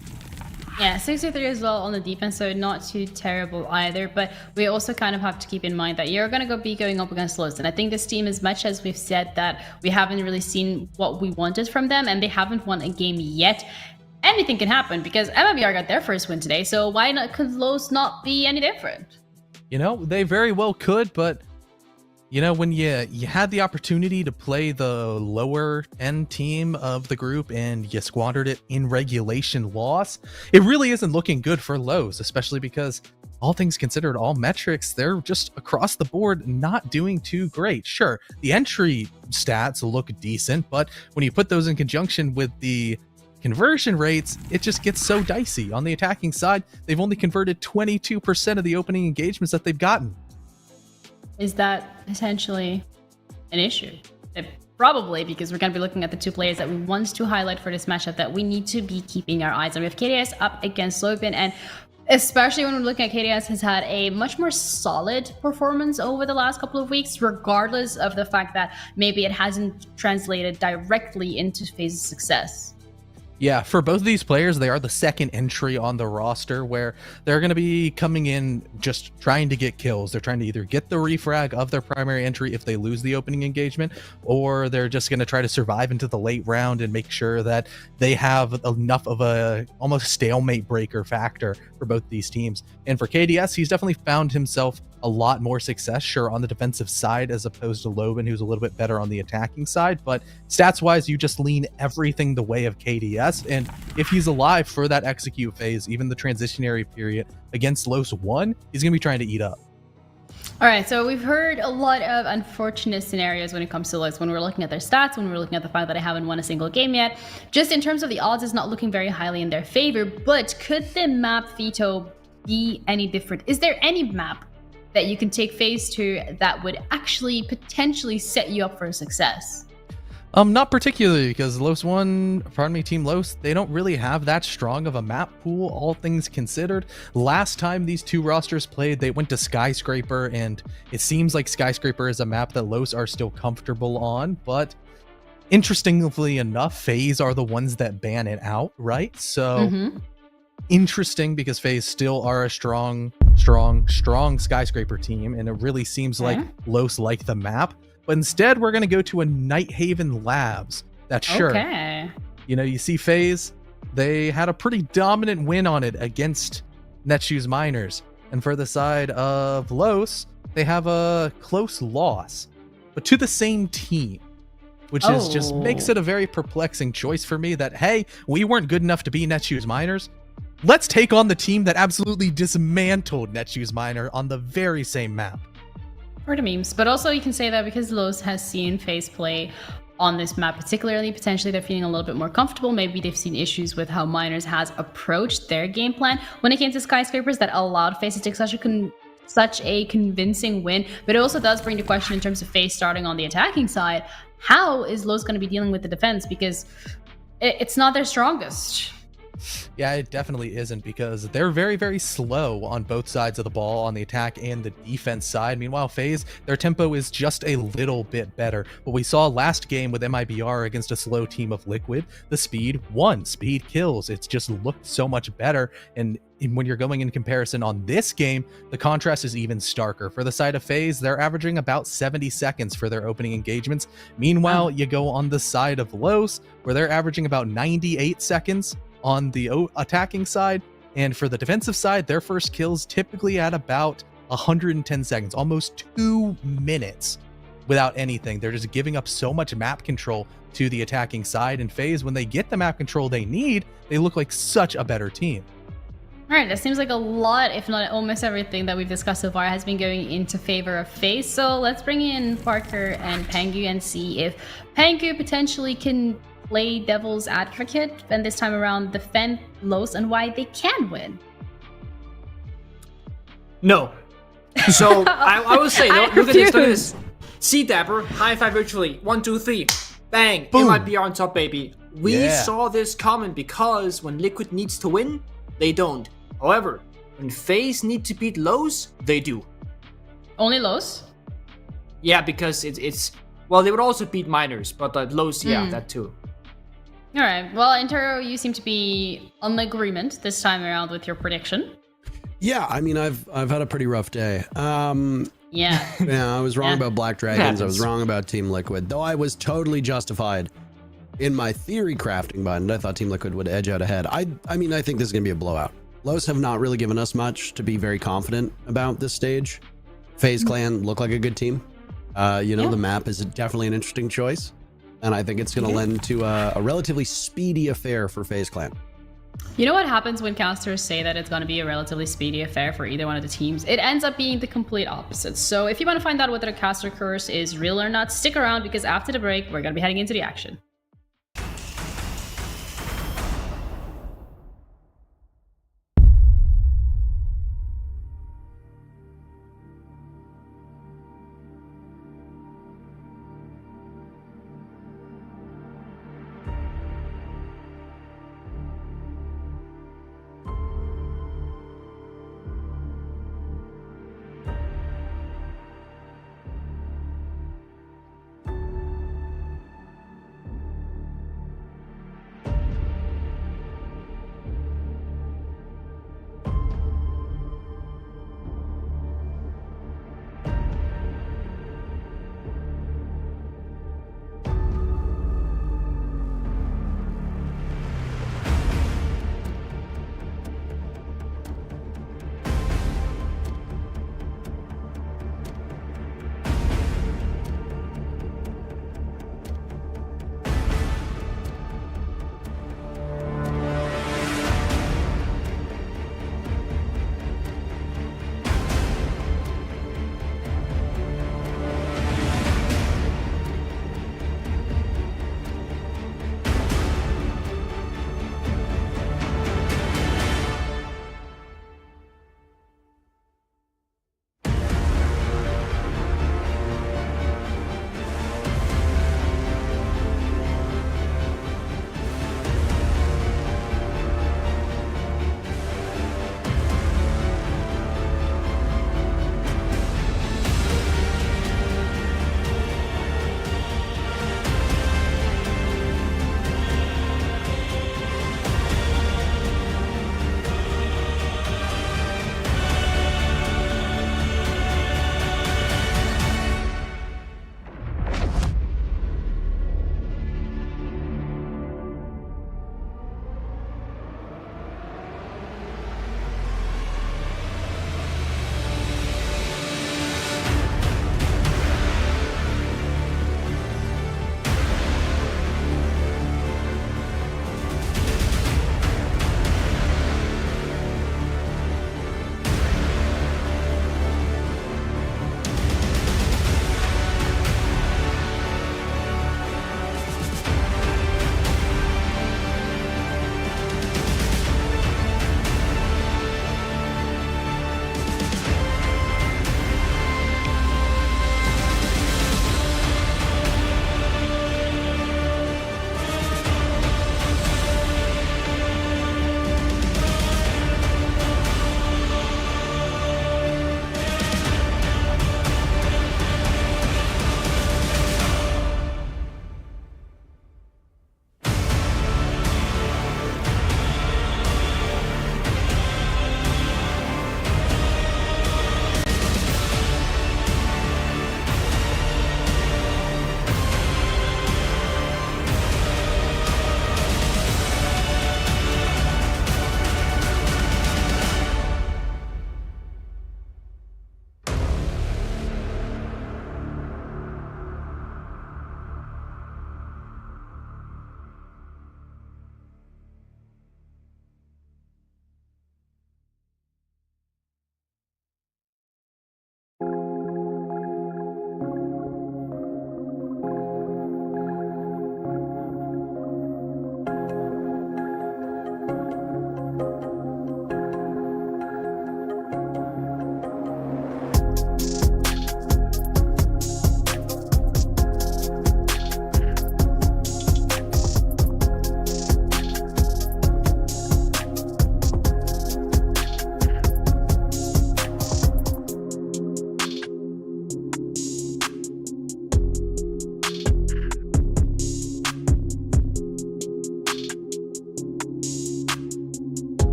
Yeah, 63 as well on the defense, so not too terrible either. But we also kind of have to keep in mind that you're going to be going up against Los. And I think this team, as much as we've said that we haven't really seen what we wanted from them, and they haven't won a game yet, anything can happen, because MIBR got their first win today. So why not, could Los not be any different? You know, they very well could, but you know, when you had the opportunity to play the lower end team of the group and you squandered it in regulation loss, it really isn't looking good for Los, especially because all things considered, all metrics, they're just across the board not doing too great. Sure, the entry stats look decent, but when you put those in conjunction with the conversion rates, it just gets so dicey. On the attacking side, they've only converted 22% of the opening engagements that they've gotten. Is that potentially an issue? Probably, because we're going to be looking at the 2 players that we want to highlight for this matchup that we need to be keeping our eyes on. We have KDS up against Lopin, and especially when we're looking at KDS has had a much more solid performance over the last couple of weeks, regardless of the fact that maybe it hasn't translated directly into FaZe's success. Yeah, for both of these players, they are the second entry on the roster, where they're going to be coming in just trying to get kills. They're trying to either get the refrag of their primary entry if they lose the opening engagement, or they're just going to try to survive into the late round and make sure that they have enough of a almost stalemate breaker factor for both these teams. And for KDS, he's definitely found himself a lot more success, sure, on the defensive side as opposed to Loban, who's a little bit better on the attacking side. But stats wise, you just lean everything the way of KDS, and if he's alive for that execute phase, even the transitionary period against Los 1, he's gonna be trying to eat up. All right, so we've heard a lot of unfortunate scenarios when it comes to Los, when we're looking at their stats, when we're looking at the fact that I haven't won a single game yet. Just in terms of the odds, it's not looking very highly in their favor, but could the map veto be any different? Is there any map that you can take phase 2 that would actually potentially set you up for success? Not particularly, because Team Los, they don't really have that strong of a map pool, all things considered. Last time these two rosters played, they went to Skyscraper, and it seems like Skyscraper is a map that Los are still comfortable on, but interestingly enough, FaZe are the ones that ban it out, right? So, interesting, because FaZe still are a strong Skyscraper team, and it really seems like Los like the map. But instead, we're going to go to a Nighthaven Labs. That's sure. Okay. You know, you see FaZe, they had a pretty dominant win on it against Netshoes Miners. And for the side of Los, they have a close loss, but to the same team, which is just makes it a very perplexing choice for me that, hey, we weren't good enough to beat Netshoes Miners. Let's take on the team that absolutely dismantled Netshoes Miner on the very same map. For the memes, but also you can say that because Los has seen FaZe play on this map particularly, potentially they're feeling a little bit more comfortable. Maybe they've seen issues with how Miners has approached their game plan when it came to Skyscrapers that allowed FaZe to take such a convincing win. But it also does bring the question in terms of FaZe starting on the attacking side, how is Los going to be dealing with the defense? Because it's not their strongest. Yeah, it definitely isn't, because they're very, very slow on both sides of the ball, on the attack and the defense side. Meanwhile, FaZe, their tempo is just a little bit better. What we saw last game with MIBR against a slow team of Liquid, the speed won. Speed kills. It's just looked so much better. And when you're going in comparison on this game, the contrast is even starker. For the side of FaZe, they're averaging about 70 seconds for their opening engagements. Meanwhile, you go on the side of Los, where they're averaging about 98 seconds on the attacking side, and for the defensive side, their first kills typically at about 110 seconds, almost 2 minutes without anything. They're just giving up so much map control to the attacking side, and FaZe, when they get the map control they need, they look like such a better team. All right, that seems like a lot, if not almost everything that we've discussed so far has been going into favor of FaZe. So let's bring in Parker and Pangu and see if Pangu potentially can play devil's advocate and this time around defend Los and why they can win. No. So I will say, look at this. See Dapper, high five virtually. 1, 2, 3, bang! Boom. MIBR on top, baby. We saw this coming, because when Liquid needs to win, they don't. However, when FaZe need to beat Los, they do. Only Los? Yeah, because it's well, they would also beat Miners, but Los, yeah, that too. All right. Well, Intero, you seem to be on agreement this time around with your prediction. Yeah, I mean, I've had a pretty rough day. Yeah. I was wrong about Black Dragons. I was wrong about Team Liquid, though I was totally justified in my theory crafting behind it. I thought Team Liquid would edge out ahead. I mean, I think this is going to be a blowout. Los have not really given us much to be very confident about this stage. FaZe Clan look like a good team. The map is definitely an interesting choice. And I think it's going to lend to a relatively speedy affair for FaZe Clan. You know what happens when casters say that it's going to be a relatively speedy affair for either one of the teams? It ends up being the complete opposite. So if you want to find out whether the caster curse is real or not, stick around, because after the break, we're going to be heading into the action.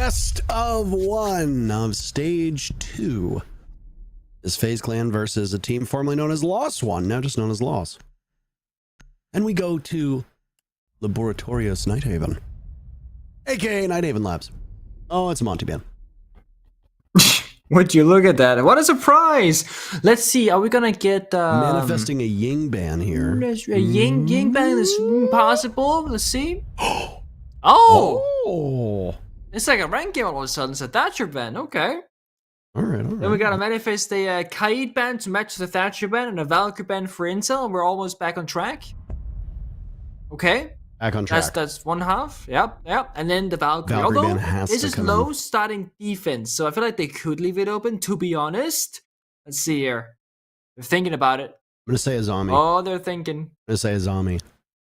Best of 1 of stage 2. This FaZe Clan versus a team formerly known as Lost One, now just known as Lost. And we go to Laboratorios Nighthaven, aka Nighthaven Labs. Oh, it's a Monty Band. Would you look at that? What a surprise! Let's see, are we gonna get Manifesting a Ying ban here. A Ying ban is possible. Let's see. Oh! Oh! It's like a rank game all of a sudden. It's a Thatcher ban. Okay. All right. Then we gotta manifest a Kaid ban to match the Thatcher ban and a Valkyrie ban for Intel, and we're almost back on track. Okay. Back on track. That's one half. Yep. And then the Valkyrie. Valkyrie Although ban has this to is come low in. starting defense, so I feel like they could leave it open, to be honest. Let's see here. They're thinking about it. I'm going to say Azami. Oh, they're thinking. I'm going to say Azami.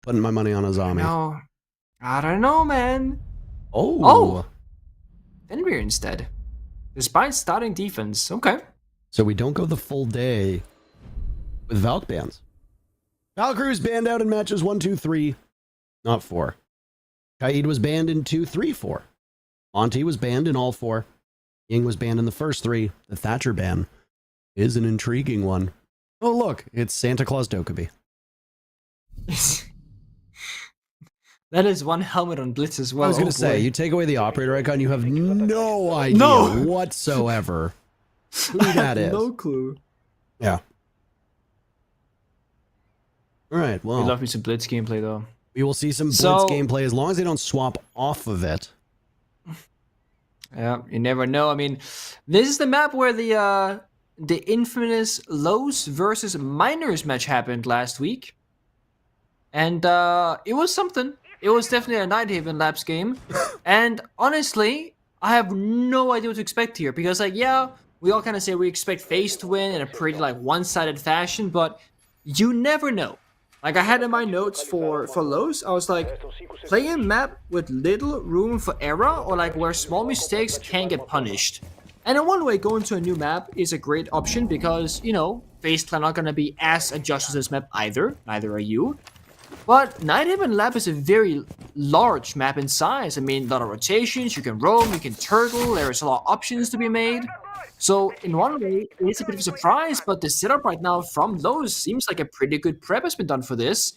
Putting my money on Azami. No. I don't know, man. Oh. Fenrir instead. Despite starting defense. Okay. So we don't go the full day with Valk bans. Valkyrie's banned out in matches 1, 2, 3, not 4. Kaid was banned in 2, 3, 4. Monty was banned in all 4. Ying was banned in the first 3. The Thatcher ban is an intriguing one. Oh, look, it's Santa Claus Dokkaebi. That is one helmet on Blitz as well. I was going to say, you take away the operator icon, you have no idea whatsoever who that is. No clue. Yeah. All right, well. I love me some Blitz gameplay though. We will see some Blitz gameplay as long as they don't swap off of it. Yeah, you never know. I mean, this is the map where the infamous Lows versus Miners match happened last week. And it was something. It was definitely a Nighthaven Labs game. And honestly, I have no idea what to expect here. Because, like, yeah, we all kind of say we expect FaZe to win in a pretty, like, one-sided fashion. But you never know. Like, I had in my notes for Lows, I was like, play a map with little room for error. Or, like, where small mistakes can get punished. And in one way, going to a new map is a great option. Because, you know, FaZe Clan are not going to be as adjusted to this map either. Neither are you. But Nighthaven Lab is a very large map in size. I mean, a lot of rotations, you can roam, you can turtle, there's a lot of options to be made. So, in one way, it's a bit of a surprise, but the setup right now from Lowe's seems like a pretty good prep has been done for this.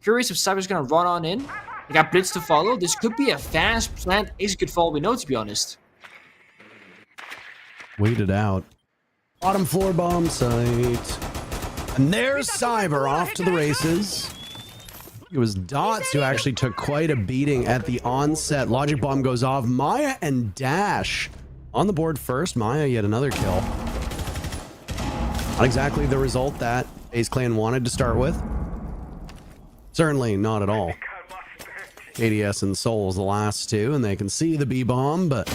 Curious if Cyber's gonna run on in. They got Blitz to follow. This could be a fast, planned, execute fall we know, to be honest. Wait it out. Bottom floor bomb site. And there's Cyber off to the races. It was Dots who actually took quite a beating at the onset. Logic bomb goes off. Maya and Dash on the board first. Maya yet another kill. Not exactly the result that FaZe Clan wanted to start with. Certainly not at all. KDS and Souls the last two, and they can see the B-bomb, but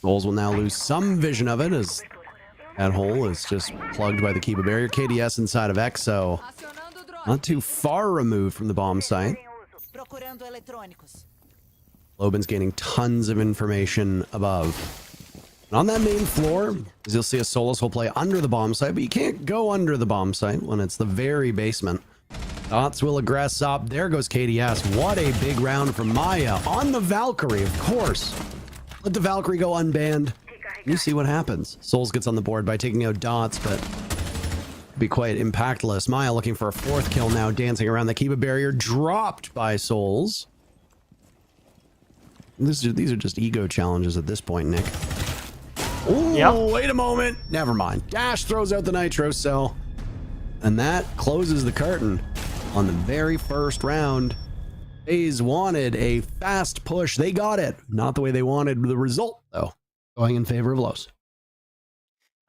Souls will now lose some vision of it as that hole is just plugged by the Kiba barrier. KDS inside of EXO. Not too far removed from the bomb site. Loban's gaining tons of information above. And on that main floor, as you'll see, a Solus will play under the bomb site, but you can't go under the bomb site when it's the very basement. Dots will aggress up. There goes KDS. What a big round from Maya on the Valkyrie, of course. Let the Valkyrie go unbanned. You see what happens. Souls gets on the board by taking out Dots, but be quite impactless. Maya looking for a 4th kill now, dancing around the Kiba barrier, dropped by Souls. These are just ego challenges at this point, Nick. Oh, yep. Wait a moment. Never mind. Dash throws out the nitro cell. And that closes the curtain on the very first round. FaZe wanted a fast push. They got it. Not the way they wanted the result, though. Going in favor of Los.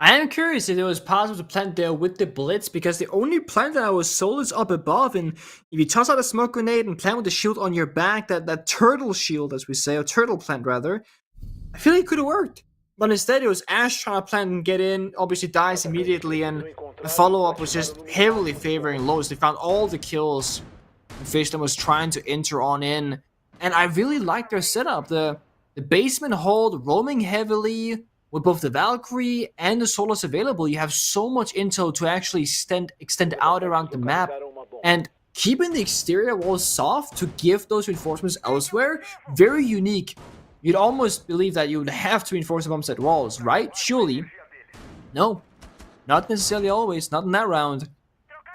I am curious if it was possible to plant there with the Blitz, because the only plant that was Solus up above, and if you toss out a smoke grenade and plant with the shield on your back, that turtle shield, as we say, or turtle plant rather, I feel like it could have worked. But instead, it was Ash trying to plant and get in, obviously dies immediately, and the follow-up was just heavily favoring Lowe's. They found all the kills, and Fishton was trying to enter on in, and I really like their setup. The basement hold, roaming heavily, with both the Valkyrie and the Solus available, you have so much intel to actually extend out around the map, and keeping the exterior walls soft to give those reinforcements elsewhere, very unique. You'd almost believe that you would have to reinforce the bomb site walls, right? Surely. No. Not necessarily always, not in that round.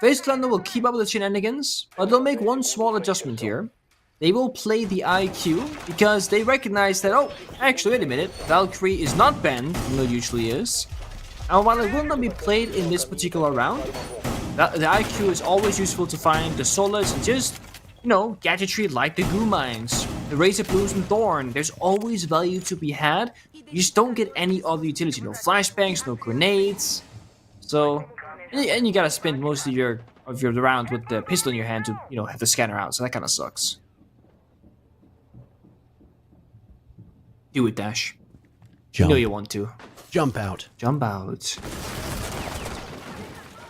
FaZe Clan will keep up with the shenanigans, but they'll make one small adjustment here. They will play the IQ because they recognize that, oh, actually, wait a minute, Valkyrie is not banned, even though it usually is. And while it will not be played in this particular round, the IQ is always useful to find the solids and just, you know, gadgetry like the goo mines, the razor blooms and thorn. There's always value to be had. You just don't get any other utility. No flashbangs, no grenades. So, and you gotta spend most of your round with the pistol in your hand to, you know, have the scanner out. So that kind of sucks. Do it, Dash. Jump. You know you want to. Jump out. Jump out.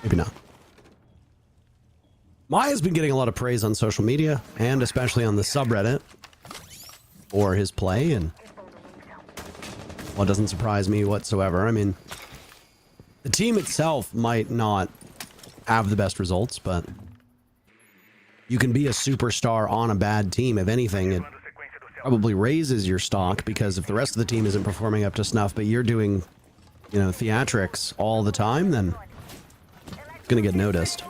Maybe not. Maya's been getting a lot of praise on social media, and especially on the subreddit, for his play, and well, it doesn't surprise me whatsoever. I mean, the team itself might not have the best results, but you can be a superstar on a bad team. If anything, it probably raises your stock, because if the rest of the team isn't performing up to snuff, but you're doing, you know, theatrics all the time, then it's gonna get noticed.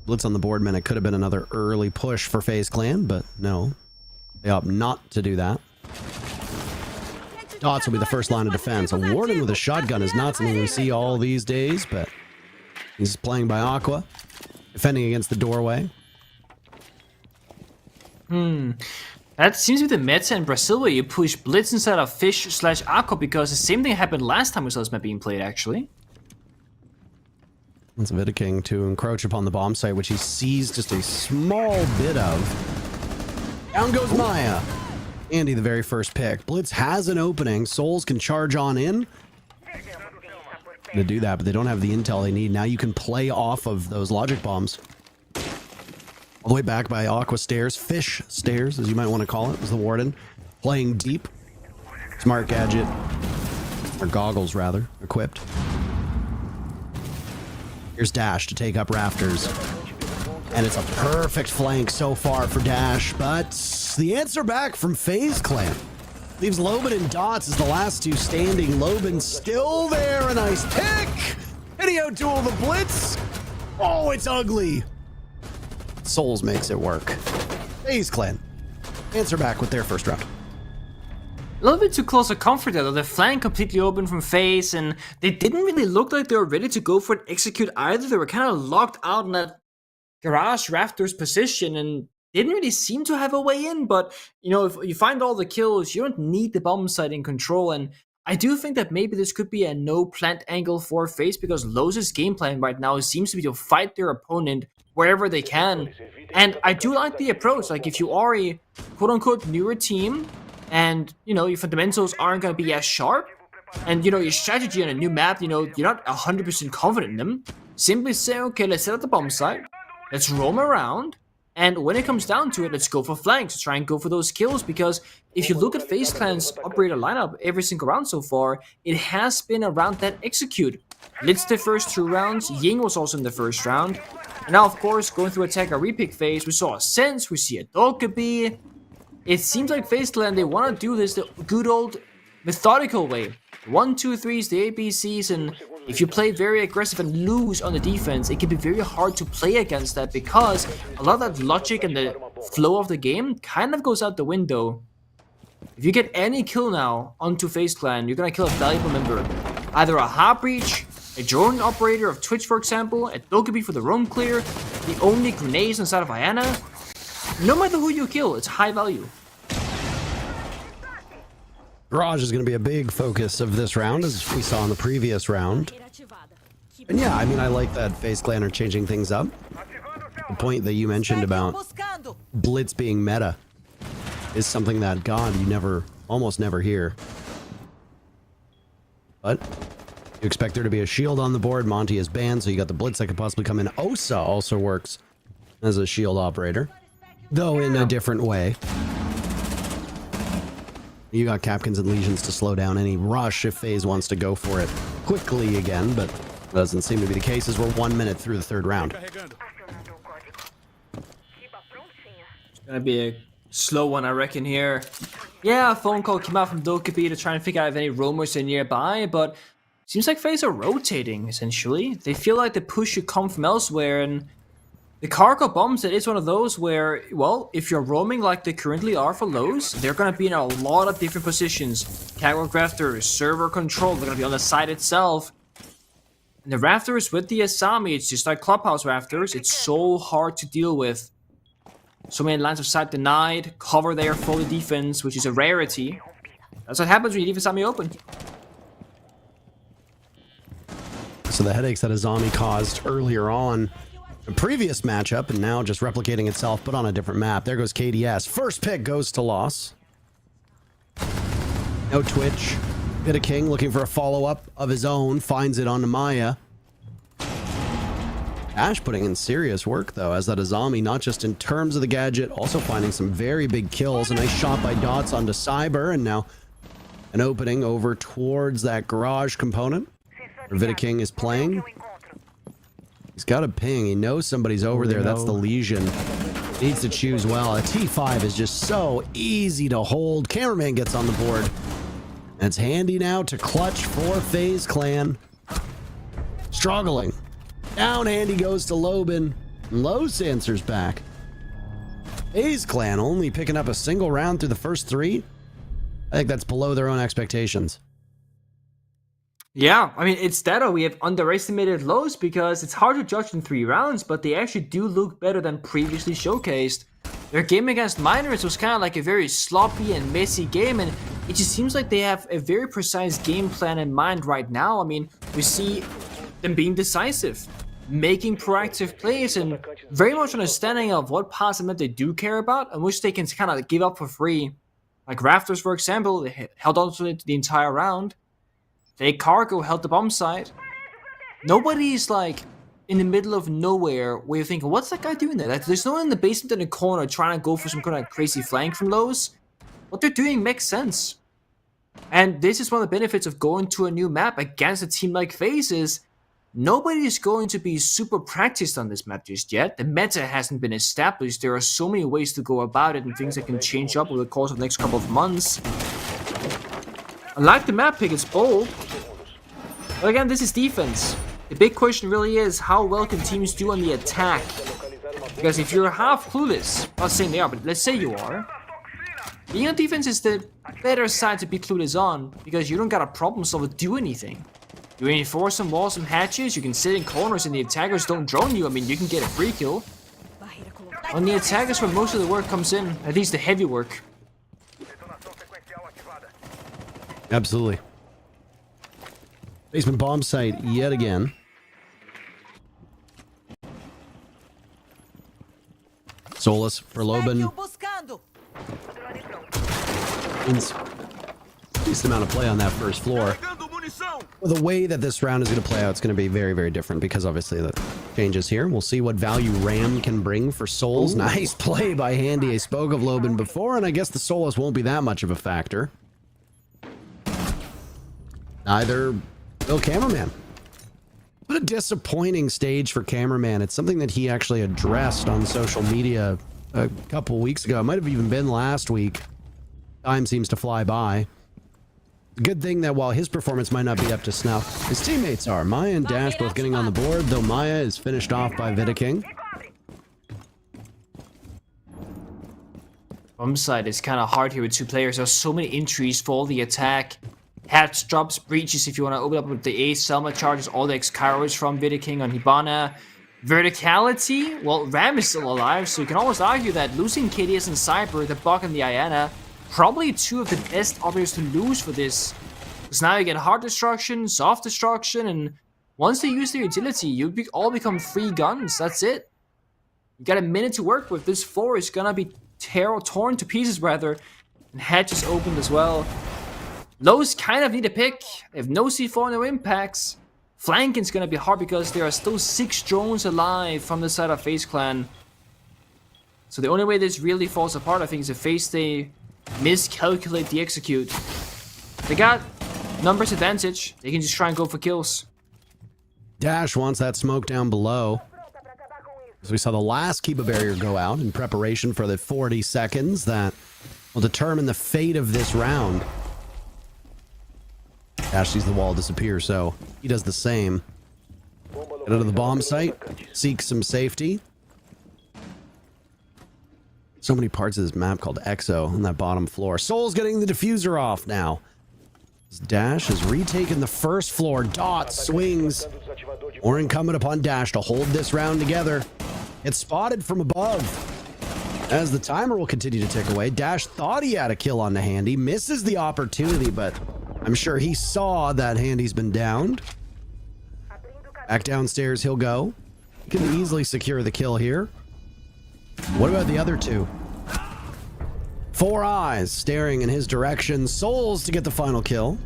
Blitz on the board meant it could have been another early push for FaZe Clan, but no. They opt not to do that. Dots will be the first line of defense. A Warden with a shotgun is not something we see all these days, but he's playing by Aqua, defending against the doorway. That seems to be the meta in Brazil, where you push Blitz instead of Fish/Aqua, because the same thing happened last time we saw this map being played, actually. That's Vidiking to encroach upon the bomb site, which he sees just a small bit of. Down goes Maya. Andy, the very first pick. Blitz has an opening. Souls can charge on in to do that, but they don't have the intel they need. Now you can play off of those logic bombs. All the way back by Aqua Stairs. Fish Stairs, as you might want to call it, was the Warden. Playing deep. Smart gadget. Or goggles, rather. Equipped. Here's Dash to take up Rafters. And it's a perfect flank so far for Dash, but the answer back from FaZe Clan leaves Loban and Dots as the last two standing. Loban still there, a nice pick! Video duel the Blitz! Oh, it's ugly! Souls makes it work. FaZe Clan answer back with their first round. A little bit too close to comfort there, though. The flank completely open from FaZe, and they didn't really look like they were ready to go for an execute either. They were kind of locked out in that garage rafters position and didn't really seem to have a way in. But, you know, if you find all the kills, you don't need the bomb site in control. And I do think that maybe this could be a no plant angle for FaZe, because Loz's game plan right now seems to be to fight their opponent wherever they can. And I do like the approach. Like, if you are a quote-unquote newer team, and, you know, your fundamentals aren't going to be as sharp, and, you know, your strategy on a new map, you know, you're not 100% confident in them, simply say, okay, let's set up the bomb site, let's roam around, and when it comes down to it, let's go for flanks, try and go for those kills, because if you look at FaZe Clan's operator lineup every single round so far, it has been around that execute. Blitz the first 2 rounds, Ying was also in the first round, and now, of course, going through attacker repick phase, we saw a Sense, we see a Dokkaebi. It seems like FaZe Clan, they want to do this the good old methodical way. 1, 2, 3s, the ABCs, and if you play very aggressive and lose on the defense, it can be very hard to play against that, because a lot of that logic and the flow of the game kind of goes out the window. If you get any kill now onto FaZe Clan, you're gonna kill a valuable member. Either a Heartbreach, a drone operator of Twitch, for example, a Dokkaebi for the roam clear, the only grenades inside of Ayana. No matter who you kill, it's high value. Garage is going to be a big focus of this round, as we saw in the previous round. And yeah, I mean, I like that FaZe Clan are changing things up. The point that you mentioned about Blitz being meta is something that, God, you almost never hear. But you expect there to be a shield on the board. Monty is banned, so you got the Blitz that could possibly come in. Osa also works as a shield operator, though in a different way. You got Capkins and Legions to slow down any rush if FaZe wants to go for it quickly again, but that doesn't seem to be the case, as we're 1 minute through the third round. It's gonna be a slow one, I reckon, here. Yeah, a phone call came out from Dokkaebi to try and figure out if any roamers are nearby, but seems like FaZe are rotating, essentially. They feel like the push should come from elsewhere, and the cargo bombs, it is one of those where, well, if you're roaming like they currently are for Lowe's, they're going to be in a lot of different positions. Catwalk rafters, server control, they're going to be on the site itself. And the rafters with the Asami, it's just like Clubhouse rafters. It's so hard to deal with. So many lines of sight denied, cover there, fully defense, which is a rarity. That's what happens when you leave Asami open. So the headaches that Azami caused earlier on a previous matchup and now just replicating itself, but on a different map. There goes KDS. First pick goes to loss. No Twitch. Bit of King looking for a follow-up of his own. Finds it onto Maya. Ash putting in serious work, though, as that Azami, not just in terms of the gadget, also finding some very big kills. A nice shot by Dots onto Cyber, and now an opening over towards that garage component where Vidaking is playing. He's got a ping. He knows somebody's over there. That's the Legion. Needs to choose well. A T5 is just so easy to hold. Cameraman gets on the board. And it's handy now to clutch for FaZe Clan. Struggling. Down handy goes to Lobin. Los answers back. FaZe Clan only picking up a single round through the first 3. I think that's below their own expectations. Yeah, I mean, it's that or we have underestimated Lowe's because it's hard to judge in 3 rounds, but they actually do look better than previously showcased. Their game against Miners was kind of like a very sloppy and messy game, and it just seems like they have a very precise game plan in mind right now. I mean, we see them being decisive, making proactive plays, and very much understanding of what parts of it they do care about and which they can kind of give up for free. Like Rafters, for example, they held on to it the entire round. They cargo held the bomb site. Nobody's like in the middle of nowhere where you're thinking, what's that guy doing there? Like, there's no one in the basement in the corner trying to go for some kind of crazy flank from Lowe's. What they're doing makes sense. And this is one of the benefits of going to a new map against a team like FaZe is nobody is going to be super practiced on this map just yet. The meta hasn't been established. There are so many ways to go about it and things that can change up over the course of the next couple of months. I like the map pick, it's bold. But again, this is defense. The big question really is, how well can teams do on the attack? Because if you're half clueless, I'm not saying they are, but let's say you are, being on defense is the better side to be clueless on, because you don't got a problem solve to do anything. You reinforce some walls, some hatches, you can sit in corners and the attackers don't drone you. I mean, you can get a free kill. On the attackers where most of the work comes in, at least the heavy work. Absolutely. Basement bomb site yet again. Solus for Lobin. Decent amount of play on that first floor. Well, the way that this round is going to play out, it's going to be very, very different because obviously the changes here. We'll see what value Ram can bring for Souls. Ooh. Nice play by Handy. I spoke of Lobin before, and I guess the Solus won't be that much of a factor. Neither will Cameraman. What a disappointing stage for Cameraman. It's something that he actually addressed on social media a couple weeks ago. It might have even been last week. Time seems to fly by. Good thing that while his performance might not be up to snuff, his teammates are. Maya and Dash both getting on the board, though Maya is finished off by Vidaking. Bomb side is kind of hard here with 2 players. There's so many entries for all the attack. Hatch drops, breaches if you want to open up with the A, Selma charges, all the X-Kairos from Vidaking on Hibana. Verticality, well, Ram is still alive, so you can almost argue that losing KDS and Cyber, the Bug and the Ayana, probably 2 of the best operators to lose for this. Because now you get hard destruction, soft destruction, and once they use their utility, you all become free guns. That's it. You got a minute to work with. This floor is gonna be torn to pieces, rather. And Hatch is opened as well. Lowe's kind of need a pick. They have no C4, no impacts. Flanking's gonna be hard because there are still 6 drones alive from the side of FaZe Clan. So the only way this really falls apart, I think, is if FaZe they miscalculate the execute. They got numbers advantage. They can just try and go for kills. Dash wants that smoke down below. So we saw the last Kiba barrier go out in preparation for the 40 seconds that will determine the fate of this round. Dash sees the wall disappear, so he does the same. Get out of the bomb site, seek some safety. So many parts of this map called Exo on that bottom floor. Soul's getting the diffuser off now. Dash has retaken the first floor. Dot swings. More incumbent upon Dash to hold this round together. It's spotted from above. As the timer will continue to tick away, Dash thought he had a kill on the Handy. Misses the opportunity, but I'm sure he saw that Handy's been downed. Back downstairs he'll go. He can easily secure the kill here. What about the other two? 4 eyes staring in his direction. Souls to get the final kill.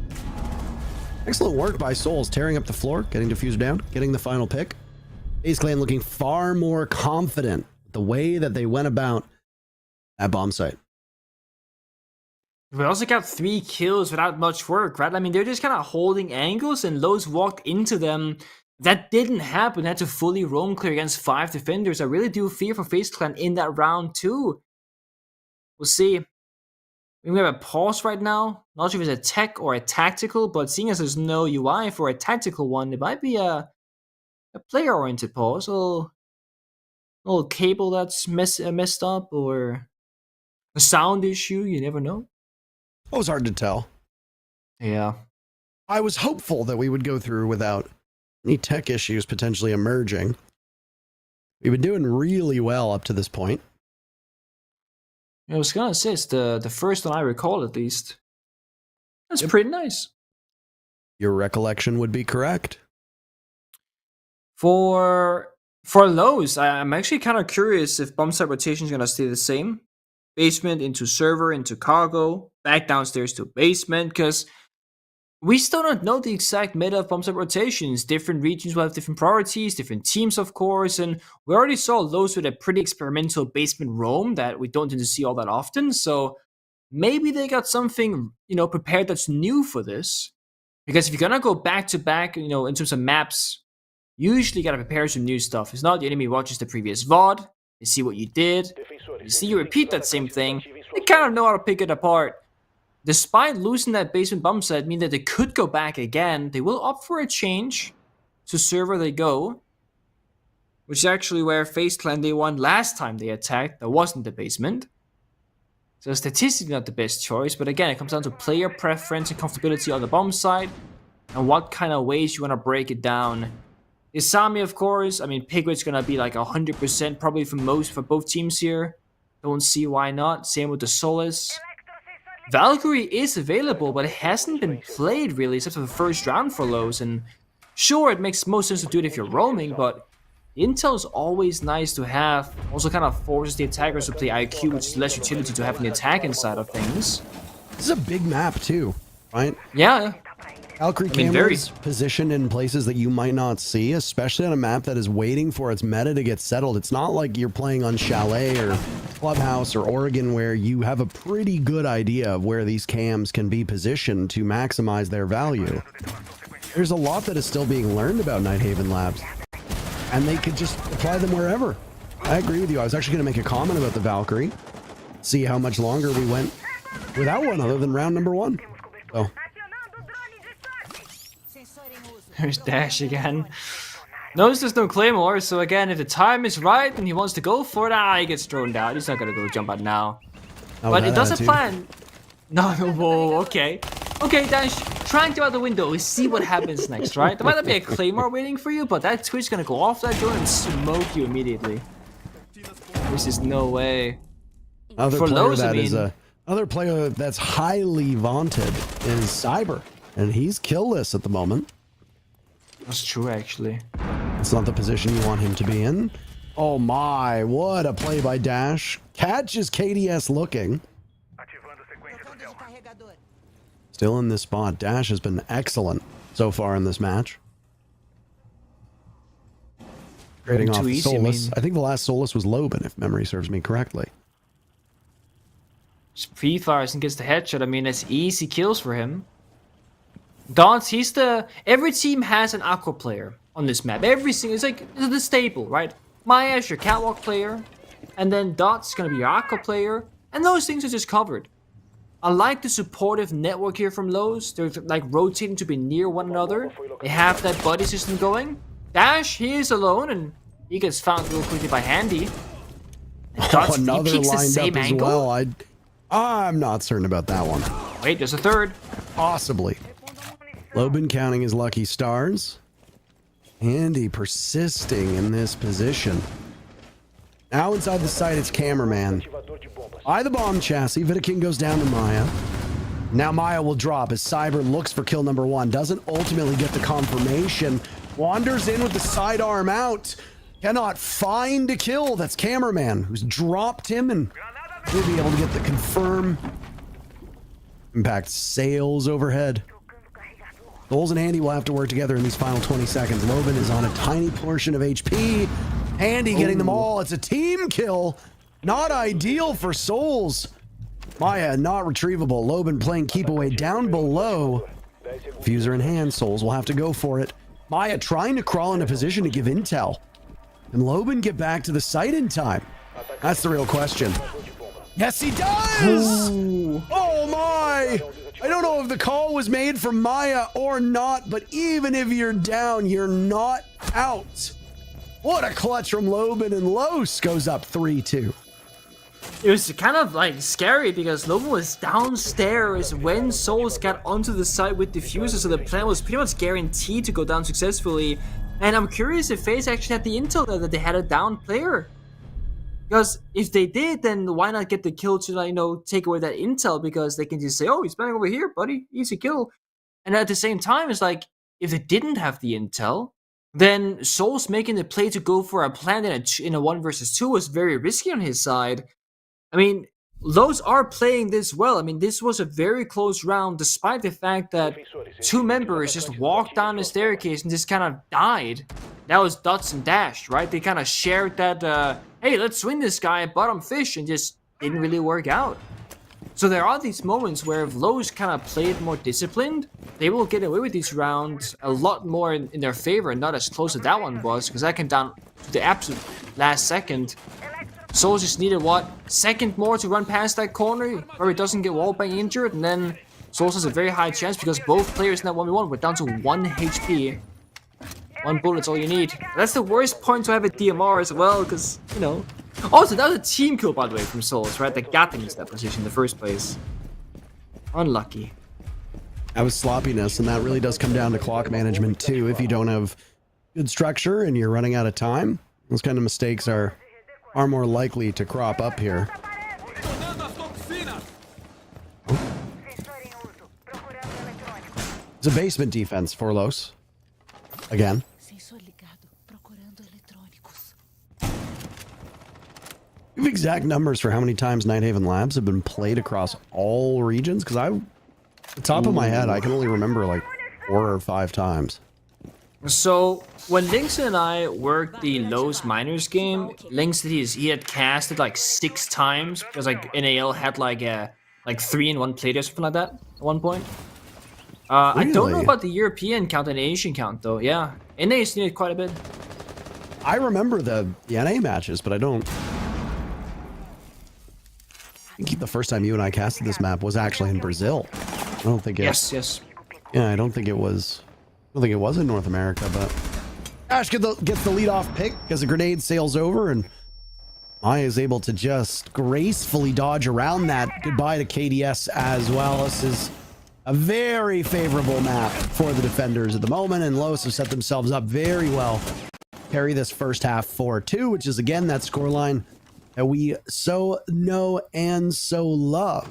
Excellent work by Souls, tearing up the floor, getting diffuser down, getting the final pick. FaZe Clan looking far more confident with the way that they went about that bomb site. We also got 3 kills without much work, right? I mean, they're just kind of holding angles, and Lowe's walked into them. That didn't happen. They had to fully roam clear against 5 defenders. I really do fear for FaZe Clan in that round too. We'll see. We have a pause right now. Not sure if it's a tech or a tactical, but seeing as there's no UI for a tactical one, it might be a player-oriented pause. A little cable that's messed up, or a sound issue. You never know. It was hard to tell. Yeah. I was hopeful that we would go through without any tech issues potentially emerging. We've been doing really well up to this point. I was gonna say, it's the first one I recall, at least. That's pretty nice. Your recollection would be correct. For Lowe's, I'm actually kind of curious if bomb site rotation is gonna stay the same. Basement into server into cargo, back downstairs to basement, because we still don't know the exact meta of bomb site rotations. Different regions will have different priorities, different teams, of course, and we already saw Lowe's with a pretty experimental basement roam that we don't tend to see all that often, so maybe they got something, prepared that's new for this. Because if you're gonna go back to back, in terms of maps, usually you gotta prepare some new stuff. It's not the enemy watches the previous VOD, they see what you did, you see you repeat that same thing, they kind of know how to pick it apart. Despite losing that basement bomb site, mean that they could go back again. They will opt for a change to server they go, which is actually where FaZe Clan they won last time they attacked. That wasn't the basement. So statistically not the best choice, but again, it comes down to player preference and comfortability on the bomb site, and what kind of ways you want to break it down. Isami, of course, Pigwit's gonna be like 100% probably for both teams here. Don't see why not. Same with the Solace. Valkyrie is available, but it hasn't been played really, except for the first round for Lowe's, and sure, it makes most sense to do it if you're roaming, but intel is always nice to have. Also kind of forces the attackers to play IQ, which is less utility to have an attack inside of things. This is a big map too, right? Yeah. Valkyrie cameras positioned in places that you might not see, especially on a map that is waiting for its meta to get settled. It's not like you're playing on Chalet or Clubhouse or Oregon where you have a pretty good idea of where these cams can be positioned to maximize their value. There's a lot that is still being learned about Nighthaven Labs, and they could just apply them wherever. I agree with you. I was actually going to make a comment about the Valkyrie, see how much longer we went without one other than round number 1. So. There's Dash again. Notice there's no Claymore, so again, if the time is right and he wants to go for it, he gets thrown down. He's not gonna go jump out now. But it does a plan. No, whoa, okay. Okay, Dash, try and go out the window. We see what happens next, right? There might not be a Claymore waiting for you, but that Twitch's gonna go off that door and smoke you immediately. This is no way. Another player that's highly vaunted is Cyber, and he's killless at the moment. That's true, actually. It's not the position you want him to be in. Oh my, what a play by Dash. Catches KDS looking. Still in this spot. Dash has been excellent so far in this match. Trading off Solus. I think the last Solus was Loban, if memory serves me correctly. Just pre-fires and gets the headshot. That's easy kills for him. Dance, every team has an Aqua player on this map. Every single, it's like the staple, right? Maya is your catwalk player, and then Dot's gonna be your Aqua player, and those things are just covered. I like the supportive network here from Lowe's. They're like rotating to be near one another. They have that buddy system going. Dash, he is alone, and he gets found real quickly by Handy. Oh, another he peeks the lined same up as angle? well. I'm not certain about that one. Wait, there's a third. Possibly. Lobin counting his lucky stars. Handy persisting in this position. Now inside the site, it's Cameraman. By the bomb chassis, Vidaking goes down to Maya. Now Maya will drop as Cyber looks for kill number 1. Doesn't ultimately get the confirmation. Wanders in with the sidearm out. Cannot find a kill. That's Cameraman, who's dropped him, and will be able to get the confirm. Impact sails overhead. Souls and Handy will have to work together in these final 20 seconds. Lobin is on a tiny portion of HP. Handy getting them all. It's a team kill. Not ideal for Souls. Maya not retrievable. Lobin playing keep away down below. Fuser in hand. Souls will have to go for it. Maya trying to crawl into position to give intel. And Lobin get back to the site in time? That's the real question. Yes, he does! Ooh. Oh my! I don't know if the call was made for Maya or not, but even if you're down, you're not out. What a clutch from Lobin, and Los goes up 3-2. It was kind of like scary because Lobin was downstairs when Souls got onto the site with Diffuser, so the plan was pretty much guaranteed to go down successfully. And I'm curious if FaZe actually had the intel there that they had a down player. Because if they did, then why not get the kill to, like, take away that intel? Because they can just say, oh, he's spawning over here, buddy. Easy kill. And at the same time, it's like, if they didn't have the intel, then Souls making the play to go for a plant in a 1 versus 2 was very risky on his side. I mean, Lowe's are playing this well. I mean, this was a very close round, despite the fact that 2 members just walked down the staircase and just kind of died. That was Dots and Dash, right? They kind of shared that, hey, let's win this guy at bottom fish, and just didn't really work out. So there are these moments where if Lowe's kind of played more disciplined, they will get away with these rounds a lot more in their favor, and not as close as that one was, because that came down to the absolute last second. Souls just needed, second more to run past that corner where he doesn't get wallbang injured, and then Souls has a very high chance because both players in that 1v1 were down to 1 HP. 1 bullet's all you need. That's the worst point to have a DMR as well, because, Also, that was a team kill, by the way, from Souls, right? That got them into that position in the first place. Unlucky. That was sloppiness, and that really does come down to clock management, too. If you don't have good structure and you're running out of time, those kind of mistakes are more likely to crop up here. It's a basement defense for Los. Again. You have exact numbers for how many times Nighthaven Labs have been played across all regions? Because at the top of my head, I can only remember like 4 or 5 times. So when Lynx and I worked the Lowe's Miners game, Lynx said he had casted like 6 times because like NAL had like 3-in-1 plate or something like that at one point. Really? I don't know about the European count and Asian count though. Yeah, NA's needed quite a bit. I remember the NA matches, but I don't. I think the first time you and I casted this map was actually in Brazil. I don't think it. Yes. Yeah, I don't think it was. I don't think it was in North America, but Ash gets the lead off pick because the grenade sails over, and Maya is able to just gracefully dodge around that. Goodbye to KDS as well. This is a very favorable map for the defenders at the moment, and Los have set themselves up very well. Carry this first half 4-2, which is again that scoreline that we so know and so love.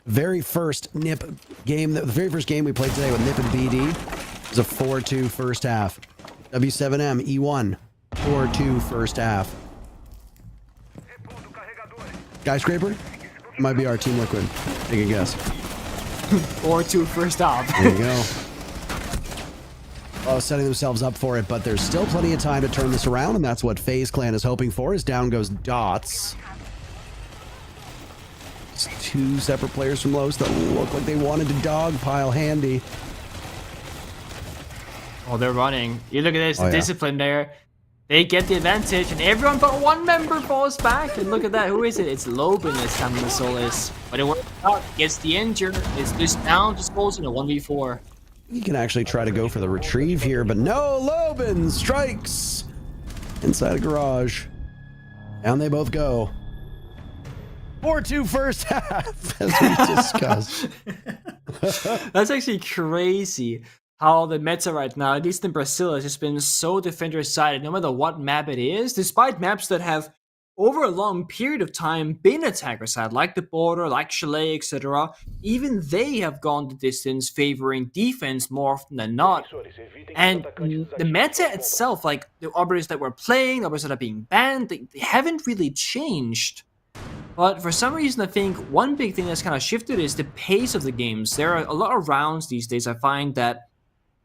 Very first NIP game, the very first game we played today with NIP and BD was a 4-2 first half. W7M E1 4-2 first half. Skyscraper might be our Team Liquid. Take a guess. 4-2 first half. There you go. Oh, setting themselves up for it, but there's still plenty of time to turn this around, and that's what FaZe Clan is hoping for. As down goes Dots. It's 2 separate players from Los that look like they wanted to dogpile Handy. Oh, they're running. You look at this, the discipline there. They get the advantage, and everyone but one member falls back. And look at that. Who is it? It's Loban this time in the Solis. But it works out. Gets the injured. It's just down to Souls in a 1v4. He can actually try to go for the retrieve here, but no, Loban strikes inside a garage. Down they both go. 4-2 first half, as we discussed. That's actually crazy how the meta right now, at least in Brazil, has just been so defender-sided, no matter what map it is, despite maps that have, over a long period of time, been attacker-side, like the Border, like Chalet, etc. Even they have gone the distance, favoring defense more often than not. And the meta itself, like the operators that were playing, the operators that are being banned, they haven't really changed. But for some reason, I think one big thing that's kind of shifted is the pace of the games. There are a lot of rounds these days, I find, that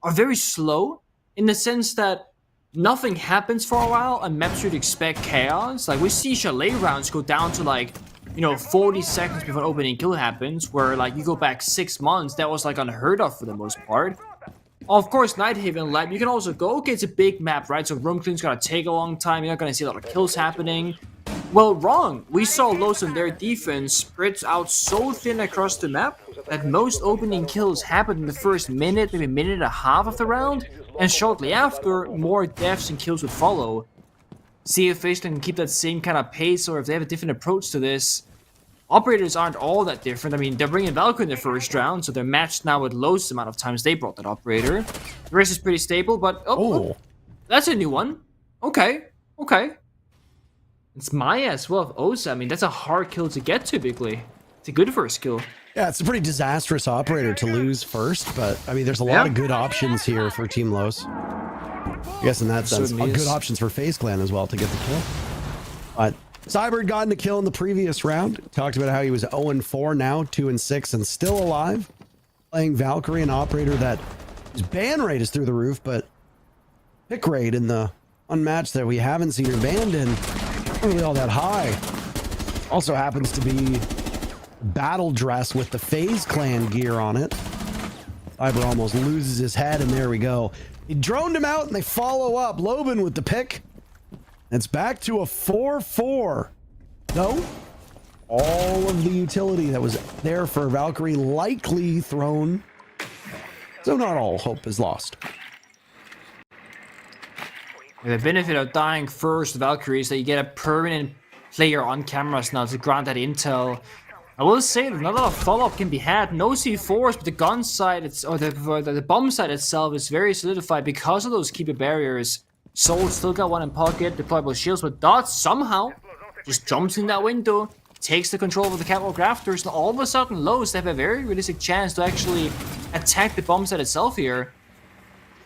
are very slow, in the sense that nothing happens for a while and maps should expect chaos. Like, we see Chalet rounds go down to, like, 40 seconds before an opening kill happens, where, like, you go back 6 months, that was, like, unheard of for the most part. Of course, Nighthaven Lab, you can also go, okay, it's a big map, right? So room clean's gonna take a long time, you're not gonna see a lot of kills happening. Well, wrong. We saw Los and their defense spread out so thin across the map that most opening kills happened in the first minute, maybe minute and a half of the round, and shortly after, more deaths and kills would follow. See if FaZe can keep that same kind of pace, or if they have a different approach to this. Operators aren't all that different. I mean, they're bringing Valkyrie in the first round, so they're matched now with Los amount of times they brought that operator. The rest is pretty stable, but oh, that's a new one. Okay. It's Maya as well of Osa. I mean, that's a hard kill to get typically. It's a good first kill. Yeah, it's a pretty disastrous operator to lose first, but I mean, there's a lot of good options here for Team Los. I guess in that sense, good options for FaZe Clan as well to get the kill. But Cyberd got a kill in the previous round. Talked about how he was 0-4 now, 2-6, and still alive. Playing Valkyrie, an operator that his ban rate is through the roof, but pick rate in the unmatched that we haven't seen her banned in, not really all that high. Also happens to be battle dress with the FaZe Clan gear on it. Cyber almost loses his head, and there we go. He droned him out, and they follow up. Loban with the pick. It's back to a 4-4. No, all of the utility that was there for Valkyrie likely thrown. So not all hope is lost. The benefit of dying first, Valkyrie, is that you get a permanent player on cameras now to grant that intel. I will say that not a lot of follow-up can be had. No C4s, but the gun side, the bomb side itself is very solidified because of those keeper barriers. Soul still got one in pocket, deployable shields, but Dot somehow just jumps in that window, takes the control of the catwalk rafters, and all of a sudden Los, they have a very realistic chance to actually attack the bomb site itself here.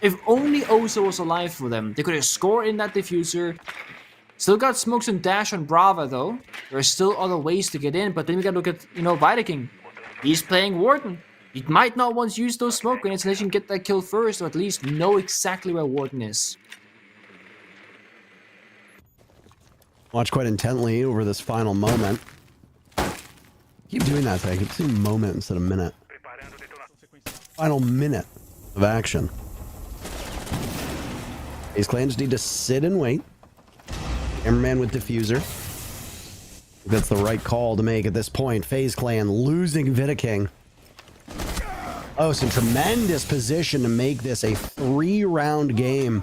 If only Osa was alive for them, they could have scored in that diffuser. Still got smokes and dash on Brava though. There are still other ways to get in, but then we gotta look at, Viking. He's playing Warden. He might not want to use those smoke grenades unless you can get that kill first, or at least know exactly where Warden is. Watch quite intently over this final moment. Keep doing that thing. Keep saying moment instead of minute. Final minute of action. FaZe Clan just need to sit and wait. Cameraman with diffuser. That's the right call to make at this point. FaZe Clan losing Vidaking. Oh, some tremendous position to make this a 3-round game.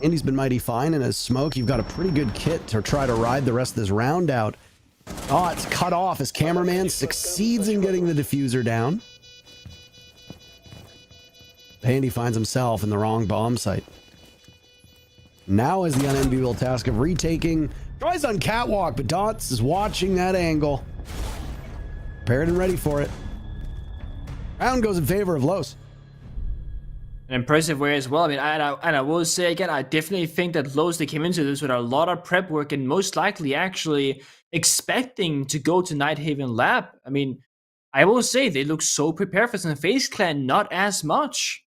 Andy's been mighty fine in his smoke. You've got a pretty good kit to try to ride the rest of this round out. Oh, it's cut off as cameraman succeeds in getting the diffuser down. Andy finds himself in the wrong bomb site. Now is the unenviable task of retaking. Tries on catwalk, but Dots is watching that angle. Prepared and ready for it. Round goes in favor of Los. An impressive way as well. I mean, I will say again, I definitely think that Los, they came into this with a lot of prep work and most likely actually expecting to go to Nighthaven Lab. I mean, I will say they look so prepared for this, and FaZe Clan not as much.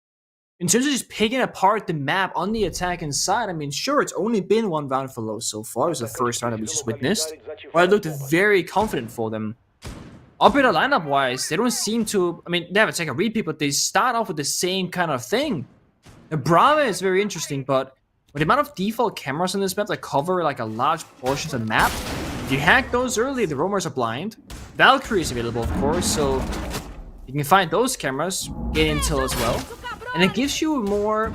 In terms of just picking apart the map on the attacking side, I mean, sure, it's only been one round for Los so far. It was the first round that we just witnessed. But I looked very confident for them. Operator lineup-wise, they don't seem to... I mean, they have a second repeat, but they start off with the same kind of thing. The Brava is very interesting, but With the amount of default cameras on this map that cover like a large portion of the map, if you hack those early, the roamers are blind. Valkyrie is available, of course, so you can find those cameras, get intel as well. And it gives you more,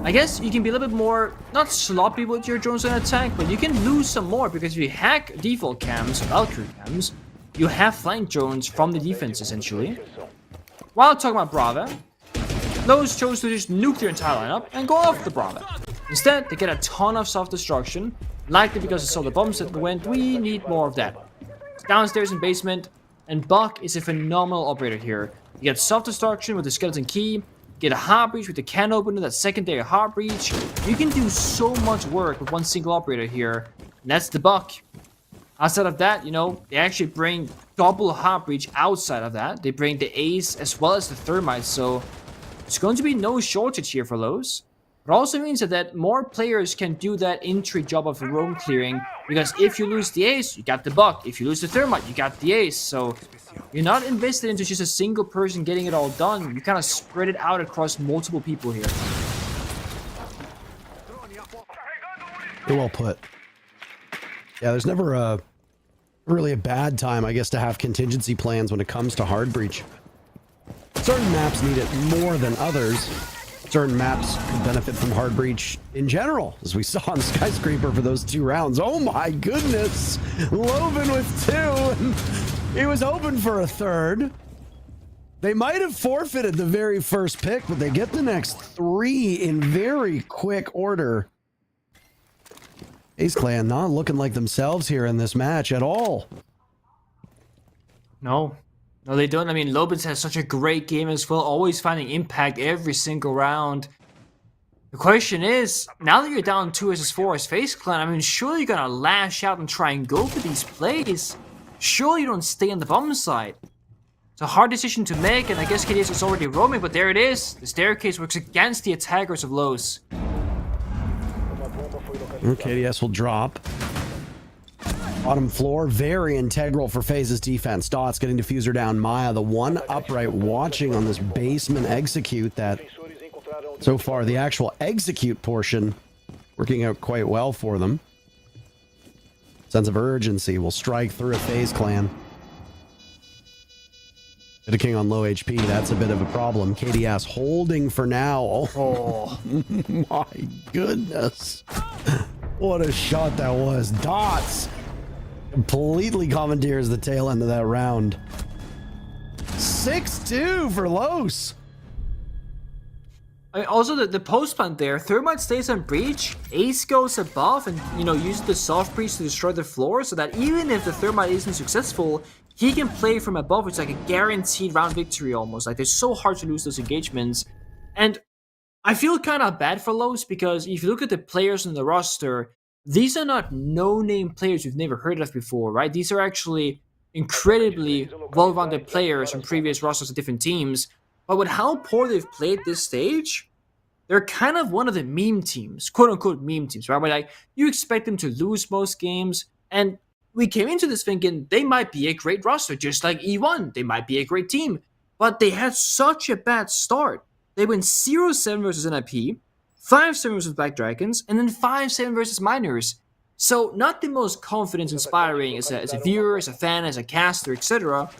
I guess you can be a little bit more, not sloppy with your drones on attack, but you can lose some more because if you hack default cams, Valkyrie cams, you have flank drones from the defense essentially. While talking about Brava, those chose to just nuke their entire lineup and go off the Brava. Instead, they get a ton of self-destruction, likely because they saw the bombs that went, we need more of that. Downstairs in basement, and Buck is a phenomenal operator here. You get self-destruction with the skeleton key, get a heart breach with the can opener, that secondary heart breach. You can do so much work with one single operator here, and that's the Buck. Outside of that, you know, they actually bring double heart breach outside of that. They bring the ace as well as the thermite, so it's going to be no shortage here for those. It also means that more players can do that entry job of roam clearing, because if you lose the ace, you got the Buck. If you lose the thermite, you got the ace. So you're not invested into just a single person getting it all done. You kind of spread it out across multiple people here. Well put. Yeah, there's never really a bad time, I guess, to have contingency plans when it comes to hard breach. Certain maps need it more than others. Certain maps could benefit from hard breach in general, as we saw on Skyscraper for those 2 rounds. Oh my goodness! Loven with 2, and he was open for a 3rd. They might have forfeited the very first pick, but they get the next 3 in very quick order. Ace Clan not looking like themselves here in this match at all. No, they don't. I mean, Lobens has such a great game as well, always finding impact every single round. The question is, now that you're down 2 versus 4 as FaZe Clan, I mean, surely you're gonna lash out and try and go for these plays. Surely you don't stay on the bomb side. It's a hard decision to make, and I guess KDS is already roaming, but there it is. The staircase works against the attackers of Lowe's. KDS will drop. Bottom floor, very integral for FaZe's defense. Dots getting diffuser down. Maya, the one upright watching on this basement execute that so far the actual execute portion working out quite well for them. Sense of urgency will strike through a FaZe Clan. Hit a King on low HP, that's a bit of a problem. KDS holding for now. Oh my goodness. What a shot that was. Dots completely commandeers the tail end of that round. 6-2 for Los. I mean, also the post plant there, Thermite stays on breach, Ace goes above and, you know, uses the soft breach to destroy the floor so that even if the Thermite isn't successful, he can play from above. It's like a guaranteed round victory almost. Like, it's so hard to lose those engagements. And I feel kind of bad for Los because if you look at the players on the roster, these are not no-name players you've never heard of before, right? These are actually incredibly well-rounded players from previous rosters of different teams. But with how poor they've played this stage, they're kind of one of the meme teams, quote-unquote meme teams, right? Where like you expect them to lose most games, and we came into this thinking they might be a great roster, just like E1. They might be a great team, but they had such a bad start. They went 0-7 versus NIP, 5-7 versus Black Dragons, and then 5-7 versus Miners. So not the most confidence-inspiring as a viewer, as a fan, as a caster, etc.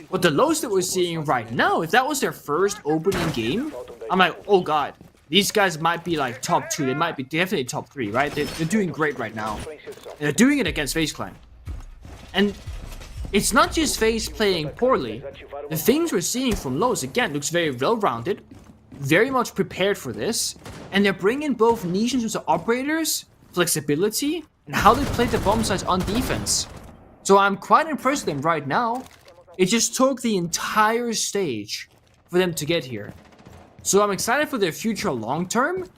But the lows that we're seeing right now, if that was their first opening game, I'm like, oh god, these guys might be like top 2. They might be definitely top 3, right? They're doing great right now. And they're doing it against FaZe Clan. And it's not just FaZe playing poorly. The things we're seeing from Lowe's, again, looks very well-rounded, very much prepared for this, and they're bringing both niche into operators, flexibility, and how they play the bomb sites on defense. So I'm quite impressed with them right now. It just took the entire stage for them to get here. So I'm excited for their future long term,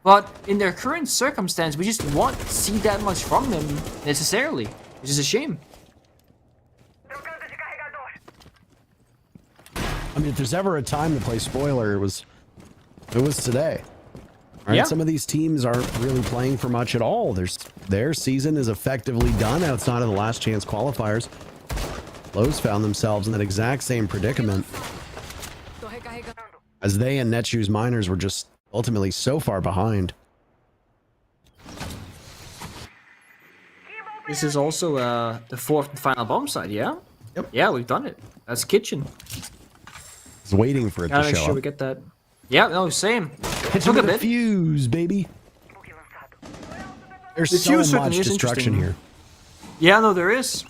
but in their current circumstance, we just won't see that much from them necessarily, which is a shame. I mean, if there's ever a time to play spoiler, it was today. All right, Yeah. Some of these teams aren't really playing for much at all. Their season is effectively done outside of the last chance qualifiers. Lowe's found themselves in that exact same predicament, as they and Netshoes Miners were just ultimately so far behind. This is also the 4th and final bomb site, yeah? Yep. Yeah, we've done it. That's kitchen. I was waiting for it Gotta to make show sure up. we get that. Yeah, no, same. Hit Took him a with a bit. fuse, baby. There's The so fuse much certainly is destruction interesting. here. Yeah, no, there is.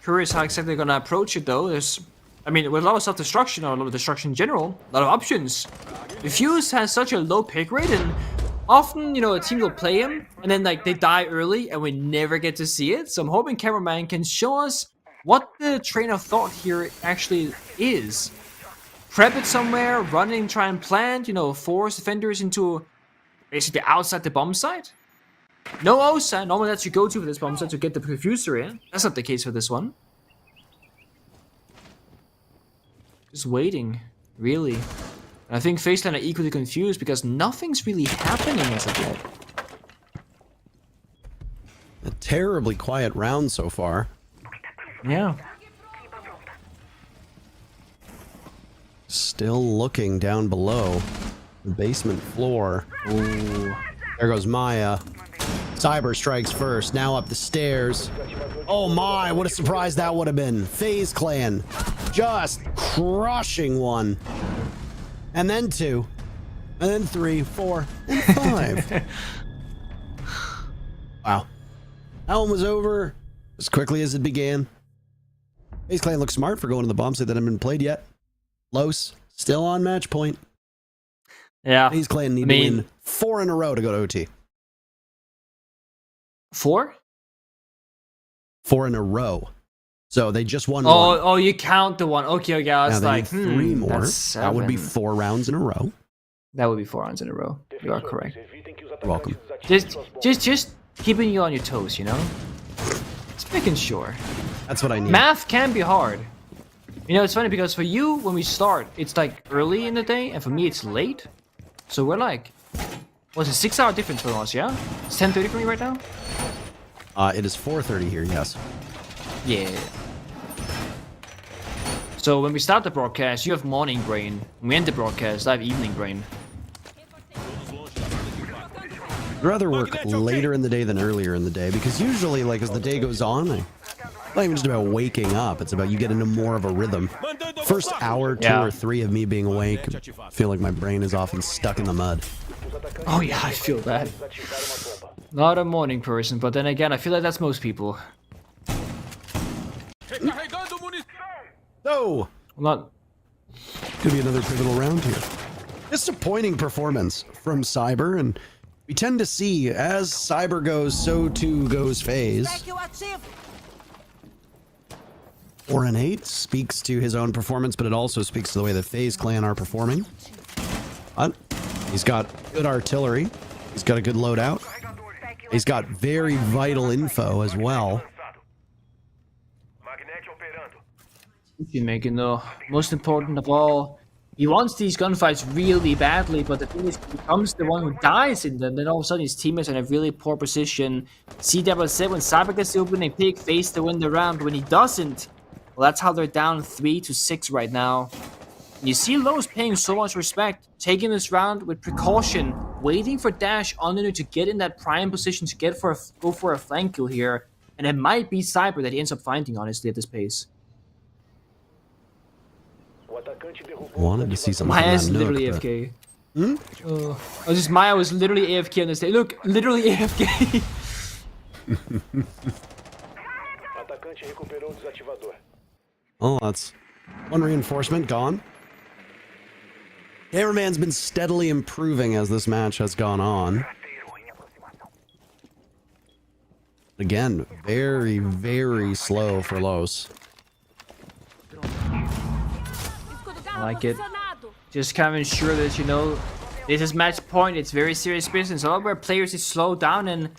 Curious how exactly they're gonna approach it though. I mean, with a lot of self-destruction or a lot of destruction in general, a lot of options. The Fuse has such a low pick rate, and often, you know, a team will play him, and then like they die early, and we never get to see it. So I'm hoping Cameraman can show us what the train of thought here actually is. Prep it somewhere, running, try and plant, you know, force defenders into basically outside the bomb site. No OSA, normally that's your go-to for this bomb site to get the prefuser in. That's not the case for this one. Just waiting, really. And I think Faceland are equally confused because nothing's really happening as of yet. A terribly quiet round so far. Yeah. Still looking down below the basement floor. Ooh. There goes Maya. Cyber strikes first, now up the stairs. Oh my, what a surprise that would have been. FaZe Clan just crushing one. And then 2. And then 3, 4, and 5. Wow. That one was over as quickly as it began. FaZe Clan looks smart for going to the bomb site that haven't been played yet. Los, still on match point. Yeah. FaZe Clan need to win 4 in a row to go to OT. 4? 4 in a row. So they just won Oh, one. oh, you count the one. Okay, okay. I Now was they like, need 3 more. that's That would be 7. 4 rounds in a row. That would be 4 rounds in a row. You are correct. You're welcome. Just keeping you on your toes, you know? Just making sure. That's what I need. Math can be hard. You know, it's funny because for you, when we start, it's like early in the day, and for me, it's late. So we're like, what's a 6-hour difference for us, yeah? It's 10:30 for me right now? It is 4:30 here, yes. Yeah. So when we start the broadcast, you have morning brain. When we end the broadcast, I have evening brain. I'd rather work later in the day than earlier in the day because usually, like, as the day goes on, it's not even just about waking up. It's about you get into more of a rhythm. First hour, 2 or 3 of me being awake, I feel like my brain is often stuck in the mud. Oh yeah, I feel that. Not a morning person, but then again, I feel like that's most people. No! I'm not. Could be another pivotal round here. Disappointing performance from Cyber, and we tend to see as Cyber goes, so too goes FaZe. 4 and 8 speaks to his own performance, but it also speaks to the way the FaZe Clan are performing. But he's got good artillery. He's got a good loadout. He's got very vital info as well. You're making though. Most important of all, he wants these gunfights really badly, but the thing is, he becomes the one who dies in them. Then all of a sudden, his teammates are in a really poor position. CW said when Cyber gets the opening pick, FaZe to win the round, but when he doesn't, well, that's how they're down 3-6 right now. You see Lowe's paying so much respect, taking this round with precaution, waiting for Dash Underneath to get in that prime position to go for a flank kill here, and it might be Cyber that he ends up finding, honestly, at this pace. Wanted to see something Maya from is that literally Nook, but- AFK. Maya was literally AFK on this day. Look, literally AFK. Oh, that's one reinforcement gone. Cameraman's been steadily improving as this match has gone on. Again, very, very slow for Los. I like it. Just kind of ensure that, you know, this is match point. It's very serious business. A lot where players is slow down, and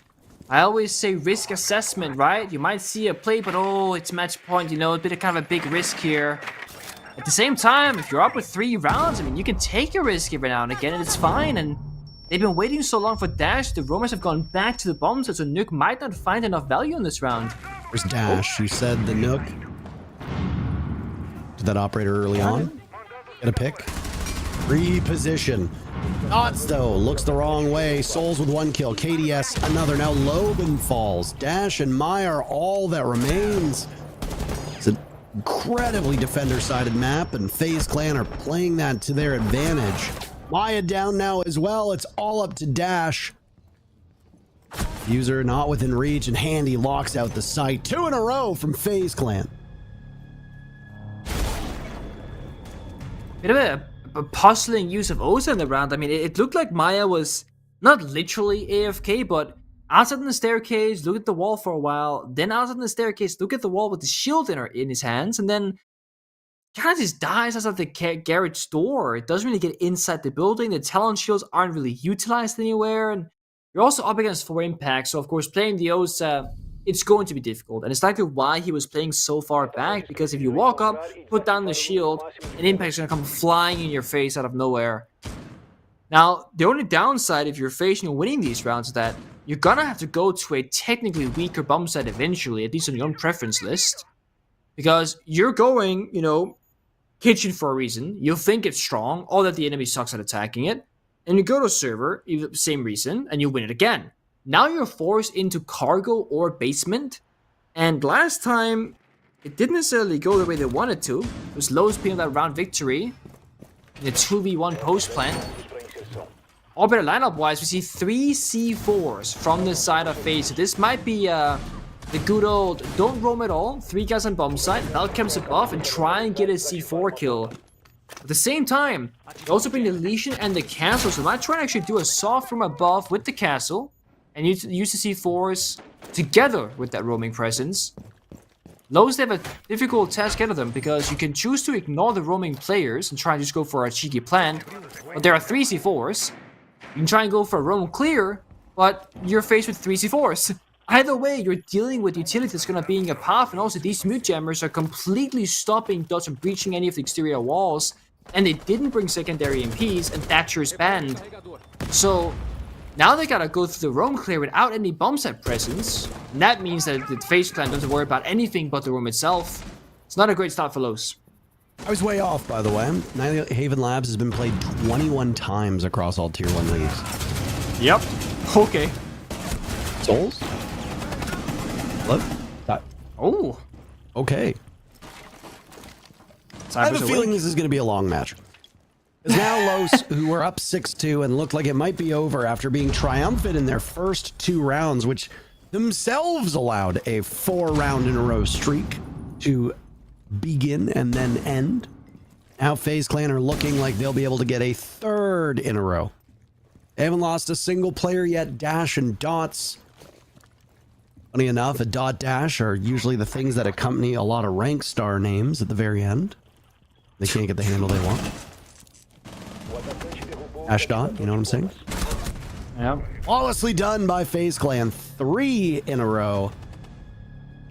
I always say risk assessment, right? You might see a play, but oh, it's match point, you know, a bit of kind of a big risk here. At the same time, if you're up with 3 rounds, I mean, you can take a risk every now and again, and it's fine. And they've been waiting so long for Dash. The Romans have gone back to the bomb, so Nook might not find enough value in this round. There's Dash, who said the Nook to that operator early on. Get a pick. Reposition. Dots, though, looks the wrong way. Souls with 1 kill. KDS, another. Now Logan falls. Dash and Maya all that remains. It's an incredibly defender-sided map, and FaZe Clan are playing that to their advantage. Maya down now as well. It's all up to Dash. User not within reach, and Handy locks out the site. 2 in a row from FaZe Clan. Bit of a puzzling use of Oza in the round. I mean, it looked like Maya was not literally AFK, but outside on the staircase, look at the wall for a while. Then outside on the staircase, look at the wall with the shield in his hands, and then kind of just dies outside the garage door. It doesn't really get inside the building. The talent shields aren't really utilized anywhere, and you're also up against 4 impacts. So of course, playing the Oza, it's going to be difficult, and it's likely why he was playing so far back, because if you walk up, put down the shield, an impact's gonna come flying in your face out of nowhere. Now, the only downside if you're facing winning these rounds is that you're gonna have to go to a technically weaker bomb site eventually, at least on your own preference list, because you're going, you know, kitchen for a reason. You think it's strong, or that the enemy sucks at attacking it, and you go to server, same reason, and you win it again. Now you're forced into cargo or basement, and last time it didn't necessarily go the way they wanted to. It was low speed on that round victory in the 2v1 post plant. All better lineup wise, we see 3 C4s from the side of FaZe. So this might be the good old don't roam at all. 3 guys on bomb site, Malcolm's above, and try and get a C4 kill. At the same time, you also bring the Legion and the castle, so I might try and actually do a soft from above with the castle, and use the C4s together with that roaming presence. Lows, they have a difficult task ahead of them, because you can choose to ignore the roaming players and try and just go for a cheeky plant, but there are 3 C4s. You can try and go for a roam clear, but you're faced with 3 C4s. Either way, you're dealing with utility that's going to be in your path, and also these mute jammers are completely stopping Dodge from breaching any of the exterior walls, and they didn't bring secondary MPs, and Thatcher's banned. So now they gotta go through the roam clear without any bomb site presence, and that means that the FaZe Clan doesn't worry about anything but the room itself. It's not a great start for Los. I was way off, by the way. Haven Labs has been played 21 times across all Tier 1 leagues. Yep. Okay. Souls? What? Oh. Okay. I have a feeling this is going to be a long match. Because now Los, who were up 6-2 and looked like it might be over after being triumphant in their first 2 rounds, which themselves allowed a 4-round-in-a-row streak to begin and then end. Now FaZe Clan are looking like they'll be able to get a 3rd in a row. They haven't lost a single player yet. Dash and Dots. Funny enough, a dot dash are usually the things that accompany a lot of rank star names at the very end. They can't get the handle they want. Dash dot, you know what I'm saying? Yeah. Flawlessly done by FaZe Clan. 3 in a row.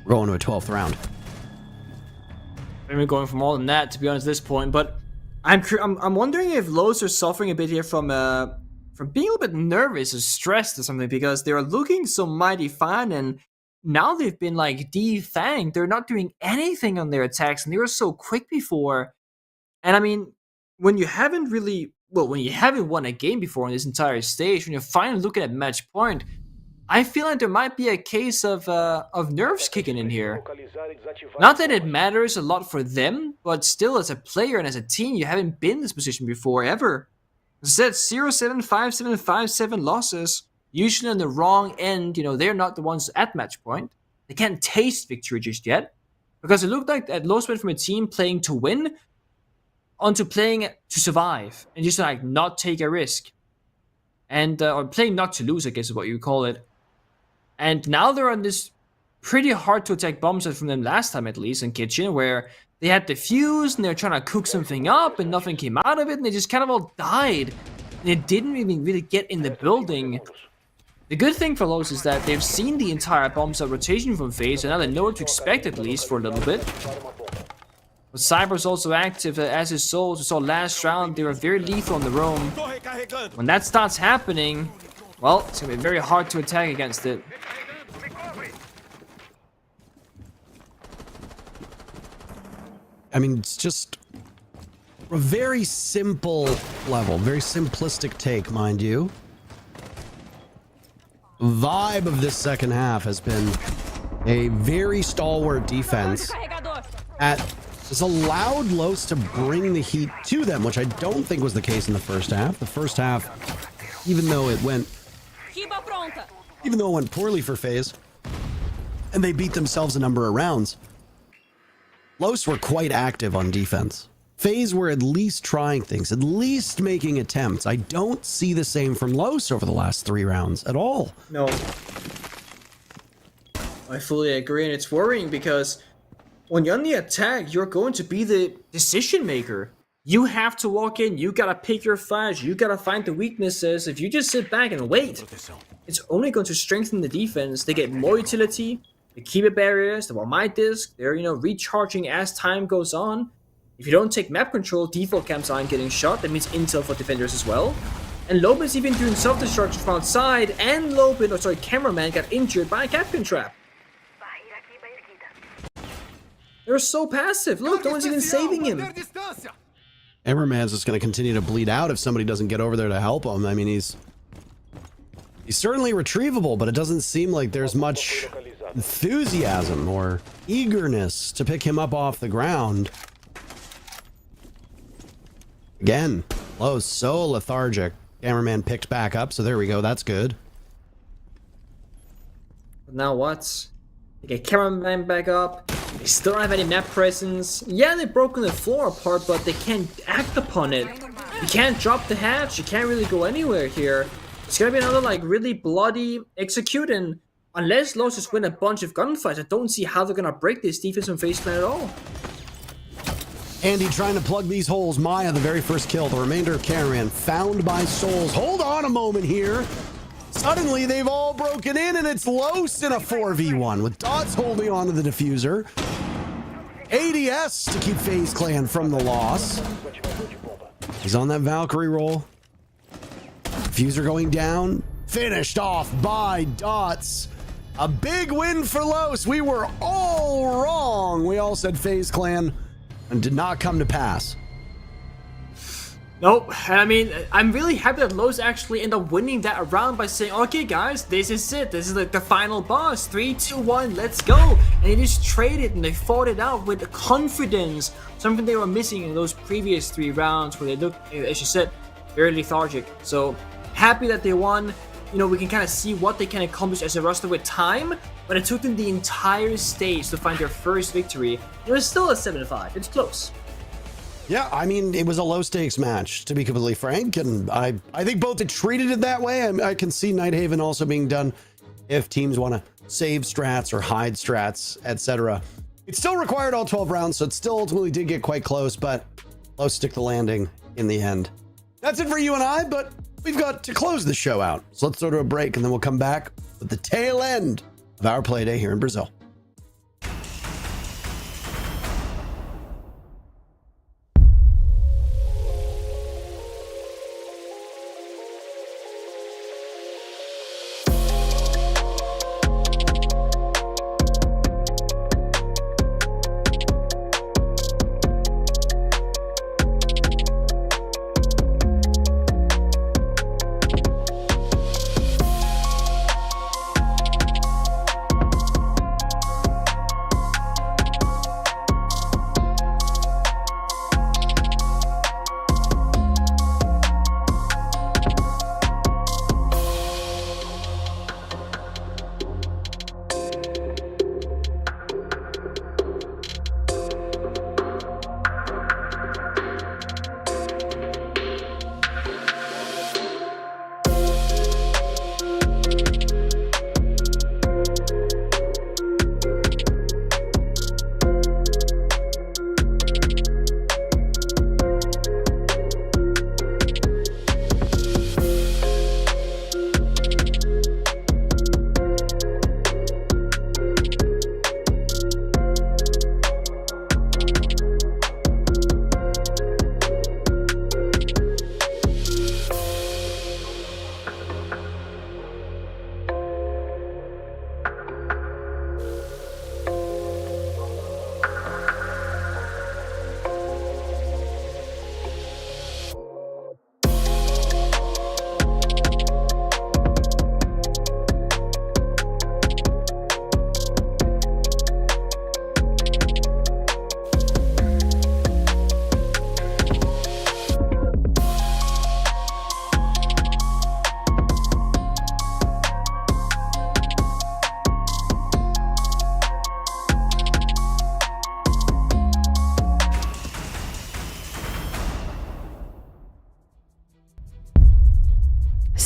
We're going to a 12th round. Maybe going for more than that, to be honest, at this point. But I'm wondering if Los are suffering a bit here from being a little bit nervous or stressed or something, because they are looking so mighty fine, and now they've been like defanged. They're not doing anything on their attacks, and they were so quick before. And I mean, when you haven't won a game before on this entire stage, when you're finally looking at match point, I feel like there might be a case of nerves kicking in here. Not that it matters a lot for them, but still, as a player and as a team, you haven't been in this position before, ever. Instead, 0-7, 5-7, 5-7 losses, usually on the wrong end. You know, they're not the ones at match point. They can't taste victory just yet, because it looked like that Los went from a team playing to win onto playing to survive and just like not take a risk, and or playing not to lose, I guess is what you call it. And now they're on this pretty hard to attack bomb set from them last time, at least in Kitchen, where they had the fuse and they're trying to cook something up and nothing came out of it, and they just kind of all died. And they didn't even really get in the building. The good thing for Los is that they've seen the entire bomb set rotation from FaZe, and now they know what to expect, at least for a little bit. But Cyber's also active, as his Souls. We saw last round, they were very lethal on the roam. When that starts happening, well, it's going to be very hard to attack against it. I mean, it's just a very simple level, very simplistic take, mind you. Vibe of this second half has been a very stalwart defense has allowed Los to bring the heat to them, which I don't think was the case in the first half. The first half, even though it went poorly for FaZe, and they beat themselves a number of rounds, Los were quite active on defense. FaZe were at least trying things, at least making attempts. I don't see the same from Los over the last 3 rounds at all. No. I fully agree, and it's worrying because when you're on the attack, you're going to be the decision maker. You have to walk in, you gotta pick your fights, you gotta find the weaknesses. If you just sit back and wait, it's only going to strengthen the defense. They get more utility, they keep it barriers, they want my disc, they're, recharging as time goes on. If you don't take map control, default camps aren't getting shot. That means intel for defenders as well. And Lopez even doing self-destruction from outside, and cameraman got injured by a Capcan trap. They're so passive. Look, no one's even saving him. Cameraman's just going to continue to bleed out if somebody doesn't get over there to help him. I mean, he's certainly retrievable, but it doesn't seem like there's much enthusiasm or eagerness to pick him up off the ground. Again, Lowe's so lethargic. Cameraman picked back up, so there we go. That's good. But now what? They get cameraman back up. They still don't have any map presence. Yeah, they've broken the floor apart, but they can't act upon it. You can't drop the hatch. You can't really go anywhere here. It's gonna be another really bloody execute, and unless Los just win a bunch of gunfights, I don't see how they're gonna break this defense from FaZe Clan at all. Andy trying to plug these holes. Maya, the very first kill. The remainder of Cameraman found by Souls. Hold on a moment here. Suddenly, they've all broken in, and it's Los in a 4v1 with Dots holding on to the diffuser. ADS to keep FaZe Clan from the loss. He's on that Valkyrie roll. Diffuser going down. Finished off by Dots. A big win for Los. We were all wrong. We all said FaZe Clan, and did not come to pass. Nope. I mean, I'm really happy that Los actually end up winning that round by saying, okay guys, this is it. This is the final boss. 3, 2, 1, let's go. And they just traded and they fought it out with confidence. Something they were missing in those previous 3 rounds where they looked, as you said, very lethargic. So happy that they won. We can kind of see what they can accomplish as a roster with time, but it took them the entire stage to find their first victory. It was still a 7-5. It's close. Yeah, I mean, it was a low-stakes match, to be completely frank, and I think both had treated it that way. I can see Nighthaven also being done if teams want to save strats or hide strats, etc. It still required all 12 rounds, so it still ultimately did get quite close, but Los stick the landing in the end. That's it for you and I, but we've got to close the show out. So let's go to a break, and then we'll come back with the tail end of our play day here in Brazil.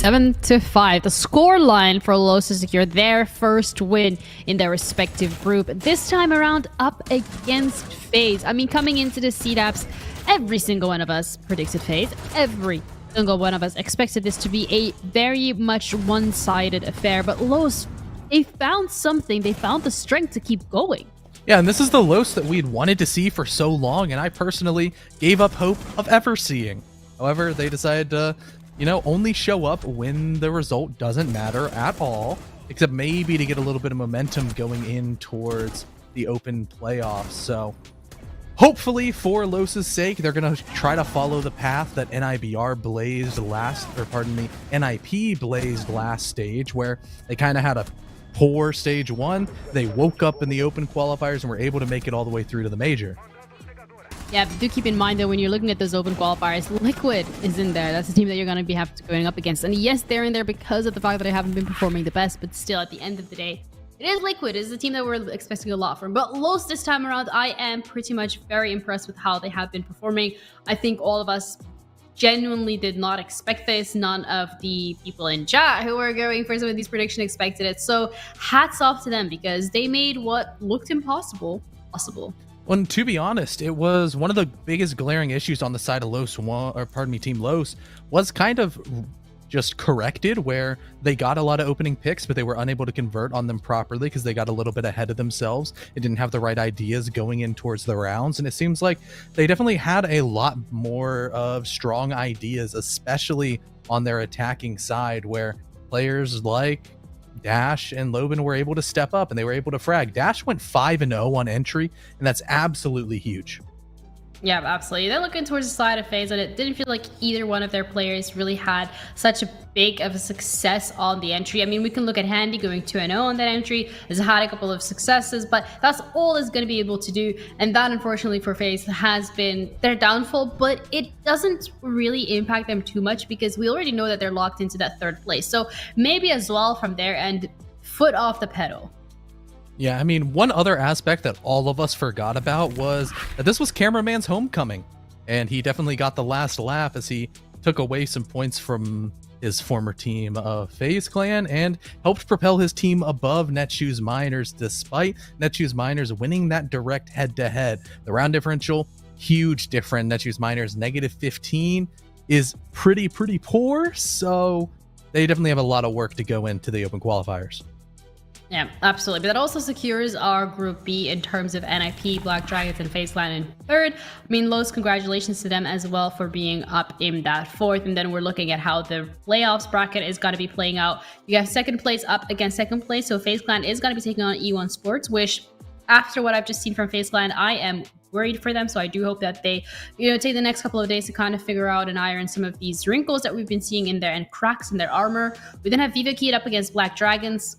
7-5. The score line for Los to secure their first win in their respective group. This time around, up against FaZe. I mean, coming into the CDAPs, every single one of us predicted FaZe. Every single one of us expected this to be a very much one-sided affair. But Los, they found something. They found the strength to keep going. Yeah, and this is the Los that we'd wanted to see for so long, and I personally gave up hope of ever seeing. However, they decided to, only show up when the result doesn't matter at all, except maybe to get a little bit of momentum going in towards the open playoffs. So hopefully for Los's sake, they're going to try to follow the path that NIP blazed last stage, where they kind of had a poor stage 1. They woke up in the open qualifiers and were able to make it all the way through to the major. Yeah, do keep in mind that when you're looking at those open qualifiers, Liquid is in there. That's the team that you're going to be going up against. And yes, they're in there because of the fact that they haven't been performing the best, but still, at the end of the day, it is Liquid. It is a team that we're expecting a lot from. But Los this time around, I am pretty much very impressed with how they have been performing. I think all of us genuinely did not expect this. None of the people in chat who were going for some of these predictions expected it. So hats off to them, because they made what looked impossible possible. Well, to be honest, it was one of the biggest glaring issues on the side of Team Los was kind of just corrected, where they got a lot of opening picks, but they were unable to convert on them properly because they got a little bit ahead of themselves. It didn't have the right ideas going in towards the rounds, and it seems like they definitely had a lot more of strong ideas, especially on their attacking side, where players like Dash and Loban were able to step up and they were able to frag. Dash went 5-0 on entry, and that's absolutely huge. Yeah, absolutely. They're looking towards the side of FaZe, and it didn't feel like either one of their players really had such a big of a success on the entry. I mean, we can look at Handy going 2-0 on that entry. Has had a couple of successes, but that's all it's going to be able to do. And that, unfortunately, for FaZe has been their downfall, but it doesn't really impact them too much because we already know that they're locked into that third place. So maybe as well from there and foot off the pedal. Yeah, I mean, one other aspect that all of us forgot about was that this was Cameraman's homecoming, and he definitely got the last laugh as he took away some points from his former team of FaZe Clan and helped propel his team above Netshoes Miners, despite Netshoes Miners winning that direct head-to-head. The round differential, huge difference. Netshoes Miners -15 is pretty poor, so they definitely have a lot of work to go into the open qualifiers. Yeah, absolutely. But that also secures our Group B in terms of NIP, Black Dragons, and FaZe Clan in third. I mean, Los, congratulations to them as well for being up in that fourth. And then we're looking at how the playoffs bracket is going to be playing out. You have second place up against second place. So FaZe Clan is going to be taking on E1 Sports, which after what I've just seen from FaZe Clan, I am worried for them. So I do hope that they, take the next couple of days to kind of figure out and iron some of these wrinkles that we've been seeing in there and cracks in their armor. We then have Viva Keyed up against Black Dragons.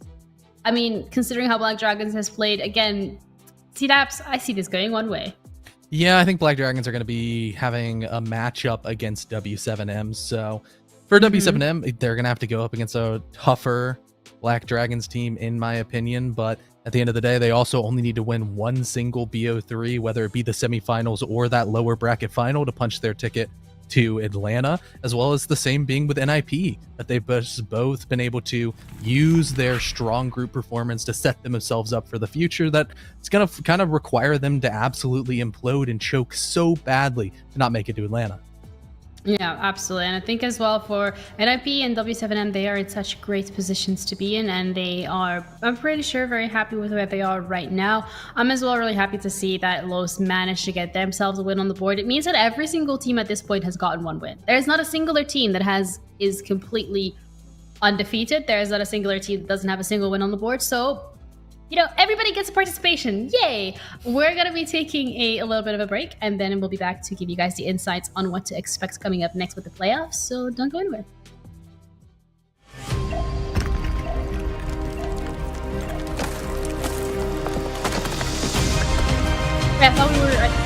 I mean, considering how Black Dragons has played, again, CDAPs, I see this going one way. Yeah, I think Black Dragons are going to be having a matchup against W7M. So for W7M, they're going to have to go up against a tougher Black Dragons team, in my opinion. But at the end of the day, they also only need to win one single BO3, whether it be the semifinals or that lower bracket final, to punch their ticket to Atlanta, as well as the same being with NIP, that they've both been able to use their strong group performance to set themselves up for the future that it's going to kind of require them to absolutely implode and choke so badly to not make it to Atlanta. Yeah, absolutely. And I think as well for NIP and W7M, they are in such great positions to be in, and they are, I'm pretty sure, very happy with where they are right now. I'm as well really happy to see that Los managed to get themselves a win on the board. It means that every single team at this point has gotten one win. There's not a singular team that is completely undefeated. There's not a singular team that doesn't have a single win on the board. So, everybody gets a participation. Yay! We're going to be taking a little bit of a break, and then we'll be back to give you guys the insights on what to expect coming up next with the playoffs. So don't go anywhere. I thought we were